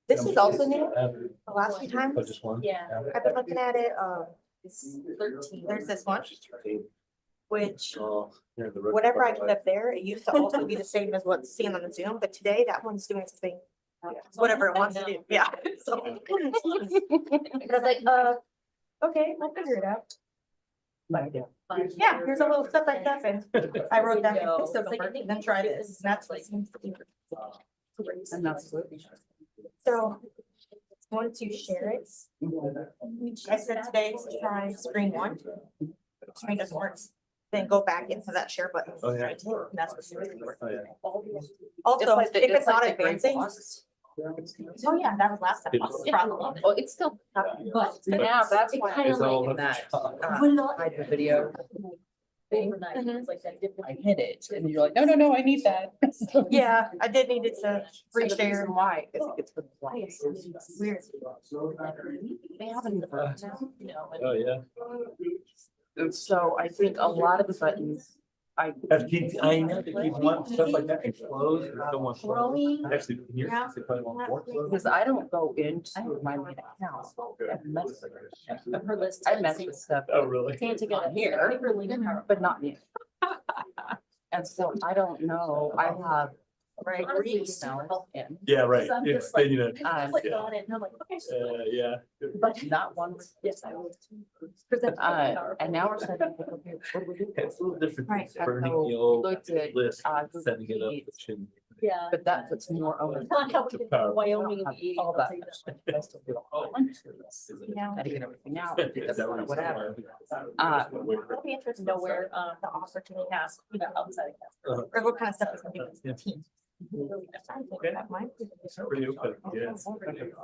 This is also new, the last few times. Just one? Yeah. I've been looking at it, It's 13. there's this one, which Oh, whatever I put up there, it used to also be the same as what's seen on the Zoom, but today that one's doing its thing. Whatever it wants to do, yeah. So. And I was like, okay, I'll figure it out. But I do. Yeah, here's a little step by step and I wrote down, if this doesn't work, then try this. And that's like. And that's what. So. Once you share it. I said today to try screen one. Screen doesn't work. Then go back into that share button. Oh, yeah. And that's what's really working. Oh, yeah. Also, like the- if it's not like the great advancing. boss. Oh, yeah, that was last time. Problem. Well, it's still, but now that's why I It's all like that. Well, Hide the video. Mhm. I hit it, and you're like, no, no, no, I need that. Yeah, I did need it to reshare. Why? It's for the flights. Weird. They haven't. Oh, yeah. And so I think a lot of the buttons, I I want stuff like that closed, or don't want. Throwing. Actually, here, Yeah. they probably want more closed. because I don't go into my main account. and mess with it. I mess with stuff. Oh, really? Can't take it here, but not you. And so I don't know, I have. Right. In, Yeah, right. I'm It's, just like- then, you know, click yeah. on it, and I'm like, okay. yeah. But not one, yes, I will. And now we're starting to look at, what do we do? It's a little different. Right. than Burning So, the old looked at, list, Google setting it up. Sheets. It shouldn't- Yeah. But that puts more on. power. Wyoming in the 80s. All that. Yeah. Gotta get everything out, Is that what it's- whatever. It'll be interesting to know where, the opportunity has, you know, outside of or what kind of stuff is gonna do with the team. That might be- Pretty open, yeah.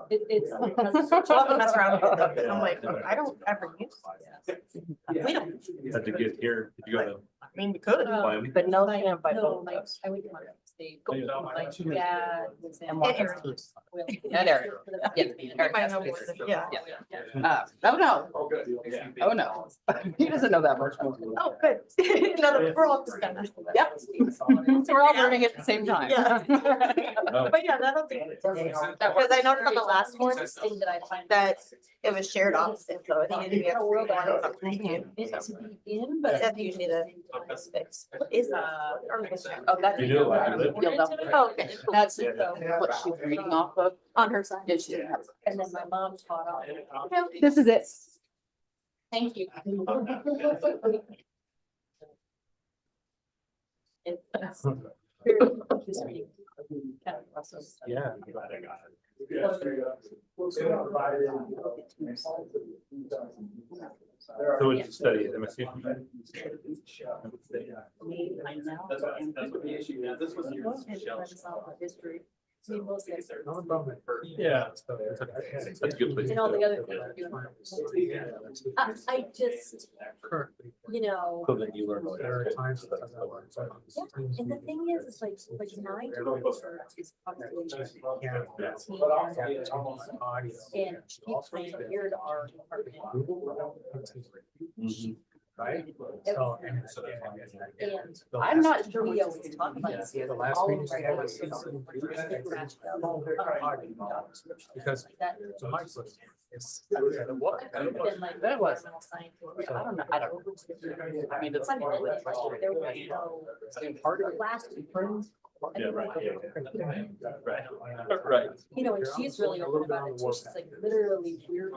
It's. Love to mess around with it, though. I'm like, I don't ever use. We don't, Had to get here, did you go to I mean, we could. Wyoming? But no, I am by No, both. like, I went to my state. Oh, yeah. My dad was in. And one Eric. teams. And Eric. Yeah. You might know more than- Yeah. Oh, no. Oh, no. He doesn't know that much more. Oh, good. Another, we're all just gonna. Yep. So we're all learning at the same time. Yeah. Oh. But yeah, that'll be, because I noticed on the last one Thing that I find. that it was shared offices, so it needed to be. In, But that's usually the fix. What is Oh, that's. You do, I do. Oh, okay. That's what she's reading off of. On her side. Did she have? And then my mom taught on. This is it. Thank you. Yeah. So what you study at MSU? History. Yeah. That's a good place. And all the other things we're doing. I just, Currently. you know. So then you learn. There are times that I learn. Yeah, and the thing is like my daughter is probably. And she pioneered our department. Right? So, And and I'm not sure we always talk about this. the last All meeting of we our had was because the mic was. What? been like. That was- scientific. I don't know. I mean, it's. There was no. Part of it. Last Yeah, right, right. Right. You know, and she's really open about it too. She's like literally weird.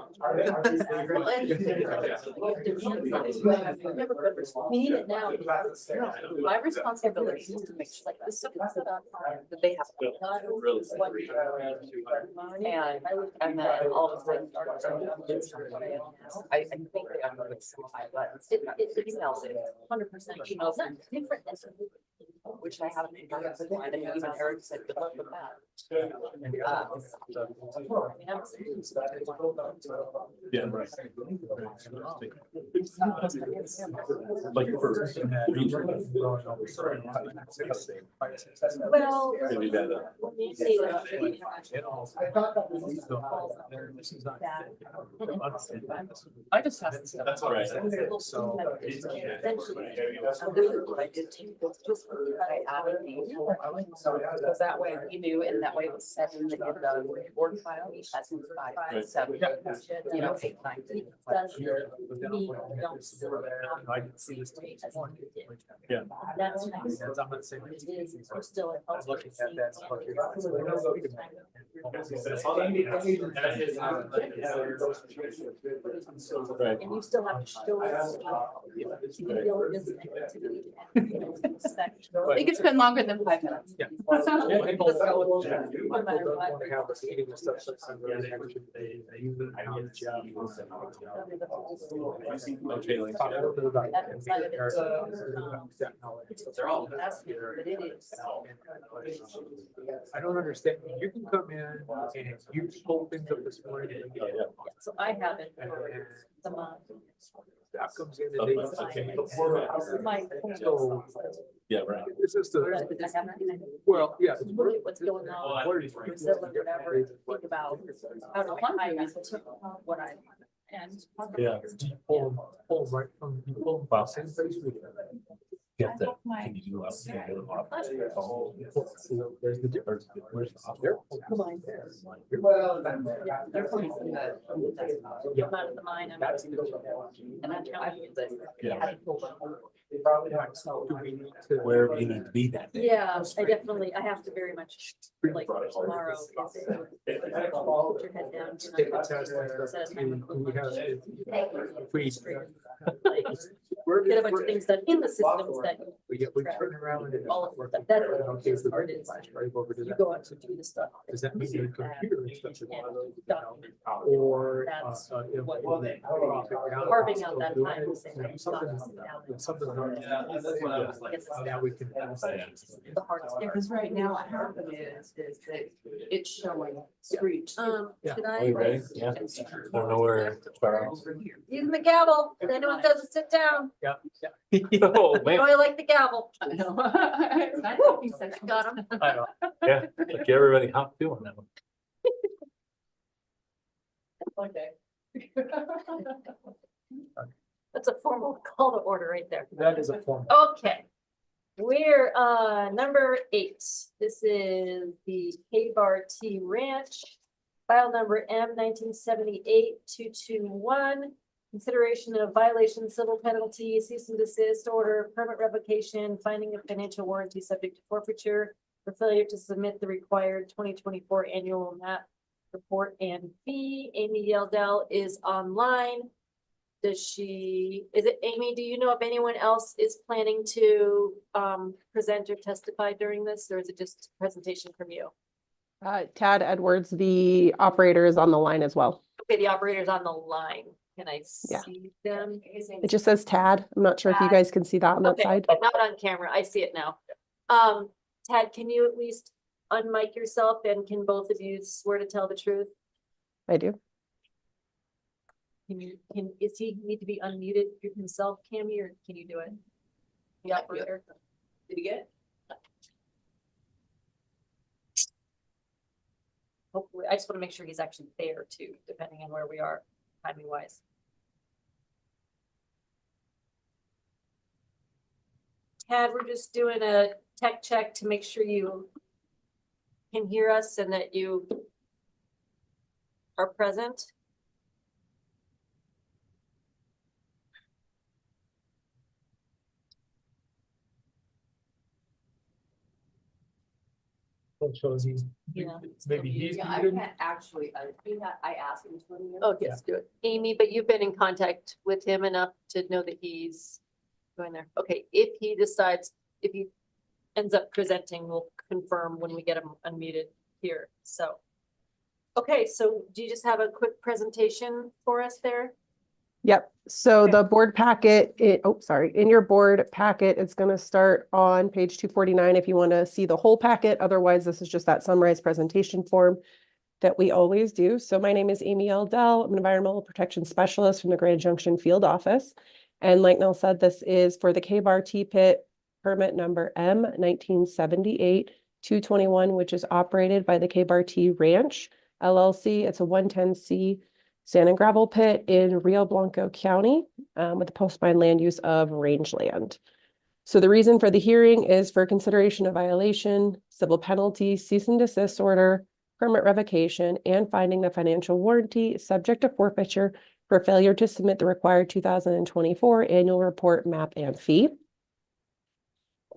We need it now. My responsibility is to make sure like this stuff is about that they have. And then all of a sudden. I think they are going to simplify, but It emails it. 100%. Emails Not different. Which I haven't. And then even Eric said, good luck with that. Yeah, right. Like for. Well. Maybe that, I just have. That's all right. So. What I did too, was just I added these. So that way you knew, and that way it was set in the board file, each has in 5, 7, you know, 8, 9. I didn't see this. Yeah. That's nice. I'm not saying. It is, we're still. I'm looking at that. Right. And you still have to show us. Due diligence and activity and, you know, inspect. I think it's been longer than 5 minutes. Yeah. No matter what. That side of it. They're all. That's good, but it is. I don't understand. You can come in and you pull things up this morning. And Yeah, so I have it and for the month. staff comes in and they. My. So, Yeah, right. it's just a, I haven't. well, yeah. Look at what's going on. Brazil or whatever, think about how to apply what I. And. Yeah. Pull right from, you pull from same place we do. Get that. Can you do There's the difference. Where's the? Well, they're putting that. I'm out of the mine. And I'm telling you that. Yeah. Do we need to? Wherever you need to be that day. Yeah, I have to very much, like tomorrow. Put your head down. Take the test. Says- We have. If we. Like, get a bunch of things done in the systems that. We turn around and. All of that, that's what the part is. You go out to do the stuff. Does that mean the computer and stuff? Document. Or. That's if- what- Carving out that time to say, like, Something- sit down. Something. I guess it's Now we can. the hardest. Yeah, because right now what happened is that it's showing screech. Yeah. Should Are you I ready? Yeah. Don't know where to start. use the gavel? If anyone doesn't sit down, Yeah. Oh, I man. really like the gavel. I know. Got him. I know. Yeah, like everybody hop feeling that one. Okay. That's a formal call to order right there. That is a form. Okay. We're number 8. This is the K-Bar T Ranch. File number M 1978-221. Consideration of violation, civil penalty, cease and desist order, permit revocation, finding of financial warranty subject to forfeiture for failure to submit the required 2024 annual map report and fee. Amy Yeldell is online. Is it Amy? Do you know if anyone else is planning to present or testify during this, or is it just a presentation from you? Tad Edwards, the operator, is on the line as well. Okay, the operator's on the line. Can I Yeah. see them? It just says Tad. I'm not sure if you guys can see that on that Okay, side. but not on camera. I see it now. Tad, can you at least unmic yourself, and can both of you swear to tell the truth? I do. Is he need to be unmuted himself, Cammy, or can you do it? The operator. Did you get it? Hopefully, I just want to make sure he's actually there too, depending on where we are timing wise. Tad, we're just doing a tech check to make sure you can hear us and that you are present. It shows he's, Yeah. maybe he's Yeah, I muted. can't actually, I asked him to. Oh, yes, do it. Amy, but you've been in contact with him enough to know that he's going there. Okay, if he decides, if he ends up presenting, we'll confirm when we get him unmuted here, so. Okay, so do you just have a quick presentation for us there? Yep. So Okay. the board packet, in your board packet, it's going to start on page 249 if you want to see the whole packet. Otherwise, this is just that summarized presentation form that we always do. So my name is Amy L. Dell. I'm an environmental protection specialist from the Grand Junction Field Office. And like Nell said, this is for the K-Bar T-Pit permit number M 1978-221, which is operated by the K-Bar T Ranch LLC. It's a 110C sand and gravel pit in Rio Blanco County with the post-mine land use of rangeland. So the reason for the hearing is for consideration of violation, civil penalty, cease and desist order, permit revocation, and finding the financial warranty subject to forfeiture for failure to submit the required 2024 annual report, map, and fee.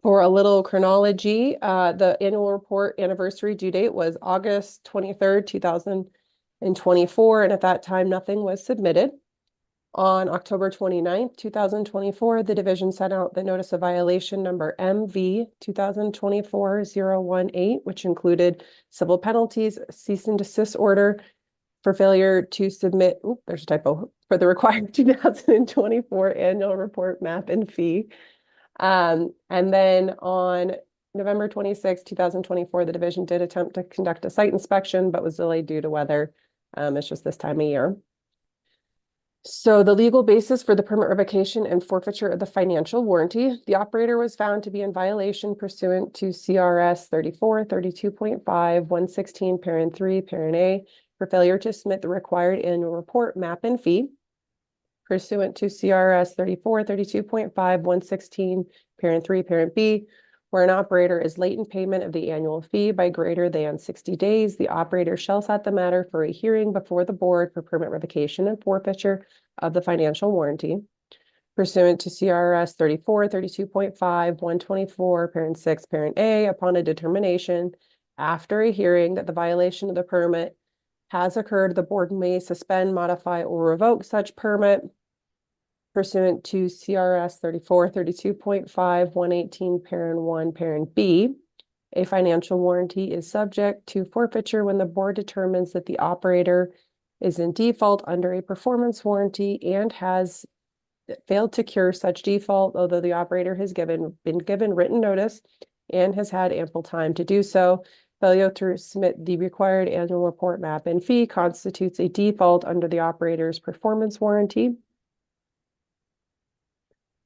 For a little chronology, the annual report anniversary due date was August 23rd, 2024, and at that time, nothing was submitted. On October 29th, 2024, the division sent out the notice of violation number MV 2024-018, which included civil penalties, cease and desist order for failure to submit, there's a typo, for the required 2024 annual report, map, and fee. And then on November 26, 2024, the division did attempt to conduct a site inspection, but was delayed due to weather. It's just this time of year. So the legal basis for the permit revocation and forfeiture of the financial warranty, the operator was found to be in violation pursuant to CRS 34, 32.5, 116, parent 3, parent A, for failure to submit the required annual report, map, and fee. Pursuant to CRS 34, 32.5, 116, parent 3, parent B, where an operator is late in payment of the annual fee by greater than 60 days, the operator shall set the matter for a hearing before the board for permit revocation and forfeiture of the financial warranty. Pursuant to CRS 34, 32.5, 124, parent 6, parent A, upon a determination after a hearing that the violation of the permit has occurred, the board may suspend, modify, or revoke such permit. Pursuant to CRS 34, 32.5, 118, parent 1, parent B, a financial warranty is subject to forfeiture when the board determines that the operator is in default under a performance warranty and has failed to cure such default, although the operator has been given written notice and has had ample time to do so. Failure to submit the required annual report, map, and fee constitutes a default under the operator's performance warranty.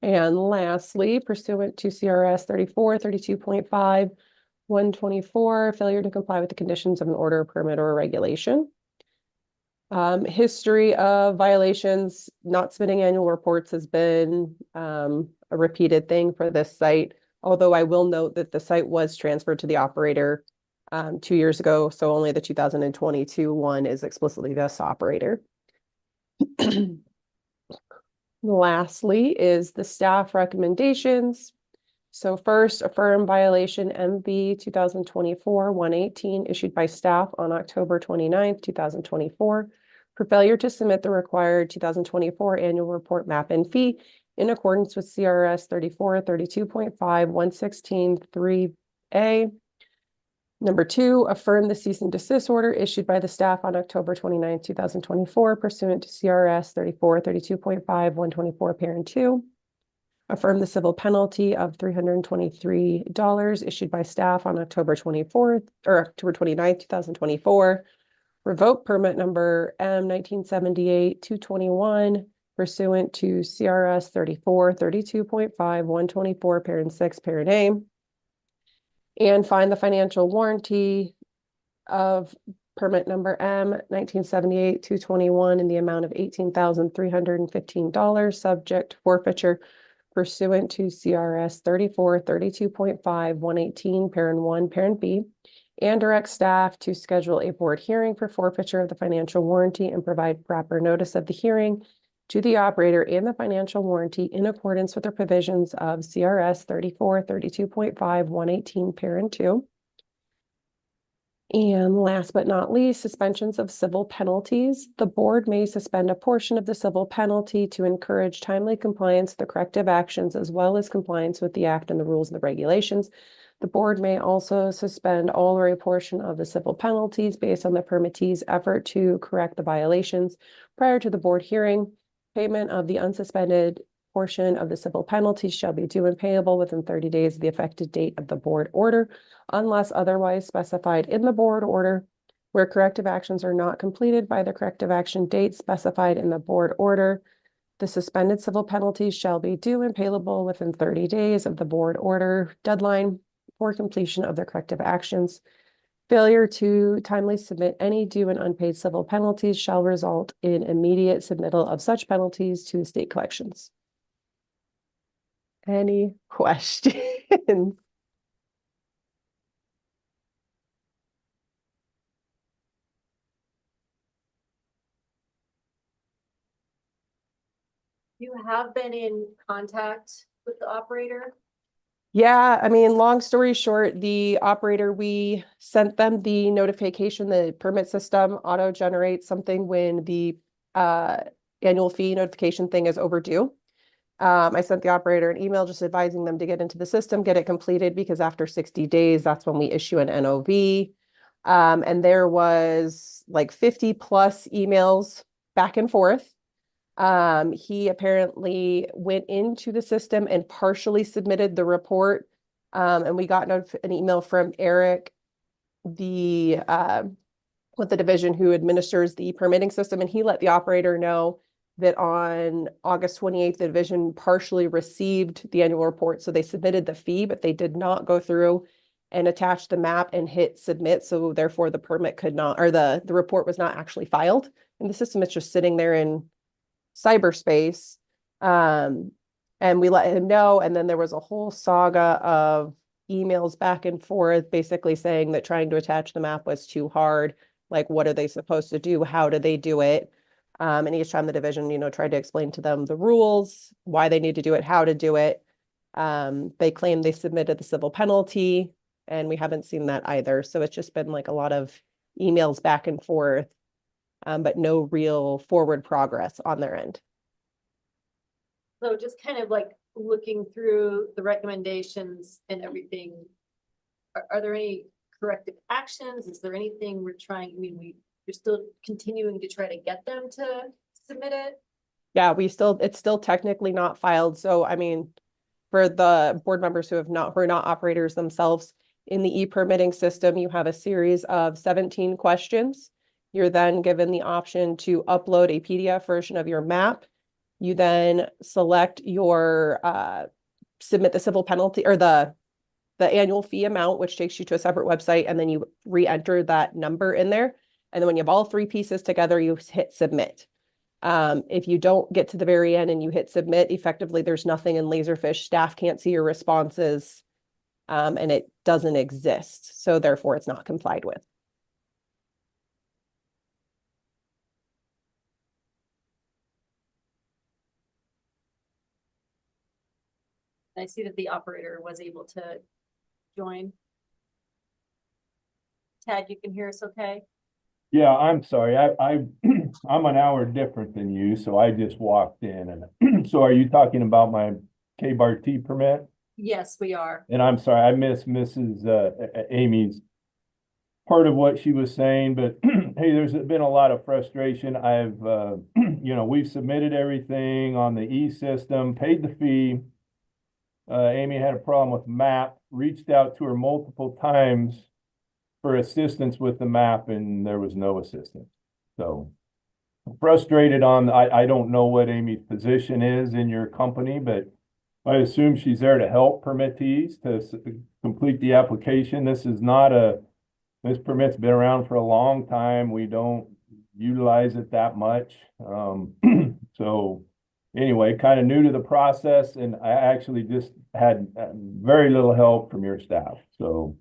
And lastly, pursuant to CRS 34, 32.5, 124, failure to comply with the conditions of an order, permit, or a regulation. History of violations, not submitting annual reports has been a repeated thing for this site, although I will note that the site was transferred to the operator 2 years ago, so only the 2022 one is explicitly this operator. Lastly is the staff recommendations. So first, affirm violation MV 2024-118 issued by staff on October 29th, 2024 for failure to submit the required 2024 annual report map and fee in accordance with CRS 3432.5-116-3A. Number two, affirm the cease and desist order issued by the staff on October 29th, 2024 pursuant to CRS 3432.5-124 parent 2. Affirm the civil penalty of $323 issued by staff on October 24th or October 29th, 2024. Revoke permit number M1978-221 pursuant to CRS 3432.5-124 parent 6 parent A. And find the financial warranty of permit number M1978-221 in the amount of $18,315 subject to forfeiture pursuant to CRS 3432.5-118 parent 1 parent B, and direct staff to schedule a board hearing for forfeiture of the financial warranty and provide proper notice of the hearing to the operator and the financial warranty in accordance with the provisions of CRS 3432.5-118 parent 2. And last but not least, suspensions of civil penalties. The board may suspend a portion of the civil penalty to encourage timely compliance with the corrective actions as well as compliance with the act and the rules and the regulations. The board may also suspend all or a portion of the civil penalties based on the permittee's effort to correct the violations prior to the board hearing. Payment of the unsuspended portion of the civil penalties shall be due and payable within 30 days of the effective date of the board order, unless otherwise specified in the board order. Where corrective actions are not completed by the corrective action date specified in the board order, the suspended civil penalties shall be due and payable within 30 days of the board order deadline for completion of the corrective actions. Failure to timely submit any due and unpaid civil penalties shall result in immediate submittal of such penalties to the state collections. Any questions? You have been in contact with the operator? Yeah, I mean, long story short, the operator, we sent them the notification, the permit system auto generates something when the annual fee notification thing is overdue. I sent the operator an email just advising them to get into the system, get it completed, because after 60 days, that's when we issue an NOV. And there was like 50 plus emails back and forth. He apparently went into the system and partially submitted the report. And we got an email from Eric, with the division who administers the permitting system, and he let the operator know that on August 28th, the division partially received the annual report. So they submitted the fee, but they did not go through and attach the map and hit submit. So therefore the permit could not, or the report was not actually filed in the system. It's just sitting there in cyberspace. And we let him know. And then there was a whole saga of emails back and forth, basically saying that trying to attach the map was too hard. Like, what are they supposed to do? How do they do it? And each time the division, tried to explain to them the rules, why they need to do it, how to do it. They claim they submitted the civil penalty, and we haven't seen that either. So it's just been like a lot of emails back and forth, but no real forward progress on their end. So just kind of like looking through the recommendations and everything, are there any corrective actions? Is there anything we're trying, you're still continuing to try to get them to submit it? Yeah, it's still technically not filed. So, for the board members who are not operators themselves, in the e-permitting system, you have a series of 17 questions. You're then given the option to upload a PDF version of your map. You then select your, submit the civil penalty or the annual fee amount, which takes you to a separate website, and then you re-enter that number in there. And then when you have all three pieces together, you hit submit. If you don't get to the very end and you hit submit, effectively, there's nothing in Laserfish. Staff can't see your responses. and it doesn't exist. So therefore it's not complied with. I see that the operator was able to join. Tad, you can hear us okay? Yeah, I'm sorry. I'm an hour different than you, so I just walked in and so are you talking about my K-Bar-T permit? Yes, we are. And I'm sorry, I missed Mrs. Amy's part of what she was saying, but hey, there's been a lot of frustration. I've we've submitted everything on the E-system, paid the fee. Amy had a problem with map, reached out to her multiple times for assistance with the map, and there was no assistance. So frustrated on, I don't know what Amy's position is in your company, but I assume she's there to help permittees to complete the application. This permit's been around for a long time. We don't utilize it that much. So anyway, kind of new to the process, and I actually just had very little help from your staff, so.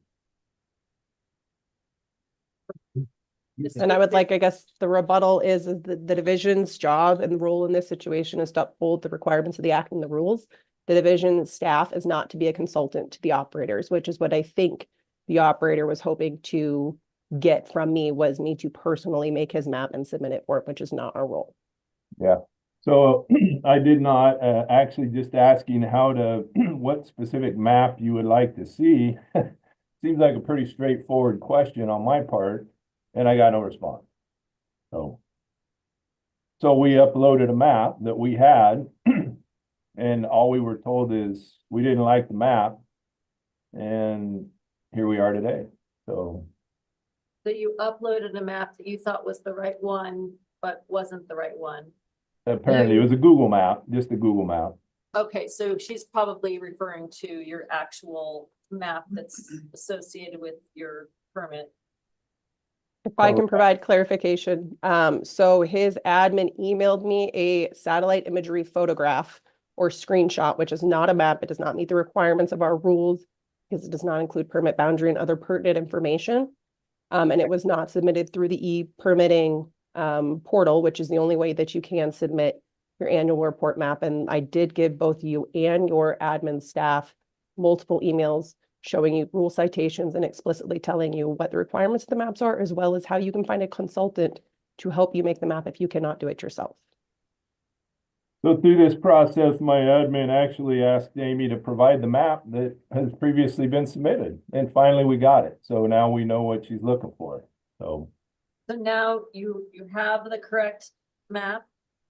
And I would like, I guess, the rebuttal is the division's job and role in this situation is to uphold the requirements of the act and the rules. The division staff is not to be a consultant to the operators, which is what I think the operator was hoping to get from me, was me to personally make his map and submit it for it, which is not our role. Yeah, so I did not, actually just asking what specific map you would like to see. Seems like a pretty straightforward question on my part, and I got no response. So we uploaded a map that we had, and all we were told is we didn't like the map, and here we are today, so. So you uploaded a map that you thought was the right one, but wasn't the right one. Apparently it was a Google map, just a Google map. Okay, so she's probably referring to your actual map that's associated with your permit. If I can provide clarification, so his admin emailed me a satellite imagery photograph or screenshot, which is not a map. It does not meet the requirements of our rules because it does not include permit boundary and other pertinent information. And it was not submitted through the e-permitting portal, which is the only way that you can submit your annual report map. And I did give both you and your admin staff multiple emails showing you rule citations and explicitly telling you what the requirements of the maps are, as well as how you can find a consultant to help you make the map if you cannot do it yourself. So through this process, my admin actually asked Amy to provide the map that has previously been submitted, and finally we got it. So now we know what she's looking for. So now you have the correct map.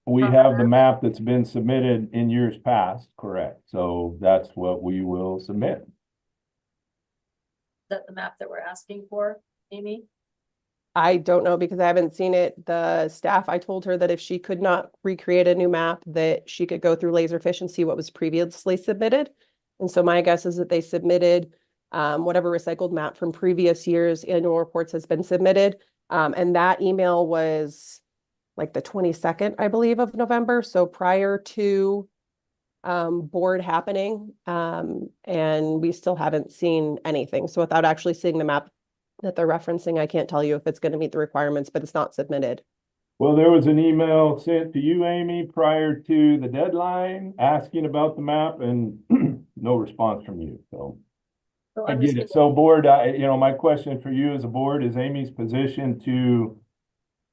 we have the map that's been submitted in years past, correct? So that's what we will submit. Is that the map that we're asking for, Amy? I don't know because I haven't seen it. The staff, I told her that if she could not recreate a new map, that she could go through Laserfish and see what was previously submitted. And so my guess is that they submitted whatever recycled map from previous years' annual reports has been submitted. And that email was like the 22nd, I believe, of November. So prior to board happening, and we still haven't seen anything. So without actually seeing the map that they're referencing, I can't tell you if it's going to meet the requirements, but it's not submitted. Well, there was an email sent to you, Amy, prior to the deadline asking about the map, and no response from you, so. I get it. So board, my question for you as a board, is Amy's position to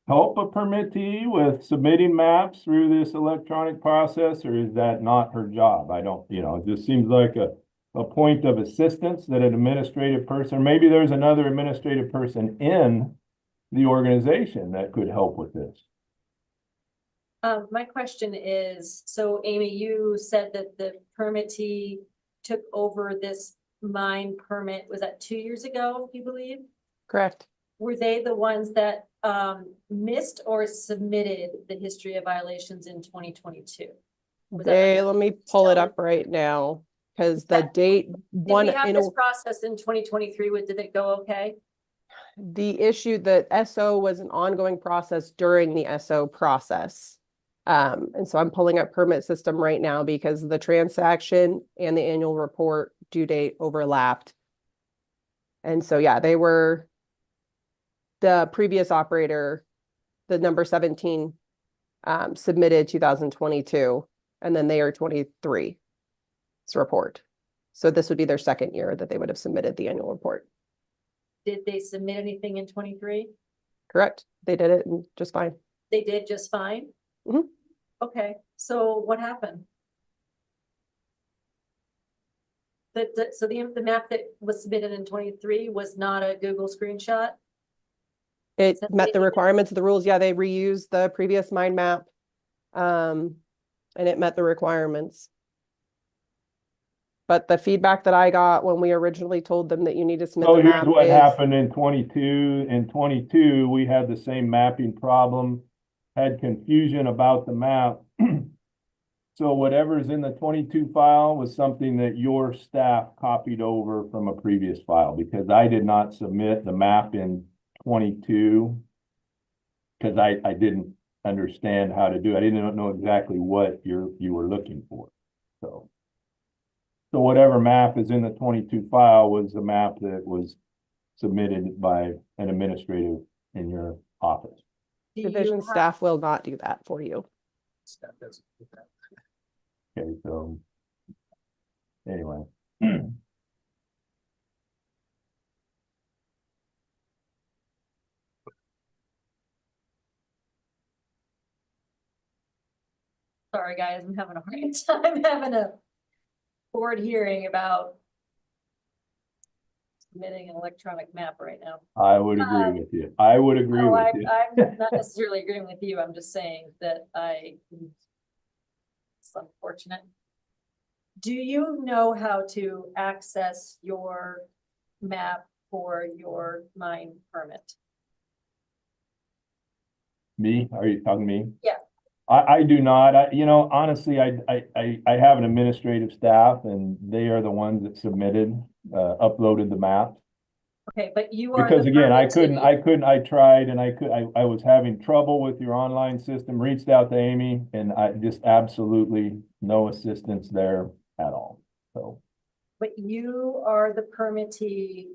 help a permittee with submitting maps through this electronic process, or is that not her job? I don't, it just seems like a point of assistance that an administrative person, or maybe there's another administrative person in the organization that could help with this. My question is, so Amy, you said that the permittee took over this mine permit, was that 2 years ago, you believe? Correct. Were they the ones that missed or submitted the history of violations in 2022? Let me pull it up right now because the date one. Did we have this process in 2023? Did it go okay? The issue that SO was an ongoing process during the SO process. And so I'm pulling up permit system right now because the transaction and the annual report due date overlapped. And so, yeah, they were the previous operator, the number 17, submitted 2022, and then they are 23. Report. So this would be their second year that they would have submitted the annual report. Did they submit anything in 23? Correct. They did it just fine. They did just fine? Mhm. Okay, so what happened? So the map that was submitted in 23 was not a Google screenshot? It So met the they- requirements of the rules. Yeah, they reused the previous mind map. And it met the requirements. But the feedback that I got when we originally told them that you need to submit So the here's map what is, happened in 22. In 22, we had the same mapping problem, had confusion about the map. So whatever's in the 22 file was something that your staff copied over from a previous file, because I did not submit the map in 22 because I didn't understand how to do it. I didn't know exactly what you were looking for. So whatever map is in the 22 file was the map that was submitted by an administrative in your office. Do you division have- staff will not do that for you. Staff doesn't do that. Okay, so anyway. Sorry, guys, I'm having a hard time having a board hearing about submitting an electronic map right now. I would agree with you. I would agree Oh, with you. I'm not necessarily agreeing with you. I'm just saying that it's unfortunate. Do you know how to access your map for your mine permit? Me? Are you talking to me? Yeah. I do not. Honestly, I have an administrative staff and they are the ones that submitted, uploaded the map. Okay, but you are. Because the again, I permittee. tried and I was having trouble with your online system, reached out to Amy and I just absolutely no assistance there at all. So, But you are the permittee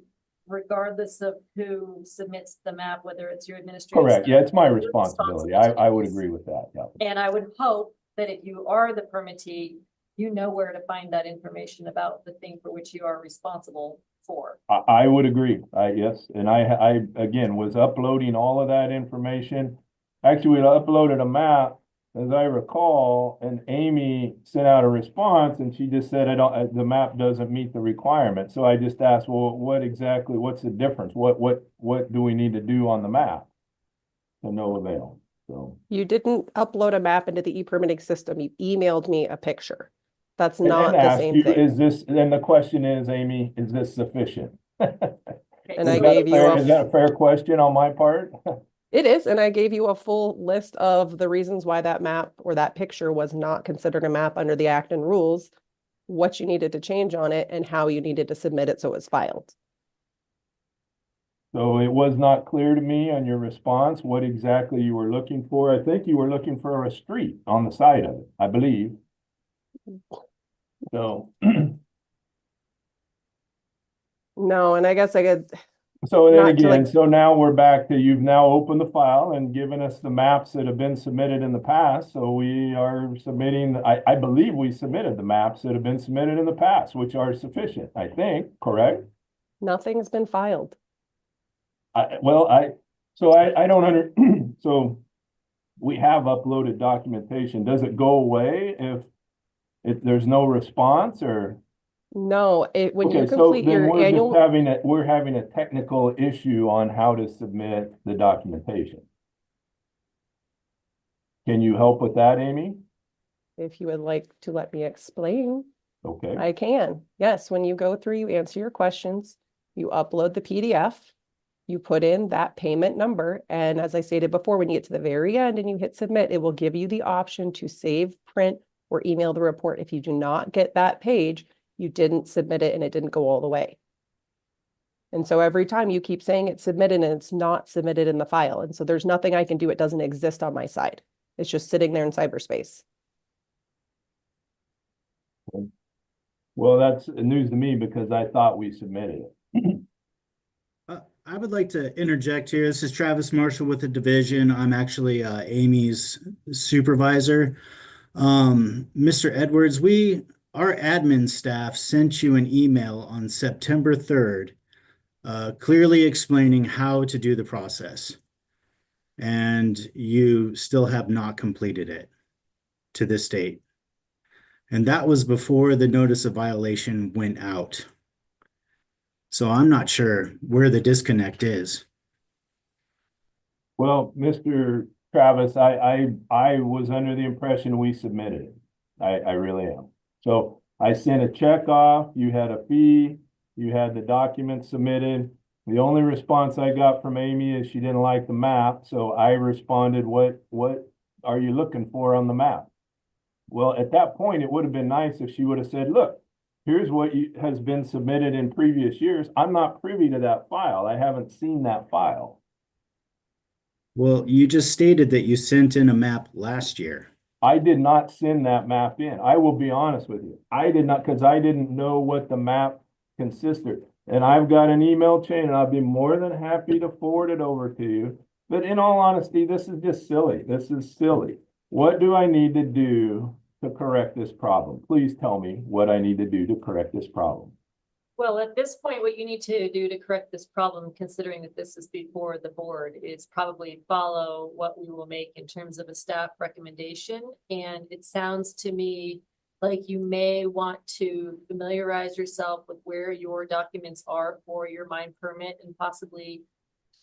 regardless of who submits the map, whether it's your administrative. correct. staff Yeah, it's my or you're responsibility. responsible to I do would this. agree with that. Yeah. And I would hope that if you are the permittee, you know where to find that information about the thing for which you are responsible for. I would agree. Yes, and I again was uploading all of that information. Actually, I uploaded a map, as I recall, and Amy sent out a response and she just said, the map doesn't meet the requirement. So I just asked, well, what's the difference? What do we need to do on the map? To no avail. So. You didn't upload a map into the e-permitting system. You emailed me a picture. That's And not the asked same you, thing. then the question is, Amy, is this sufficient? And I gave you Is that a fair question on my part? It is, and I gave you a full list of the reasons why that map or that picture was not considered a map under the Act and rules, what you needed to change on it, and how you needed to submit it so it was filed. So it was not clear to me on your response what exactly you were looking for. I think you were looking for a street on the side of it, I believe. So. No, and I guess I could. So then Not to, again, like- so now we're back to, you've now opened the file and given us the maps that have been submitted in the past. So we are submitting, I believe we submitted the maps that have been submitted in the past, which are sufficient, I think, correct? Nothing's been filed. I don't so we have uploaded documentation. Does it go away if there's no response or? No, when you Okay, so complete then your we're just annual, we're having a technical issue on how to submit the documentation. Can you help with that, Amy? if you would like to let me explain, Okay, I can. Yes, when you go through, you answer your questions, you upload the PDF, you put in that payment number, and as I stated before, when you get to the very end and you hit submit, it will give you the option to save, print, or email the report. If you do not get that page, you didn't submit it and it didn't go all the way. And so every time you keep saying it's submitted and it's not submitted in the file. And so there's nothing I can do. It doesn't exist on my side. It's just sitting there in cyberspace. Well, that's news to me because I thought we submitted it. I would like to interject here. This is Travis Marshall with the division. I'm actually Amy's supervisor. Mr. Edwards, our admin staff sent you an email on September 3rd, clearly explaining how to do the process. And you still have not completed it to this date. And that was before the notice of violation went out. So I'm not sure where the disconnect is. Well, Mr. Travis, I was under the impression we submitted it. I really am. So I sent a check off, you had a fee, you had the document submitted. The only response I got from Amy is she didn't like the map, so I responded, what are you looking for on the map? Well, at that point, it would have been nice if she would have said, look, here's what has been submitted in previous years. I'm not privy to that file. I haven't seen that file. Well, you just stated that you sent in a map last year. I did not send that map in. I will be honest with you. I did not, because I didn't know what the map consisted. And I've got an email chain and I'll be more than happy to forward it over to you. But in all honesty, this is just silly. This is silly. What do I need to do to correct this problem? Please tell me what I need to do to correct this problem. Well, at this point, what you need to do to correct this problem, considering that this is before the board, is probably follow what we will make in terms of a staff recommendation. And it sounds to me like you may want to familiarize yourself with where your documents are for your mine permit and possibly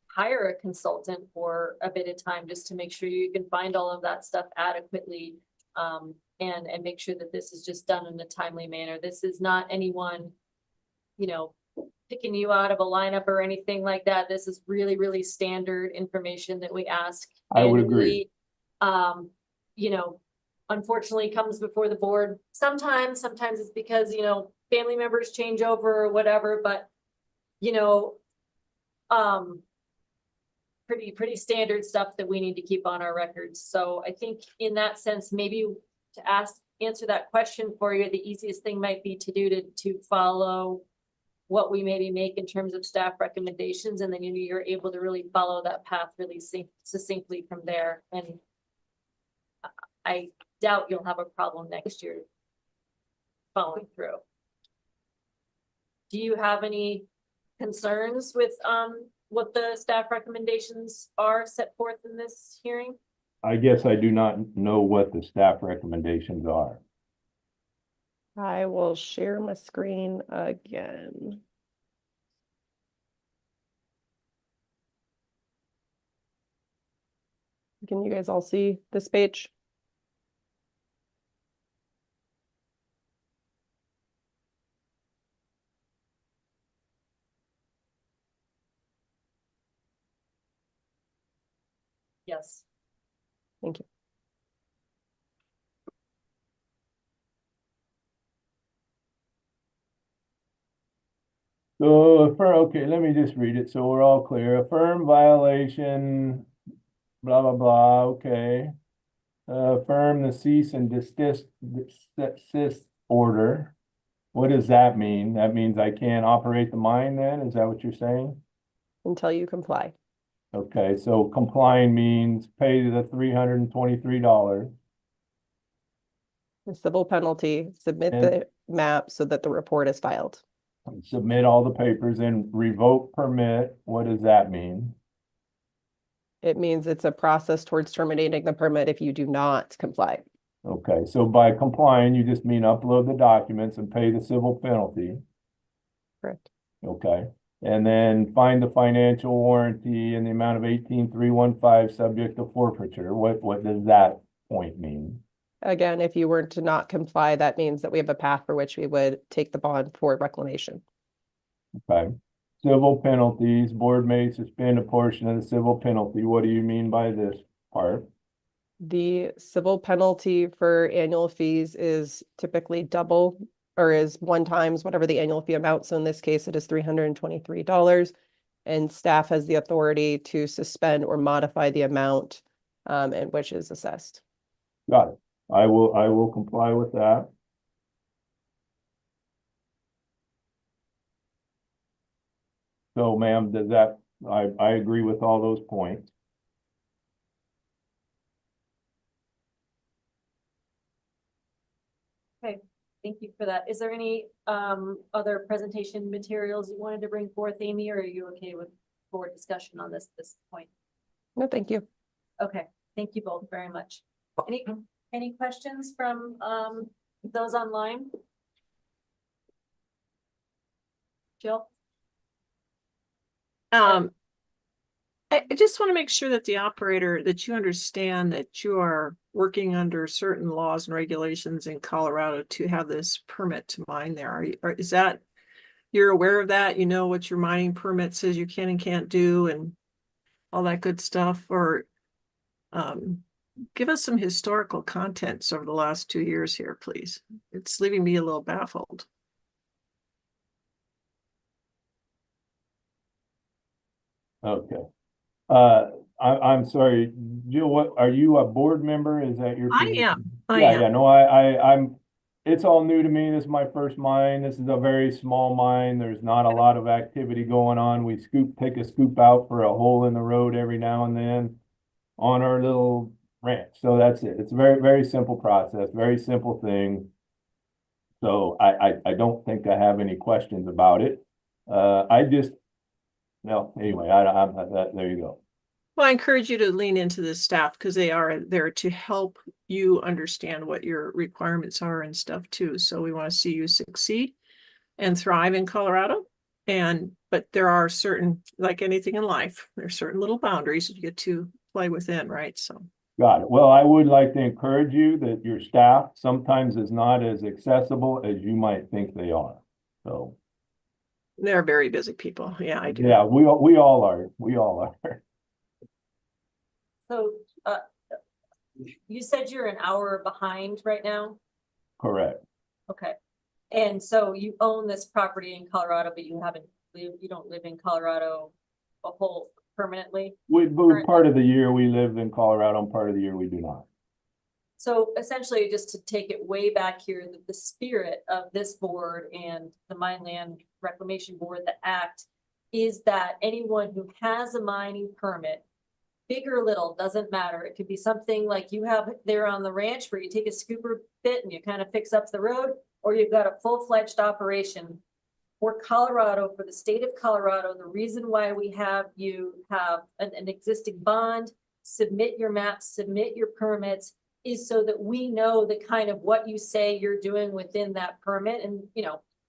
hire a consultant for a bit of time just to make sure you can find all of that stuff adequately, and make sure that this is just done in a timely manner. This is not anyone, you know, picking you out of a lineup or anything like that. This is really, really standard information that we ask. I would agree. You know, unfortunately comes before the board. Sometimes it's because, you know, family members change over or whatever, but you know, pretty standard stuff that we need to keep on our records. So I think in that sense, maybe to answer that question for you, the easiest thing might be to do to follow what we maybe make in terms of staff recommendations, and then you're able to really follow that path really succinctly from there. And I doubt you'll have a problem next year following through. Do you have any concerns with what the staff recommendations are set forth in this hearing? I guess I do not know what the staff recommendations are. I will share my screen again. Can you guys all see this page? Yes. Thank you. So, okay, let me just read it so we're all clear. Affirm violation, blah, blah, blah, okay. Affirm the cease and desist order. What does that mean? That means I can't operate the mine then? Is that what you're saying? Until you comply. Okay, so complying means pay the $323. The civil penalty, submit the map so that the report is filed. Submit all the papers and revoke permit. What does that mean? It means it's a process towards terminating the permit if you do not comply. Okay, so by complying, you just mean upload the documents and pay the civil penalty. Correct. Okay, and then find the financial warranty in the amount of 18,315 subject to forfeiture. What does that point mean? Again, if you were to not comply, that means that we have a path for which we would take the bond for reclamation. Okay. Civil penalties, board may suspend a portion of the civil penalty. What do you mean by this part? The civil penalty for annual fees is typically double or is 1 times whatever the annual fee amount. So in this case, it is $323. And staff has the authority to suspend or modify the amount and which is assessed. Got it. I will comply with that. So ma'am, does that, I agree with all those points. Okay, thank you for that. Is there any other presentation materials you wanted to bring forth, Amy, or are you okay with board discussion on this point? No, thank you. Okay, thank you both very much. Any questions from those online? Jill? I just want to make sure that the operator, that you understand that you are working under certain laws and regulations in Colorado to have this permit to mine there. Is that, you're aware of that? You know what your mining permit says you can and can't do and all that good stuff? Or give us some historical contents over the last 2 years here, please. It's leaving me a little baffled. Okay. I'm sorry, Jill, what, are you a board member? Is that your I position? am. Yeah, no, I'm, it's all new to me. This is my first mine. This is a very small mine. There's not a lot of activity going on. We take a scoop out for a hole in the road every now and then on our little ranch. So that's it. It's a very, very simple process, very simple thing. So I don't think I have any questions about it. No, anyway, there you go. Well, I encourage you to lean into the staff because they are there to help you understand what your requirements are and stuff too. So we want to see you succeed and thrive in Colorado. But there are certain, like anything in life, there's certain little boundaries you get to play within, right? So. Got it. Well, I would like to encourage you that your staff sometimes is not as accessible as you might think they are. So. They're very busy people. Yeah, I do. Yeah, we all are. We all are. So you said you're an hour behind right now? Correct. Okay. And so you own this property in Colorado, but you don't live in Colorado a whole permanently? Part of the year we live in Colorado and part of the year we do not. So essentially, just to take it way back here, the spirit of this board and the Mineland Reclamation Board, the act, is that anyone who has a mining permit, big or little, doesn't matter. It could be something like you have there on the ranch where you take a scooper bit and you kind of fix up the road, or you've got a full-fledged operation. For Colorado, for the state of Colorado, the reason why we have you have an existing bond, submit your maps, submit your permits, is so that we know the kind of what you say you're doing within that permit. And,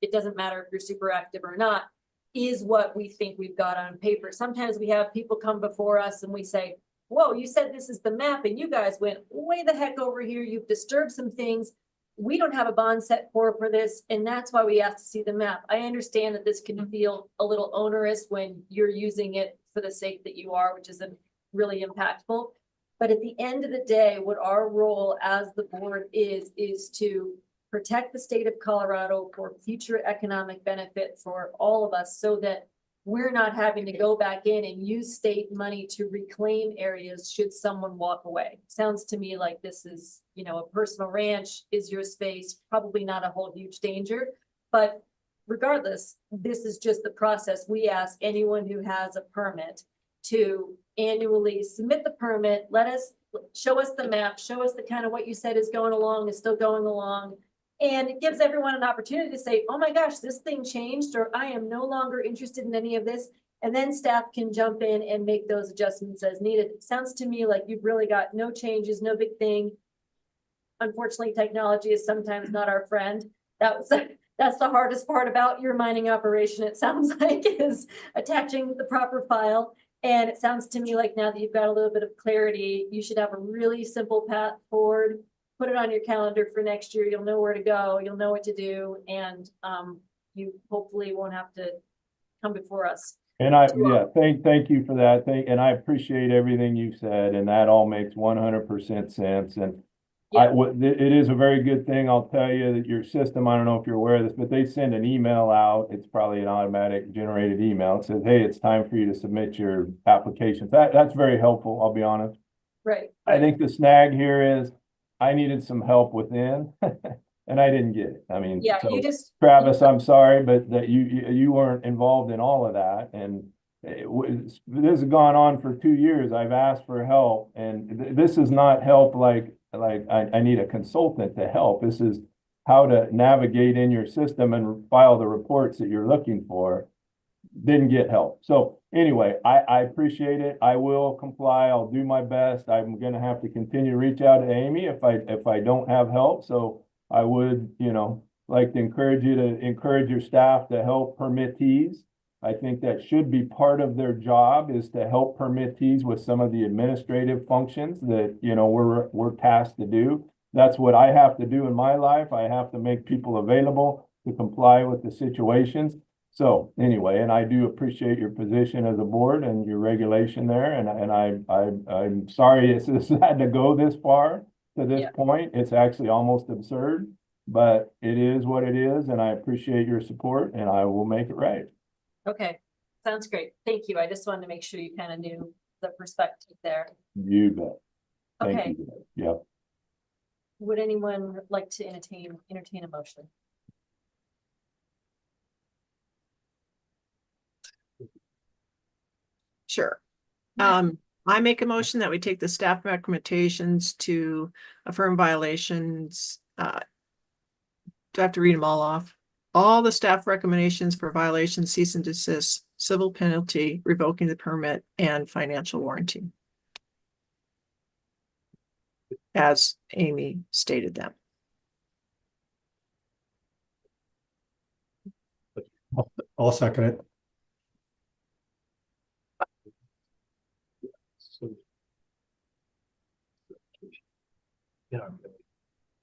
it doesn't matter if you're super active or not, is what we think we've got on paper. Sometimes we have people come before us and we say, whoa, you said this is the map and you guys went way the heck over here. You've disturbed some things. We don't have a bond set for this. And that's why we asked to see the map. I understand that this can feel a little onerous when you're using it for the sake that you are, which isn't really impactful. But at the end of the day, what our role as the board is to protect the state of Colorado for future economic benefit for all of us, so that we're not having to go back in and use state money to reclaim areas should someone walk away. Sounds to me like this is, a personal ranch is your space, probably not a whole huge danger. But regardless, this is just the process. We ask anyone who has a permit to annually submit the permit, show us the map, show us the kind of what you said is going along, is still going along. And it gives everyone an opportunity to say, oh my gosh, this thing changed, or I am no longer interested in any of this. And then staff can jump in and make those adjustments as needed. It sounds to me like you've really got no changes, no big thing. Unfortunately, technology is sometimes not our friend. That's the hardest part about your mining operation, it sounds like, is attaching the proper file. And it sounds to me like now that you've got a little bit of clarity, you should have a really simple path forward. Put it on your calendar for next year. You'll know where to go. You'll know what to do. And you hopefully won't have to come before us. And thank you for that. And I appreciate everything you said, and that all makes 100% sense. And it is a very good thing. I'll tell you that your system, I don't know if you're aware of this, but they send an email out. It's probably an automatic generated email. It says, hey, it's time for you to submit your applications. That's very helpful, I'll be honest. Right. I think the snag here is I needed some help within. and I didn't get it. I mean, Yeah, so you just. Travis, I'm sorry, but that you weren't involved in all of that, and this has gone on for 2 years. I've asked for help, and this is not help like I need a consultant to help. This is how to navigate in your system and file the reports that you're looking for. Didn't get help. So anyway, I appreciate it. I will comply. I'll do my best. I'm gonna have to continue to reach out to Amy if I don't have help. So I would, like to encourage you to encourage your staff to help permittees. I think that should be part of their job, is to help permittees with some of the administrative functions that, we're tasked to do. That's what I have to do in my life. I have to make people available to comply with the situations. So anyway, and I do appreciate your position as a board and your regulation there. And I'm sorry it's had to go this far to this point. It's actually almost absurd, but it is what it is. And I appreciate your support, and I will make it right. Okay, sounds great. Thank you. I just wanted to make sure you kind of knew the perspective there. You bet. Thank Okay. you. Yep. Would anyone like to entertain a motion? Sure. I make a motion that we take the staff recommendations to affirm violations. Do I have to read them all off? All the staff recommendations for violations, cease and desist, civil penalty, revoking the permit, and financial warranty, as Amy stated them. I'll second it. So. Yeah.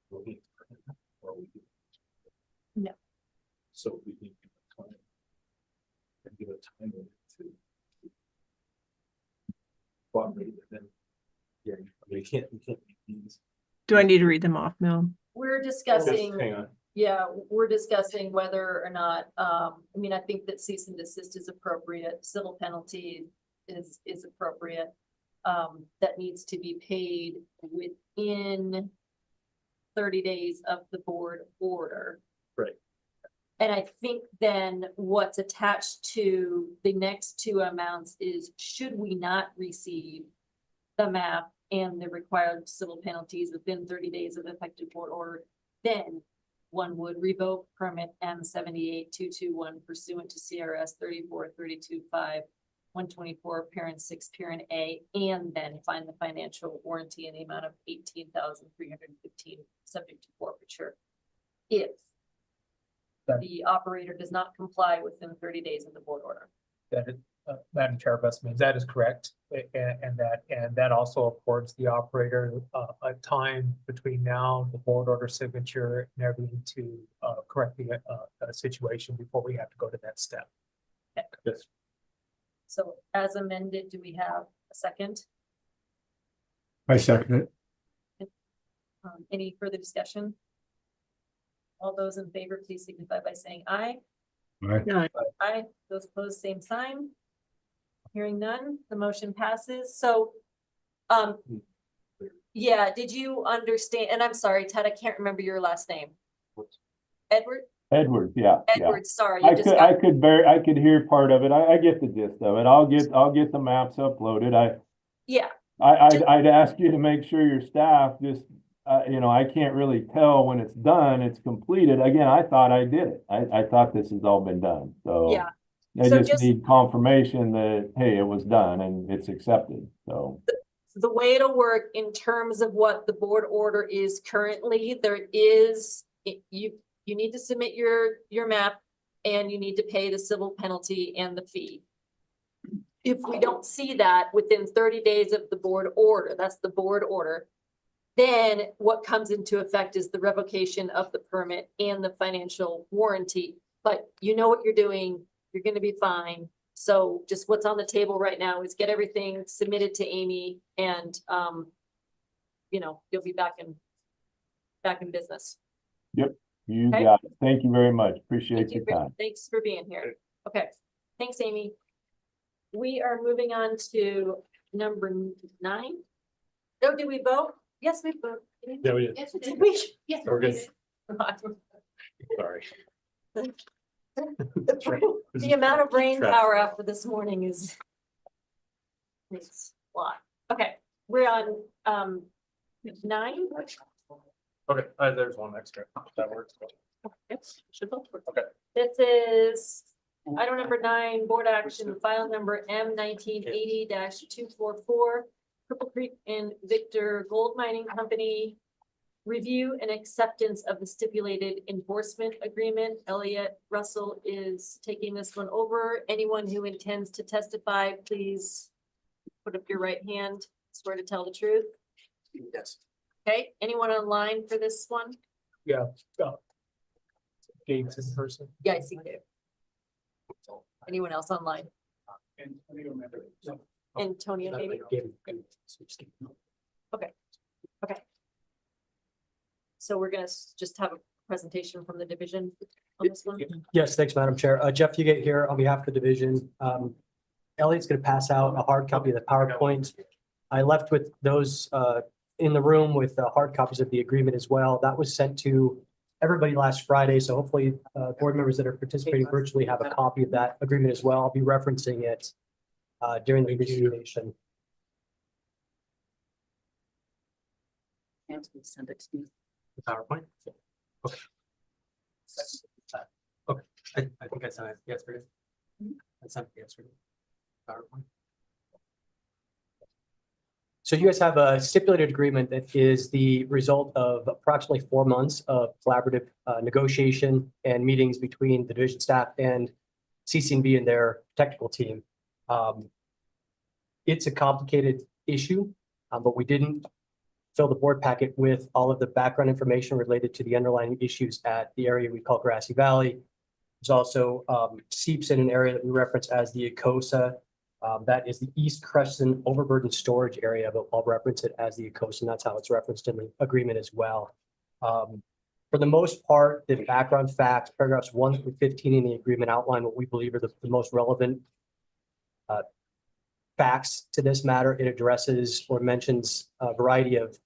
We'll need to- or we do- No. So we need to give a time. And give a time limit to. Cooperate, and then. Yeah, I mean, we can't make these. Do I need to read them off, Mel? We're discussing. Hang on. Yeah, we're discussing whether or not, I mean, I think that cease and desist is appropriate, civil penalty is appropriate. That needs to be paid within 30 days of the board order. Right. And I think then what's attached to the next two amounts is, should we not receive the map and the required civil penalties within 30 days of effective board order, then one would revoke permit M78221 pursuant to CRS 3432.5, 124, parent 6, parent A, and then find the financial warranty in the amount of $18,315, subject to forfeiture, if the operator does not comply within 30 days of the board order. That is, Madam Chair, best means that is correct. And that also affords the operator a time between now, the board order signature, and everything to correct the situation before we have to go to that step. Okay. Yes. So as amended, do we have a second? I second it. Any further discussion? All those in favor, please signify by saying aye. Aye. Aye. Those opposed, same sign. Hearing none, the motion passes. So, yeah, did you understand? And I'm sorry, Ted, I can't remember your last name. Edward? Edward, yeah. Edward, sorry. I could hear part of it. I get the gist of it. I'll get the maps uploaded. Yeah. I'd ask you to make sure your staff just, I can't really tell when it's done, it's completed. Again, I thought I did it. I thought this has all been done. So Yeah. I So just need confirmation that, hey, it was done and it's accepted. So the way it'll work in terms of what the board order is currently, there is, you need to submit your map and you need to pay the civil penalty and the fee. If we don't see that within 30 days of the board order, that's the board order, then what comes into effect is the revocation of the permit and the financial warranty. But you know what you're doing, you're going to be fine. So just what's on the table right now is get everything submitted to Amy, and you'll be back in business. yep, you Okay. got it. Thank you very much. Appreciate your time. Thanks for being here. Okay, thanks, Amy. We are moving on to number 9. Oh, did we vote? Yes, we voted. Yeah, we did. Yes, Did we? Yes. We're good. Sorry. The amount of brain power after this morning is. It's a lot. Okay, we're on, 9. Okay, there's one extra. That works. Yes, should both work. Okay. This is item number 9, board action, file number M1980-244, Cripple Creek and Victor Gold Mining Company. Review and acceptance of the stipulated enforcement agreement. Elliot Russell is taking this one over. Anyone who intends to testify, please put up your right hand. Swear to tell the truth. Yes. Okay, anyone online for this one? Yeah. Gates in person. Yeah, I see you. Anyone else online? Antonio, maybe? Okay. Okay. So we're gonna just have a presentation from the division on this one? Yes, thanks, Madam Chair. Jeff Fugate here on behalf of the division. Elliot's going to pass out a hard copy of the PowerPoint. I left with those in the room with hard copies of the agreement as well. That was sent to everybody last Friday, so hopefully board members that are participating virtually have a copy of that agreement as well. I'll be referencing it during the presentation. Send it to me. The PowerPoint? Okay. Okay, I think I sent it yesterday. I sent it yesterday. PowerPoint. So you guys have a stipulated agreement that is the result of approximately 4 months of collaborative negotiation and meetings between the division staff and CCNB and their technical team. It's a complicated issue, but we didn't fill the board packet with all of the background information related to the underlying issues at the area we call Grassy Valley. There's also seeps in an area that we reference as the Ecosa. That is the East Crescent overburden storage area, but I'll reference it as the Ecosa, and that's how it's referenced in the agreement as well. For the most part, the background facts, paragraphs 1 through 15 in the agreement outline what we believe are the most relevant facts to this matter. It addresses or mentions a variety of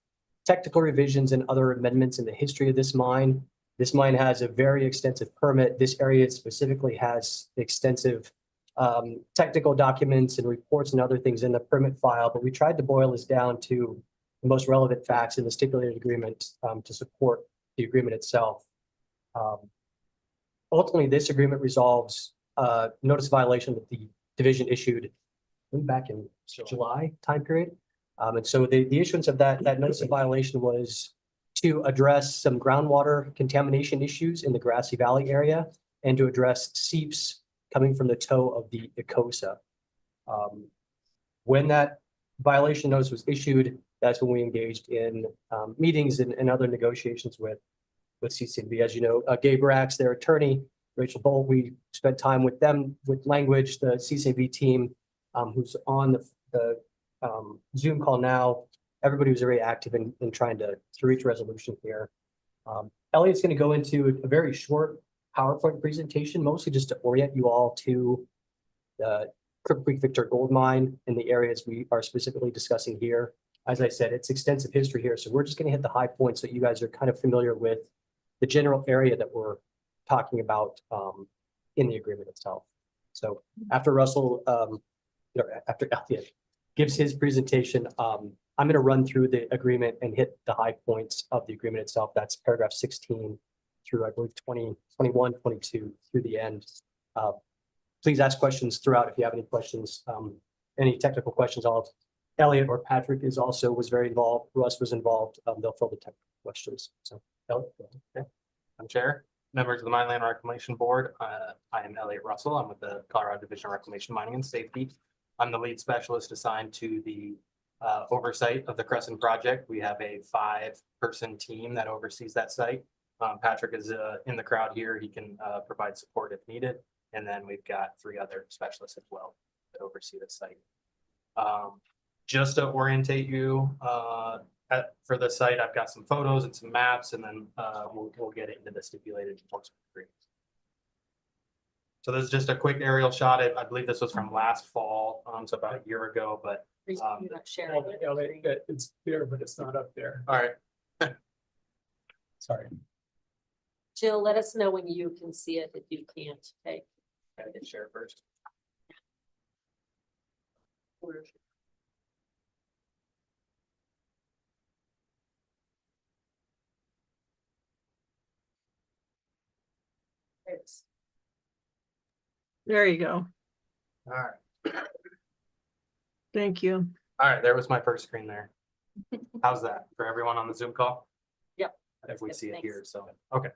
technical revisions and other amendments in the history of this mine. This mine has a very extensive permit. This area specifically has extensive technical documents and reports and other things in the permit file, but we tried to boil this down to the most relevant facts in the stipulated agreement to support the agreement itself. Ultimately, this agreement resolves notice of violation that the division issued back in July time period. And so the issuance of that notice of violation was to address some groundwater contamination issues in the Grassy Valley area and to address seeps coming from the toe of the Ecosa. When that violation notice was issued, that's when we engaged in meetings and other negotiations with CCNB. As you know, Gabe Rax, their attorney, Rachel Bolt, we spent time with them with language, the CCNB team who's on the Zoom call now. Everybody was very active in trying to reach a resolution here. Elliot's going to go into a very short PowerPoint presentation, mostly just to orient you all to the Cripple Creek Victor Gold Mine and the areas we are specifically discussing here. As I said, it's extensive history here, so we're just going to hit the high points so you guys are kind of familiar with the general area that we're talking about in the agreement itself. So after Russell, after Elliot gives his presentation, I'm going to run through the agreement and hit the high points of the agreement itself. That's paragraph 16 through, I believe, 20, 21, 22 through the end. Please ask questions throughout if you have any questions, any technical questions. Elliot or Patrick was very involved. Russ was involved. They'll fill the technical questions. So, Elliot. Okay. I'm Chair, members of the Mine Land Reclamation Board. I am Elliot Russell. I'm with the Colorado Division of Reclamation, Mining and Safety. I'm the lead specialist assigned to the oversight of the Crescent project. We have a 5-person team that oversees that site. Patrick is in the crowd here. He can provide support if needed. And then we've got 3 other specialists as well that oversee the site. Just to orientate you for the site, I've got some photos and some maps, and then we'll get into the stipulated enforcement agreement. So this is just a quick aerial shot. I believe this was from last fall, so about a year ago, but You're not sharing. It's there, but it's not up there. all right. Sorry. Jill, let us know when you can see it if you can't. Okay. Gotta hit share first. There you go. All right. Thank you. All right, there was my first screen there. How's that for everyone on the Zoom call? Yep. If we Yep, see it thanks. here, so, okay.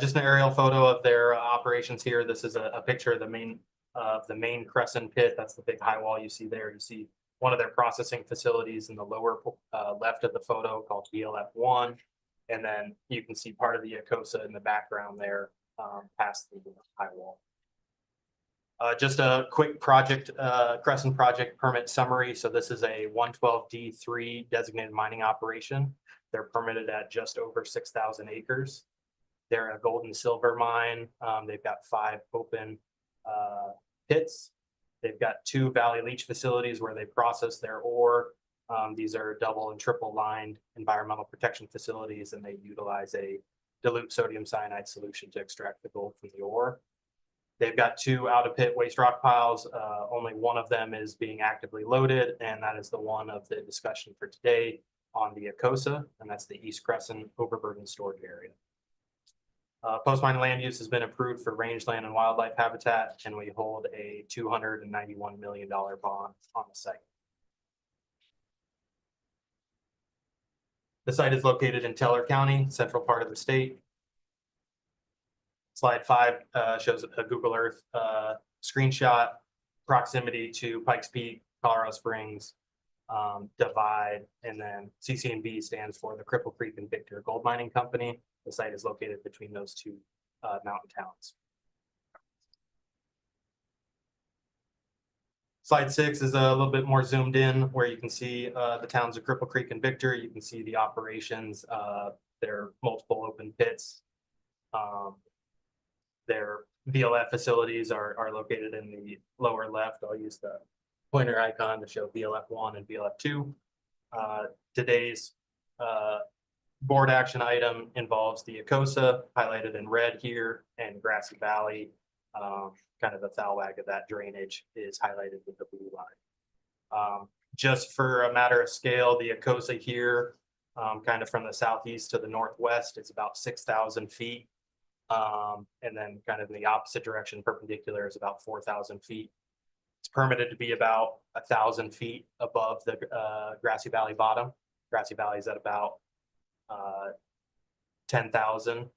Just an aerial photo of their operations here. This is a picture of the main Crescent pit. That's the big high wall you see there. You see one of their processing facilities in the lower left of the photo called BLF1. And then you can see part of the Ecosa in the background there past the high wall. Just a quick project, Crescent project permit summary. So this is a 112D3 designated mining operation. They're permitted at just over 6,000 acres. They're a gold and silver mine. They've got 5 open pits. They've got 2 valley leach facilities where they process their ore. These are double and triple lined environmental protection facilities, and they utilize a dilute sodium cyanide solution to extract the gold from the ore. They've got 2 out of pit waste rock piles. Only one of them is being actively loaded, and that is the one of the discussion for today on the Ecosa, and that's the East Crescent overburden storage area. Post-mine land use has been approved for rangeland and wildlife habitat, and we hold a $291 million bond on the site. The site is located in Teller County, central part of the state. Slide 5 shows a Google Earth screenshot, proximity to Pikes Peak, Colorado Springs, Divide, and then CC&B stands for the Cripple Creek and Victor Gold Mining Company. The site is located between those 2 mountain towns. Slide 6 is a little bit more zoomed in, where you can see the towns of Cripple Creek and Victor. You can see the operations. There are multiple open pits. Their VLF facilities are located in the lower left. I'll use the pointer icon to show VLF1 and VLF2. Today's board action item involves the Ecosa, highlighted in red here, and Grassy Valley. Kind of the thalwag of that drainage is highlighted with the blue line. Just for a matter of scale, the Ecosa here, kind of from the southeast to the northwest, is about 6,000 feet. And then kind of in the opposite direction, perpendicular, is about 4,000 feet. It's permitted to be about 1,000 feet above the Grassy Valley bottom. Grassy Valley is at about 10,000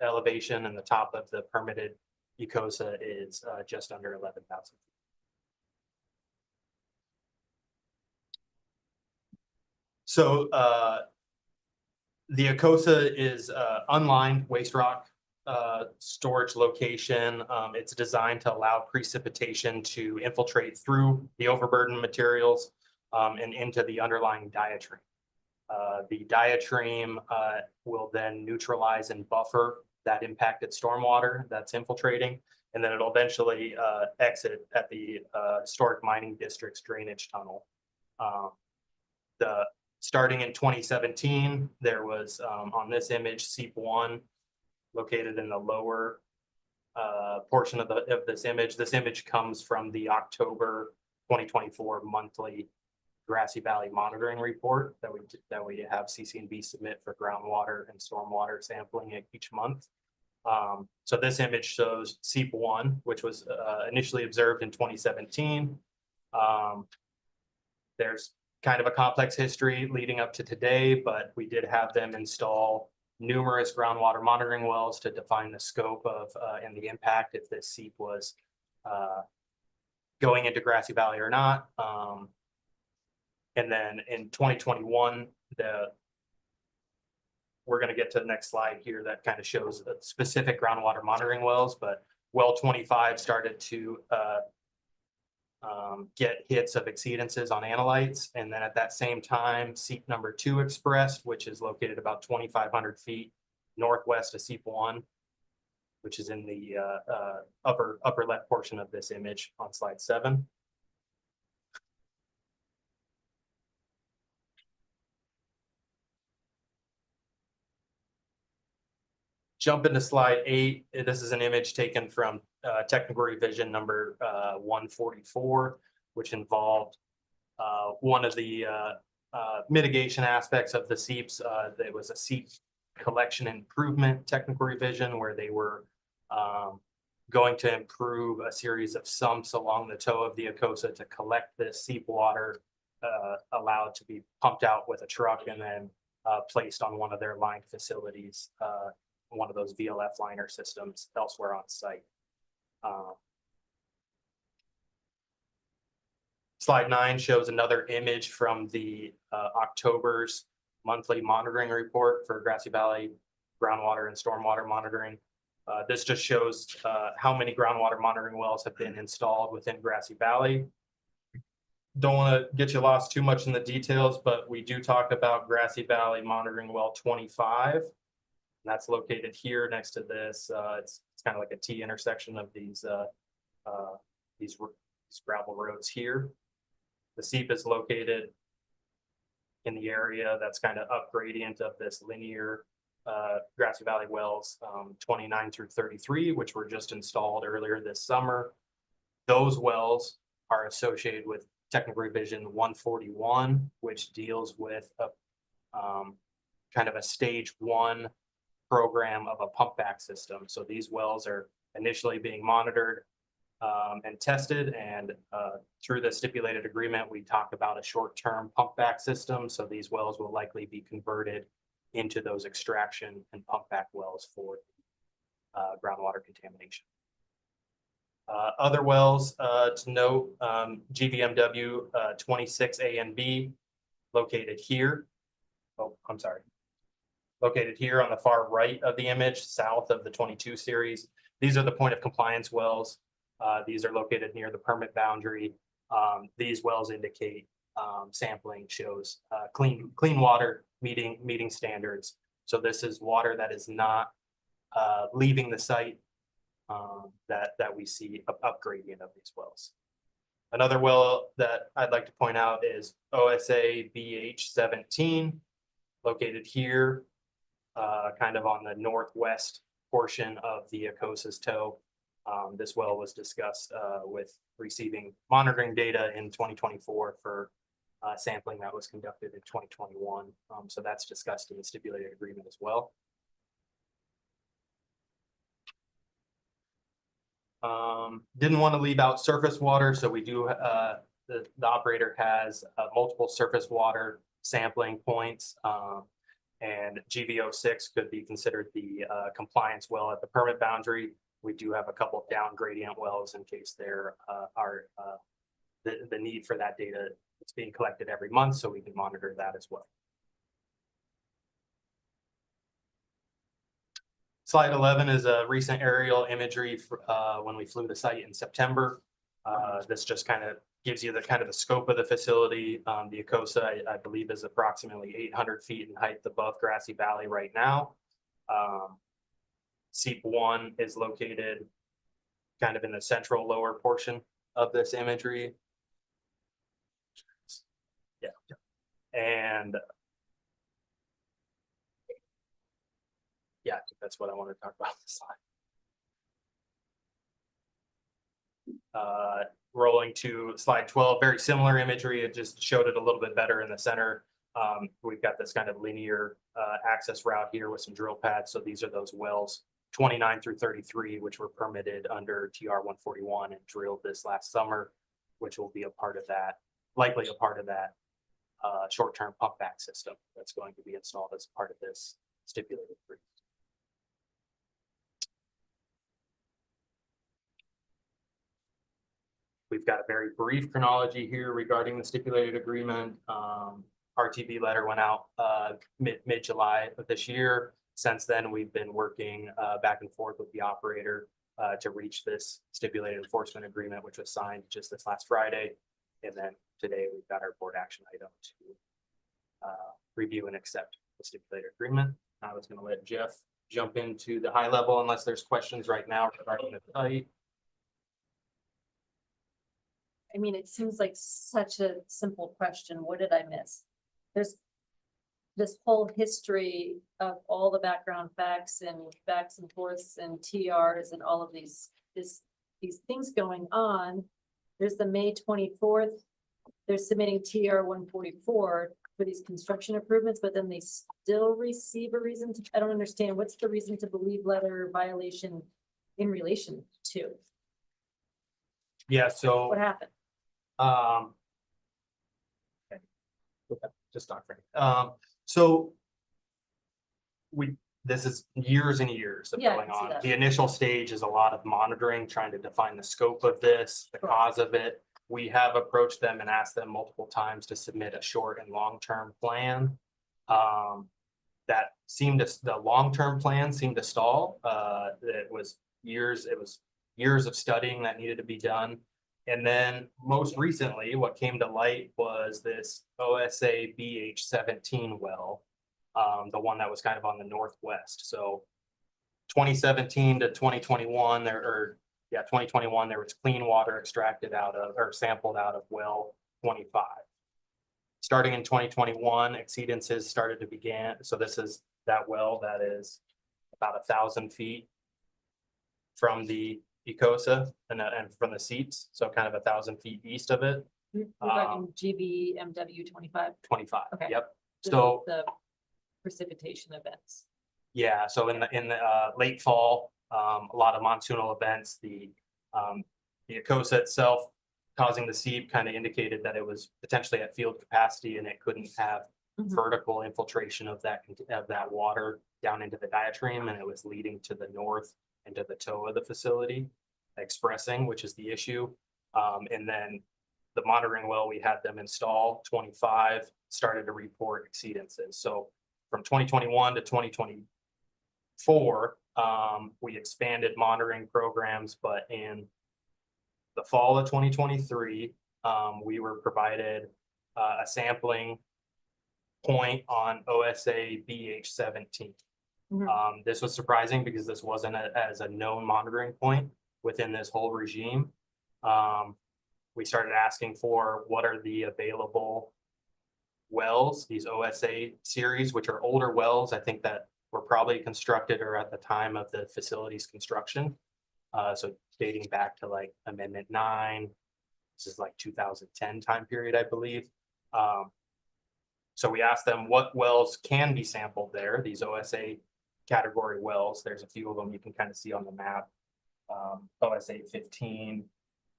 elevation, and the top of the permitted Ecosa is just under 11,000. So the Ecosa is unlined waste rock storage location. It's designed to allow precipitation to infiltrate through the overburden materials and into the underlying diatreme. The diatreme will then neutralize and buffer that impacted stormwater that's infiltrating, and then it'll eventually exit at the historic mining district's drainage tunnel. Starting in 2017, there was on this image SEEP1 located in the lower portion of this image. This image comes from the October 2024 monthly Grassy Valley monitoring report that we have CC&B submit for groundwater and stormwater sampling each month. So this image shows SEEP1, which was initially observed in 2017. There's kind of a complex history leading up to today, but we did have them install numerous groundwater monitoring wells to define the scope of and the impact if this SEEP was going into Grassy Valley or not. And then in 2021, we're going to get to the next slide here that kind of shows the specific groundwater monitoring wells, but well 25 started to get hits of exceedances on analytes. And then at that same time, SEEP number 2 expressed, which is located about 2,500 feet northwest of SEEP1, which is in the upper left portion of this image on slide 7. Jump into slide 8. This is an image taken from technical revision number 144, which involved one of the mitigation aspects of the seeps. There was a seep collection improvement technical revision where they were going to improve a series of sumps along the toe of the Acosa to collect this seep water, allowed to be pumped out with a truck and then placed on one of their lined facilities, one of those VLF liner systems elsewhere on site. Slide 9 shows another image from the October's monthly monitoring report for Grassy Valley groundwater and stormwater monitoring. This just shows how many groundwater monitoring wells have been installed within Grassy Valley. Don't want to get you lost too much in the details, but we do talk about Grassy Valley monitoring well 25. And that's located here next to this. It's kind of like a T intersection of these gravel roads here. The seep is located in the area that's kind of up gradient of this linear Grassy Valley wells 29 through 33, which were just installed earlier this summer. Those wells are associated with technical revision 141, which deals with a kind of a stage 1 program of a pump back system. So these wells are initially being monitored and tested, and through the stipulated agreement, we talk about a short-term pump back system. So these wells will likely be converted into those extraction and pump back wells for groundwater contamination. Other wells to note, GVMW 26 A and B, located here. Oh, I'm sorry. Located here on the far right of the image, south of the 22 series. These are the point of compliance wells. These are located near the permit boundary. These wells indicate sampling shows clean water meeting standards. So this is water that is not leaving the site that we see up gradient of these wells. Another well that I'd like to point out is OSA BH 17, located here, kind of on the northwest portion of the Acosa's toe. This well was discussed with receiving monitoring data in 2024 for sampling that was conducted in 2021. So that's discussed in the stipulated agreement as well. Didn't want to leave out surface water, so we do, the operator has multiple surface water sampling points, and GVO6 could be considered the compliance well at the permit boundary. We do have a couple of down gradient wells in case there are the need for that data. It's being collected every month, so we can monitor that as well. Slide 11 is a recent aerial imagery for, when we flew the site in September. This just kind of gives you the kind of the scope of the facility. The Acosa, I believe, is approximately 800 feet in height above Grassy Valley right now. Seep 1 is located kind of in the central lower portion of this imagery. Yeah, and yeah, that's what I want to talk about this slide. Rolling to slide 12, very similar imagery. It just showed it a little bit better in the center. We've got this kind of linear access route here with some drill pads. So these are those wells 29 through 33, which were permitted under TR 141 and drilled this last summer, which will be a part of that, likely a part of that short-term pump back system that's going to be installed as part of this stipulated agreement. We've got a very brief chronology here regarding the stipulated agreement. RTB letter went out mid-July of this year. Since then, we've been working back and forth with the operator to reach this stipulated enforcement agreement, which was signed just this last Friday. And then today we've got our board action item to review and accept the stipulated agreement. I was going to let Jeff jump into the high level unless there's questions right now regarding the site. I mean, it seems like such a simple question. What did I miss? There's this whole history of all the background facts and backs and forths and TRs and all of these things going on. There's the May 24th, they're submitting TR 144 for these construction improvements, but then they still receive a reason to, I don't understand, what's the reason to believe letter violation in relation to? Yeah, so. What happened? Okay, just start frame. So this is years and years of Yeah, I going can see on. that. The initial stage is a lot of monitoring, trying to define the scope of this, the cause of it. We have approached them and asked them multiple times to submit a short and long-term plan. That seemed to, the long-term plan seemed to stall. It was years of studying that needed to be done. And then most recently, what came to light was this OSA BH17 well, the one that was kind of on the northwest. So 2017 to 2021, 2021, there was clean water extracted out of or sampled out of well 25. Starting in 2021, exceedances started to begin. So this is that well that is about 1,000 feet from the Ecosa and from the seats. So kind of 1,000 feet east of it. We're talking GBMW 25. 25. Okay. Yep. This So is the precipitation events. yeah, so in the late fall, a lot of monsoonal events, the Ecosa itself causing the seep kind of indicated that it was potentially at field capacity and it couldn't have vertical infiltration of that water down into the diatreme, and it was leading to the north into the toe of the facility, expressing, which is the issue. And then the monitoring well, we had them install 25, started to report exceedances. So from 2021 to 2024, we expanded monitoring programs, but in the fall of 2023, we were provided a sampling point on OSA BH17. This was surprising because this wasn't as a known monitoring point within this whole regime. We started asking for what are the available wells, these OSA series, which are older wells, I think that were probably constructed or at the time of the facility's construction. So dating back to like Amendment 9, this is like 2010 time period, I believe. So we asked them what wells can be sampled there, these OSA category wells. There's a few of them you can kind of see on the map. OSA 15,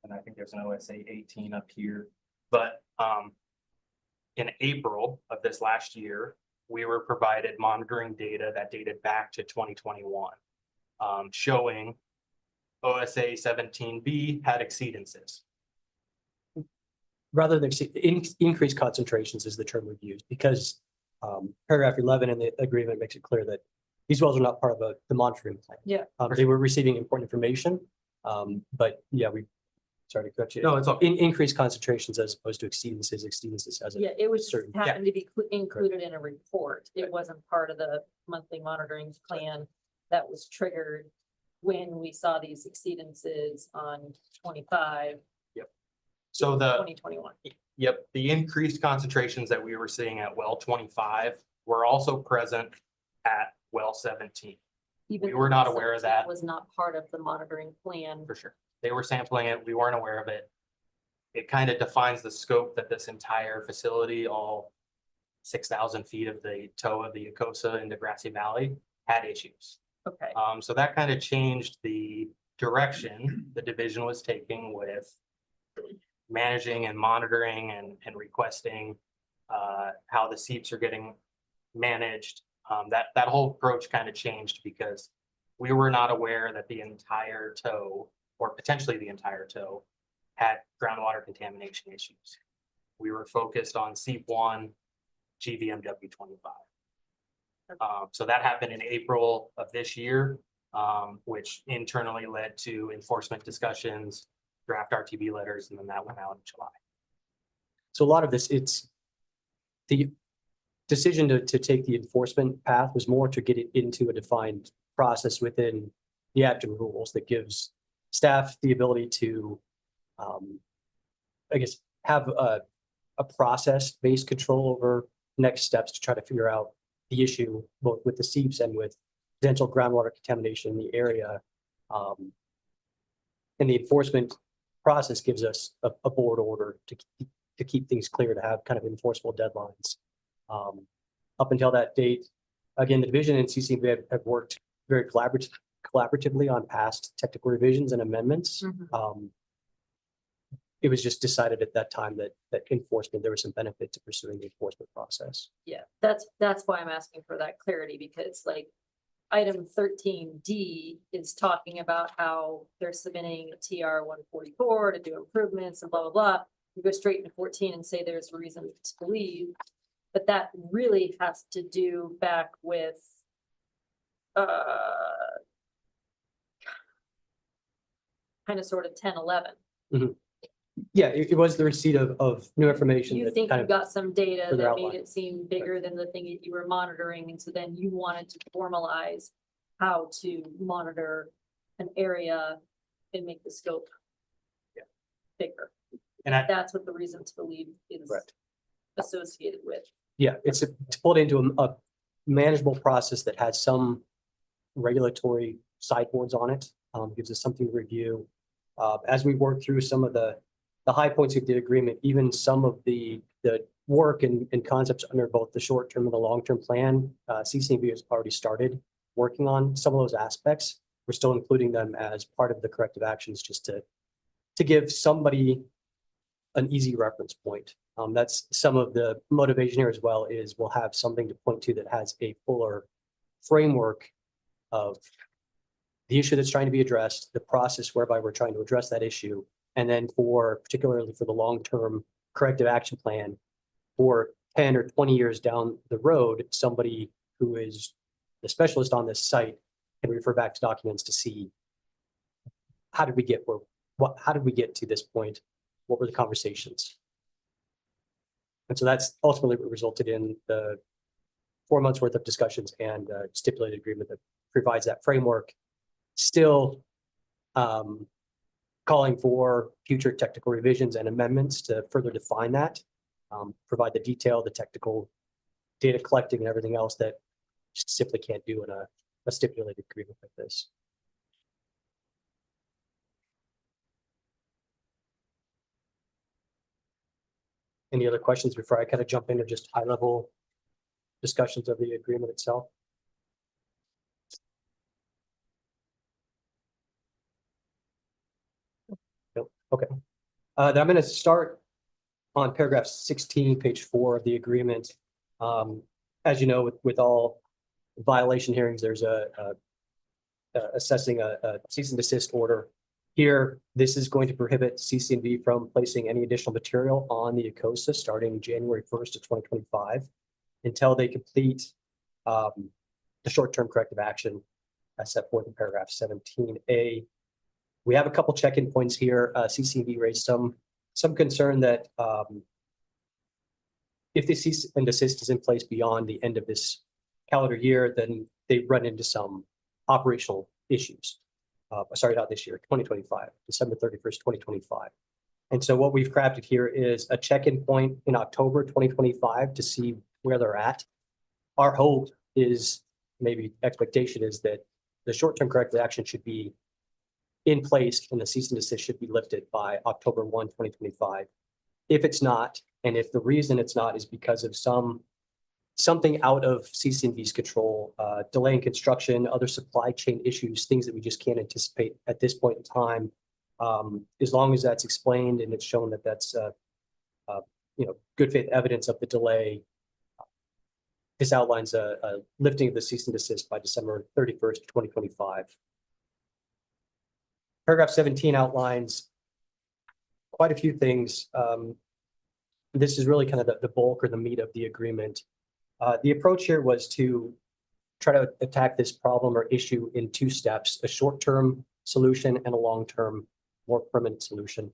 and I think there's an OSA 18 up here. But in April of this last year, we were provided monitoring data that dated back to 2021, showing OSA 17B had exceedances. Rather than increased concentrations is the term we've used, because paragraph 11 in the agreement makes it clear that these wells are not part of the monitoring plan. Yeah. They were receiving important information, but yeah, sorry to cut you. No, it's all increased concentrations as opposed to exceedances as a Yeah, it was just certain. happened to be included in a report. It wasn't part of the monthly monitoring plan that was triggered when we saw these exceedances on 25. So the 2021. Yep, the increased concentrations that we were seeing at well 25 were also present at well 17. Even We were though not aware of that. Was not part of the monitoring plan. For sure. They were sampling it. We weren't aware of it. It kind of defines the scope that this entire facility, all 6,000 feet of the toe of the Ecosa into Grassy Valley, had issues. Okay. So that kind of changed the direction the division was taking with managing and monitoring and requesting how the seeps are getting managed. That whole approach kind of changed because we were not aware that the entire toe, or potentially the entire toe, had groundwater contamination issues. We were focused on seep 1, GVMW 25. So that happened in April of this year, which internally led to enforcement discussions, draft RTB letters, and then that went out in July. So a lot of this, it's the decision to take the enforcement path was more to get it into a defined process within the active rules that gives staff the ability to, I guess, have a process-based control over next steps to try to figure out the issue, both with the seeps and with potential groundwater contamination in the area. And the enforcement process gives us a board order to keep things clear, to have kind of enforceable deadlines. Up until that date, again, the division and CCB have worked very collaboratively on past technical revisions and amendments. It was just decided at that time that enforcement, there was some benefit to pursuing the enforcement process. Yeah, that's why I'm asking for that clarity, because like item 13D is talking about how they're submitting a TR 144 to do improvements and blah, blah, blah. You go straight into 14 and say there's reason to believe, but that really has to do back with kind of sort of 10, 11. Yeah, it was the receipt of new information. You that think kind you of got some data further that made outlined. it seem bigger than the thing that you were monitoring, and so then you wanted to formalize how to monitor an area and make the scope bigger. And That's what the reason to believe is Correct. associated with. Yeah, it's to pull it into a manageable process that has some regulatory sideboards on it, gives us something to review. As we work through some of the high points of the agreement, even some of the work and concepts under both the short-term and the long-term plan, CCNB has already started working on some of those aspects. We're still including them as part of the corrective actions, just to give somebody an easy reference point. That's some of the motivation here as well, is we'll have something to point to that has a fuller framework of the issue that's trying to be addressed, the process whereby we're trying to address that issue, and then particularly for the long-term corrective action plan, for 10 or 20 years down the road, somebody who is the specialist on this site can refer back to documents to see how did we get to this point? What were the conversations? And so that's ultimately what resulted in the 4 months worth of discussions and stipulated agreement that provides that framework. Still calling for future technical revisions and amendments to further define that, provide the detail, the technical data collecting and everything else that just simply can't do in a stipulated agreement like this. Any other questions before I kind of jump into just high level discussions of the agreement itself? Nope. Okay. Then I'm going to start on paragraph 16, page 4 of the agreement. As you know, with all violation hearings, there's assessing a cease and desist order. Here, this is going to prohibit CCNV from placing any additional material on the Ecosa starting January 1st of 2025 until they complete the short-term corrective action as set forth in paragraph 17A. We have a couple check-in points here. CCNV raised some concern that if the cease and desist is in place beyond the end of this calendar year, then they run into some operational issues. Sorry, not this year, 2025, December 31st, 2025. And so what we've crafted here is a check-in point in October 2025 to see where they're at. Our hope is, maybe expectation is, that the short-term corrective action should be in place and the cease and desist should be lifted by October 1, 2025. If it's not, and if the reason it's not is because of something out of CCNV's control, delay in construction, other supply chain issues, things that we just can't anticipate at this point in time. As long as that's explained and it's shown that that's good faith evidence of the delay, this outlines a lifting of the cease and desist by December 31st, 2025. Paragraph 17 outlines quite a few things. This is really kind of the bulk or the meat of the agreement. The approach here was to try to attack this problem or issue in 2 steps, a short-term solution and a long-term, more permanent solution.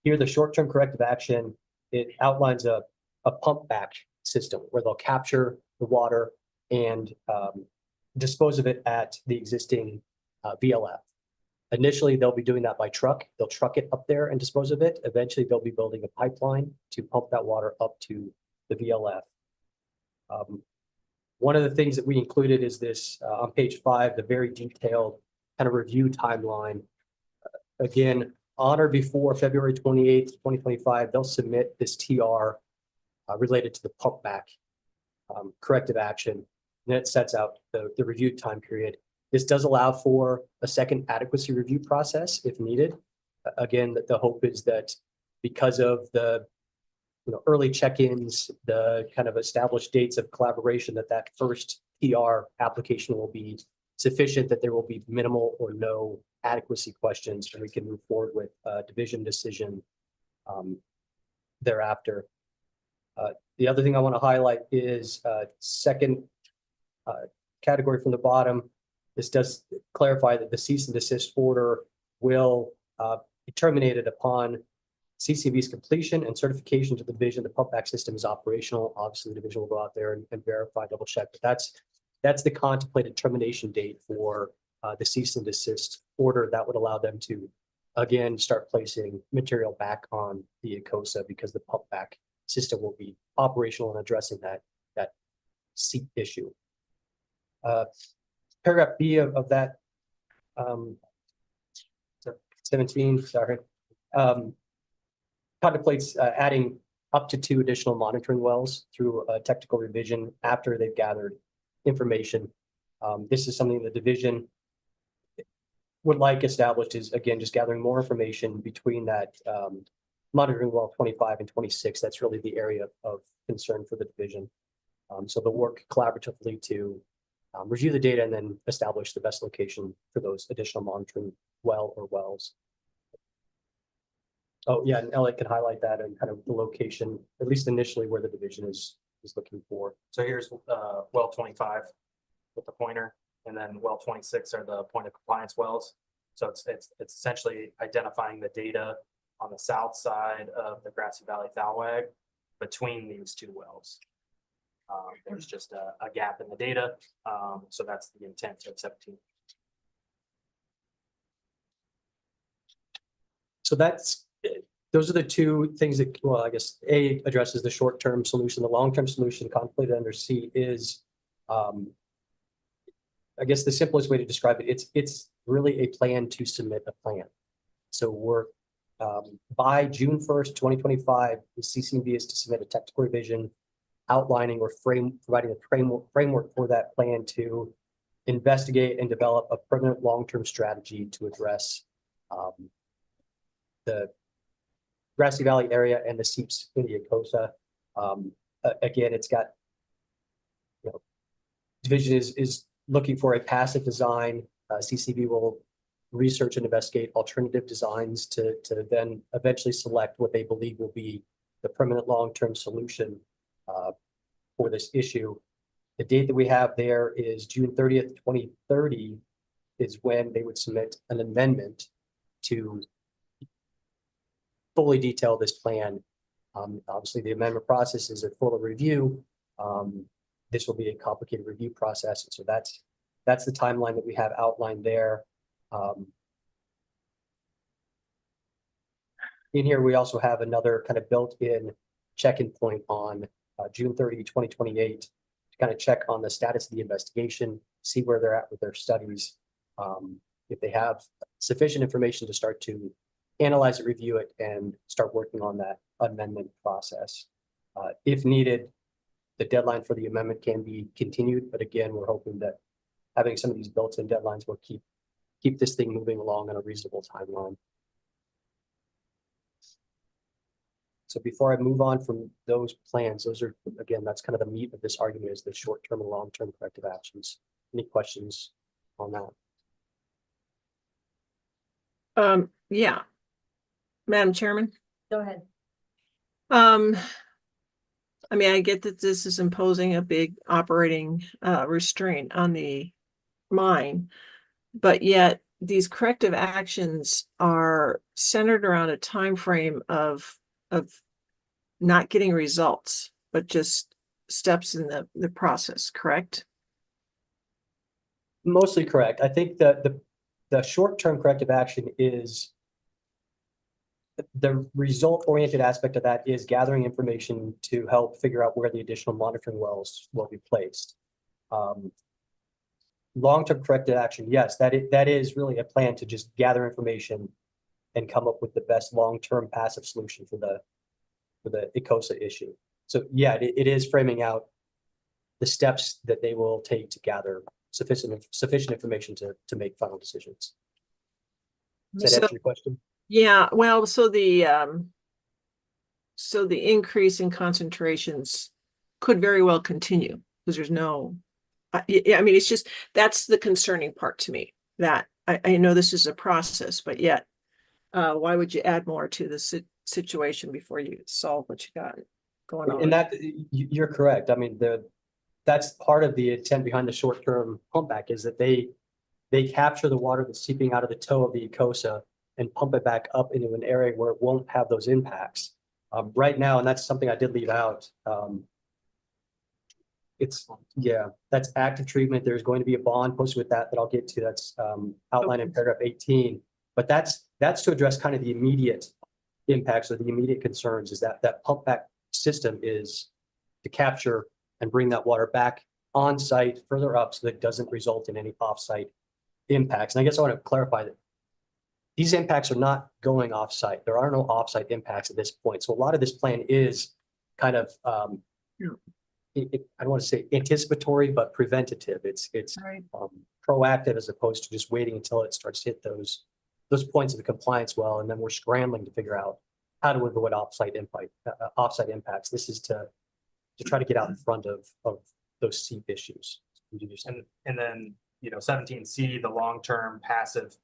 Here, the short-term corrective action, it outlines a pump back system where they'll capture the water and dispose of it at the existing VLF. Initially, they'll be doing that by truck. They'll truck it up there and dispose of it. Eventually, they'll be building a pipeline to pump that water up to the VLF. One of the things that we included is this, on page 5, the very detailed kind of review timeline. Again, on or before February 28th, 2025, they'll submit this TR related to the pump back corrective action. And it sets out the review time period. This does allow for a second adequacy review process if needed. Again, the hope is that because of the early check-ins, the kind of established dates of collaboration, that first PR application will be sufficient, that there will be minimal or no adequacy questions, and we can move forward with a division decision thereafter. The other thing I want to highlight is second category from the bottom. This does clarify that the cease and desist order will be terminated upon CCV's completion and certification to the division. The pump back system is operational. Obviously, the division will go out there and verify, double check. But that's the contemplated termination date for the cease and desist order. That would allow them to, again, start placing material back on the ECOSA because the pump back system will be operational and addressing that seat issue. Paragraph B of that 17, sorry, contemplates adding up to 2 additional monitoring wells through a technical revision after they've gathered information. This is something the division would like established, is again just gathering more information between that monitoring well 25 and 26. That's really the area of concern for the division. So they'll work collaboratively to review the data and then establish the best location for those additional monitoring well or wells. Oh, yeah, and Elliot can highlight that and kind of the location, at least initially, where the division is looking for. So here's well 25 with the pointer, and then well 26 are the point of compliance wells. So it's essentially identifying the data on the south side of the Grassy Valley Thalweg between these 2 wells. There's just a gap in the data, so that's the intent of 17. So those are the 2 things that, well, I guess A addresses the short-term solution. The long-term solution contemplated under C is, I guess the simplest way to describe it, it's really a plan to submit a plan. So we're by June 1st, 2025, the CCB is to submit a technical revision outlining or providing a framework for that plan to investigate and develop a permanent long-term strategy to address the Grassy Valley area and the seeps in the ECOSA. Again, it's got, division is looking for a passive design. CCB will research and investigate alternative designs to then eventually select what they believe will be the permanent long-term solution for this issue. The date that we have there is June 30th, 2030 is when they would submit an amendment to fully detail this plan. Obviously, the amendment process is a full review. This will be a complicated review process. And so that's the timeline that we have outlined there. In here, we also have another kind of built-in check-in point on June 30, 2028, to kind of check on the status of the investigation, see where they're at with their studies. If they have sufficient information to start to analyze it, review it, and start working on that amendment process. If needed, the deadline for the amendment can be continued, but again, we're hoping that having some of these built-in deadlines will keep this thing moving along on a reasonable timeline. So before I move on from those plans, those are, again, that's kind of the meat of this argument, is the short-term and long-term corrective actions. Any questions on that? Yeah. Madam Chairman. Go ahead. I mean, I get that this is imposing a big operating restraint on the mine, but yet these corrective actions are centered around a time frame of not getting results, but just steps in the process, correct? Mostly correct. I think that the short-term corrective action is the result-oriented aspect of that is gathering information to help figure out where the additional monitoring wells will be placed. Long-term corrective action, yes, that is really a plan to just gather information and come up with the best long-term passive solution for the ICOSA issue. So yeah, it is framing out the steps that they will take to gather sufficient information to make final decisions. Does that So- answer your question? Yeah, well, so the increase in concentrations could very well continue because there's no, yeah, I mean, it's just, that's the concerning part to me, that I know this is a process, but yet, why would you add more to the situation before you solve what you got going on? And that, you're correct. I mean, that's part of the intent behind the short-term pump back is that they capture the water that's seeping out of the toe of the ICOSA and pump it back up into an area where it won't have those impacts. Right now, and that's something I did leave out. That's active treatment. There's going to be a bond posted with that I'll get to. That's outlined in paragraph 18. But that's to address kind of the immediate impacts or the immediate concerns is that pump back system is to capture and bring that water back on site further up so that it doesn't result in any off-site impacts. And I guess I want to clarify that these impacts are not going off-site. There are no off-site impacts at this point. So a lot of this plan is kind of, I don't want to say anticipatory, but preventative. It's proactive as opposed to just waiting until it starts to hit those points of the compliance well, and then we're scrambling to figure out how to avoid off-site impacts. This is to try to get out in front of those seep issues. And then, 17C, the long-term passive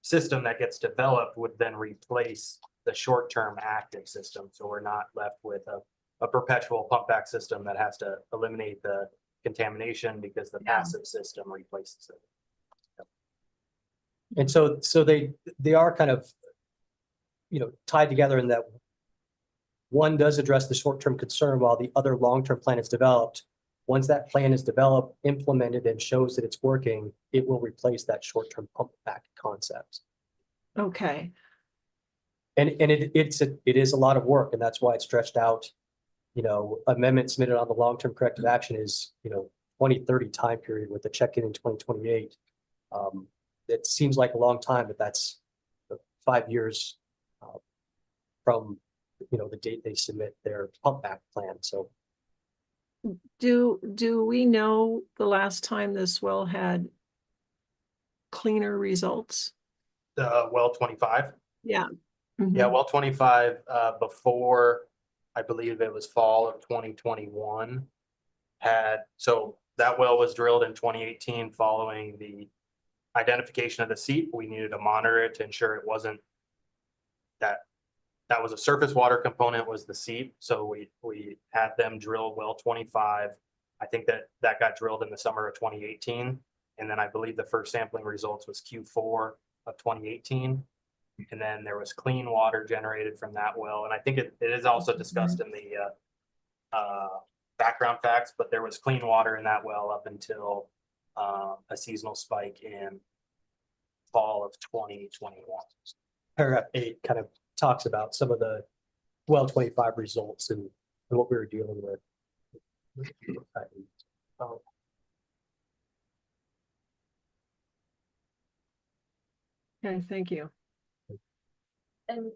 system that gets developed would then replace the short-term active system. So we're not left with a perpetual pump back system that has to eliminate the contamination because the passive system replaces it. And so they are kind of, tied together in that one does address the short-term concern while the other long-term plan is developed. Once that plan is developed, implemented, and shows that it's working, it will replace that short-term pump back concept. Okay. And it is a lot of work, and that's why it's stretched out. Amendment submitted on the long-term corrective action is, 2030 time period with the check-in in 2028. It seems like a long time, but that's 5 years from, the date they submit their pump back plan. So Do we know the last time this well had cleaner results? The well 25. Yeah. Yeah, well 25, before, I believe it was fall of 2021, so that well was drilled in 2018 following the identification of the seep. We needed to monitor it to ensure it wasn't that was a surface water component was the seep. So we had them drill well 25. I think that got drilled in the summer of 2018. And then I believe the first sampling results was Q4 of 2018. And then there was clean water generated from that well. And I think it is also discussed in the background facts, but there was clean water in that well up until a seasonal spike in fall of 2021. paragraph 8 kind of talks about some of the well 25 results and what we were dealing with. Okay, thank you. And,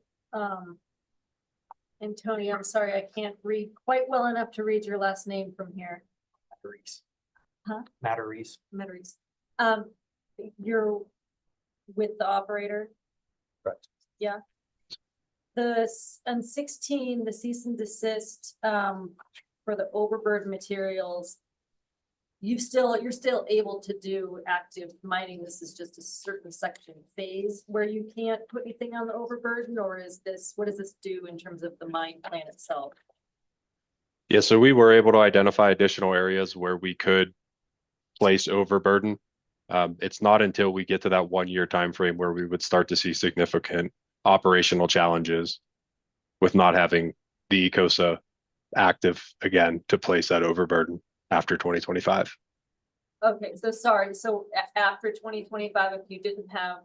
Tony, I'm sorry, I can't read quite well enough to read your last name from here. Matteries. Huh? Matteries. Matteries. You're with the operator? Correct. Yeah. On 16, the cease and desist, for the overburden materials. You're still able to do active mining. This is just a certain section phase where you can't put anything on the overburden, or what does this do in terms of the mine plan itself? Yeah, so we were able to identify additional areas where we could place overburden. It's not until we get to that 1 year time frame where we would start to see significant operational challenges with not having the ICOSA active again to place that overburden after 2025. Okay, so sorry. So after 2025, if you didn't have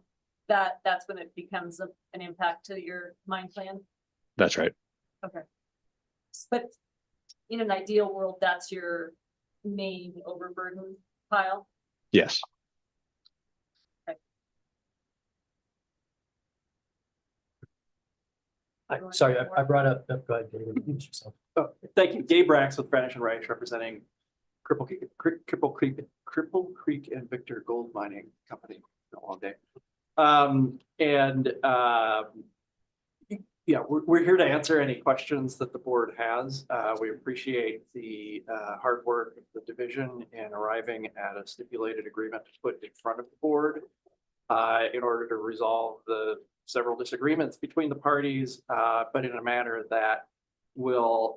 that's when it becomes an impact to your mine plan? That's right. Okay. But in an ideal world, that's your main overburden pile? Yes. Sorry, I brought up, go ahead, David, introduce yourself. Oh, thank you. Gabe Rax with Branish and Rice, representing Cripple Creek and Victor Gold Mining Company. Been a long day. Yeah, we're here to answer any questions that the board has. We appreciate the hard work of the division in arriving at a stipulated agreement to put in front of the board in order to resolve the several disagreements between the parties, but in a manner that will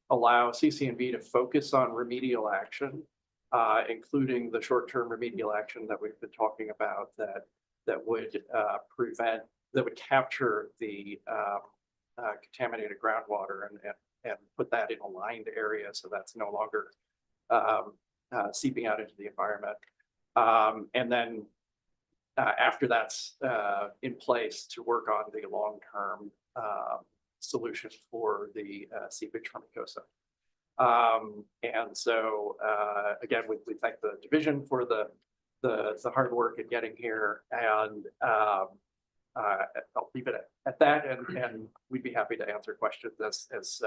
allow CC&V to focus on remedial action, including the short-term remedial action that we've been talking about that would capture the contaminated groundwater and put that in a lined area so that's no longer seeping out into the environment. And then after that's in place, to work on the long-term solution for the seepage from Ecosa. And so again, we thank the division for the hard work in getting here, and I'll leave it at that, and we'd be happy to answer questions as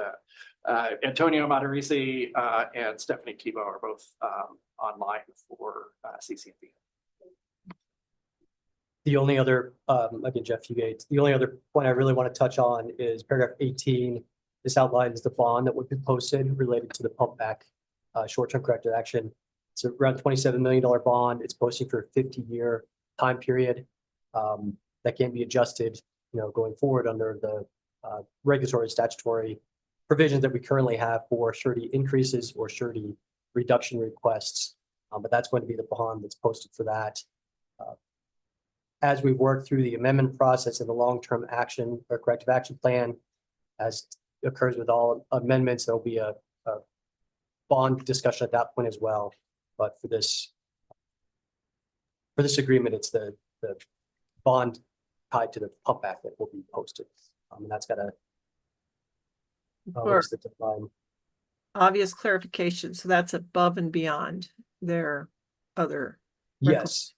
Antonio Matarisi and Stephanie Kibo are both online for CC&V. The only other, again, Jeff Fugate, the only other point I really want to touch on is paragraph 18. This outlines the bond that would be posted related to the pump back short-term corrective action. It's around $27 million bond. It's posting for a 50-year time period that can be adjusted, going forward under the regulatory statutory provisions that we currently have for surety increases or surety reduction requests. But that's going to be the bond that's posted for that. As we work through the amendment process and the long-term action or corrective action plan, as occurs with all amendments, there'll be a bond discussion at that point as well. But for this agreement, it's the bond tied to the pump back that will be posted. And that's got a For obvious clarification, so that's above and beyond their other. Yes.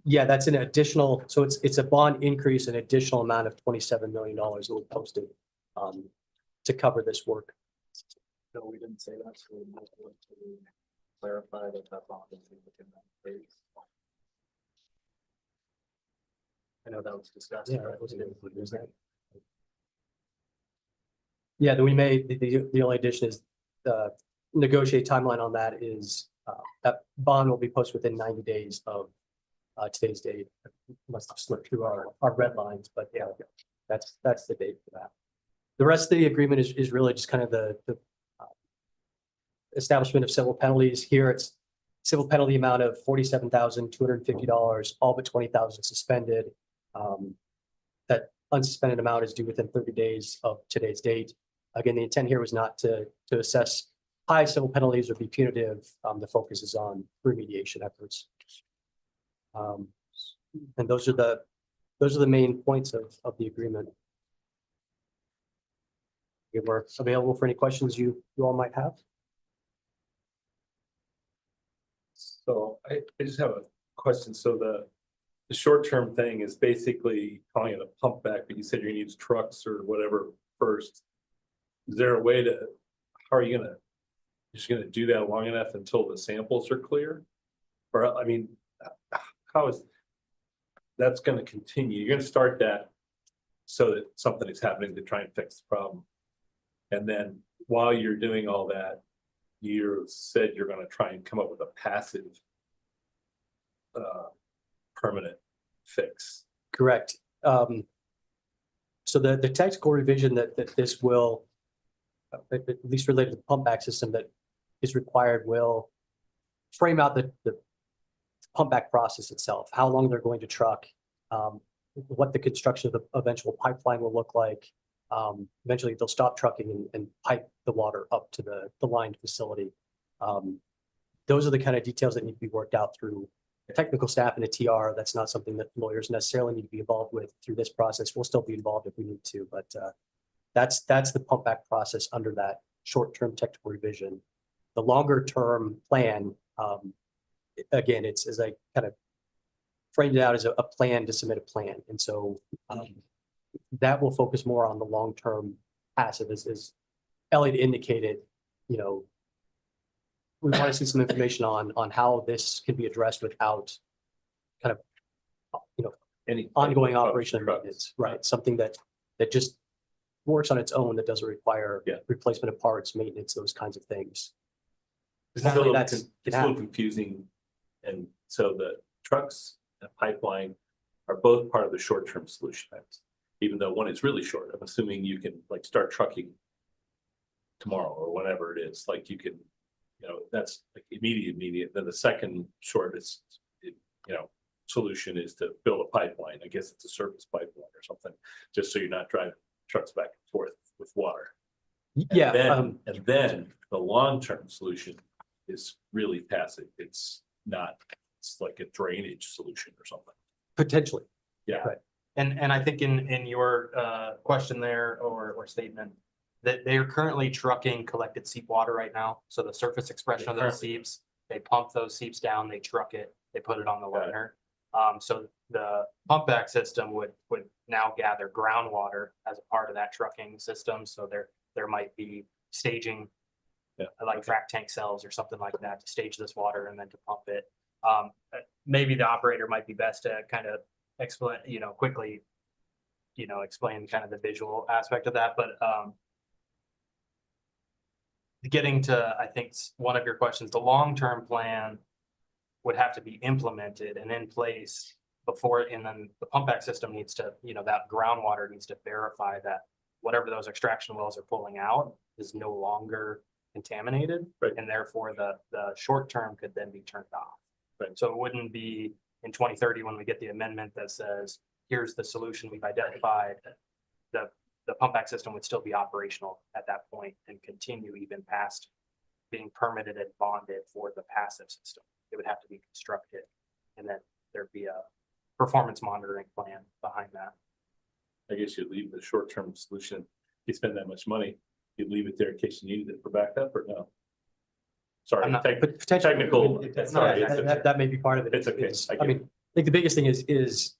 Yeah, that's an additional, so it's a bond increase, an additional amount of $27 million that we posted to cover this work. No, we didn't say that, so we might want to clarify that bond is within that phase. I know that was discussed. Yeah, yeah, then we made the only addition is negotiate timeline on that is that bond will be posted within 90 days of today's date. Must have slipped through our red lines, but yeah, that's the date for that. The rest of the agreement is really just kind of the establishment of civil penalties. Here it's civil penalty amount of $47,250, all but $20,000 suspended. That unsuspended amount is due within 30 days of today's date. Again, the intent here was not to assess high civil penalties or be punitive. The focus is on remediation efforts. And those are the main points of the agreement. We're available for any questions you all might have. So I just have a question. So the short-term thing is basically calling it a pump back, but you said you're gonna use trucks or whatever first. Is there a way to, how are you just gonna do that long enough until the samples are clear? Or, I mean, how is, that's gonna continue? You're gonna start that so that something is happening to try and fix the problem. And then while you're doing all that, you said you're gonna try and come up with a passive permanent fix. Correct. So the technical revision that this will, at least related to the pump back system that is required, will frame out the pump back process itself, how long they're going to truck, what the construction of the eventual pipeline will look like. Eventually they'll stop trucking and pipe the water up to the lined facility. Those are the kind of details that need to be worked out through technical staff and a TR, that's not something that lawyers necessarily need to be involved with through this process. We'll still be involved if we need to, but that's the pump back process under that short-term technical revision. The longer-term plan, again, it's as I kind of framed it out as a plan to submit a plan. And so that will focus more on the long-term passive as Elliot indicated, we want to see some information on how this can be addressed without kind of, Any ongoing type of operation and trucks. maintenance, right? Something that just works on its own, that doesn't require replacement of parts, maintenance, those kinds of things. It's a little, it's a little happen. confusing. And so the trucks and pipeline are both part of the short-term solution. Even though one is really short, I'm assuming you can like start trucking tomorrow or whenever it is, like you can, that's like immediate. Then the second shortest, solution is to build a pipeline. I guess it's a surface pipeline or something, just so you're not driving trucks back and forth with water. Yeah. And then the long-term solution is really passive. It's not, it's like a drainage solution or something. Potentially. Yeah. Right. And I think in your question there or statement, that they are currently trucking collected seep water right now. So the surface expression of those seeps, they pump those seeps down, they truck it, they put it on the liner. So the pump back system would now gather groundwater as a part of that trucking system. So there might be staging, like frac tank cells or something like that to stage this water and then to pump it. Maybe the operator might be best to kind of explain, quickly, explain kind of the visual aspect of that. But getting to, I think, one of your questions, the long-term plan would have to be implemented and in place before, and then the pump back system needs to, that groundwater needs to verify that whatever those extraction wells are pulling out is no longer contaminated. Right. And therefore the short term could then be turned off. Right. So it wouldn't be in 2030 when we get the amendment that says, here's the solution we've identified. The pump back system would still be operational at that point and continue even past being permitted and bonded for the passive system. It would have to be constructed, and then there'd be a performance monitoring plan behind that. I guess you'd leave the short-term solution. You spend that much money, you'd leave it there in case you needed it for backup or no? Sorry, I'm not- technical. Sorry, it's okay. That may be part of it. It's okay. I mean, I think the biggest thing is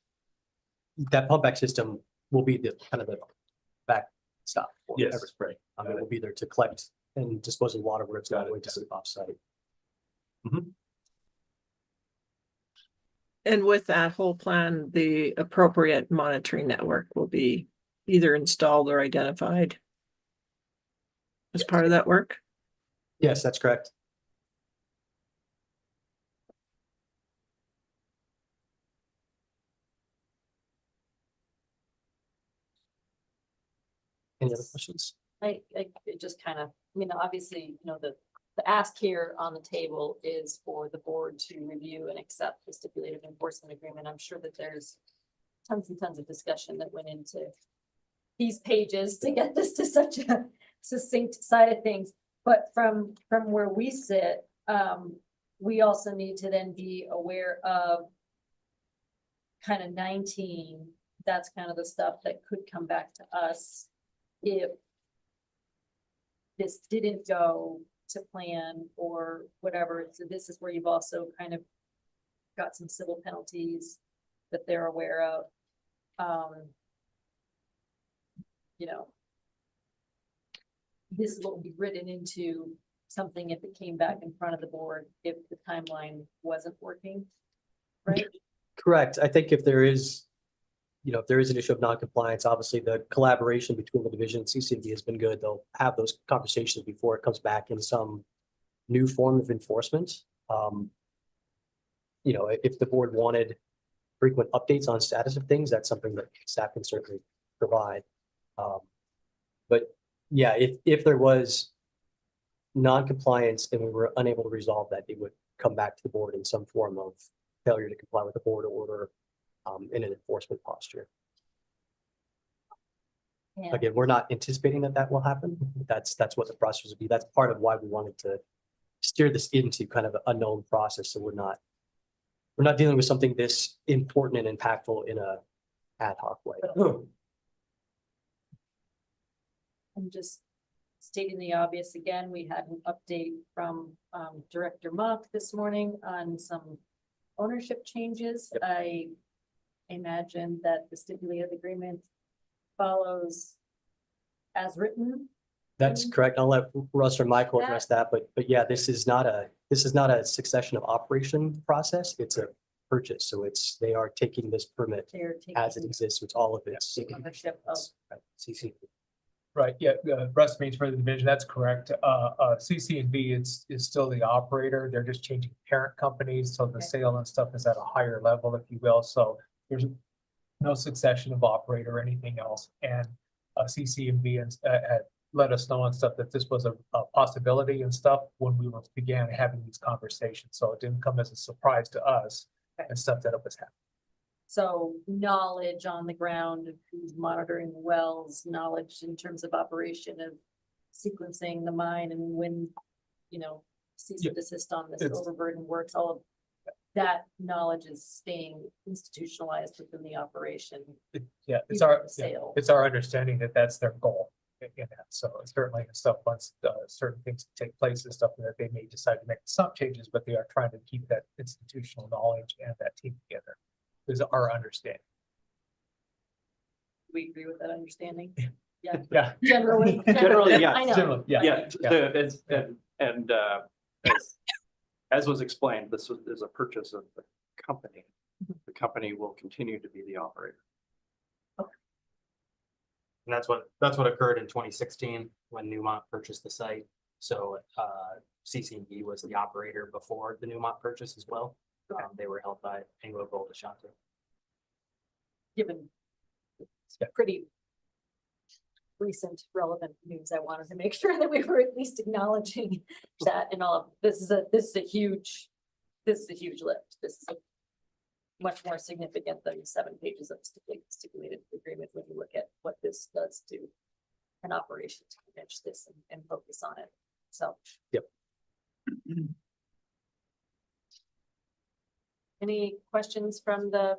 that pump back system will be the kind of the backstop for Yes. Everspray. It will be there to collect and dispose of water where it's not going to sit offsite. And with that whole plan, the appropriate monitoring network will be either installed or identified as part of that work. Yes, that's correct. Any other questions? I it just kind of, obviously, the ask here on the table is for the board to review and accept the stipulated enforcement agreement. I'm sure that there's tons and tons of discussion that went into these pages to get this to such a succinct side of things. But from where we sit, we also need to then be aware of kind of 19. That's kind of the stuff that could come back to us if this didn't go to plan or whatever. So this is where you've also kind of got some civil penalties that they're aware of. This will be written into something if it came back in front of the board, if the timeline wasn't working, right? Correct. I think if there is, if there is an issue of non-compliance, obviously the collaboration between the division and CCD has been good. They'll have those conversations before it comes back in some new form of enforcement. If the board wanted frequent updates on status of things, that's something that staff can certainly provide. But yeah, if there was non-compliance and we were unable to resolve that, it would come back to the board in some form of failure to comply with the board order in an enforcement posture. Yeah. Again, we're not anticipating that will happen. That's what the process would be. That's part of why we wanted to steer this into kind of an unknown process, so we're not we're not dealing with something this important and impactful in a ad hoc way. I'm just stating the obvious again. We had an update from Director Mock this morning on some ownership changes. I imagine that the stipulated agreement follows as written. That's correct. I'll let Russ or Michael address that, but yeah, this is not a succession of operation process. It's a purchase. So they are taking this permit They're taking as it exists with all of its. ownership of. CC. Right, yeah, Russ means for the division, that's correct. CC&B is still the operator. They're just changing parent companies, so the sale and stuff is at a higher level, if you will. So there's no succession of operator or anything else. And CC&B had let us know and stuff that this was a possibility and stuff when we began having these conversations. So it didn't come as a surprise to us and stuff that it was happening. So knowledge on the ground of who's monitoring the wells, knowledge in terms of operation of sequencing the mine and when, cease and desist on this overburden works, all of that knowledge is staying institutionalized within the operation. It's Sale. our understanding that that's their goal in that. So certainly stuff once certain things take place and stuff that they may decide to make some changes, but they are trying to keep that institutional knowledge and that team together. Is our understanding. We agree with that understanding. Yeah. Yeah. Generally, yeah. I know. Generally, yeah. As was explained, this is a purchase of the company. The company will continue to be the operator. And that's what occurred in 2016 when Newmont purchased the site. So CC&E was the operator before the Newmont purchase as well. And they were held by Anglo Gold Ashanti. Given pretty recent relevant news, I wanted to make sure that we were at least acknowledging that and all of this is a huge lift. This is much more significant than 7 pages of stipulated agreement when you look at what this does to an operation to manage this and focus on it. So. Yep. Any questions from the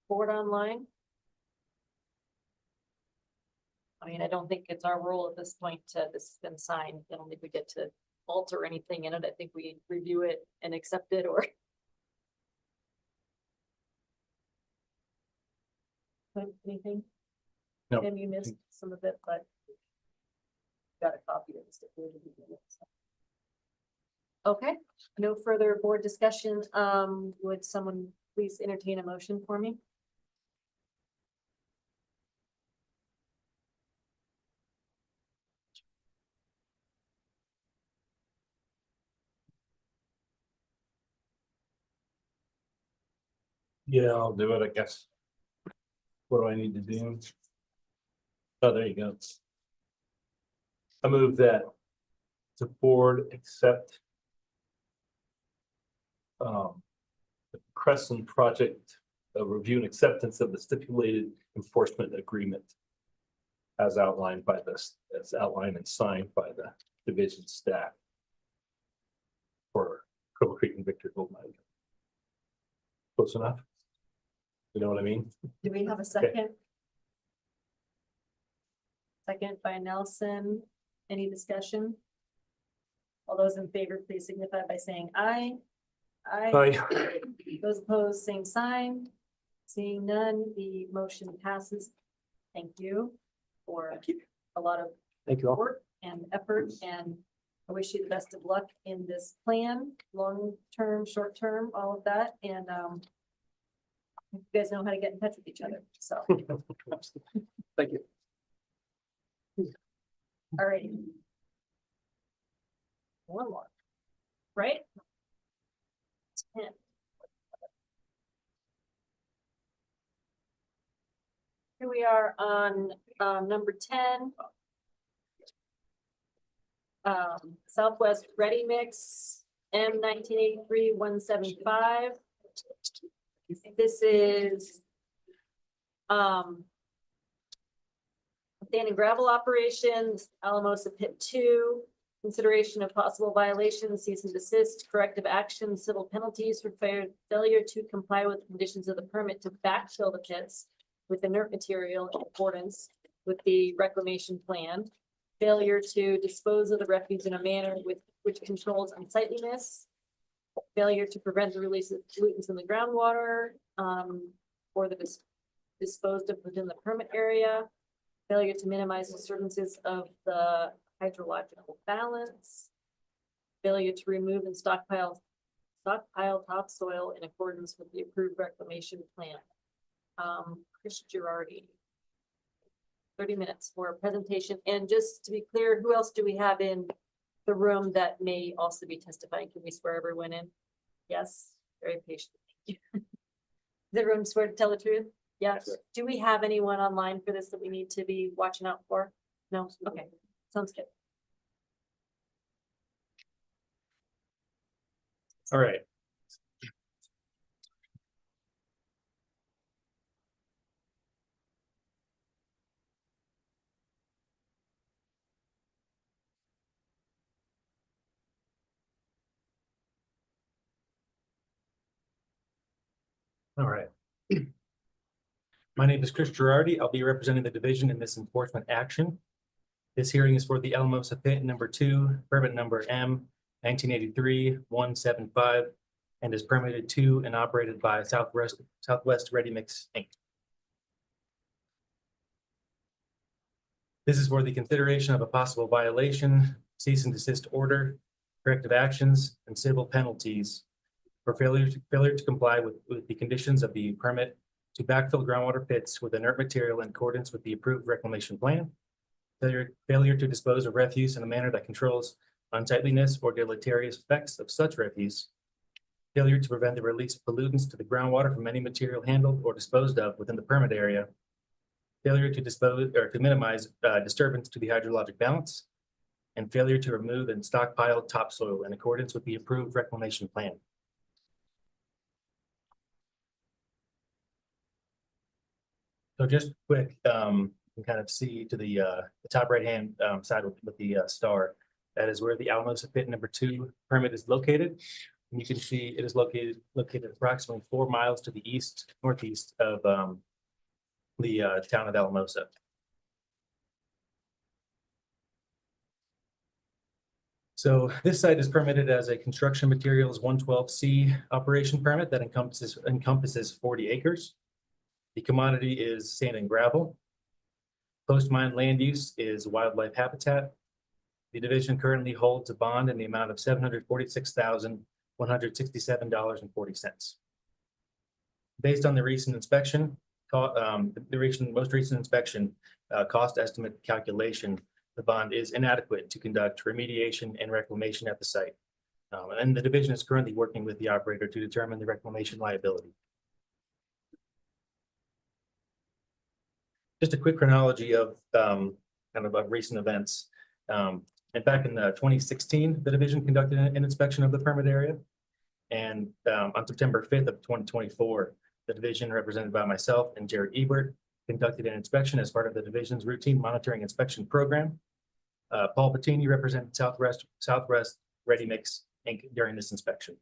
board online? I mean, I don't think it's our rule at this point to, this has been signed. I don't think we get to alter anything in it. I think we review it and accept it or. Anything? No. And you missed some of it, but got a copy of the stipulated agreement. Okay, no further board discussion. Would someone please entertain a motion for me? Yeah, I'll do it, I guess. What do I need to do? Oh, there you go. I move that the board accept the Crescent project, review and acceptance of the stipulated enforcement agreement as outlined by this, as outlined and signed by the division staff for Cripple Creek and Victor Gold Mine. Close enough? You know what I mean? Do we have a second? Second by Nelson. Any discussion? All those in favor, please signify by saying aye. Aye. Those opposed, same sign. Seeing none, the motion passes. Thank you for a lot of work and effort, and I wish you the best of luck in this plan, long-term, short-term, all of that, and you guys know how to get in touch with each other, so. Thank you. All right. One more, right? 10. Here we are on number 10. Southwest Ready Mix M1983-175. This is sand and gravel operations, Alamosa Pit 2. Consideration of possible violations, cease and desist, corrective action, civil penalties for failure to comply with conditions of the permit to backfill the pits with inert material in accordance with the reclamation plan. Failure to dispose of the refuse in a manner which controls unsightliness. Failure to prevent the release of pollutants in the groundwater, or the disposed of within the permit area. Failure to minimize disturbances of the hydrological balance. Failure to remove and stockpile topsoil in accordance with the approved reclamation plan. Chris Girardi. 30 minutes for a presentation. And just to be clear, who else do we have in the room that may also be testifying? Can we swear everyone in? Yes, very patient. Thank you. Does everyone swear to tell the truth? Yes. Sure. Do we have anyone online for this that we need to be watching out for? No? Okay, sounds good. All right. All right. My name is Chris Girardi. I'll be representing the division in this enforcement action. This hearing is for the Alamosa Pit number 2, permit number M 1983-175, and is permitted to and operated by Southwest Ready Mix Inc. This is for the consideration of a possible violation, cease and desist order, corrective actions, and civil penalties for failure to comply with the conditions of the permit to backfill groundwater pits with inert material in accordance with the approved reclamation plan, failure to dispose of refuse in a manner that controls unsightliness or deleterious effects of such refuse, failure to prevent the release of pollutants to the groundwater from any material handled or disposed of within the permit area, failure to dispose or to minimize disturbance to the hydrologic balance, and failure to remove and stockpile topsoil in accordance with the approved reclamation plan. So just quick, you can kind of see to the top right-hand side with the star. That is where the Alamosa Pit number 2 permit is located. And you can see it is located approximately 4 miles to the northeast of the town of Alamosa. So this site is permitted as a construction materials 112C operation permit that encompasses 40 acres. The commodity is sand and gravel. Post-mine land use is wildlife habitat. The division currently holds a bond in the amount of $746,167.40. Based on the recent inspection, most recent inspection cost estimate calculation, the bond is inadequate to conduct remediation and reclamation at the site. And the division is currently working with the operator to determine the reclamation liability. Just a quick chronology of kind of recent events. And back in 2016, the division conducted an inspection of the permit area. And on September 5th of 2024, the division represented by myself and Jared Ebert conducted an inspection as part of the division's routine monitoring inspection program. Paul Bettini represented Southwest Ready Mix Inc. during this inspection.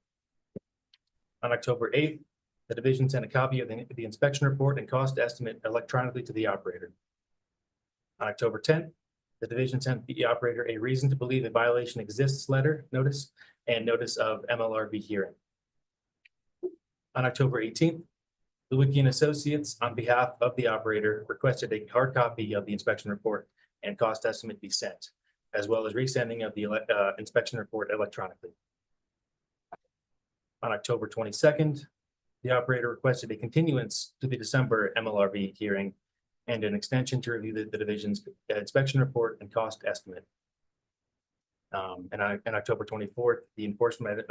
On October 8th, the division sent a copy of the inspection report and cost estimate electronically to the operator. On October 10th, the division sent the operator a reason to believe a violation exists letter, notice, and notice of MLRB hearing. On October 18th, Lewicki and Associates, on behalf of the operator, requested a hard copy of the inspection report and cost estimate be sent, as well as resending of the inspection report electronically. On October 22nd, the operator requested a continuance to the December MLRB hearing and an extension to review the division's inspection report and cost estimate. And on October 24th, the enforcement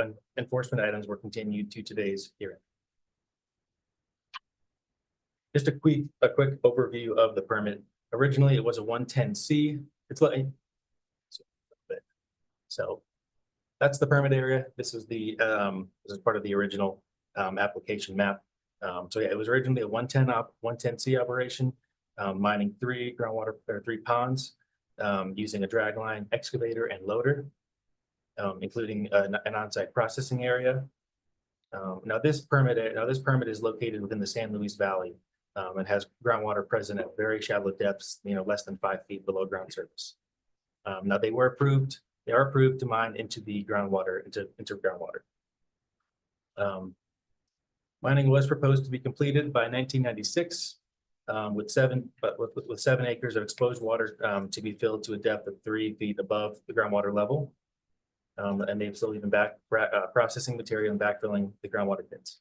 items were continued to today's hearing. Just a quick overview of the permit. Originally, it was a 110C. So that's the permit area. This is part of the original application map. So yeah, it was originally a 110C operation, mining 3 ponds using a dragline, excavator, and loader. including an on-site processing area. Now this permit is located within the San Luis Valley, and has groundwater present at very shallow depths, less than 5 feet below ground surface. Now they are approved to mine into the groundwater, into groundwater. Mining was proposed to be completed by 1996, with 7 acres of exposed water to be filled to a depth of 3 feet above the groundwater level. And they've slowly been processing material and backfilling the groundwater pits.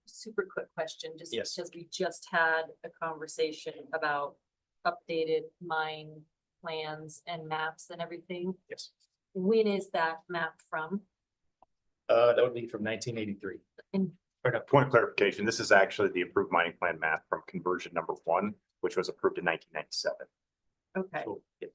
Super quick question, just Yes. because we just had a conversation about updated mine plans and maps and everything. Yes. When is that map from? That would be from 1983. Point of clarification, this is actually the approved mining plan map from conversion number 1, which was approved in 1997. Okay, So, yeah.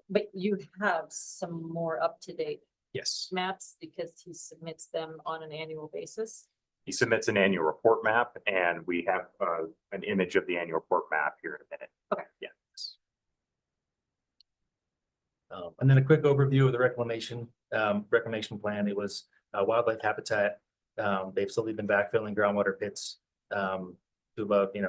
but you have some more up-to-date Yes. maps because he submits them on an annual basis. He submits an annual report map, and we have an image of the annual report map here in a minute. Okay. Yeah. And then a quick overview of the reclamation plan. It was wildlife habitat. They've slowly been backfilling groundwater pits to above, they've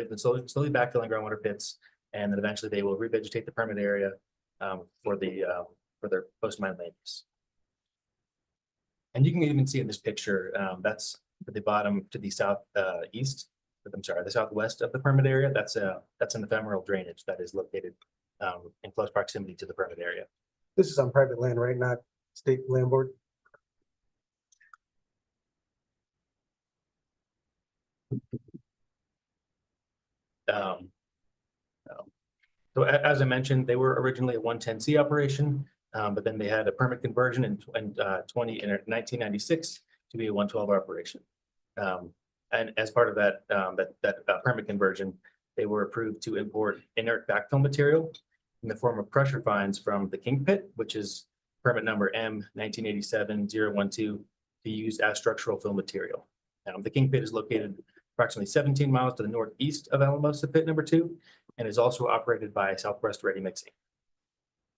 been slowly backfilling groundwater pits, and then eventually they will revegetate the permit area for their post-mine land use. And you can even see in this picture, that's at the bottom to the the southwest of the permit area. That's an ephemeral drainage that is located in close proximity to the permit area. This is on private land, right? Not state land board? So as I mentioned, they were originally a 110C operation, but then they had a permit conversion in 1996 to be a 112 operation. And as part of that permit conversion, they were approved to import inert backfill material in the form of pressure fines from the King Pit, which is permit number M 1987-012, to use as structural fill material. The King Pit is located approximately 17 miles to the northeast of Alamosa Pit number 2, and is also operated by Southwest Ready Mixing.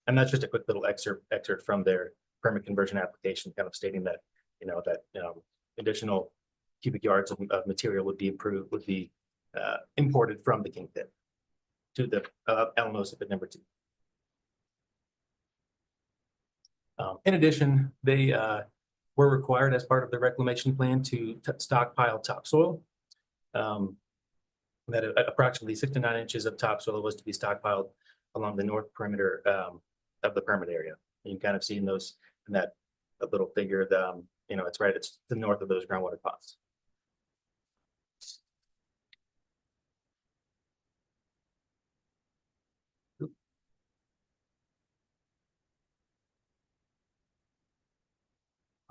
And that's just a quick little excerpt from their permit conversion application, kind of stating that, additional cubic yards of material would be imported from the King Pit to the Alamosa Pit number 2. In addition, they were required as part of the reclamation plan to stockpile topsoil. That approximately 6 to 9 inches of topsoil was to be stockpiled along the north perimeter of the permit area. You can kind of see in that little figure, it's the north of those groundwater ponds.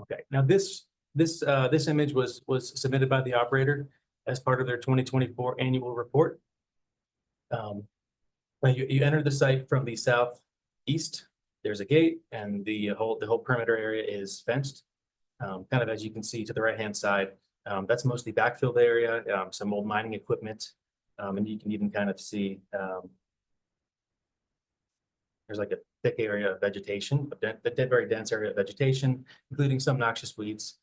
Okay, now this image was submitted by the operator as part of their 2024 annual report. When you enter the site from the southeast, there's a gate, and the whole perimeter area is fenced. Kind of as you can see to the right-hand side, that's mostly backfilled area, some old mining equipment, and you can even kind of see there's like a thick area of vegetation, very dense area of vegetation, including some noxious weeds.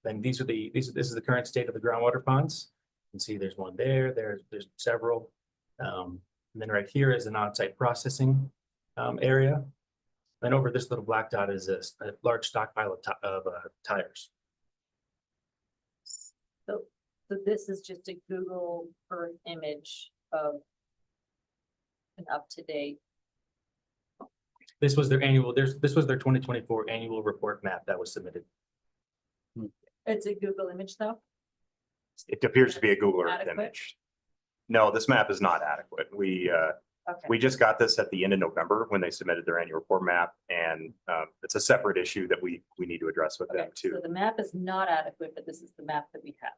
Then this is the current state of the groundwater ponds. You can see there's one there, there's several. And then right here is an on-site processing area. Then over this little black dot is a large stockpile of tires. So this is just a Google Earth image of an up-to-date. This was their 2024 annual report map that was submitted. It's a Google image though? It appears to be a Google Earth Adequate? image. No, this map is not adequate. We just got this at the end of November when they submitted their annual report map, and it's a separate issue that we need to address with them Okay, too. so the map is not adequate, but this is the map that we have.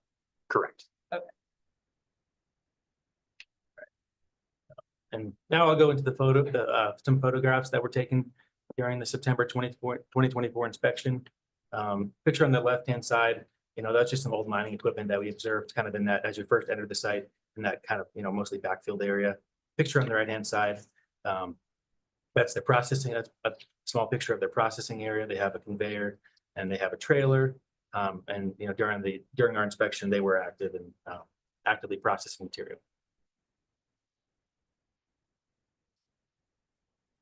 Correct. Okay. And now I'll go into some photographs that were taken during the September 2024 inspection. Picture on the left-hand side, that's just some old mining equipment that we observed kind of in that as you first enter the site. in that kind of, mostly backfilled area. Picture on the right-hand side. That's the processing, that's a small picture of their processing area. They have a conveyor and they have a trailer. And, during our inspection, they were active and actively processing material.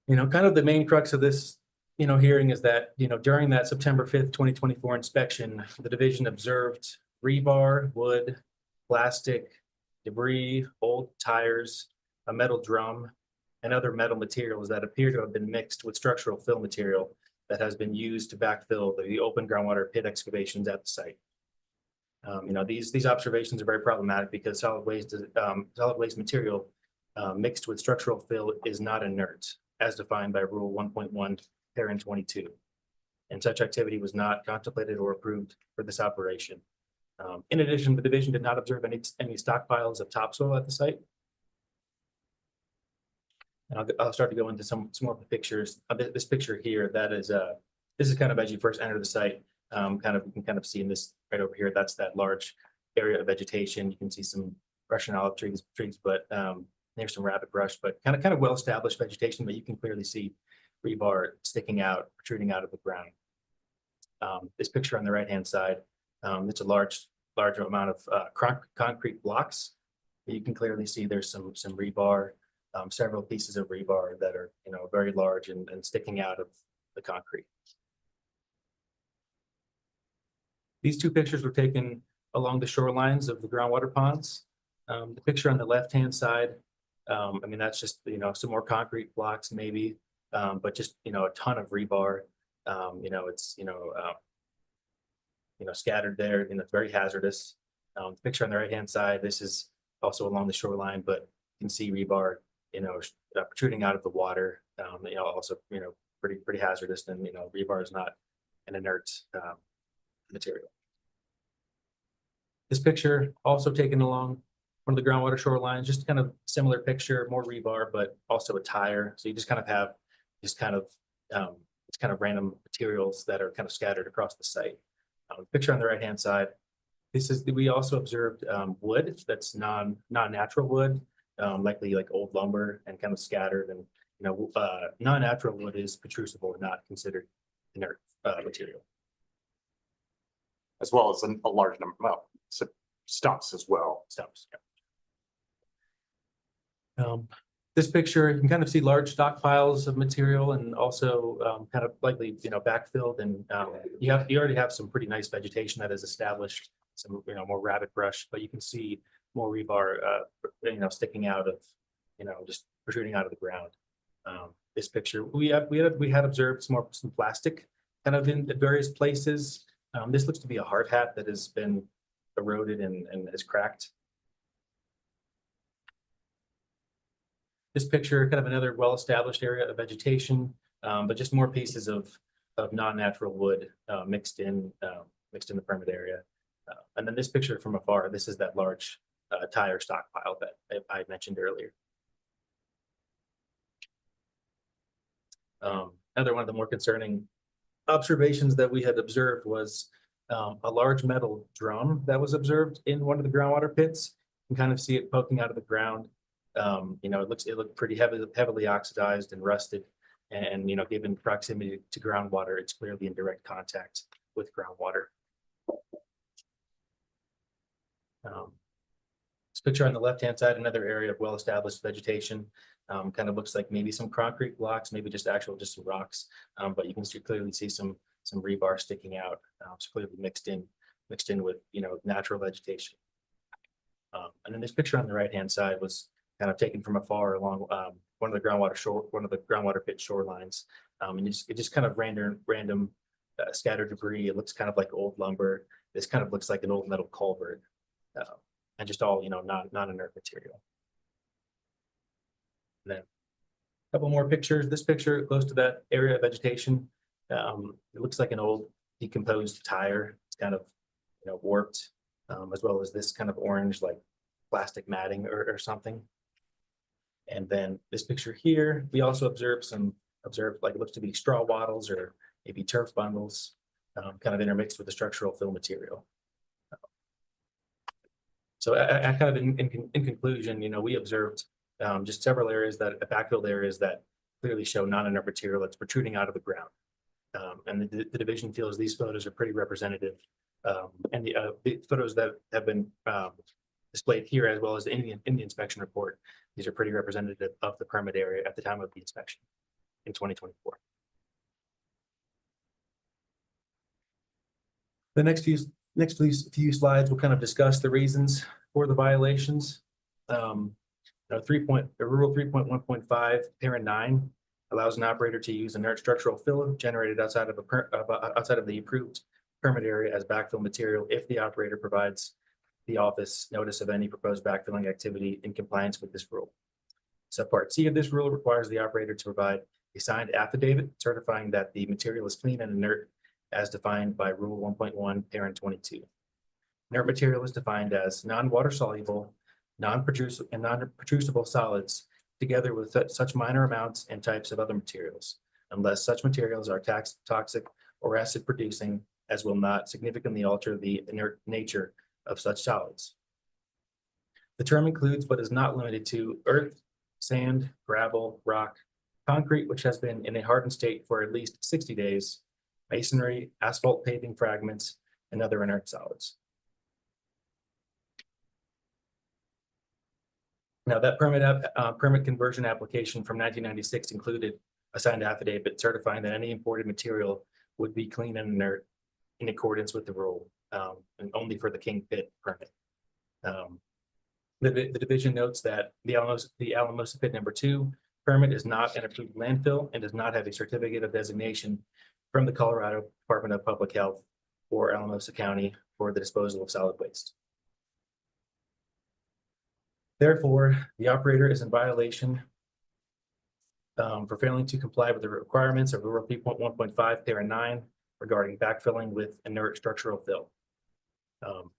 Kind of the main crux of this, hearing is that, during that September 5th, 2024 inspection, the division observed rebar, wood, plastic, debris, old tires, a metal drum, and other metal materials that appear to have been mixed with structural fill material that has been used to backfill the open groundwater pit excavations at the site. These observations are very problematic because solid waste material mixed with structural fill is not inert, as defined by Rule 1.1, Parent 22. And such activity was not contemplated or approved for this operation. In addition, the division did not observe any stockpiles of topsoil at the site. And I'll start to go into some more of the pictures. This picture here, this is kind of as you first enter the site. You can kind of see in this right over here, that's that large area of vegetation. You can see some Russian olive trees, but there's some rabbit brush, but kind of well-established vegetation, but you can clearly see rebar sticking out, protruding out of the ground. This picture on the right-hand side, it's a large amount of concrete blocks. You can clearly see there's some rebar, several pieces of rebar that are, very large and sticking out of the concrete. These two pictures were taken along the shorelines of the groundwater ponds. The picture on the left-hand side, that's just, some more concrete blocks maybe, but just, a ton of rebar. It's, scattered there, it's very hazardous. The picture on the right-hand side, this is also along the shoreline, but you can see rebar, protruding out of the water, also, pretty hazardous, and, rebar is not an inert material. This picture also taken along one of the groundwater shorelines, just kind of similar picture, more rebar, but also a tire. So you just kind of have it's kind of random materials that are kind of scattered across the site. Picture on the right-hand side. We also observed wood that's non-natural wood, likely like old lumber and kind of scattered. And non-natural wood is protrusible, not considered inert material. As well as a large number of stumps as well. Stumps. Yeah. This picture, you can kind of see large stockpiles of material and also kind of likely, backfilled, and you already have some pretty nice vegetation that is established, some, more rabbit brush, but you can see more rebar, sticking out of, just protruding out of the ground. This picture, we had observed some plastic kind of in various places. This looks to be a hard hat that has been eroded and is cracked. This picture, kind of another well-established area of vegetation, but just more pieces of non-natural wood mixed in the permit area. And then this picture from afar, this is that large tire stockpile that I mentioned earlier. Another one of the more concerning observations that we had observed was a large metal drum that was observed in one of the groundwater pits. You can kind of see it poking out of the ground. It looked pretty heavily oxidized and rusted, and given proximity to groundwater, it's clearly in direct contact with groundwater. This picture on the left-hand side, another area of well-established vegetation, kind of looks like maybe some concrete blocks, maybe just some rocks, but you can clearly see some rebar sticking out. It's clearly mixed in with natural vegetation. And then this picture on the right-hand side was kind of taken from afar along one of the groundwater pit shorelines, and it just kind of random scattered debris. It looks kind of like old lumber. This kind of looks like an old metal culvert, and just all non-inert material. And then a couple more pictures. This picture close to that area of vegetation. It looks like an old decomposed tire. It's kind of warped, as well as this kind of orange like plastic matting or something. And then this picture here, we also observed like it looks to be straw wattles or maybe turf bundles, kind of intermixed with the structural fill material. So I kind of in conclusion, we observed just several areas backfilled areas that clearly show non-inert material that's protruding out of the ground. And the division feels these photos are pretty representative. And the photos that have been displayed here, as well as in the inspection report, these are pretty representative of the permit area at the time of the inspection in 2024. The next few slides will kind of discuss the reasons for the violations. Rule 3.1.5, parent 9 allows an operator to use inert structural fill generated outside of the approved permit area as backfill material if the operator provides the office notice of any proposed backfilling activity in compliance with this rule. Subpart C of this rule requires the operator to provide a signed affidavit certifying that the material is clean and inert as defined by Rule 1.1, parent 22. Inert material is defined as non-water soluble, non-producible solids together with such minor amounts and types of other materials, unless such materials are toxic or acid producing, as will not significantly alter the inert nature of such solids. The term includes but is not limited to earth, sand, gravel, rock, concrete, which has been in a hardened state for at least 60 days, masonry, asphalt paving fragments, and other inert solids. Now, that permit conversion application from 1996 included a signed affidavit certifying that any imported material would be clean and inert in accordance with the rule, and only for the King Pit permit. The division notes that the Alamosa Pit number 2 permit is not an approved landfill and does not have a certificate of designation from the Colorado Department of Public Health or Alamosa County for the disposal of solid waste. Therefore, the operator is in violation for failing to comply with the requirements of Rule 3.1.5, parent 9 regarding backfilling with inert structural fill.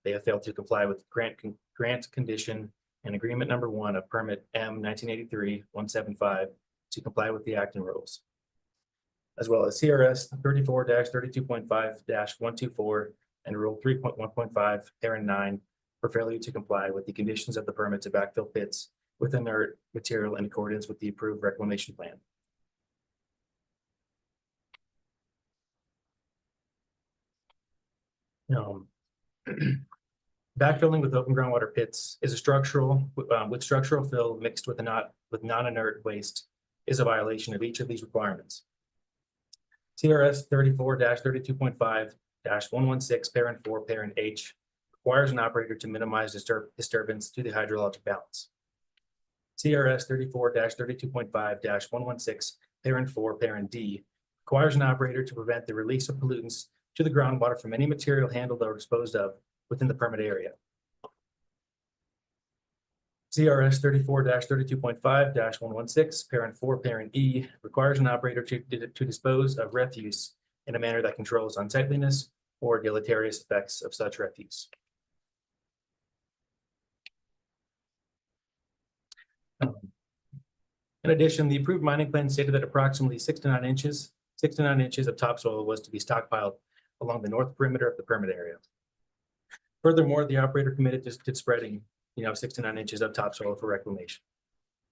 They have failed to comply with grant condition and agreement number 1 of permit M 1983-175 to comply with the Acton rules, as well as CRS 34-32.5-124 and Rule 3.1.5, parent 9 for failure to comply with the conditions of the permit to backfill pits with inert material in accordance with the approved reclamation plan. Backfilling with open groundwater pits is a structural fill mixed with non-inert waste is a violation of each of these requirements. CRS 34-32.5-116, parent 4, parent H requires an operator to minimize disturbance to the hydrologic balance. CRS 34-32.5-116, parent 4, parent D requires an operator to prevent the release of pollutants to the groundwater from any material handled or disposed of within the permit area. CRS 34-32.5-116, parent 4, parent E requires an operator to dispose of refuse in a manner that controls unsightliness or deleterious effects of such refuse. In addition, the approved mining plan stated that approximately 6 to 9 inches of topsoil was to be stockpiled along the north perimeter of the permit area. Furthermore, the operator committed to spreading 6 to 9 inches of topsoil for reclamation.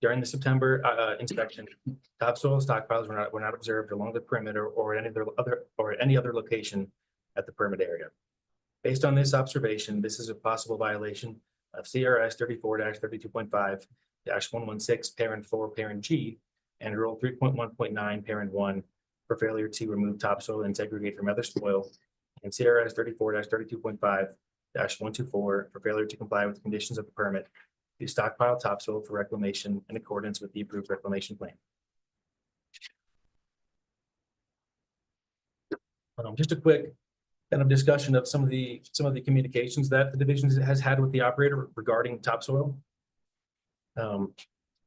During the September inspection, topsoil stockpiles were not observed along the perimeter or at any other location at the permit area. Based on this observation, this is a possible violation of CRS 34-32.5-116, parent 4, parent G, and Rule 3.1.9, parent 1 for failure to remove topsoil and segregate from other soil, and CRS 34-32.5-124 for failure to comply with the conditions of the permit to stockpile topsoil for reclamation in accordance with the approved reclamation plan. Just a quick kind of discussion of some of the communications that the division has had with the operator regarding topsoil.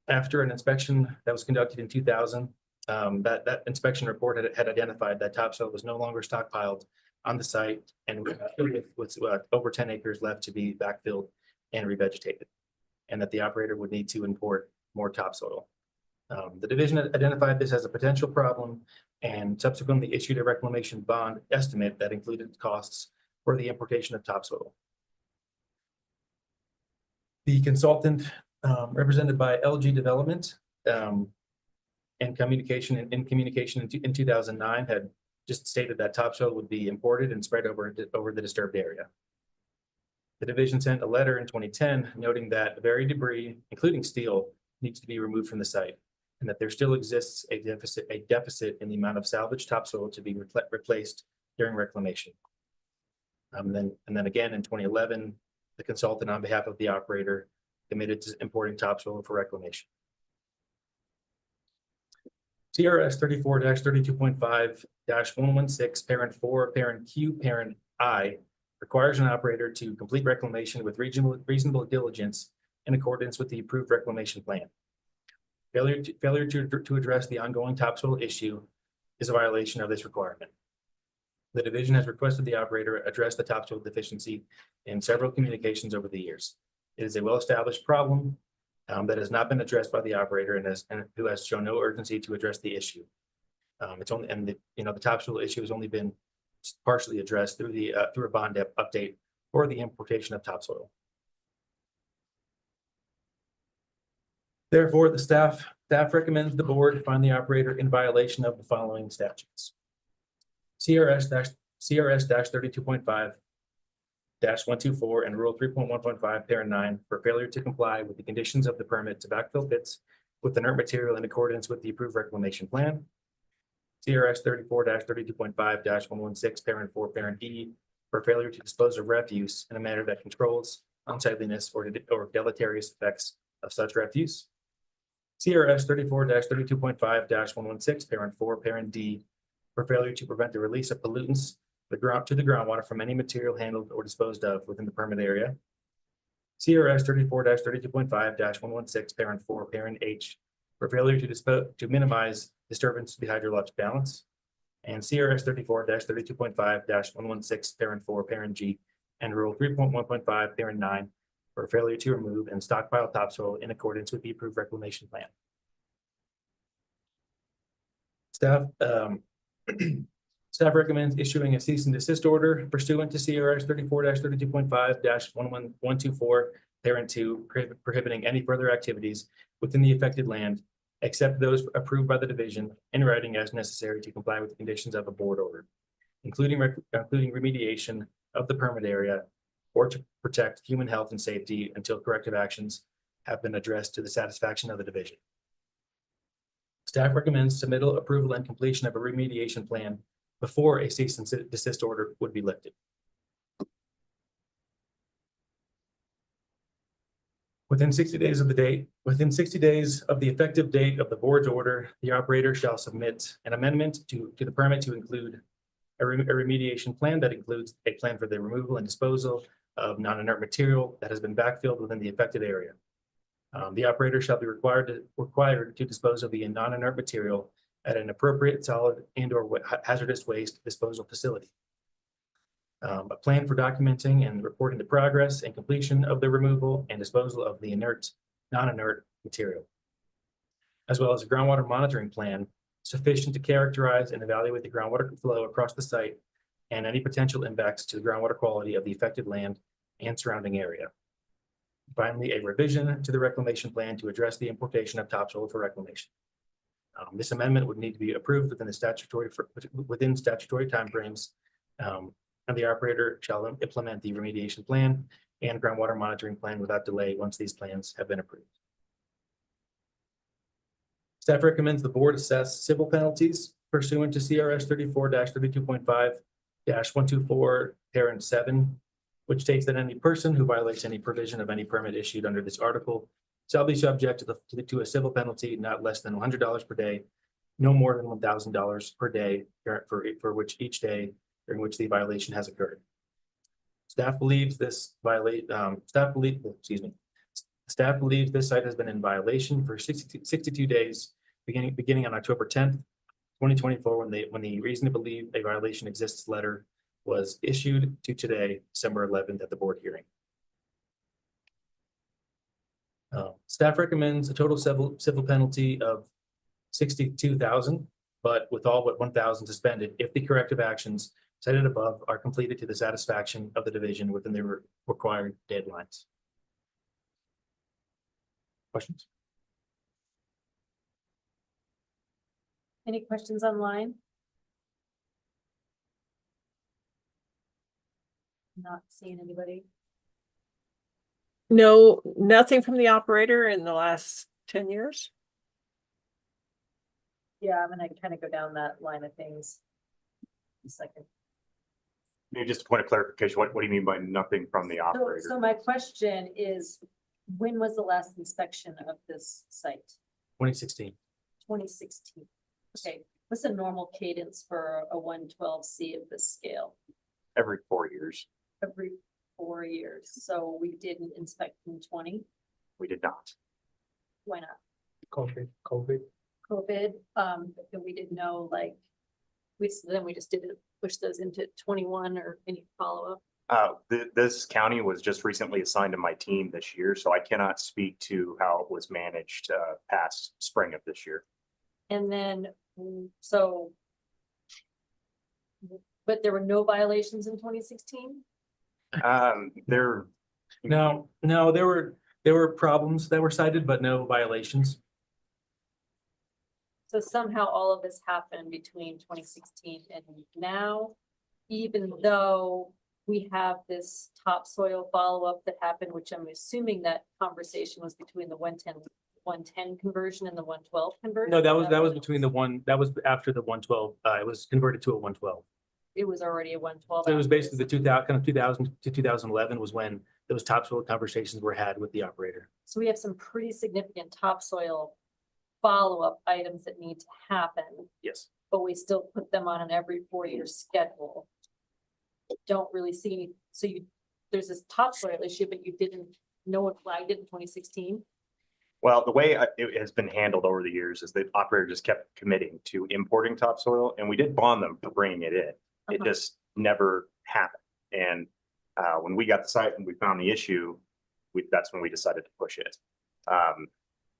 After an inspection that was conducted in 2000, that inspection report had identified that topsoil was no longer stockpiled on the site and with over 10 acres left to be backfilled and revegetated, and that the operator would need to import more topsoil. The division identified this as a potential problem and subsequently issued a reclamation bond estimate that included costs for the importation of topsoil. The consultant represented by LG Development and communication in 2009 had just stated that topsoil would be imported and spread over the disturbed area. The division sent a letter in 2010 noting that varied debris, including steel, needs to be removed from the site, and that there still exists a deficit in the amount of salvaged topsoil to be replaced during reclamation. And then again in 2011, the consultant on behalf of the operator committed to importing topsoil for reclamation. CRS 34-32.5-116, parent 4, parent Q, parent I requires an operator to complete reclamation with reasonable diligence in accordance with the approved reclamation plan. Failure to address the ongoing topsoil issue is a violation of this requirement. The division has requested the operator address the topsoil deficiency in several communications over the years. It is a well-established problem that has not been addressed by the operator and who has shown no urgency to address the issue. The topsoil issue has only been partially addressed through a bond update or the importation of topsoil. Therefore, the staff recommends the board find the operator in violation of the following statutes. CRS 32.5-124 and Rule 3.1.5, Parent 9 for failure to comply with the conditions of the permit to backfill pits with inert material in accordance with the approved reclamation plan. CRS 34-32.5-116, Parent 4, Parent D for failure to dispose of refuse in a manner that controls unsightliness or deleterious effects of such refuse. CRS 34-32.5-116, Parent 4, Parent D for failure to prevent the release of pollutants to the groundwater from any material handled or disposed of within the permit area. CRS 34-32.5-116, Parent 4, Parent H for failure to minimize disturbance to the hydrologic balance. And CRS 34-32.5-116, Parent 4, Parent G and Rule 3.1.5, Parent 9 for failure to remove and stockpile topsoil in accordance with the approved reclamation plan. Staff recommends issuing a cease and desist order pursuant to CRS 34-32.5-124, Parent 2, prohibiting any further activities within the affected land, except those approved by the division in writing as necessary to comply with the conditions of a board order, including remediation of the permit area or to protect human health and safety until corrective actions have been addressed to the satisfaction of the division. Staff recommends submittal, approval, and completion of a remediation plan before a cease and desist order would be lifted. Within 60 days of the effective date of the board's order, the operator shall submit an amendment to the permit to include a remediation plan that includes a plan for the removal and disposal of non-inert material that has been backfilled within the affected area. The operator shall be required to dispose of the non-inert material at an appropriate solid and/or hazardous waste disposal facility. A plan for documenting and reporting the progress and completion of the removal and disposal of the non-inert material, as well as a groundwater monitoring plan sufficient to characterize and evaluate the groundwater flow across the site and any potential impacts to the groundwater quality of the affected land and surrounding area. Finally, a revision to the reclamation plan to address the importation of topsoil for reclamation. This amendment would need to be approved within statutory timeframes, and the operator shall implement the remediation plan and groundwater monitoring plan without delay once these plans have been approved. Staff recommends the board assess civil penalties pursuant to CRS 34-32.5-124, Parent 7, which states that any person who violates any provision of any permit issued under this article shall be subject to a civil penalty not less than $100 per day, no more than $1,000 per day for which each day during which the violation has occurred. Staff believes this site has been in violation for 62 days, beginning on October 10th, 2024, when the reason to believe a violation exists letter was issued to today, December 11th, at the board hearing. Staff recommends a total civil penalty of $62,000, but with all but $1,000 suspended if the corrective actions cited above are completed to the satisfaction of the division within the required deadlines. Questions? Any questions online? Not seeing anybody. No, nothing from the operator in the last 10 years? Yeah, I'm gonna kind of go down that line of things. A second. Maybe just a point of clarification, what do you mean by nothing from the So operator? my question is, when was the last inspection of this site? 2016. 2016. Okay, what's a normal cadence for a 112C of this scale? Every 4 years. Every 4 years. So we didn't inspect in 20? We did not. Why not? COVID. COVID, and we didn't know, like, then we just didn't push those into 21 or any follow-up. This county was just recently assigned to my team this year, so I cannot speak to how it was managed past spring of this year. And then, so, but there were no violations in 2016? There, No, there were problems that were cited, but no violations. So somehow all of this happened between 2016 and now, even though we have this topsoil follow-up that happened, which I'm assuming that conversation was between the 110 conversion and the 112 conversion? No, that was between that was after the 112, it was converted to a 112. It was already a 112. So it was basically the 2000 to 2011 was when those topsoil conversations were had with the operator. So we have some pretty significant topsoil follow-up items that need to happen, Yes. but we still put them on an every 4-year schedule. Don't really see any, so there's this topsoil issue, but you didn't, no one flagged it in 2016? well, the way it has been handled over the years is the operator just kept committing to importing topsoil, and we did bond them for bringing it in. It just never happened. And when we got the site and we found the issue, that's when we decided to push it.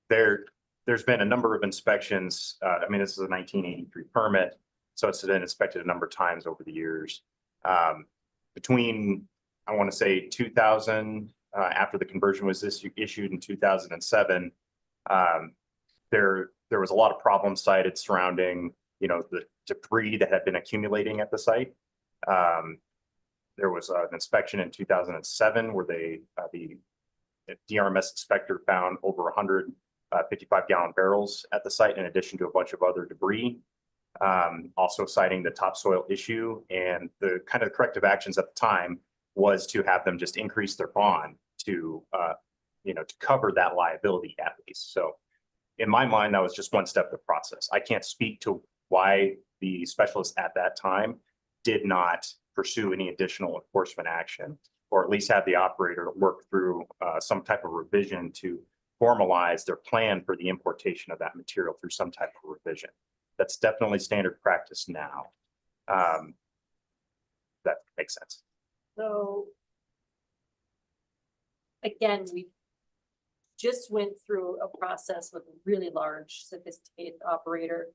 There's been a number of inspections. I mean, this is a 1983 permit, so it's been inspected a number of times over the years. Between, I want to say 2000, after the conversion was issued in 2007, there was a lot of problems cited surrounding, the debris that had been accumulating at the site. There was an inspection in 2007 where the DRMS inspector found over 100 55-gallon barrels at the site, in addition to a bunch of other debris. Also citing the topsoil issue, and the kind of corrective actions at the time was to have them just increase their bond to cover that liability at least. So in my mind, that was just one step of the process. I can't speak to why the specialists at that time did not pursue any additional enforcement action, or at least have the operator work through some type of revision to formalize their plan for the importation of that material through some type of revision. That's definitely standard practice now. That makes sense. So again, we just went through a process with a really large, sophisticated operator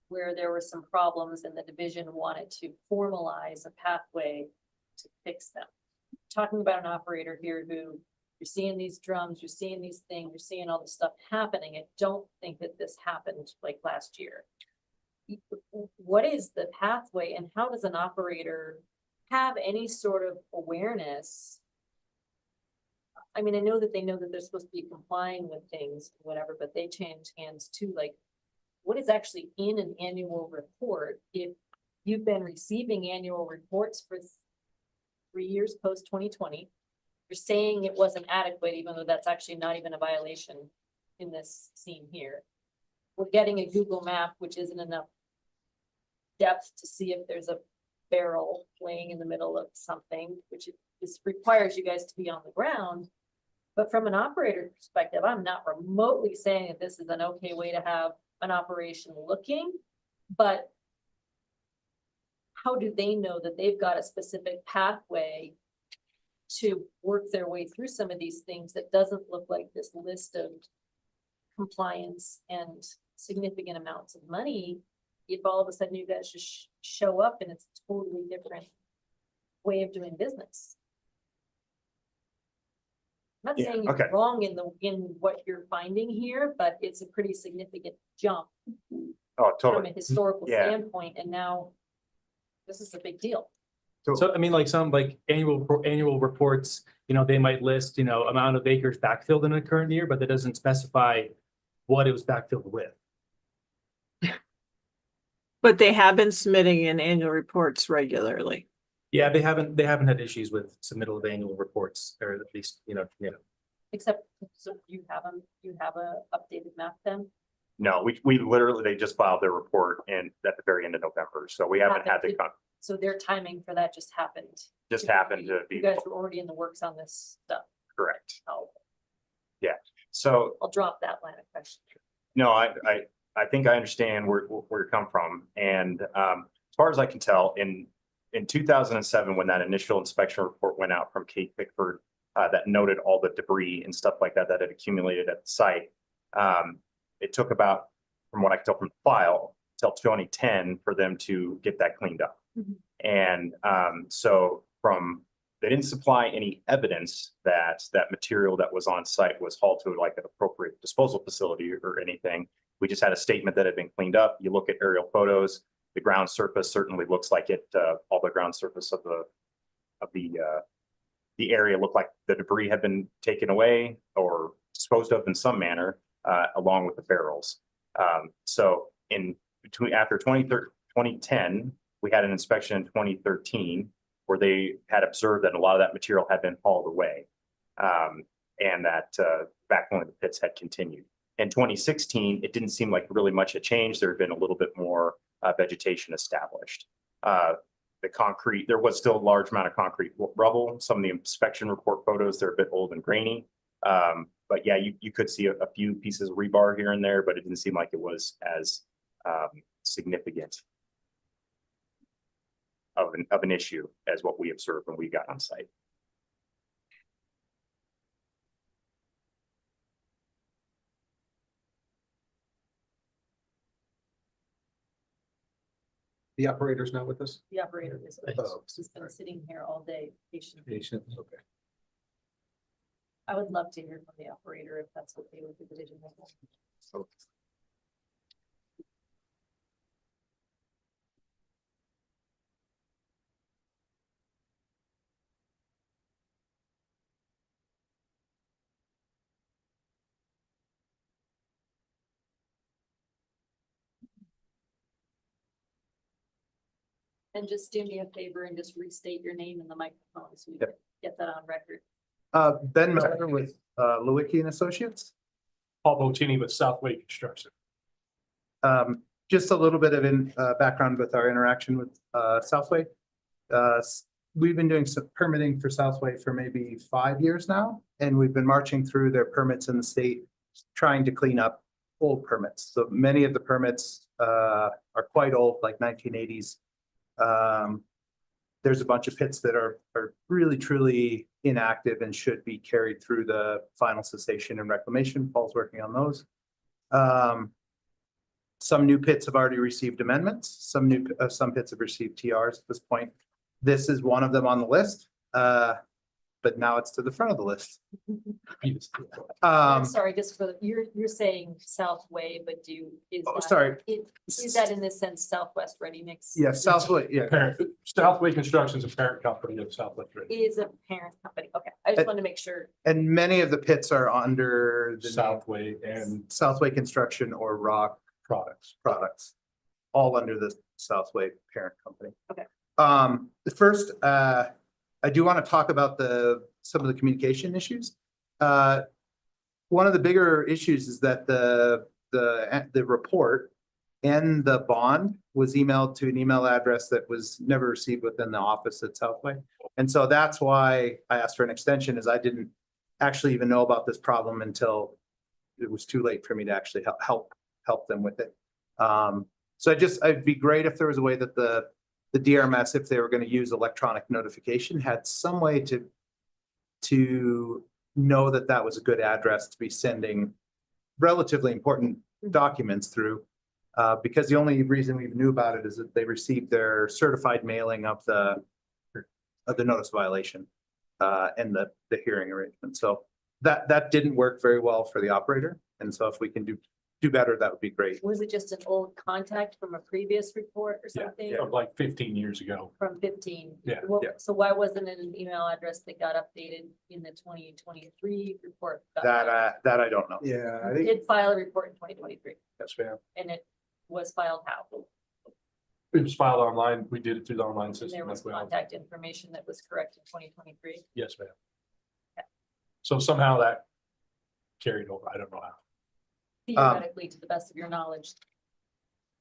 where there were some problems and the division wanted to formalize a pathway to fix them. Talking about an operator here who, you're seeing these drums, you're seeing these things, you're seeing all this stuff happening. I don't think that this happened like last year. What is the pathway, and how does an operator have any sort of awareness? I mean, I know that they know that they're supposed to be complying with things, whatever, but they change hands too. Like, what is actually in an annual report? If you've been receiving annual reports for 3 years post 2020, you're saying it wasn't adequate, even though that's actually not even a violation in this scene here. We're getting a Google map, which isn't enough depth to see if there's a barrel laying in the middle of something, which this requires you guys to be on the ground. But from an operator perspective, I'm not remotely saying that this is an okay way to have an operation looking, but how do they know that they've got a specific pathway to work their way through some of these things that doesn't look like this list of compliance and significant amounts of money, if all of a sudden you guys just show up and it's a totally different way of doing business? I'm not Yeah, saying you're okay. wrong in what you're finding here, but it's a pretty significant jump Oh, from totally. a historical Yeah. standpoint, and now this is a big deal. So I mean, like some like annual reports, you know, they might list, you know, amount of acres backfilled in a current year, but that doesn't specify what it was backfilled with. But they have been submitting in annual reports regularly. Yeah, they haven't had issues with submittal of annual reports, or at least, you know. Except, so you have a updated map then? No, we literally, they just filed their report and at the very end of November, so we haven't had the, So their timing for that just happened. just happened to be You guys were already in the works on this stuff. correct. Oh, So, I'll drop that line of question. no, I think I understand where you come from. And as far as I can tell, in 2007, when that initial inspection report went out from Kate Pickford, that noted all the debris and stuff like that that had accumulated at the site. It took about, from what I can tell from the file, till 2010 for them to get that cleaned up. And so they didn't supply any evidence that that material that was on site was hauled to like an appropriate disposal facility or anything. We just had a statement that had been cleaned up. You look at aerial photos, the ground surface certainly looks like it, all the ground surface of the area looked like the debris had been taken away or disposed of in some manner, along with the barrels. So after 2010, we had an inspection in 2013 where they had observed that a lot of that material had been hauled away, and that backfilling of the pits had continued. In 2016, it didn't seem like really much had changed. There had been a little bit more vegetation established. The concrete, there was still a large amount of concrete rubble. Some of the inspection report photos, they're a bit old and grainy. But yeah, you could see a few pieces of rebar here and there, but it didn't seem like it was as significant of an issue as what we observed when we got on site. The operator's not with us? The operator is, Oh. she's been sitting here all day patiently. Patient, okay. I would love to hear from the operator if that's okay with the division. And just do me a favor and just restate your name in the microphone so we can get that on record. Ben Miller with Lewicki and Associates. Paul Bocini with Southway Construction. Just a little bit of background with our interaction with Southway. We've been doing some permitting for Southway for maybe 5 years now, and we've been marching through their permits in the state, trying to clean up old permits. So many of the permits are quite old, like 1980s. There's a bunch of pits that are really truly inactive and should be carried through the final cessation and reclamation. Paul's working on those. Some new pits have already received amendments. Some pits have received TRs at this point. This is one of them on the list, but now it's to the front of the list. I'm sorry, just for you're saying Southway, but is that in this sense Southwest Ready Mix? Yes, Southway, yeah. Southway Construction is a parent company of Southwest Ready. Is a parent company. Okay, I just wanted to make sure. And many of the pits are under the Southway and Southway Construction or Rock Products, all under the Southway parent company. Okay. First, I do want to talk about some of the communication issues. One of the bigger issues is that the report and the bond was emailed to an email address that was never received within the office at Southway. And so that's why I asked for an extension, is I didn't actually even know about this problem until it was too late for me to actually help them with it. So it'd be great if there was a way that the DRMS, if they were going to use electronic notification, had some way to know that that was a good address to be sending relatively important documents through. Because the only reason we knew about it is that they received their certified mailing of the notice violation and the hearing arrangement. So that didn't work very well for the operator. And so if we can do better, that would be great. Was it just an old contact from a previous report or something? Like 15 years ago. From 15? Yeah, Well, yeah. So why wasn't it an email address that got updated in the 2023 report? That I don't know. Yeah, I You think, did file a report in 2023 Yes, ma'am. and it was filed how? It was filed online. We did it through the online And system. there was like we always- contact information that was correct in 2023? Yes, ma'am. Okay. So somehow that carried over. I don't know how. Theoretically, to the best of your knowledge,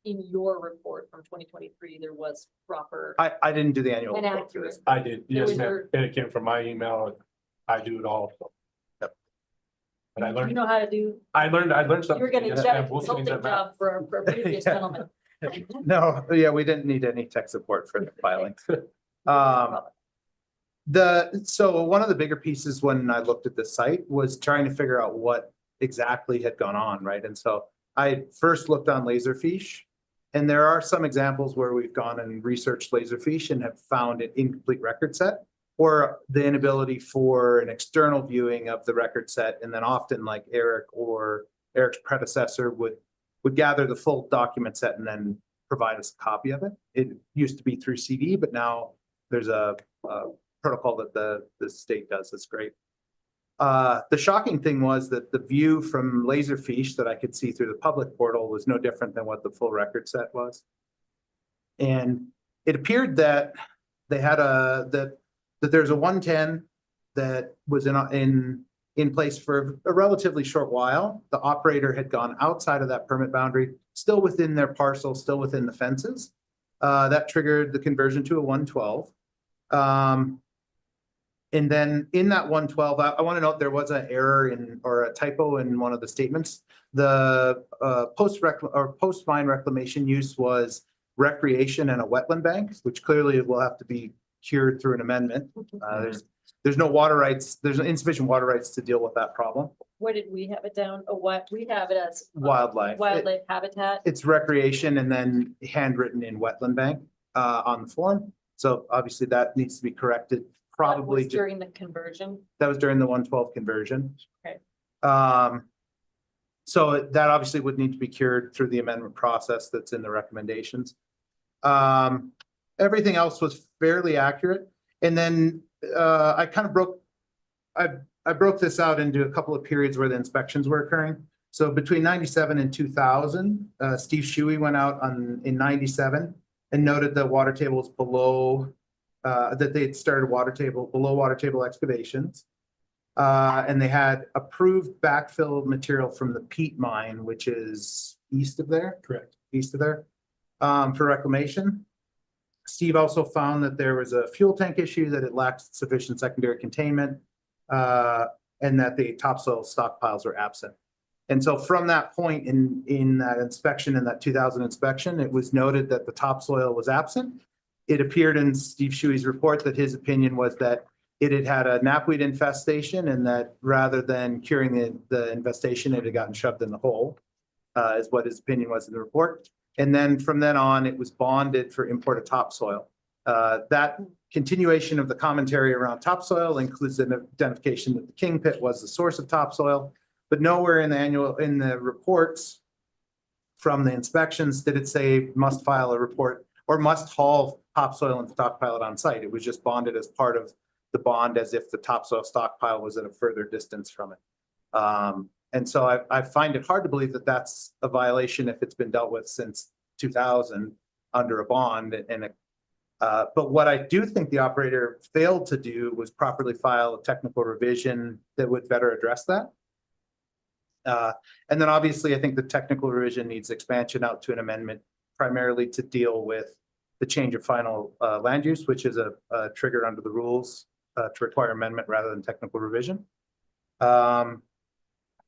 in your report from 2023, there was proper. I didn't do the annual. And report for accurate. this. I did, There yes, was ma'am. your- And it came from my email. I do it all. So. Yep. And I You learned, know how to do, I learned something. you were gonna Yes, get ma'am. a We'll change consulting that map. job for a previous Yeah. gentleman. No, yeah, we didn't need any tech support for the filing. So one of the bigger pieces when I looked at the site was trying to figure out what exactly had gone on, right? And so I first looked on Laserfiche, and there are some examples where we've gone and researched Laserfiche and have found an incomplete record set or the inability for an external viewing of the record set. And then often like Eric or Eric's predecessor would gather the full document set and then provide us a copy of it. It used to be through CD, but now there's a protocol that the state does. That's great. The shocking thing was that the view from Laserfiche that I could see through the public portal was no different than what the full record set was. And it appeared that they had that there's a 110 that was in place for a relatively short while. The operator had gone outside of that permit boundary, still within their parcel, still within the fences. That triggered the conversion to a 112. And then in that 112, I want to note there was an error or a typo in one of the statements. The post-mine reclamation use was recreation and a wetland bank, which clearly will have to be cured through an amendment. There's no water rights. There's insufficient water rights to deal with that problem. Where did we have it down? Oh, what, we have it as. Wildlife. Wildlife habitat. It's recreation and then handwritten in wetland bank on the form. So obviously that needs to be corrected. Probably During the conversion. that was during the 112 conversion. Okay. So that obviously would need to be cured through the amendment process that's in the recommendations. Everything else was fairly accurate. And then I kind of broke this out into a couple of periods where the inspections were occurring. So between 97 and 2000, Steve Shuey went out in 97 and noted that water tables below, that they had started below water table excavations. And they had approved backfill material from the peat mine, which is east of there. Correct. East of there, for reclamation. Steve also found that there was a fuel tank issue, that it lacked sufficient secondary containment, and that the topsoil stockpiles were absent. And so from that point in that inspection, in that 2000 inspection, it was noted that the topsoil was absent. It appeared in Steve Shuey's report that his opinion was that it had had a knapweed infestation, and that rather than curing the infestation, it had gotten shoved in the hole, is what his opinion was in the report. And then from then on, it was bonded for imported topsoil. That continuation of the commentary around topsoil includes an identification that the King Pit was the source of topsoil, but nowhere in the reports from the inspections did it say must file a report or must haul topsoil and stockpile it on site. It was just bonded as part of the bond, as if the topsoil stockpile was at a further distance from it. And so I find it hard to believe that that's a violation if it's been dealt with since 2000 under a bond. But what I do think the operator failed to do was properly file a technical revision that would better address that. And then obviously, I think the technical revision needs expansion out to an amendment primarily to deal with the change of final land use, which is a trigger under the rules to require amendment rather than technical revision.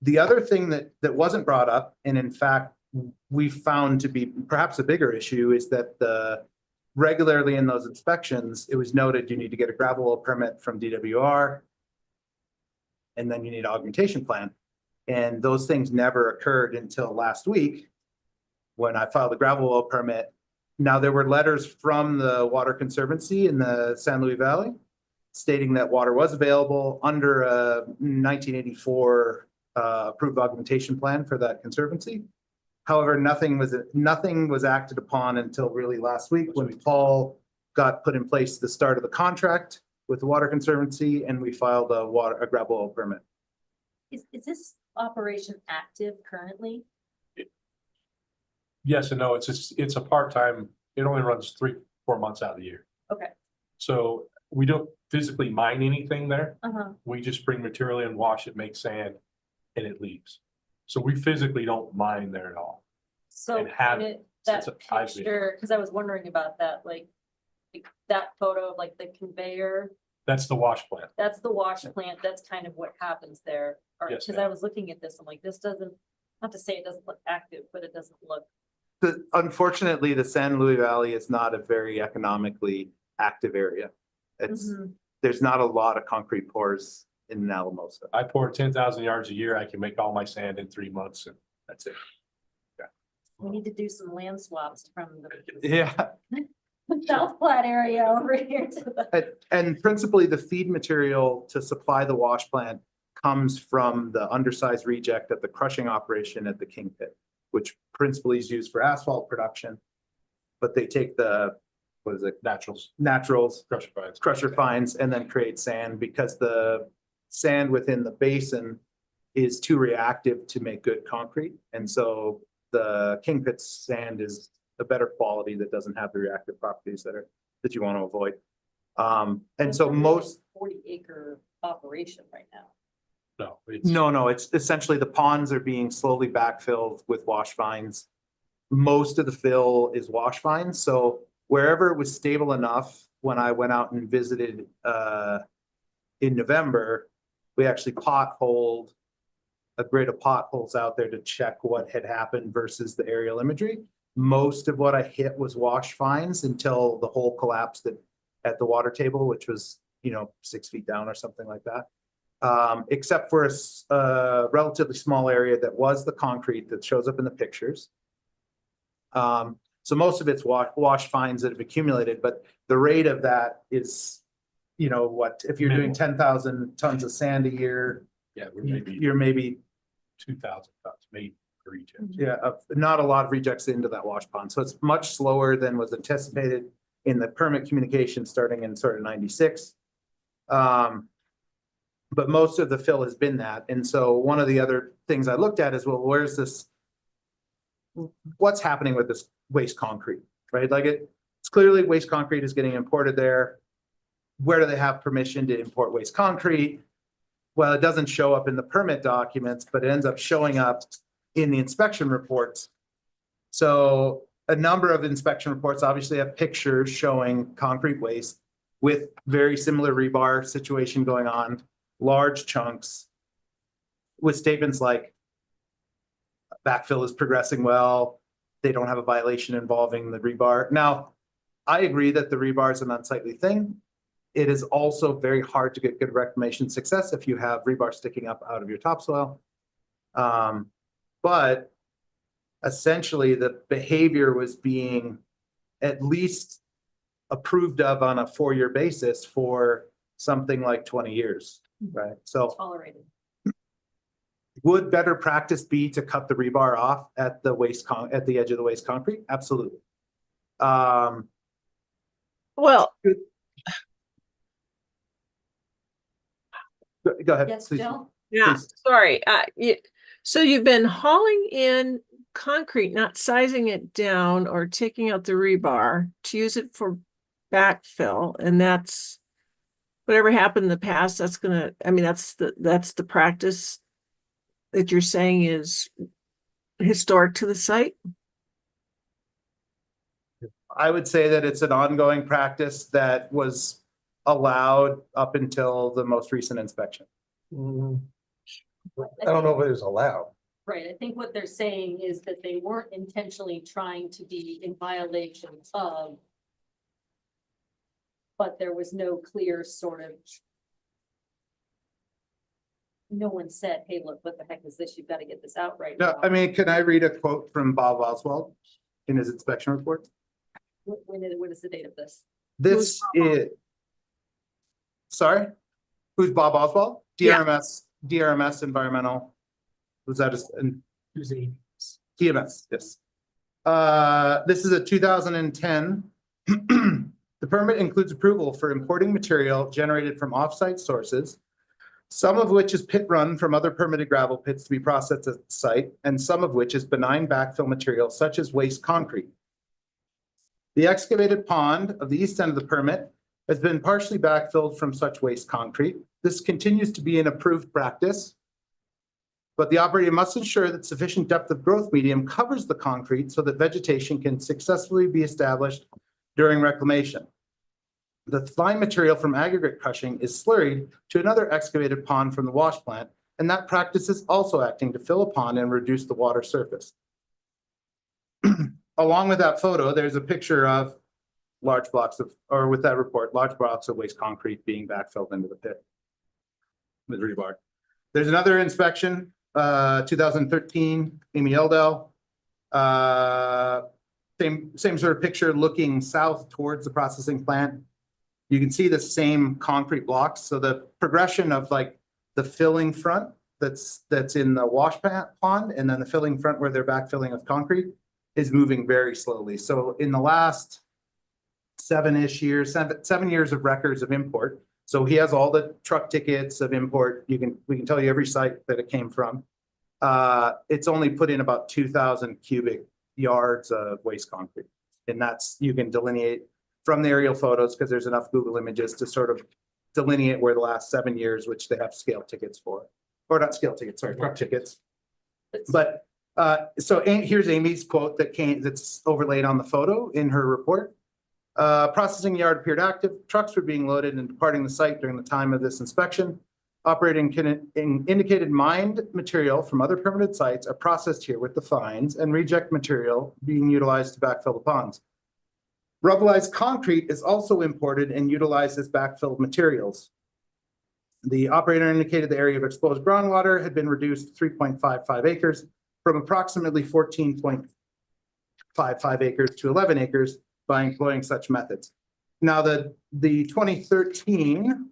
The other thing that wasn't brought up, and in fact, we found to be perhaps a bigger issue, is that regularly in those inspections, it was noted you need to get a gravel oil permit from DWR, and then you need an augmentation plan. And those things never occurred until last week when I filed the gravel oil permit. Now, there were letters from the Water Conservancy in the San Luis Valley stating that water was available under a 1984 approved augmentation plan for that conservancy. However, nothing was acted upon until really last week when Paul got put in place the start of the contract with the Water Conservancy, and we filed a gravel oil permit. Is this operation active currently? Yes and no, it's a part-time, it only runs 3-4 months out of the year. Okay. So we don't physically mine anything there. Uh-huh. We just bring material in, wash it, make sand, and it leaves. So we physically don't mine there at all. So And have that since I've been- picture, because I was wondering about that, like that photo of like the conveyor, That's the wash plant. that's the wash plant, that's kind of what happens there. Or, Yes, because I was looking at this, I'm like, this doesn't, not to say it doesn't look active, but it doesn't look. Unfortunately, the San Luis Valley is not a very economically active area. There's not a lot of concrete pours in Alamosa. I pour 10,000 yards a year. I can make all my sand in 3 months and that's it. We need to do some land swaps from Yeah. the South Platte area over here to the. And principally, the feed material to supply the wash plant comes from the undersized reject of the crushing operation at the King Pit, which principally is used for asphalt production. But they take the, what is it? Naturals, crusher fines, and then create sand because the sand within the basin is too reactive to make good concrete. And so the King Pit sand is a better quality that doesn't have the reactive properties that you want to avoid. And so most 40-acre operation right now. No, it's essentially the ponds are being slowly backfilled with wash fines. Most of the fill is wash fines. So wherever it was stable enough, when I went out and visited in November, we actually potholed a grid of potholes out there to check what had happened versus the aerial imagery. Most of what I hit was wash fines until the hole collapsed at the water table, which was, 6 feet down or something like that. Except for a relatively small area that was the concrete that shows up in the pictures. So most of it's wash fines that have accumulated, but the rate of that is, if you're doing 10,000 tons of sand a year, Yeah, you're maybe 2,000 tons, maybe rejects. Yeah, not a lot of rejects into that wash pond. So it's much slower than was anticipated in the permit communication starting in sort of 96. But most of the fill has been that. And so one of the other things I looked at is, well, what's happening with this waste concrete, right? Like it's clearly waste concrete is getting imported there. Where do they have permission to import waste concrete? Well, it doesn't show up in the permit documents, but it ends up showing up in the inspection reports. So a number of inspection reports obviously have pictures showing concrete waste with very similar rebar situation going on, large chunks with statements like backfill is progressing well. They don't have a violation involving the rebar. Now, I agree that the rebar is an unsightly thing. It is also very hard to get good reclamation success if you have rebar sticking up out of your topsoil. But essentially the behavior was being at least approved of on a 4-year basis for something like 20 years, right? So Tolerated. would better practice be to cut the rebar off at the at the edge of the waste concrete? Absolutely. Well, go ahead. Yes, please. Jill? yeah, Please. sorry. So you've been hauling in concrete, not sizing it down or taking out the rebar to use it for backfill, and that's whatever happened in the past. That's the practice that you're saying is historic to the site. I would say that it's an ongoing practice that was allowed up until the most recent inspection. I don't know if it was allowed. Right, I think what they're saying is that they weren't intentionally trying to be in violation of, but there was no clear sort of, no one said, hey, look, what the heck is this? You've got to get this out right No, now. I mean, can I read a quote from Bob Oswald in his inspection report? What is the date of this? This is, Sorry? Who's Bob Oswald? DRMS Environmental. Was that TMS, yes. This is a 2010. The permit includes approval for importing material generated from off-site sources, some of which is pit run from other permitted gravel pits to be processed at the site, and some of which is benign backfill material such as waste concrete. The excavated pond of the east end of the permit has been partially backfilled from such waste concrete. This continues to be an approved practice, but the operator must ensure that sufficient depth of growth medium covers the concrete so that vegetation can successfully be established during reclamation. The fine material from aggregate crushing is slurried to another excavated pond from the wash plant, and that practice is also acting to fill a pond and reduce the water surface. Along with that photo, there's a picture of large blocks of, or with that report, large blocks of waste concrete being backfilled into the pit with rebar. There's another inspection, 2013, Amy Eldell. Same sort of picture looking south towards the processing plant. You can see the same concrete blocks. So the progression of like the filling front that's in the wash pond, and then the filling front where they're backfilling with concrete is moving very slowly. So in the last 7-ish years, 7 years of records of import. So he has all the truck tickets of import. We can tell you every site that it came from. It's only put in about 2,000 cubic yards of waste concrete. And that's, you can delineate from the aerial photos because there's enough Google images to sort of delineate where the last 7 years, which they have scale tickets for, or not scale tickets, sorry, truck tickets. But so here's Amy's quote that's overlaid on the photo in her report. Processing yard appeared active. Trucks were being loaded and departing the site during the time of this inspection. Operating indicated mined material from other permitted sites are processed here with the fines and reject material being utilized to backfill the ponds. Rubblized concrete is also imported and utilized as backfilled materials. The operator indicated the area of exposed groundwater had been reduced to 3.55 acres from approximately 14.55 acres to 11 acres by employing such methods. Now the 2013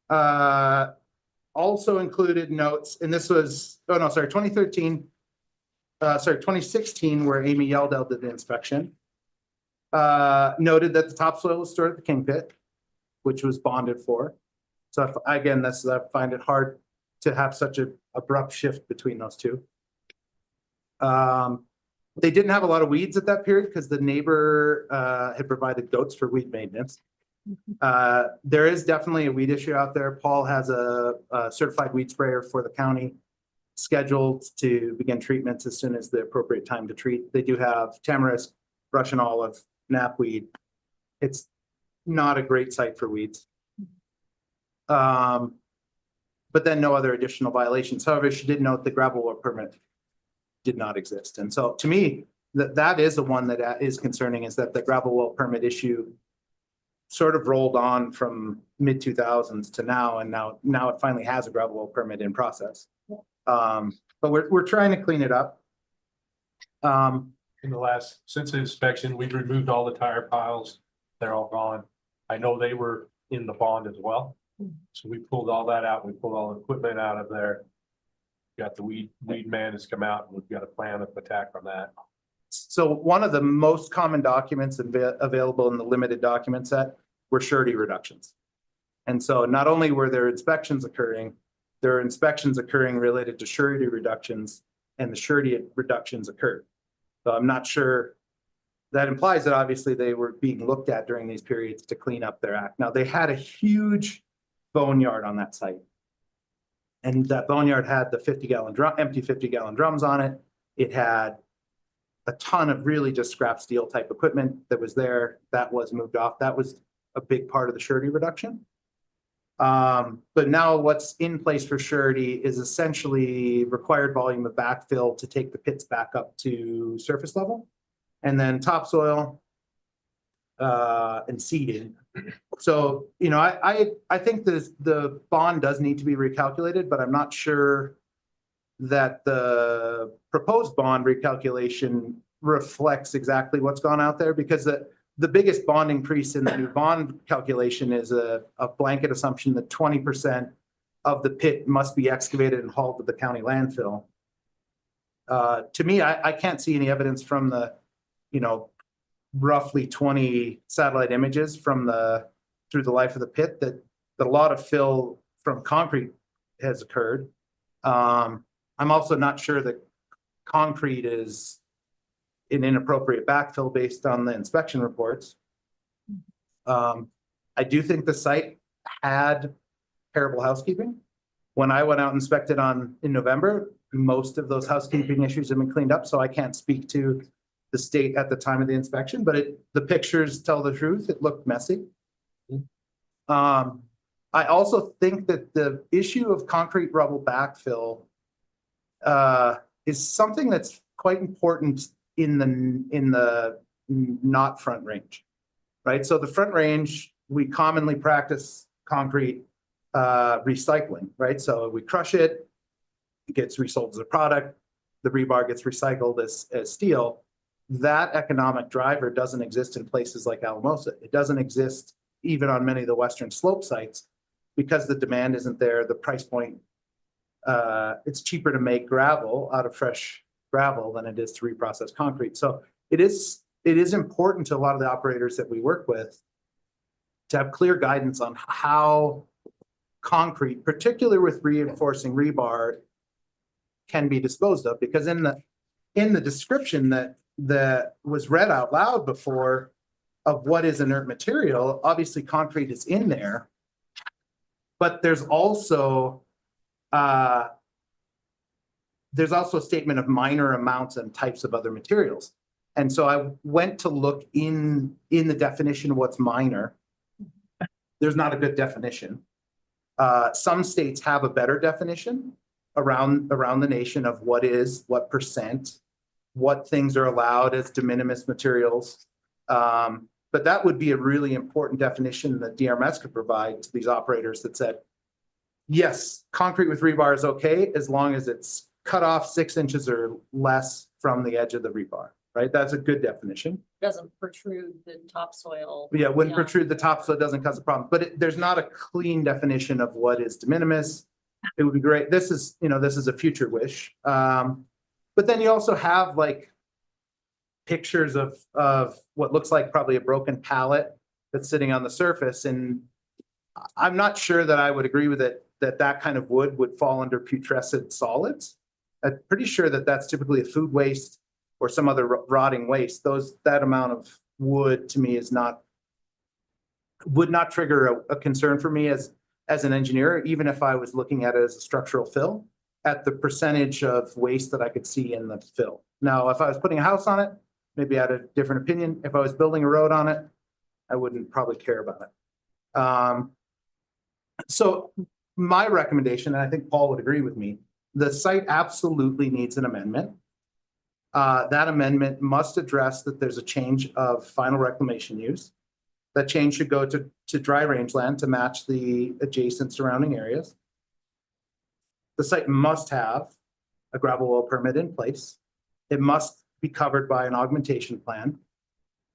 also included notes, and this was, 2016, where Amy Yeldell did the inspection, noted that the topsoil was stored at the King Pit, which was bonded for. So again, I find it hard to have such an abrupt shift between those two. They didn't have a lot of weeds at that period because the neighbor had provided goats for weed maintenance. There is definitely a weed issue out there. Paul has a certified weed sprayer for the county scheduled to begin treatments as soon as the appropriate time to treat. They do have tamarisk, Russian olive, knapweed. It's not a great site for weeds. But then no other additional violations. However, she did note the gravel well permit did not exist. And so to me, that is the one that is concerning, is that the gravel well permit issue sort of rolled on from mid 2000s to now, and now it finally has a gravel well permit in process. But we're trying to clean it up. Since the inspection, we've removed all the tire piles. They're all gone. I know they were in the bond as well. So we pulled all that out. We pulled all the equipment out of there. Got the weed man has come out, and we've got a plan of attack on that. So one of the most common documents available in the limited document set were surety reductions. And so not only were there inspections occurring, there are inspections occurring related to surety reductions, and the surety reductions occurred. So I'm not sure, that implies that obviously they were being looked at during these periods to clean up their act. Now, they had a huge boneyard on that site. And that boneyard had the 50-gallon drum, empty 50-gallon drums on it. It had a ton of really just scrap steel type equipment that was there. That was moved off. That was a big part of the surety reduction. But now what's in place for surety is essentially required volume of backfill to take the pits back up to surface level, and then topsoil and seeding. So, you know, I think the bond does need to be recalculated, but I'm not sure that the proposed bond recalculation reflects exactly what's gone out there, because the biggest bond increase in the new bond calculation is a blanket assumption that 20% of the pit must be excavated and hauled to the county landfill. To me, I can't see any evidence from the, roughly 20 satellite images from through the life of the pit that a lot of fill from concrete has occurred. I'm also not sure that concrete is an inappropriate backfill based on the inspection reports. I do think the site had terrible housekeeping. When I went out and inspected in November, most of those housekeeping issues have been cleaned up, so I can't speak to the state at the time of the inspection, but the pictures tell the truth. It looked messy. I also think that the issue of concrete rubble backfill is something that's quite important in the not front range, right? So the front range, we commonly practice concrete recycling, right? So we crush it, it gets resold as a product, the rebar gets recycled as steel. That economic driver doesn't exist in places like Alamosa. It doesn't exist even on many of the Western Slope sites because the demand isn't there, the price point. It's cheaper to make gravel out of fresh gravel than it is to reprocess concrete. So it is important to a lot of the operators that we work with to have clear guidance on how concrete, particularly with reinforcing rebar, can be disposed of, because in the description that was read out loud before of what is inert material, obviously concrete is in there, but there's also a statement of minor amounts and types of other materials. And so I went to look in the definition of what's minor. There's not a good definition. Some states have a better definition around the nation of what percent, what things are allowed as de minimis materials. But that would be a really important definition that DRMS could provide to these operators that said, yes, concrete with rebar is okay as long as it's cut off 6 inches or less from the edge of the rebar, right? That's a good definition. Doesn't protrude the topsoil. Yeah, wouldn't protrude the top so it doesn't cause a problem. But there's not a clean definition of what is de minimis. It would be great. This is a future wish. But then you also have like pictures of what looks like probably a broken pallet that's sitting on the surface. And I'm not sure that I would agree with it, that kind of wood would fall under putrescent solids. I'm pretty sure that that's typically a food waste or some other rotting waste. That amount of wood to me would not trigger a concern for me as an engineer, even if I was looking at it as a structural fill, at the percentage of waste that I could see in the fill. Now, if I was putting a house on it, maybe I had a different opinion. If I was building a road on it, I wouldn't probably care about it. So my recommendation, and I think Paul would agree with me, the site absolutely needs an amendment. That amendment must address that there's a change of final reclamation use. That change should go to dry rangeland to match the adjacent surrounding areas. The site must have a gravel oil permit in place. It must be covered by an augmentation plan.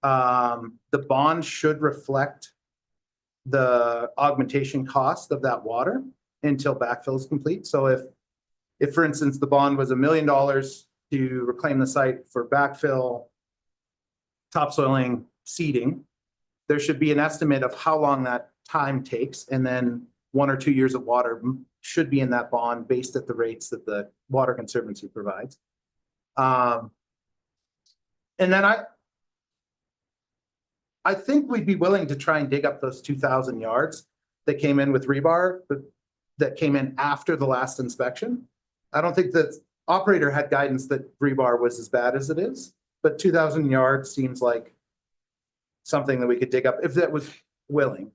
The bond should reflect the augmentation cost of that water until backfill is complete. So if for instance, the bond was $1 million to reclaim the site for backfill, topsoiling, seeding, there should be an estimate of how long that time takes, and then 1 or 2 years of water should be in that bond based at the rates that the Water Conservancy provides. And then I think we'd be willing to try and dig up those 2,000 yards that came in with rebar, but that came in after the last inspection. I don't think that operator had guidance that rebar was as bad as it is, but 2,000 yards seems like something that we could dig up if that was willing.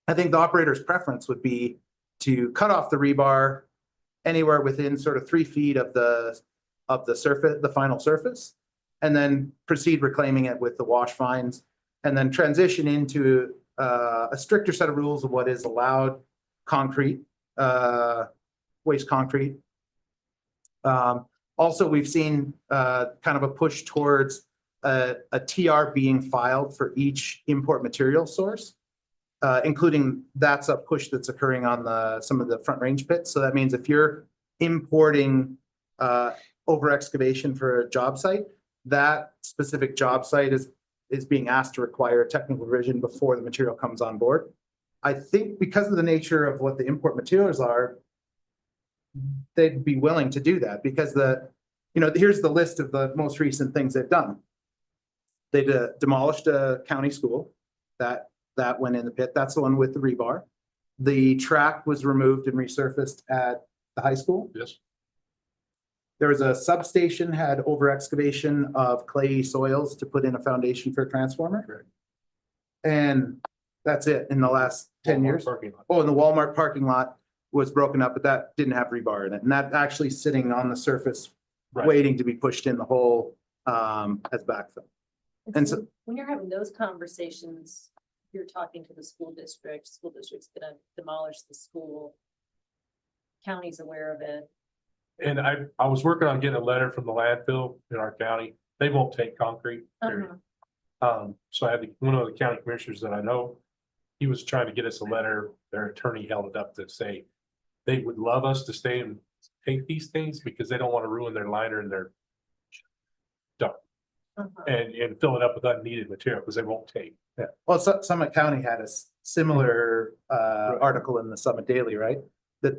I think the operator's preference would be to cut off the rebar anywhere within sort of 3 feet of the surface, the final surface, and then proceed reclaiming it with the wash fines, and then transition into a stricter set of rules of what is allowed concrete, waste concrete. Also, we've seen kind of a push towards a TR being filed for each import material source. Including that's a push that's occurring on some of the Front Range pits. So that means if you're importing over excavation for a job site, that specific job site is being asked to require a technical revision before the material comes on board. I think because of the nature of what the import materials are, they'd be willing to do that because here's the list of the most recent things they've done. They demolished a county school that went in the pit. That's the one with the rebar. The track was removed and resurfaced at the high school. Yes. There was a substation had over excavation of clayey soils to put in a foundation for a transformer. Correct. And that's it in the last 10 years. Oh, and the Walmart parking lot was broken up, but that didn't have rebar in it. And that actually sitting on the surface, waiting to be pushed in the hole as backfill. And so when you're having those conversations, you're talking to the school district's gonna demolish the school. County's aware of it. And I was working on getting a letter from the landfill in our county. They won't take concrete. Period. So I had one of the county commissioners that I know, he was trying to get us a letter. Their attorney held it up to say they would love us to stay and take these things because they don't want to ruin their liner and their dump and fill it up with unneeded material because they won't take. Yeah. Well, Summit County had a similar article in the Summit Daily, right? That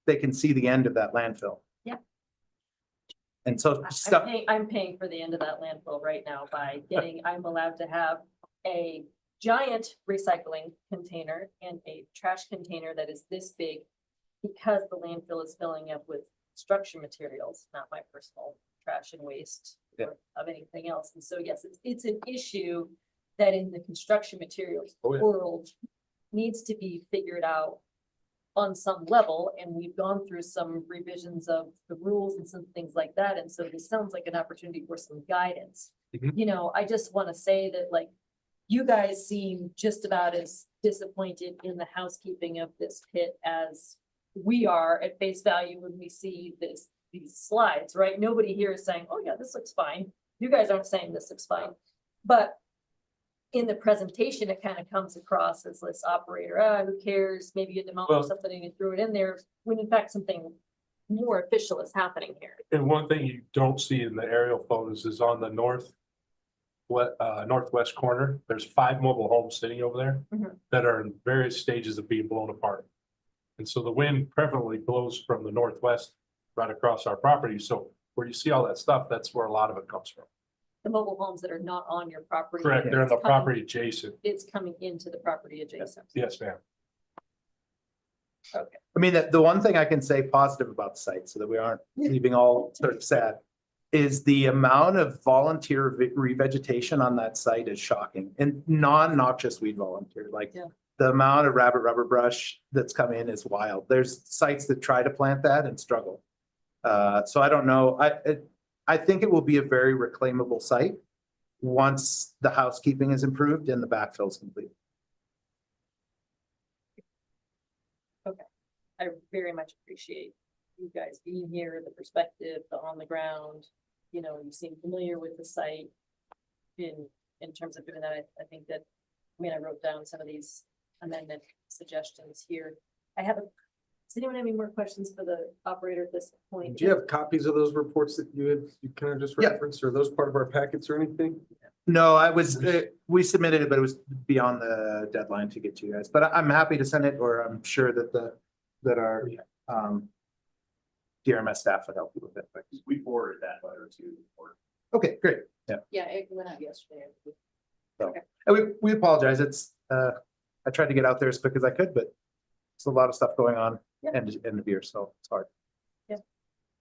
they can see the end of that landfill. Yeah. And so stuff. I'm paying for the end of that landfill right now by I'm allowed to have a giant recycling container and a trash container that is this big because the landfill is filling up with structure materials, not my personal trash and waste of anything else. And so, yes, it's an issue that in the construction materials world needs to be figured out on some level. And we've gone through some revisions of the rules and some things like that. And so this sounds like an opportunity for some guidance. You know, I just want to say that like, you guys seem just about as disappointed in the housekeeping of this pit as we are at face value when we see these slides, right? Nobody here is saying, oh yeah, this looks fine. You guys aren't saying this looks fine. But in the presentation, it kind of comes across as this operator, who cares? Maybe you demolish something and you threw it in there, when in fact something more official is happening here. And one thing you don't see in the aerial photos is on the northwest corner, there's 5 mobile homes sitting over there that are in various stages of being blown apart. And so the wind prevalently blows from the northwest right across our property. So where you see all that stuff, that's where a lot of it comes from. The mobile homes that are not on your property. Correct, they're in the property adjacent. It's coming into the property adjacent. Yes, ma'am. Okay. I mean, the one thing I can say positive about the site so that we aren't leaving all sort of sad is the amount of volunteer revegetation on that site is shocking and non-noxious weed volunteer. Like the amount of rabbit rubber brush that's come in is wild. There's sites that try to plant that and struggle. So I don't know. I think it will be a very reclaimable site once the housekeeping is improved and the backfill is complete. Okay, I very much appreciate you guys being here, the perspective, the on the ground. You know, you seem familiar with the site in terms of doing that. I think that, I wrote down some of these amendment suggestions here. Does anyone have any more questions for the operator at this point? Do you have copies of those reports that you kind of just referenced? Or are those part of our packets or anything? No, we submitted it, but it was beyond the deadline to get to you guys. But I'm happy to send it, or I'm sure that our DRMS staff would help you with it. We forwarded that letter to. Okay, great. Yeah, it went out yesterday. So, and we apologize. It's I tried to get out there as quick as I could, but it's a lot of stuff going on end of year, so it's hard. Yeah.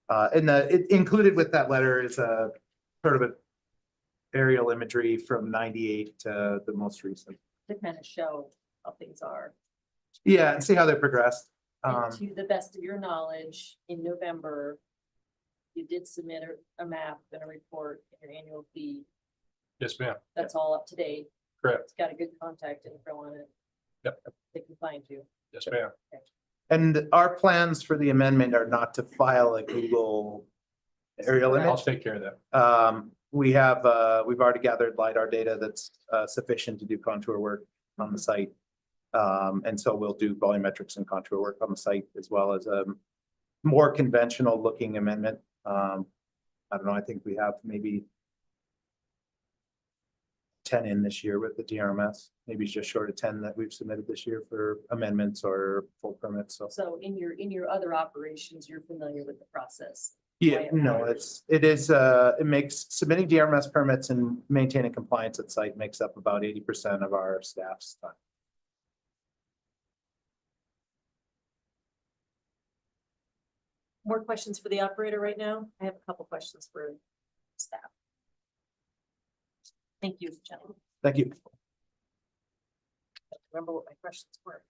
And it included with that letter is a sort of an aerial imagery from 98 to the most recent. To kind of show how things are. Yeah, and see how they progressed. And to the best of your knowledge, in November, you did submit a map and a report in your annual fee. Yes, ma'am. That's all up to date. Correct. It's got a good contact info on it. Yep. They can find you. Yes, ma'am. And our plans for the amendment are not to file a Google aerial image. I'll take care of that. we've already gathered LiDAR data that's sufficient to do contour work on the site. And so we'll do volumetrics and contour work on the site as well as a more conventional looking amendment. I don't know, I think we have maybe 10 in this year with the DRMS, maybe just short of 10 that we've submitted this year for amendments or full permits. So in your other operations, you're familiar with the process? Yeah, no, it makes submitting DRMS permits and maintaining compliance at site makes up about 80% of our staff's time. More questions for the operator right now? I have a couple questions for staff. Thank you, gentlemen. Thank you. Remember what my questions were.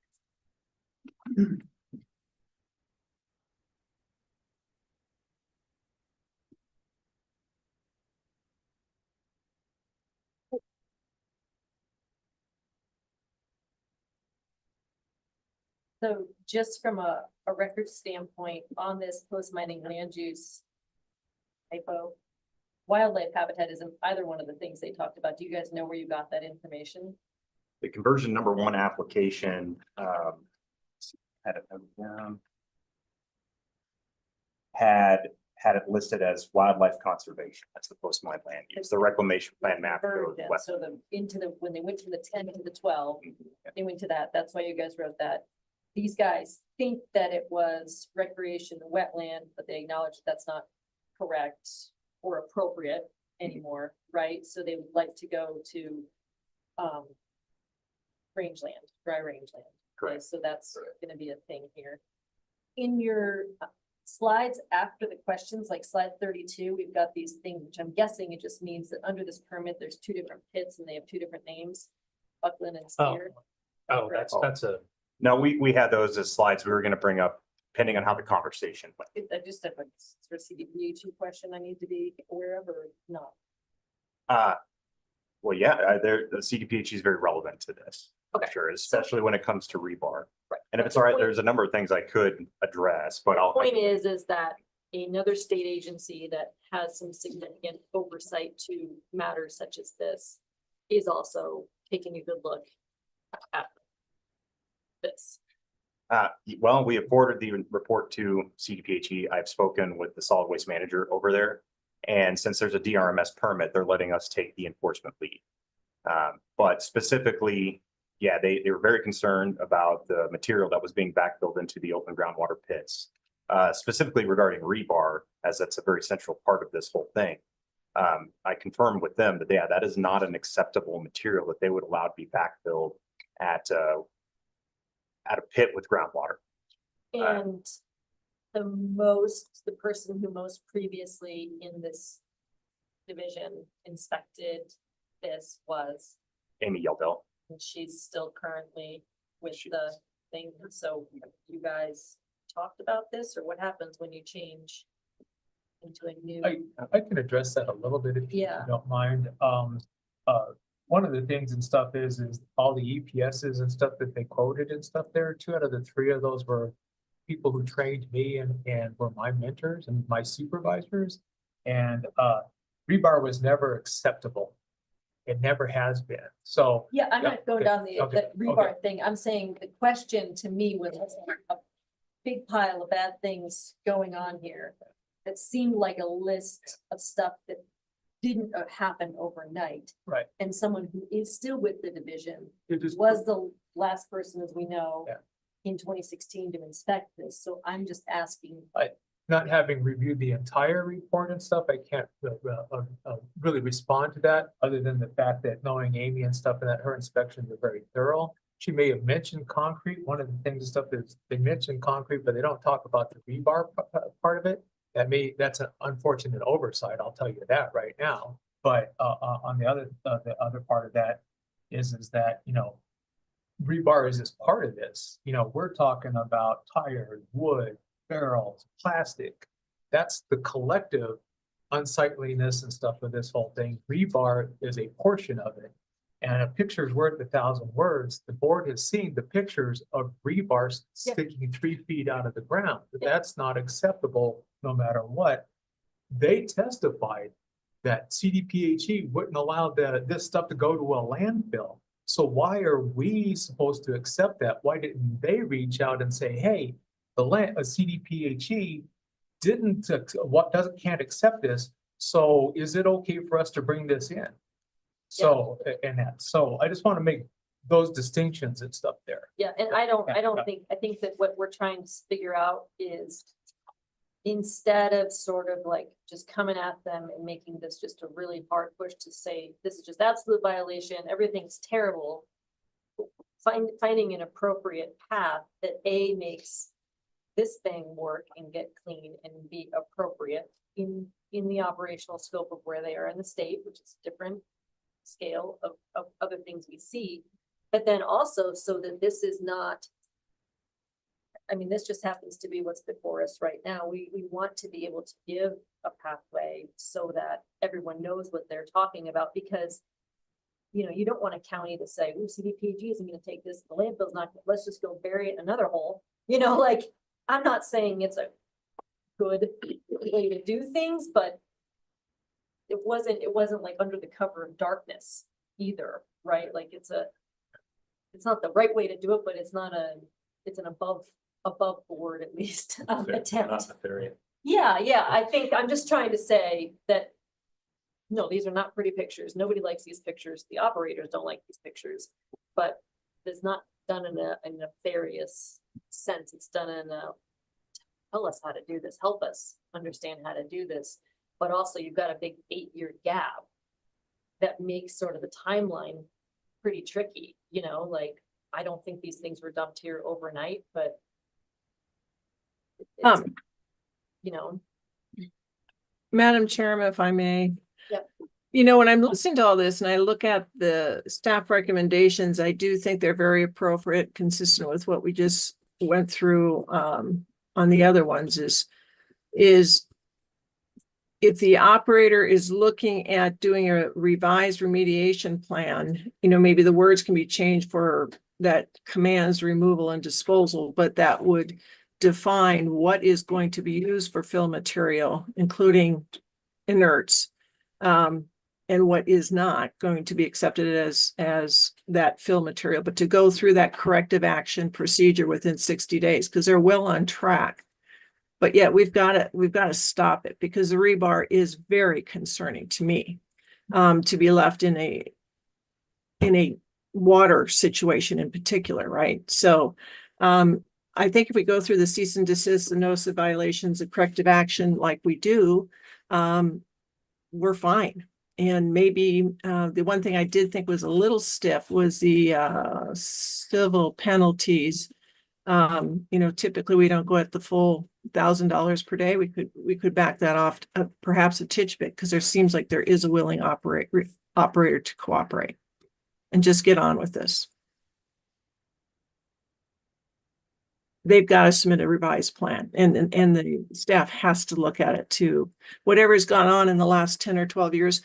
So just from a record standpoint on this post-mining land use typo, wildlife habitat isn't either one of the things they talked about. Do you guys know where you got that information? The conversion number 1 application, had it noted down. Had it listed as wildlife conservation. That's the post-mine land use. The reclamation plan map goes Then, west. so when they went from the 10 to the 12, they went to that. That's why you guys wrote that. These guys think that it was recreation and wetland, but they acknowledge that's not correct or appropriate anymore, right? So they would like to go to rangeland, dry rangeland. Okay, so that's gonna be a thing here. In your slides after the questions, like slide 32, we've got these things, which I'm guessing it just means that under this permit, there's 2 different pits and they have 2 different names, Buckland and Spear. Oh, that's a. No, we had those as slides we were gonna bring up, depending on how the conversation went. I just have a sort of CDPHE question I need to be aware of or not? Well, yeah, the CDPHE is very relevant to this. Okay. Sure, especially when it comes to rebar. Right. And if it's all right, there's a number of things I could address, but I'll. Point is that another state agency that has some significant oversight to matters such as this is also taking a good look at this. Well, we have forwarded the report to CDPHE. I've spoken with the solid waste manager over there. And since there's a DRMS permit, they're letting us take the enforcement lead. But specifically, yeah, they were very concerned about the material that was being backfilled into the open groundwater pits. Specifically regarding rebar, as that's a very central part of this whole thing. I confirmed with them that, yeah, that is not an acceptable material that they would allow to be backfilled at a pit with groundwater. And the person who most previously in this division inspected this was, Amy Yeldell. and she's still currently with the thing. So you guys talked about this, or what happens when you change into a new? I can address that a little bit if you Yeah. don't mind. One of the things and stuff is all the EPSs and stuff that they quoted and stuff there, 2 out of the 3 of those were people who trained me and were my mentors and my supervisors. And rebar was never acceptable. It never has been. So. Yeah, I'm not going okay, down the okay, rebar thing. I'm saying the question to me was a big pile of bad things going on here. That seemed like a list of stuff that didn't happen overnight. Right. And someone who is still with the division It is- was the last person, as we know, Yeah. in 2016 to inspect this. So I'm just asking. Not having reviewed the entire report and stuff, I can't really respond to that, other than the fact that knowing Amy and stuff and that her inspections are very thorough. She may have mentioned concrete. One of the things and stuff is they mention concrete, but they don't talk about the rebar part of it. That's an unfortunate oversight, I'll tell you that right now. But on the other part of that is that, rebar is just part of this. We're talking about tires, wood, barrels, plastic. That's the collective unsightliness and stuff of this whole thing. Rebar is a portion of it. And a picture's worth 1,000 words. The board has seen the pictures of rebar sticking 3 feet out of the ground. That's not acceptable no matter what. They testified that CDPHE wouldn't allow this stuff to go to a landfill. So why are we supposed to accept that? Why didn't they reach out and say, hey, CDPHE can't accept this, so is it okay for us to bring this in? So, so I just want to make those distinctions and stuff there. Yeah, and I think that what we're trying to figure out is instead of sort of like just coming at them and making this just a really hard push to say, this is just absolute violation, everything's terrible. Finding an appropriate path that A, makes this thing work and get clean, and be appropriate in the operational scope of where they are in the state, which is different scale of other things we see. But then also so that this is not, I mean, this just happens to be what's before us right now. We want to be able to give a pathway so that everyone knows what they're talking about, because you know, you don't want a county to say, ooh, CDPG isn't gonna take this, the landfill's not, let's just go bury it in another hole. You know, like, I'm not saying it's a good way to do things, but it wasn't like under the cover of darkness either, right? Like it's not the right way to do it, but it's an above board at least attempt. Yeah, I think I'm just trying to say that no, these are not pretty pictures. Nobody likes these pictures. The operators don't like these pictures, but it's not done in a nefarious sense. It's done in a tell us how to do this, help us understand how to do this. But also you've got a big 8-year gap that makes sort of the timeline pretty tricky, you know, like I don't think these things were dumped here overnight, but it's, you know. Madam Chairman, if I may. Yep. You know, when I'm listening to all this and I look at the staff recommendations, I do think they're very appropriate, consistent with what we just went through on the other ones is if the operator is looking at doing a revised remediation plan, you know, maybe the words can be changed for that commands removal and disposal, but that would define what is going to be used for fill material, including inerts, and what is not going to be accepted as that fill material, but to go through that corrective action procedure within 60 days, because they're well on track. But yet we've got to stop it, because the rebar is very concerning to me, to be left in a water situation in particular, right? So I think if we go through the cease and desist, the notice of violations, the corrective action like we do, we're fine. And maybe the one thing I did think was a little stiff was the civil penalties. You know, typically we don't go at the full $1,000 per day. We could back that off perhaps a titch bit, because there seems like there is a willing operator to cooperate and just get on with this. They've got to submit a revised plan, and the staff has to look at it too. Whatever's gone on in the last 10 or 12 years,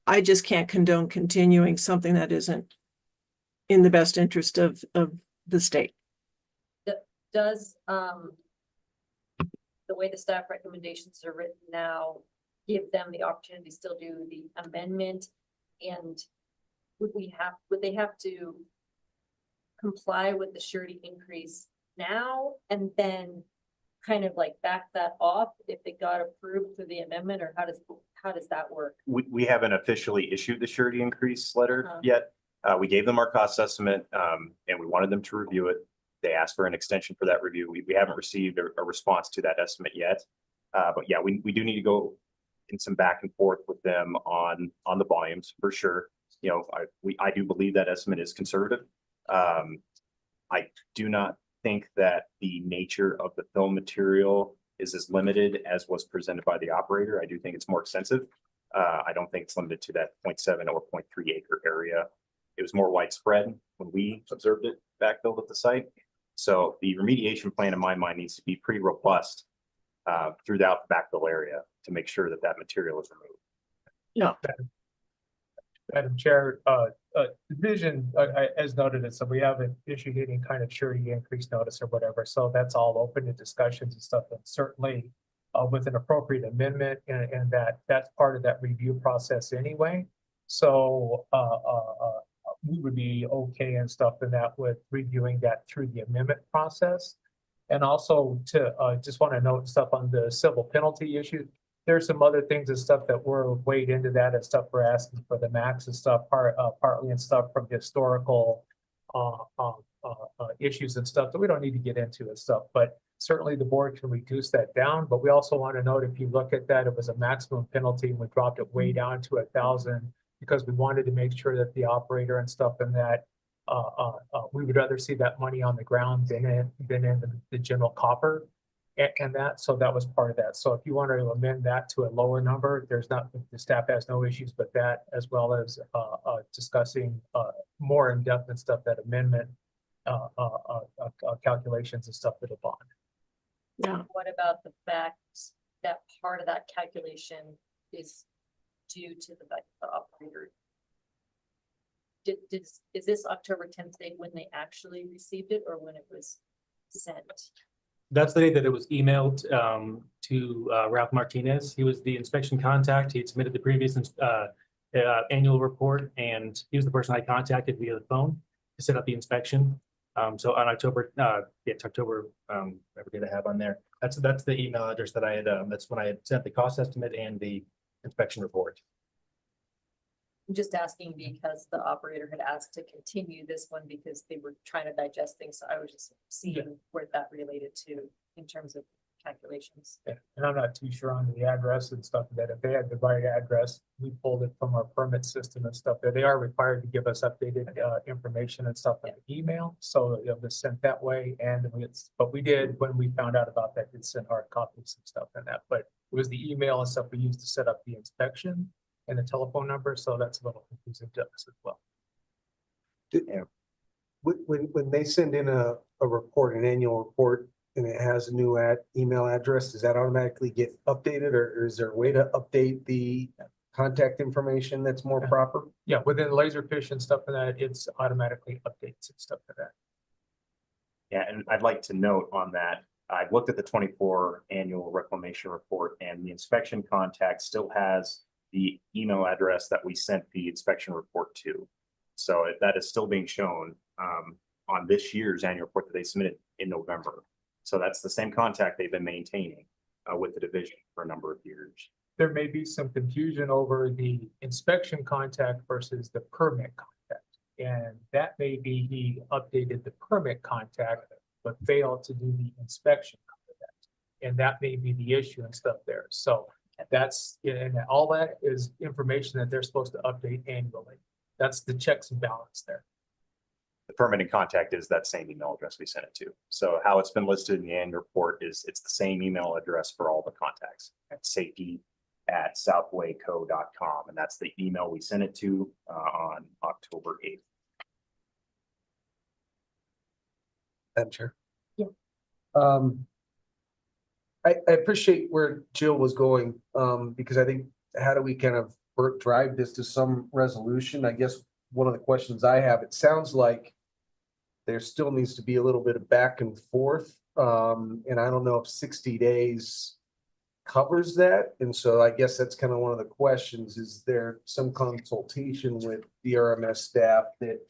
I just can't condone continuing something that isn't in the best interest of the state. Does the way the staff recommendations are written now give them the opportunity to still do the amendment? And would they have to comply with the surety increase now and then kind of like back that off if it got approved through the amendment, or how does that work? We haven't officially issued the surety increase letter yet. We gave them our cost estimate and we wanted them to review it. They asked for an extension for that review. We haven't received a response to that estimate yet. But yeah, we do need to go in some back and forth with them on the volumes for sure. You know, I do believe that estimate is conservative. I do not think that the nature of the fill material is as limited as was presented by the operator. I do think it's more extensive. I don't think it's limited to that 0.7 or 0.3 acre area. It was more widespread when we observed it backfilled at the site. So the remediation plan in my mind needs to be pretty robust throughout the backfill area to make sure that that material is removed. Yeah. Madam Chair, division, as noted, so we haven't issued any kind of surety increase notice or whatever. So that's all open to discussions and stuff. And certainly with an appropriate amendment, and that's part of that review process anyway. So, we would be okay and stuff in that with reviewing that through the amendment process. And also to, just want to note stuff on the civil penalty issue. There's some other things and stuff that were weighed into that and stuff we're asking for the max and stuff, partly and stuff from historical issues and stuff that we don't need to get into and stuff, but certainly the board can reduce that down. But we also want to note, if you look at that, it was a maximum penalty and we dropped it way down to 1,000 because we wanted to make sure that the operator and stuff in that we would rather see that money on the ground than in the general copper and that. So that was part of that. So if you want to amend that to a lower number, there's not, the staff has no issues with that, as well as discussing more in depth and stuff, that amendment calculations and stuff for the bond. Yeah. What about the fact that part of that calculation is due to the fact the operator? Is this October 10th date when they actually received it or when it was sent? That's the day that it was emailed to Ralph Martinez. He was the inspection contact. He had submitted the previous annual report, and he was the person I contacted via the phone to set up the inspection. So on October, it's October, whatever date I have on there. That's the email address that I had. That's when I had sent the cost estimate and the inspection report. I'm just asking because the operator had asked to continue this one because they were trying to digest things. So I was just seeing where that related to in terms of calculations. Yeah, and I'm not too sure on the address and stuff, that if they had the right address, we pulled it from our permit system and stuff, that they are required to give us updated information and stuff in the email. So it was sent that way, and but we did, when we found out about that, did send hard copies and stuff in that, but it was the email and stuff we used to set up the inspection and the telephone number, so that's a little confusing to us as well. When they send in a report, an annual report, and it has a new email address, does that automatically get updated, or is there a way to update the contact information that's more proper? Yeah, within Laserfish and stuff like that, it's automatically updates and stuff like that. Yeah, and I'd like to note on that, I've looked at the 24 annual reclamation report, and the inspection contact still has the email address that we sent the inspection report to. So that is still being shown on this year's annual report that they submitted in November. So that's the same contact they've been maintaining with the division for a number of years. There may be some confusion over the inspection contact versus the permit contact. And that may be he updated the permit contact, but failed to do the inspection contact. And that may be the issue and stuff there. So that's, and all that is information that they're supposed to update annually. That's the checks and balance there. The permitting contact is that same email address we sent it to. So how it's been listed in the annual report is it's the same email address for all the contacts at safety@southwayco.com. And that's the email we sent it to on October 8th. Madam Chair. Yeah. I appreciate where Jill was going, because I think, how do we kind of drive this to some resolution? I guess one of the questions I have, it sounds like there still needs to be a little bit of back and forth. And I don't know if 60 days covers that. And so I guess that's kind of one of the questions. Is there some consultation with DRMS staff that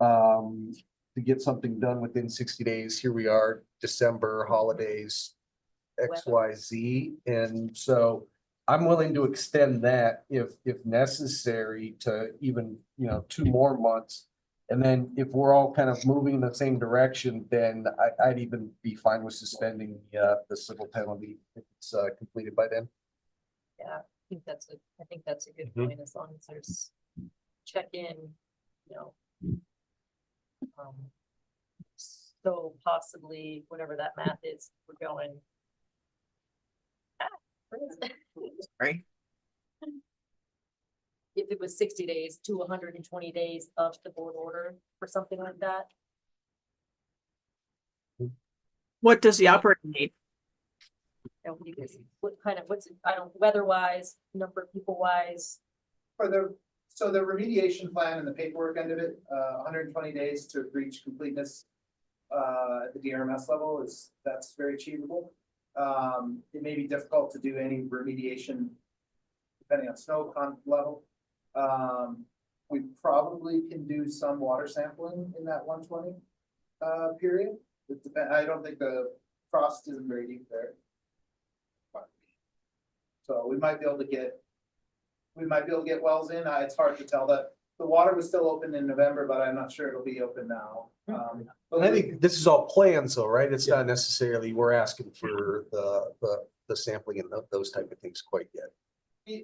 to get something done within 60 days? Here we are, December, holidays, XYZ. And so I'm willing to extend that if necessary to even, 2 more months. And then if we're all kind of moving in the same direction, then I'd even be fine with suspending the civil penalty if it's completed by then. Yeah, I think that's a good point, as long as there's check-in, so possibly whatever that math is, we're going. Right. If it was 60 days to 120 days of the board order or something like that. What does the operator need? And what kind of, weather-wise, number of people-wise? So the remediation plan and the paperwork end of it, 120 days to reach completeness at the DRMS level that's very achievable. It may be difficult to do any remediation depending on snow level. We probably can do some water sampling in that 120 period. I don't think the frost isn't very deep there. So we might be able to get wells in. It's hard to tell. That the water was still open in November, but I'm not sure it'll be open now. And I think this is all plans though, right? It's not necessarily, we're asking for the sampling and those type of things quite yet.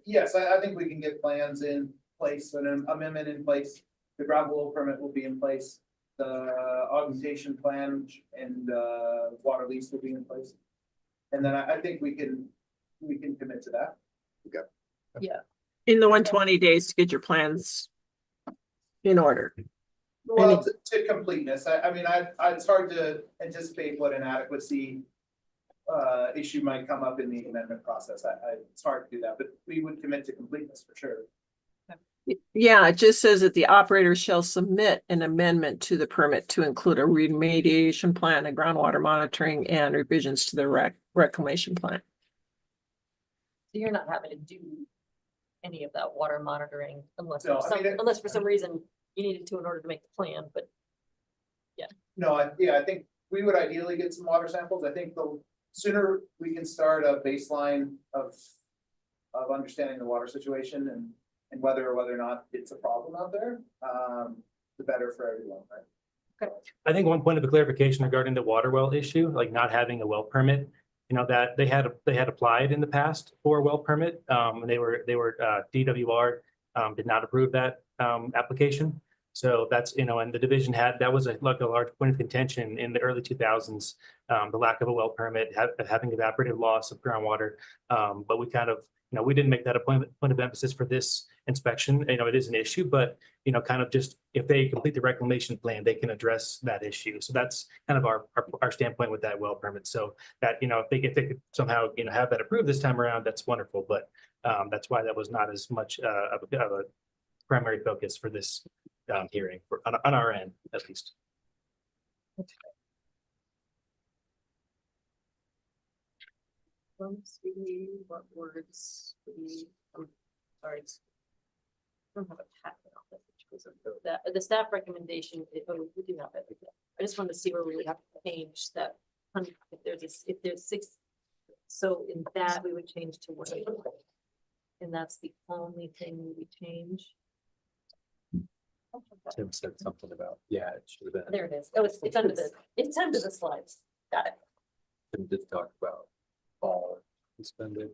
Yes, I think we can get plans in place and an amendment in place. The gravel permit will be in place. The augmentation plan and water lease will be in place. And then I think we can commit to that. Okay. Yeah. In the 120 days to get your plans in order. Well, to completeness, I mean, it's hard to anticipate what inadequacy issue might come up in the amendment process. It's hard to do that, but we would commit to completeness for sure. Yeah, it just says that the operator shall submit an amendment to the permit to include a remediation plan, and groundwater monitoring, and revisions to the reclamation plan. So you're not having to do any of that water monitoring unless, No, unless for some reason you needed to in order to make the plan, but No, I think we would ideally get some water samples. I think the sooner we can start a baseline of understanding the water situation and whether or not it's a problem out there, the better for everyone, right? I think one point of clarification regarding the water well issue, like not having a well permit, you know, that they had applied in the past for a well permit. And they were DWR did not approve that application. So that's, you know, and the division that was a large point of contention in the early 2000s, the lack of a well permit, having evaporative loss of groundwater. But we kind of, you know, we didn't make that a point of emphasis for this inspection. You know, it is an issue, but, you know, kind of just if they complete the reclamation plan, they can address that issue. So that's kind of our standpoint with that well permit. So that, you know, if they could somehow, you know, have that approved this time around, that's wonderful. But that's why that was not as much of a primary focus for this hearing on our end, at least. let's see what words I'm sorry. I don't have a packet on this, which goes over that. The staff recommendation, we do have it. I just wanted to see where we would have to change that. If there's 6, so in that we would change to 1. And that's the only thing we would change. Tim said something about, yeah, it should have been. There it is. Oh, it's under the slides. Got it. Tim did talk about all suspended.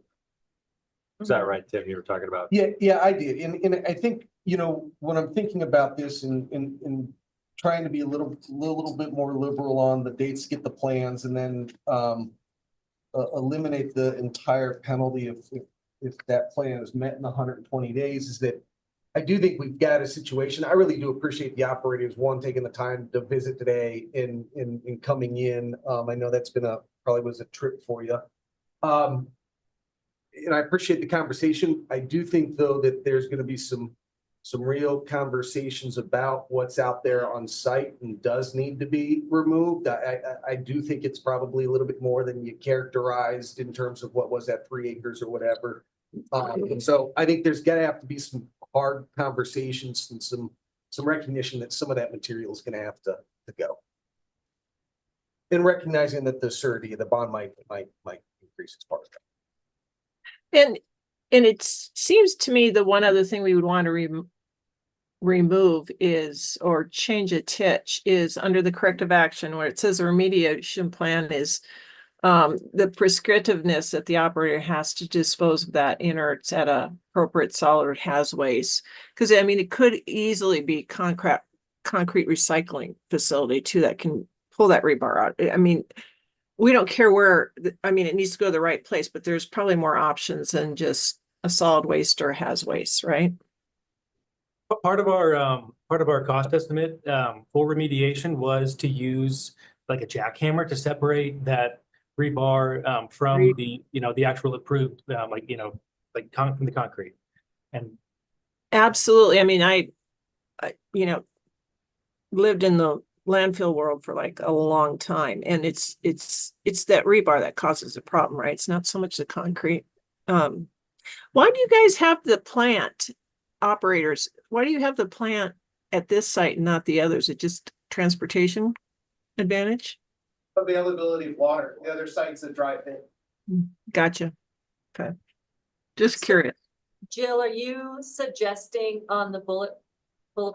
Is that right, Tim? You were talking about? Yeah, I did. And I think, you know, when I'm thinking about this and trying to be a little bit more liberal on the dates to get the plans and then eliminate the entire penalty if that plan is met in 120 days, is that I do think we've got a situation. I really do appreciate the operators, taking the time to visit today and coming in. I know that's been probably was a trip for you. And I appreciate the conversation. I do think though that there's going to be some real conversations about what's out there on site and does need to be removed. I do think it's probably a little bit more than you characterized in terms of what was that 3 acres or whatever. So I think there's got to have to be some hard conversations and some recognition that some of that material is going to have to go. And recognizing that the surety of the bond might increase as part of that. And it seems to me the one other thing we would want to remove is, or change a titch, is under the corrective action where it says a remediation plan is the prescriptiveness that the operator has to dispose of that inerts at a appropriate solid or has waste. Because I mean, it could easily be concrete recycling facility too that can pull that rebar out. I mean, we don't care where, I mean, it needs to go to the right place, but there's probably more options than just a solid waste or has waste, right? Part of our cost estimate for remediation was to use like a jackhammer to separate that rebar from the actual approved from the concrete. And absolutely. I mean, I lived in the landfill world for like a long time, and it's that rebar that causes the problem, right? It's not so much the concrete. Why do you guys have the plant operators? Why do you have the plant at this site and not the others? It just transportation advantage? Availability of water, the other sites that drive in. Gotcha. Okay. Just curious. Jill, are you suggesting on the bullet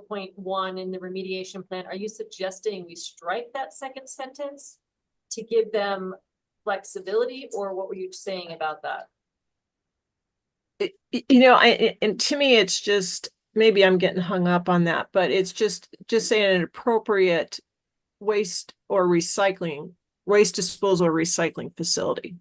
point 1 in the remediation plan, are you suggesting we strike that second sentence to give them flexibility, or what were you saying about that? You know, and to me, it's just, maybe I'm getting hung up on that, but it's just saying an appropriate waste disposal or recycling facility.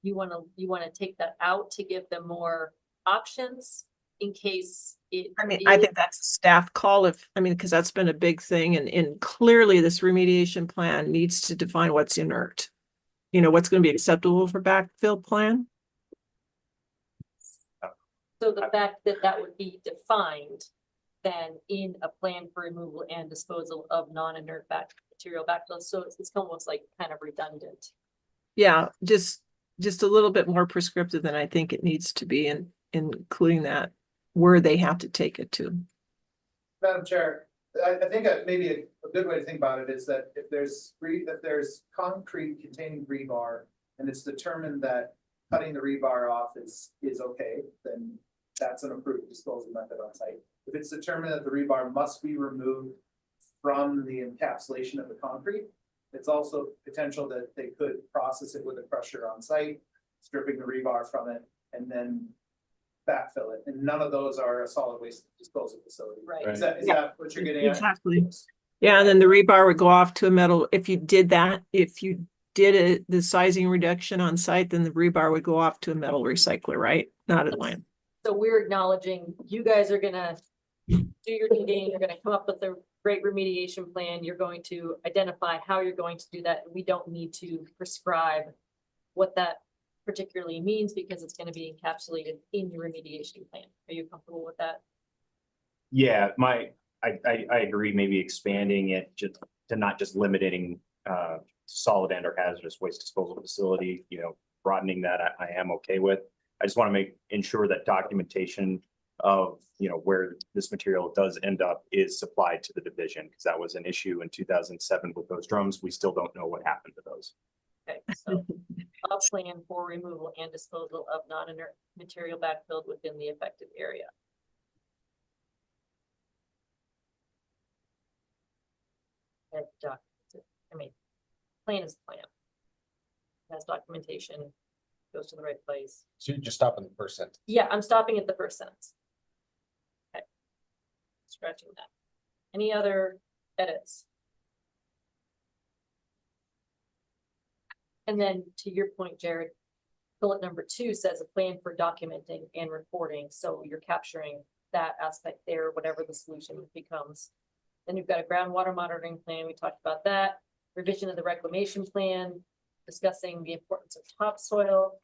You want to take that out to give them more options in case it. I think that's a staff call because that's been a big thing, and clearly this remediation plan needs to define what's inert. You know, what's going to be acceptable for backfill plan. So the fact that that would be defined then in a plan for removal and disposal of non-inert material backfill, so it's almost like kind of redundant. Yeah, just a little bit more prescriptive than I think it needs to be, in including that where they have to take it to. Madam Chair, I think maybe a good way to think about it is that if there's concrete containing rebar and it's determined that cutting the rebar off is okay, then that's an approved disposal method on site. If it's determined that the rebar must be removed from the encapsulation of the concrete, it's also potential that they could process it with a crusher on site, stripping the rebar from it, and then backfill it. And none of those are a solid waste disposal facility. Right. Is that what you're getting at? Exactly. Yeah, and then the rebar would go off to a metal. If you did that, if you did the sizing reduction on site, then the rebar would go off to a metal recycler, right? Not a land. So we're acknowledging you guys are gonna do your digging, you're gonna come up with a great remediation plan, you're going to identify how you're going to do that. We don't need to prescribe what that particularly means because it's going to be encapsulated in your remediation plan. Are you comfortable with that? Yeah, I agree, maybe expanding it just to not just limiting solid and or hazardous waste disposal facility, you know, broadening that I am okay with. I just want to ensure that documentation of, you know, where this material does end up is supplied to the division, because that was an issue in 2007 with those drums. We still don't know what happened to those. Okay, so a plan for removal and disposal of non-inert material backfilled within the affected area. Plan is plan. Has documentation, goes to the right place. So you just stop in the first sentence. Yeah, I'm stopping at the first sentence. Okay. Scratching that. Any other edits? And then to your point, Jared, bullet number 2 says a plan for documenting and reporting. So you're capturing that aspect there, whatever the solution becomes. Then you've got a groundwater monitoring plan. We talked about that. Revision of the reclamation plan, discussing the importance of topsoil.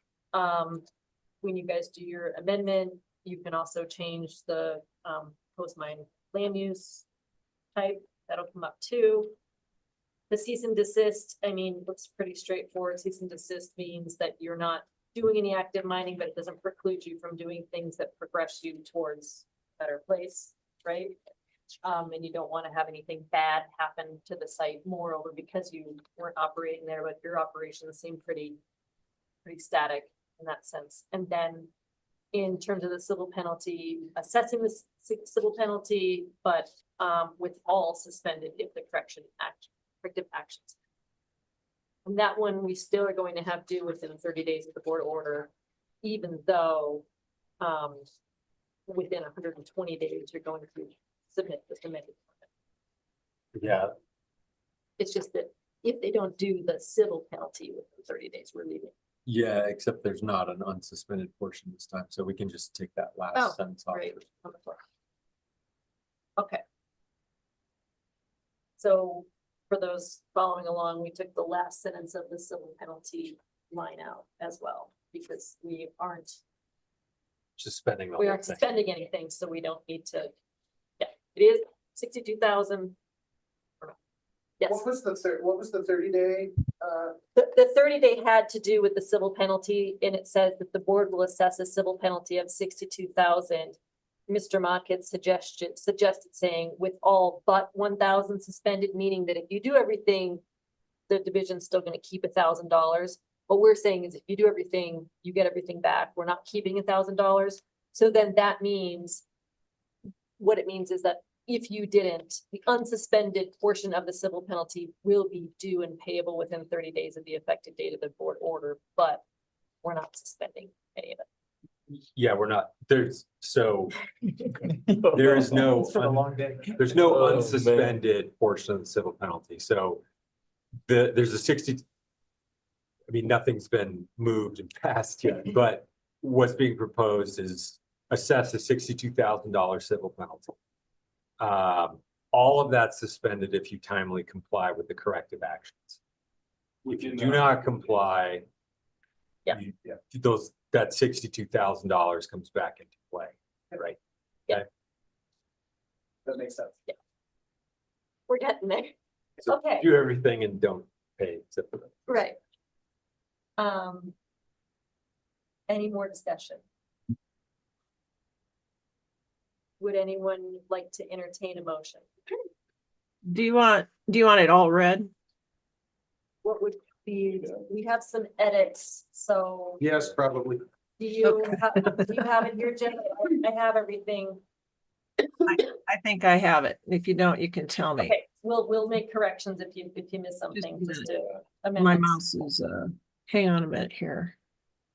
When you guys do your amendment, you can also change the post-mine land use type. That'll come up too. The cease and desist, I mean, looks pretty straightforward. Cease and desist means that you're not doing any active mining, but it doesn't preclude you from doing things that progress you towards a better place, right? And you don't want to have anything bad happen to the site. Moreover, because you weren't operating there, but your operations seem pretty static in that sense. And then in terms of the civil penalty, assessing the civil penalty, but with all suspended if the corrective actions. And that one we still are going to have due within 30 days of the board order, even though within 120 days you're going to submit the submitted. Yeah. It's just that if they don't do the civil penalty within 30 days, we're leaving. Yeah, except there's not an unsuspended portion this time, so we can just take that last sentence off. Great. Okay. So for those following along, we took the last sentence of the civil penalty line out as well, because we aren't Suspending. suspending anything, so we don't need to. Yeah, it is 62,000. Yes. What was the 30-day? The 30-day had to do with the civil penalty, and it says that the board will assess a civil penalty of 62,000. Mr. Mock had suggested saying with all but 1,000 suspended, meaning that if you do everything, the division's still gonna keep $1,000. What we're saying is if you do everything, you get everything back. We're not keeping $1,000. So then that means, what it means is that if you didn't, the unsuspended portion of the civil penalty will be due and payable within 30 days of the effective date of the board order, but we're not suspending any of it. Yeah, we're not, there is no, It's been a long day. there's no Oh, man. unsuspended portion of the civil penalty, so there's a 60. I mean, nothing's been moved and passed yet, but what's being proposed is assess a $62,000 civil penalty. All of that's suspended if you timely comply with the corrective actions. If you do not comply, Yeah. that $62,000 comes back into play, right? Yeah. That makes sense. We're getting there. So Okay. do everything and don't pay except for that. Right. Any more discussion? Would anyone like to entertain a motion? Do you want it all read? What would be, we have some edits, so Yes, probably. do you have it here, Jen? I have everything. I think I have it. If you don't, you can tell me. Okay, we'll make corrections if you miss something, a just to My amendments. mouse is, hang on a minute here.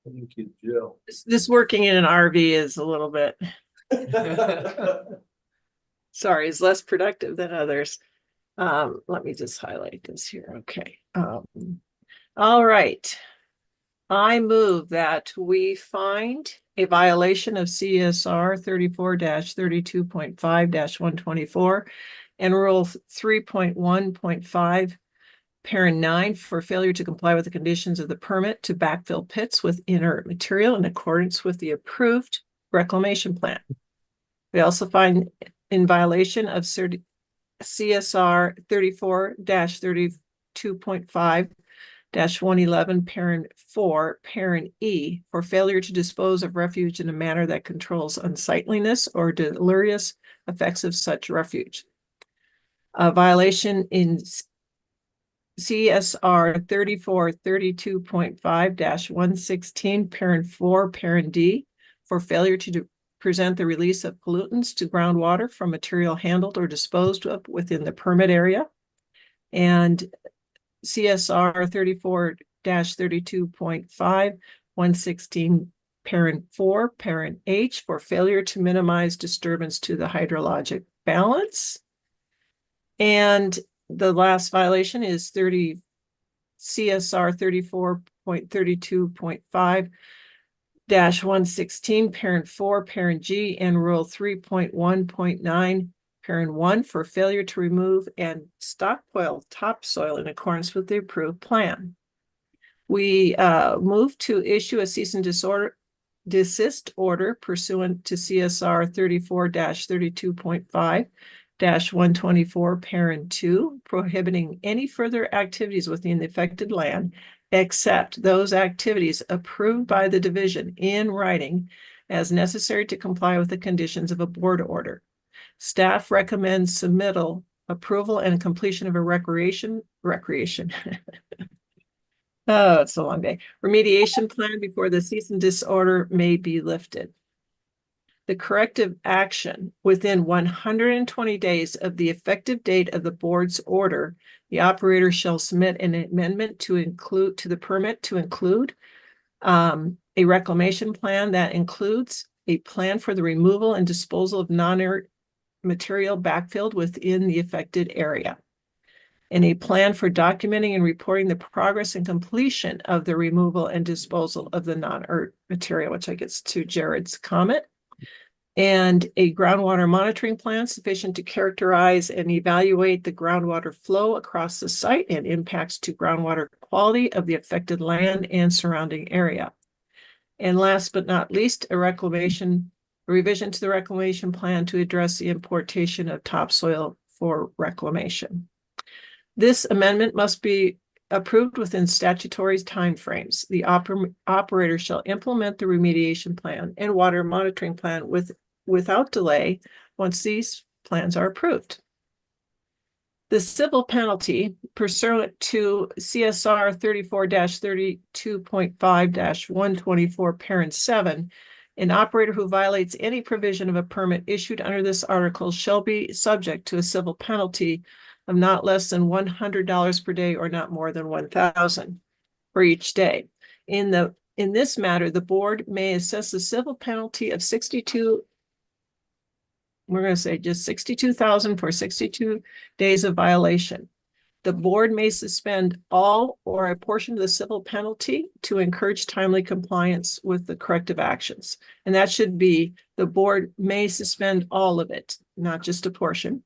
Thank you, Jill. This working in an RV is a little bit, sorry, is less productive than others. Let me just highlight this here. Okay. All right. I move that we find a violation of CSR 34-32.5-124 and Rule 3.1.5, Parent 9 for failure to comply with the conditions of the permit to backfill pits with inert material in accordance with the approved reclamation plan. We also find in violation of CSR 34-32.5-111, Parent 4, Parent E, for failure to dispose of refuge in a manner that controls unsightliness or deleterious effects of such refuge. A violation in CSR 34-32.5-116, Parent 4, Parent D, for failure to present the release of pollutants to groundwater from material handled or disposed of within the permit area. And CSR 34-32.5-116, Parent 4, Parent H, for failure to minimize disturbance to the hydrologic balance. And the last violation is CSR 34.32.5-116, Parent 4, Parent G, and Rule 3.1.9, Parent 1, for failure to remove and stockpile topsoil in accordance with the approved plan. We move to issue a cease and desist order pursuant to CSR 34-32.5-124, Parent 2, prohibiting any further activities within the affected land except those activities approved by the division in writing as necessary to comply with the conditions of a board order. Staff recommends submittal, approval, and completion of a recreation. Oh, it's a long day. Remediation plan before the cease and desist order may be lifted. The corrective action within 120 days of the effective date of the board's order, the operator shall submit an amendment to the permit to include a reclamation plan that includes a plan for the removal and disposal of non-inert material backfilled within the affected area, and a plan for documenting and reporting the progress and completion of the removal and disposal of the non-inert material, which I guess to Jared's comment, and a groundwater monitoring plan sufficient to characterize and evaluate the groundwater flow across the site and impacts to groundwater quality of the affected land and surrounding area. And last but not least, a revision to the reclamation plan to address the importation of topsoil for reclamation. This amendment must be approved within statutory timeframes. The operator shall implement the remediation plan and water monitoring plan without delay once these plans are approved. The civil penalty pursuant to CSR 34-32.5-124 parent 7, an operator who violates any provision of a permit issued under this article shall be subject to a civil penalty of not less than $100 per day or not more than $1,000 for each day. In this matter, the board may assess a civil penalty of we're going to say just 62,000 for 62 days of violation. The board may suspend all or a portion of the civil penalty to encourage timely compliance with the corrective actions. And that should be, the board may suspend all of it, not just a portion,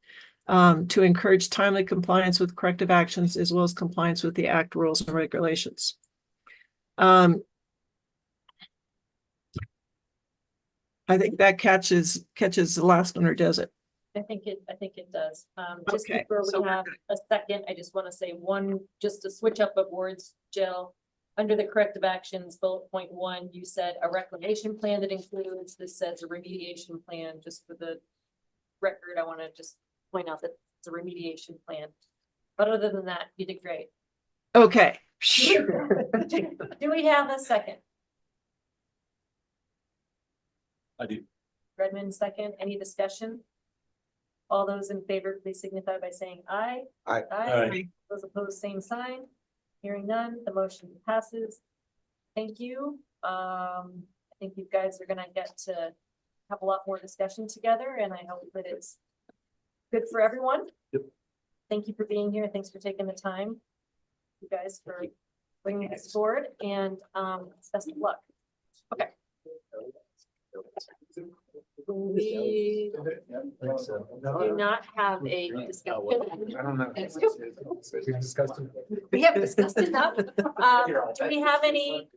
to encourage timely compliance with corrective actions as well as compliance with the Act rules and regulations. I think that catches the last one, or does it? I think it does. Just Okay, before so we have a second, I just want to say just to switch up of words, Jill. Under the corrective actions, bullet point 1, you said a reclamation plan that includes, this says a remediation plan. Just for the record, I want to just point out that it's a remediation plan. But other than that, you did great. Okay. Do we have a second? I do. Redmond, second. Any discussion? All those in favor, please signify by saying aye. Aye. Aye. Those opposed, same sign. Hearing none, the motion passes. Thank you. I think you guys are gonna get to have a lot more discussion together, and I hope that it's good for everyone. Yep. Thank you for being here. Thanks for taking the time. You guys for bringing this forward, and best of luck. Okay. We do not have a discussion. We have discussed enough. Do we have any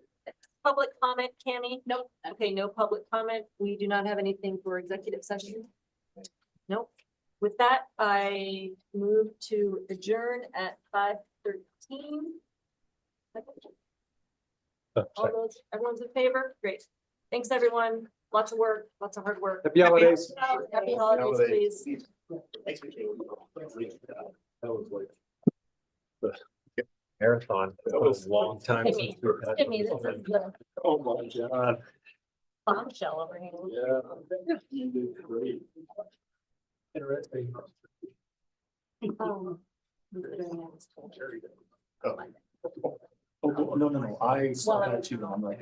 public comment, Cammy? Nope. Okay, no public comment. We do not have anything for executive session. Nope. With that, I move to adjourn at 5:13. All those, everyone's in favor? Great. Thanks, everyone. Lots of work, lots of hard work. Happy holidays. Happy holidays, please. That was like. Marathon. That was a long time. Give me, this is the Oh my God. bombshell over here. Yeah. You did great. Interesting. Um, Oh, no, I saw that too. I'm like.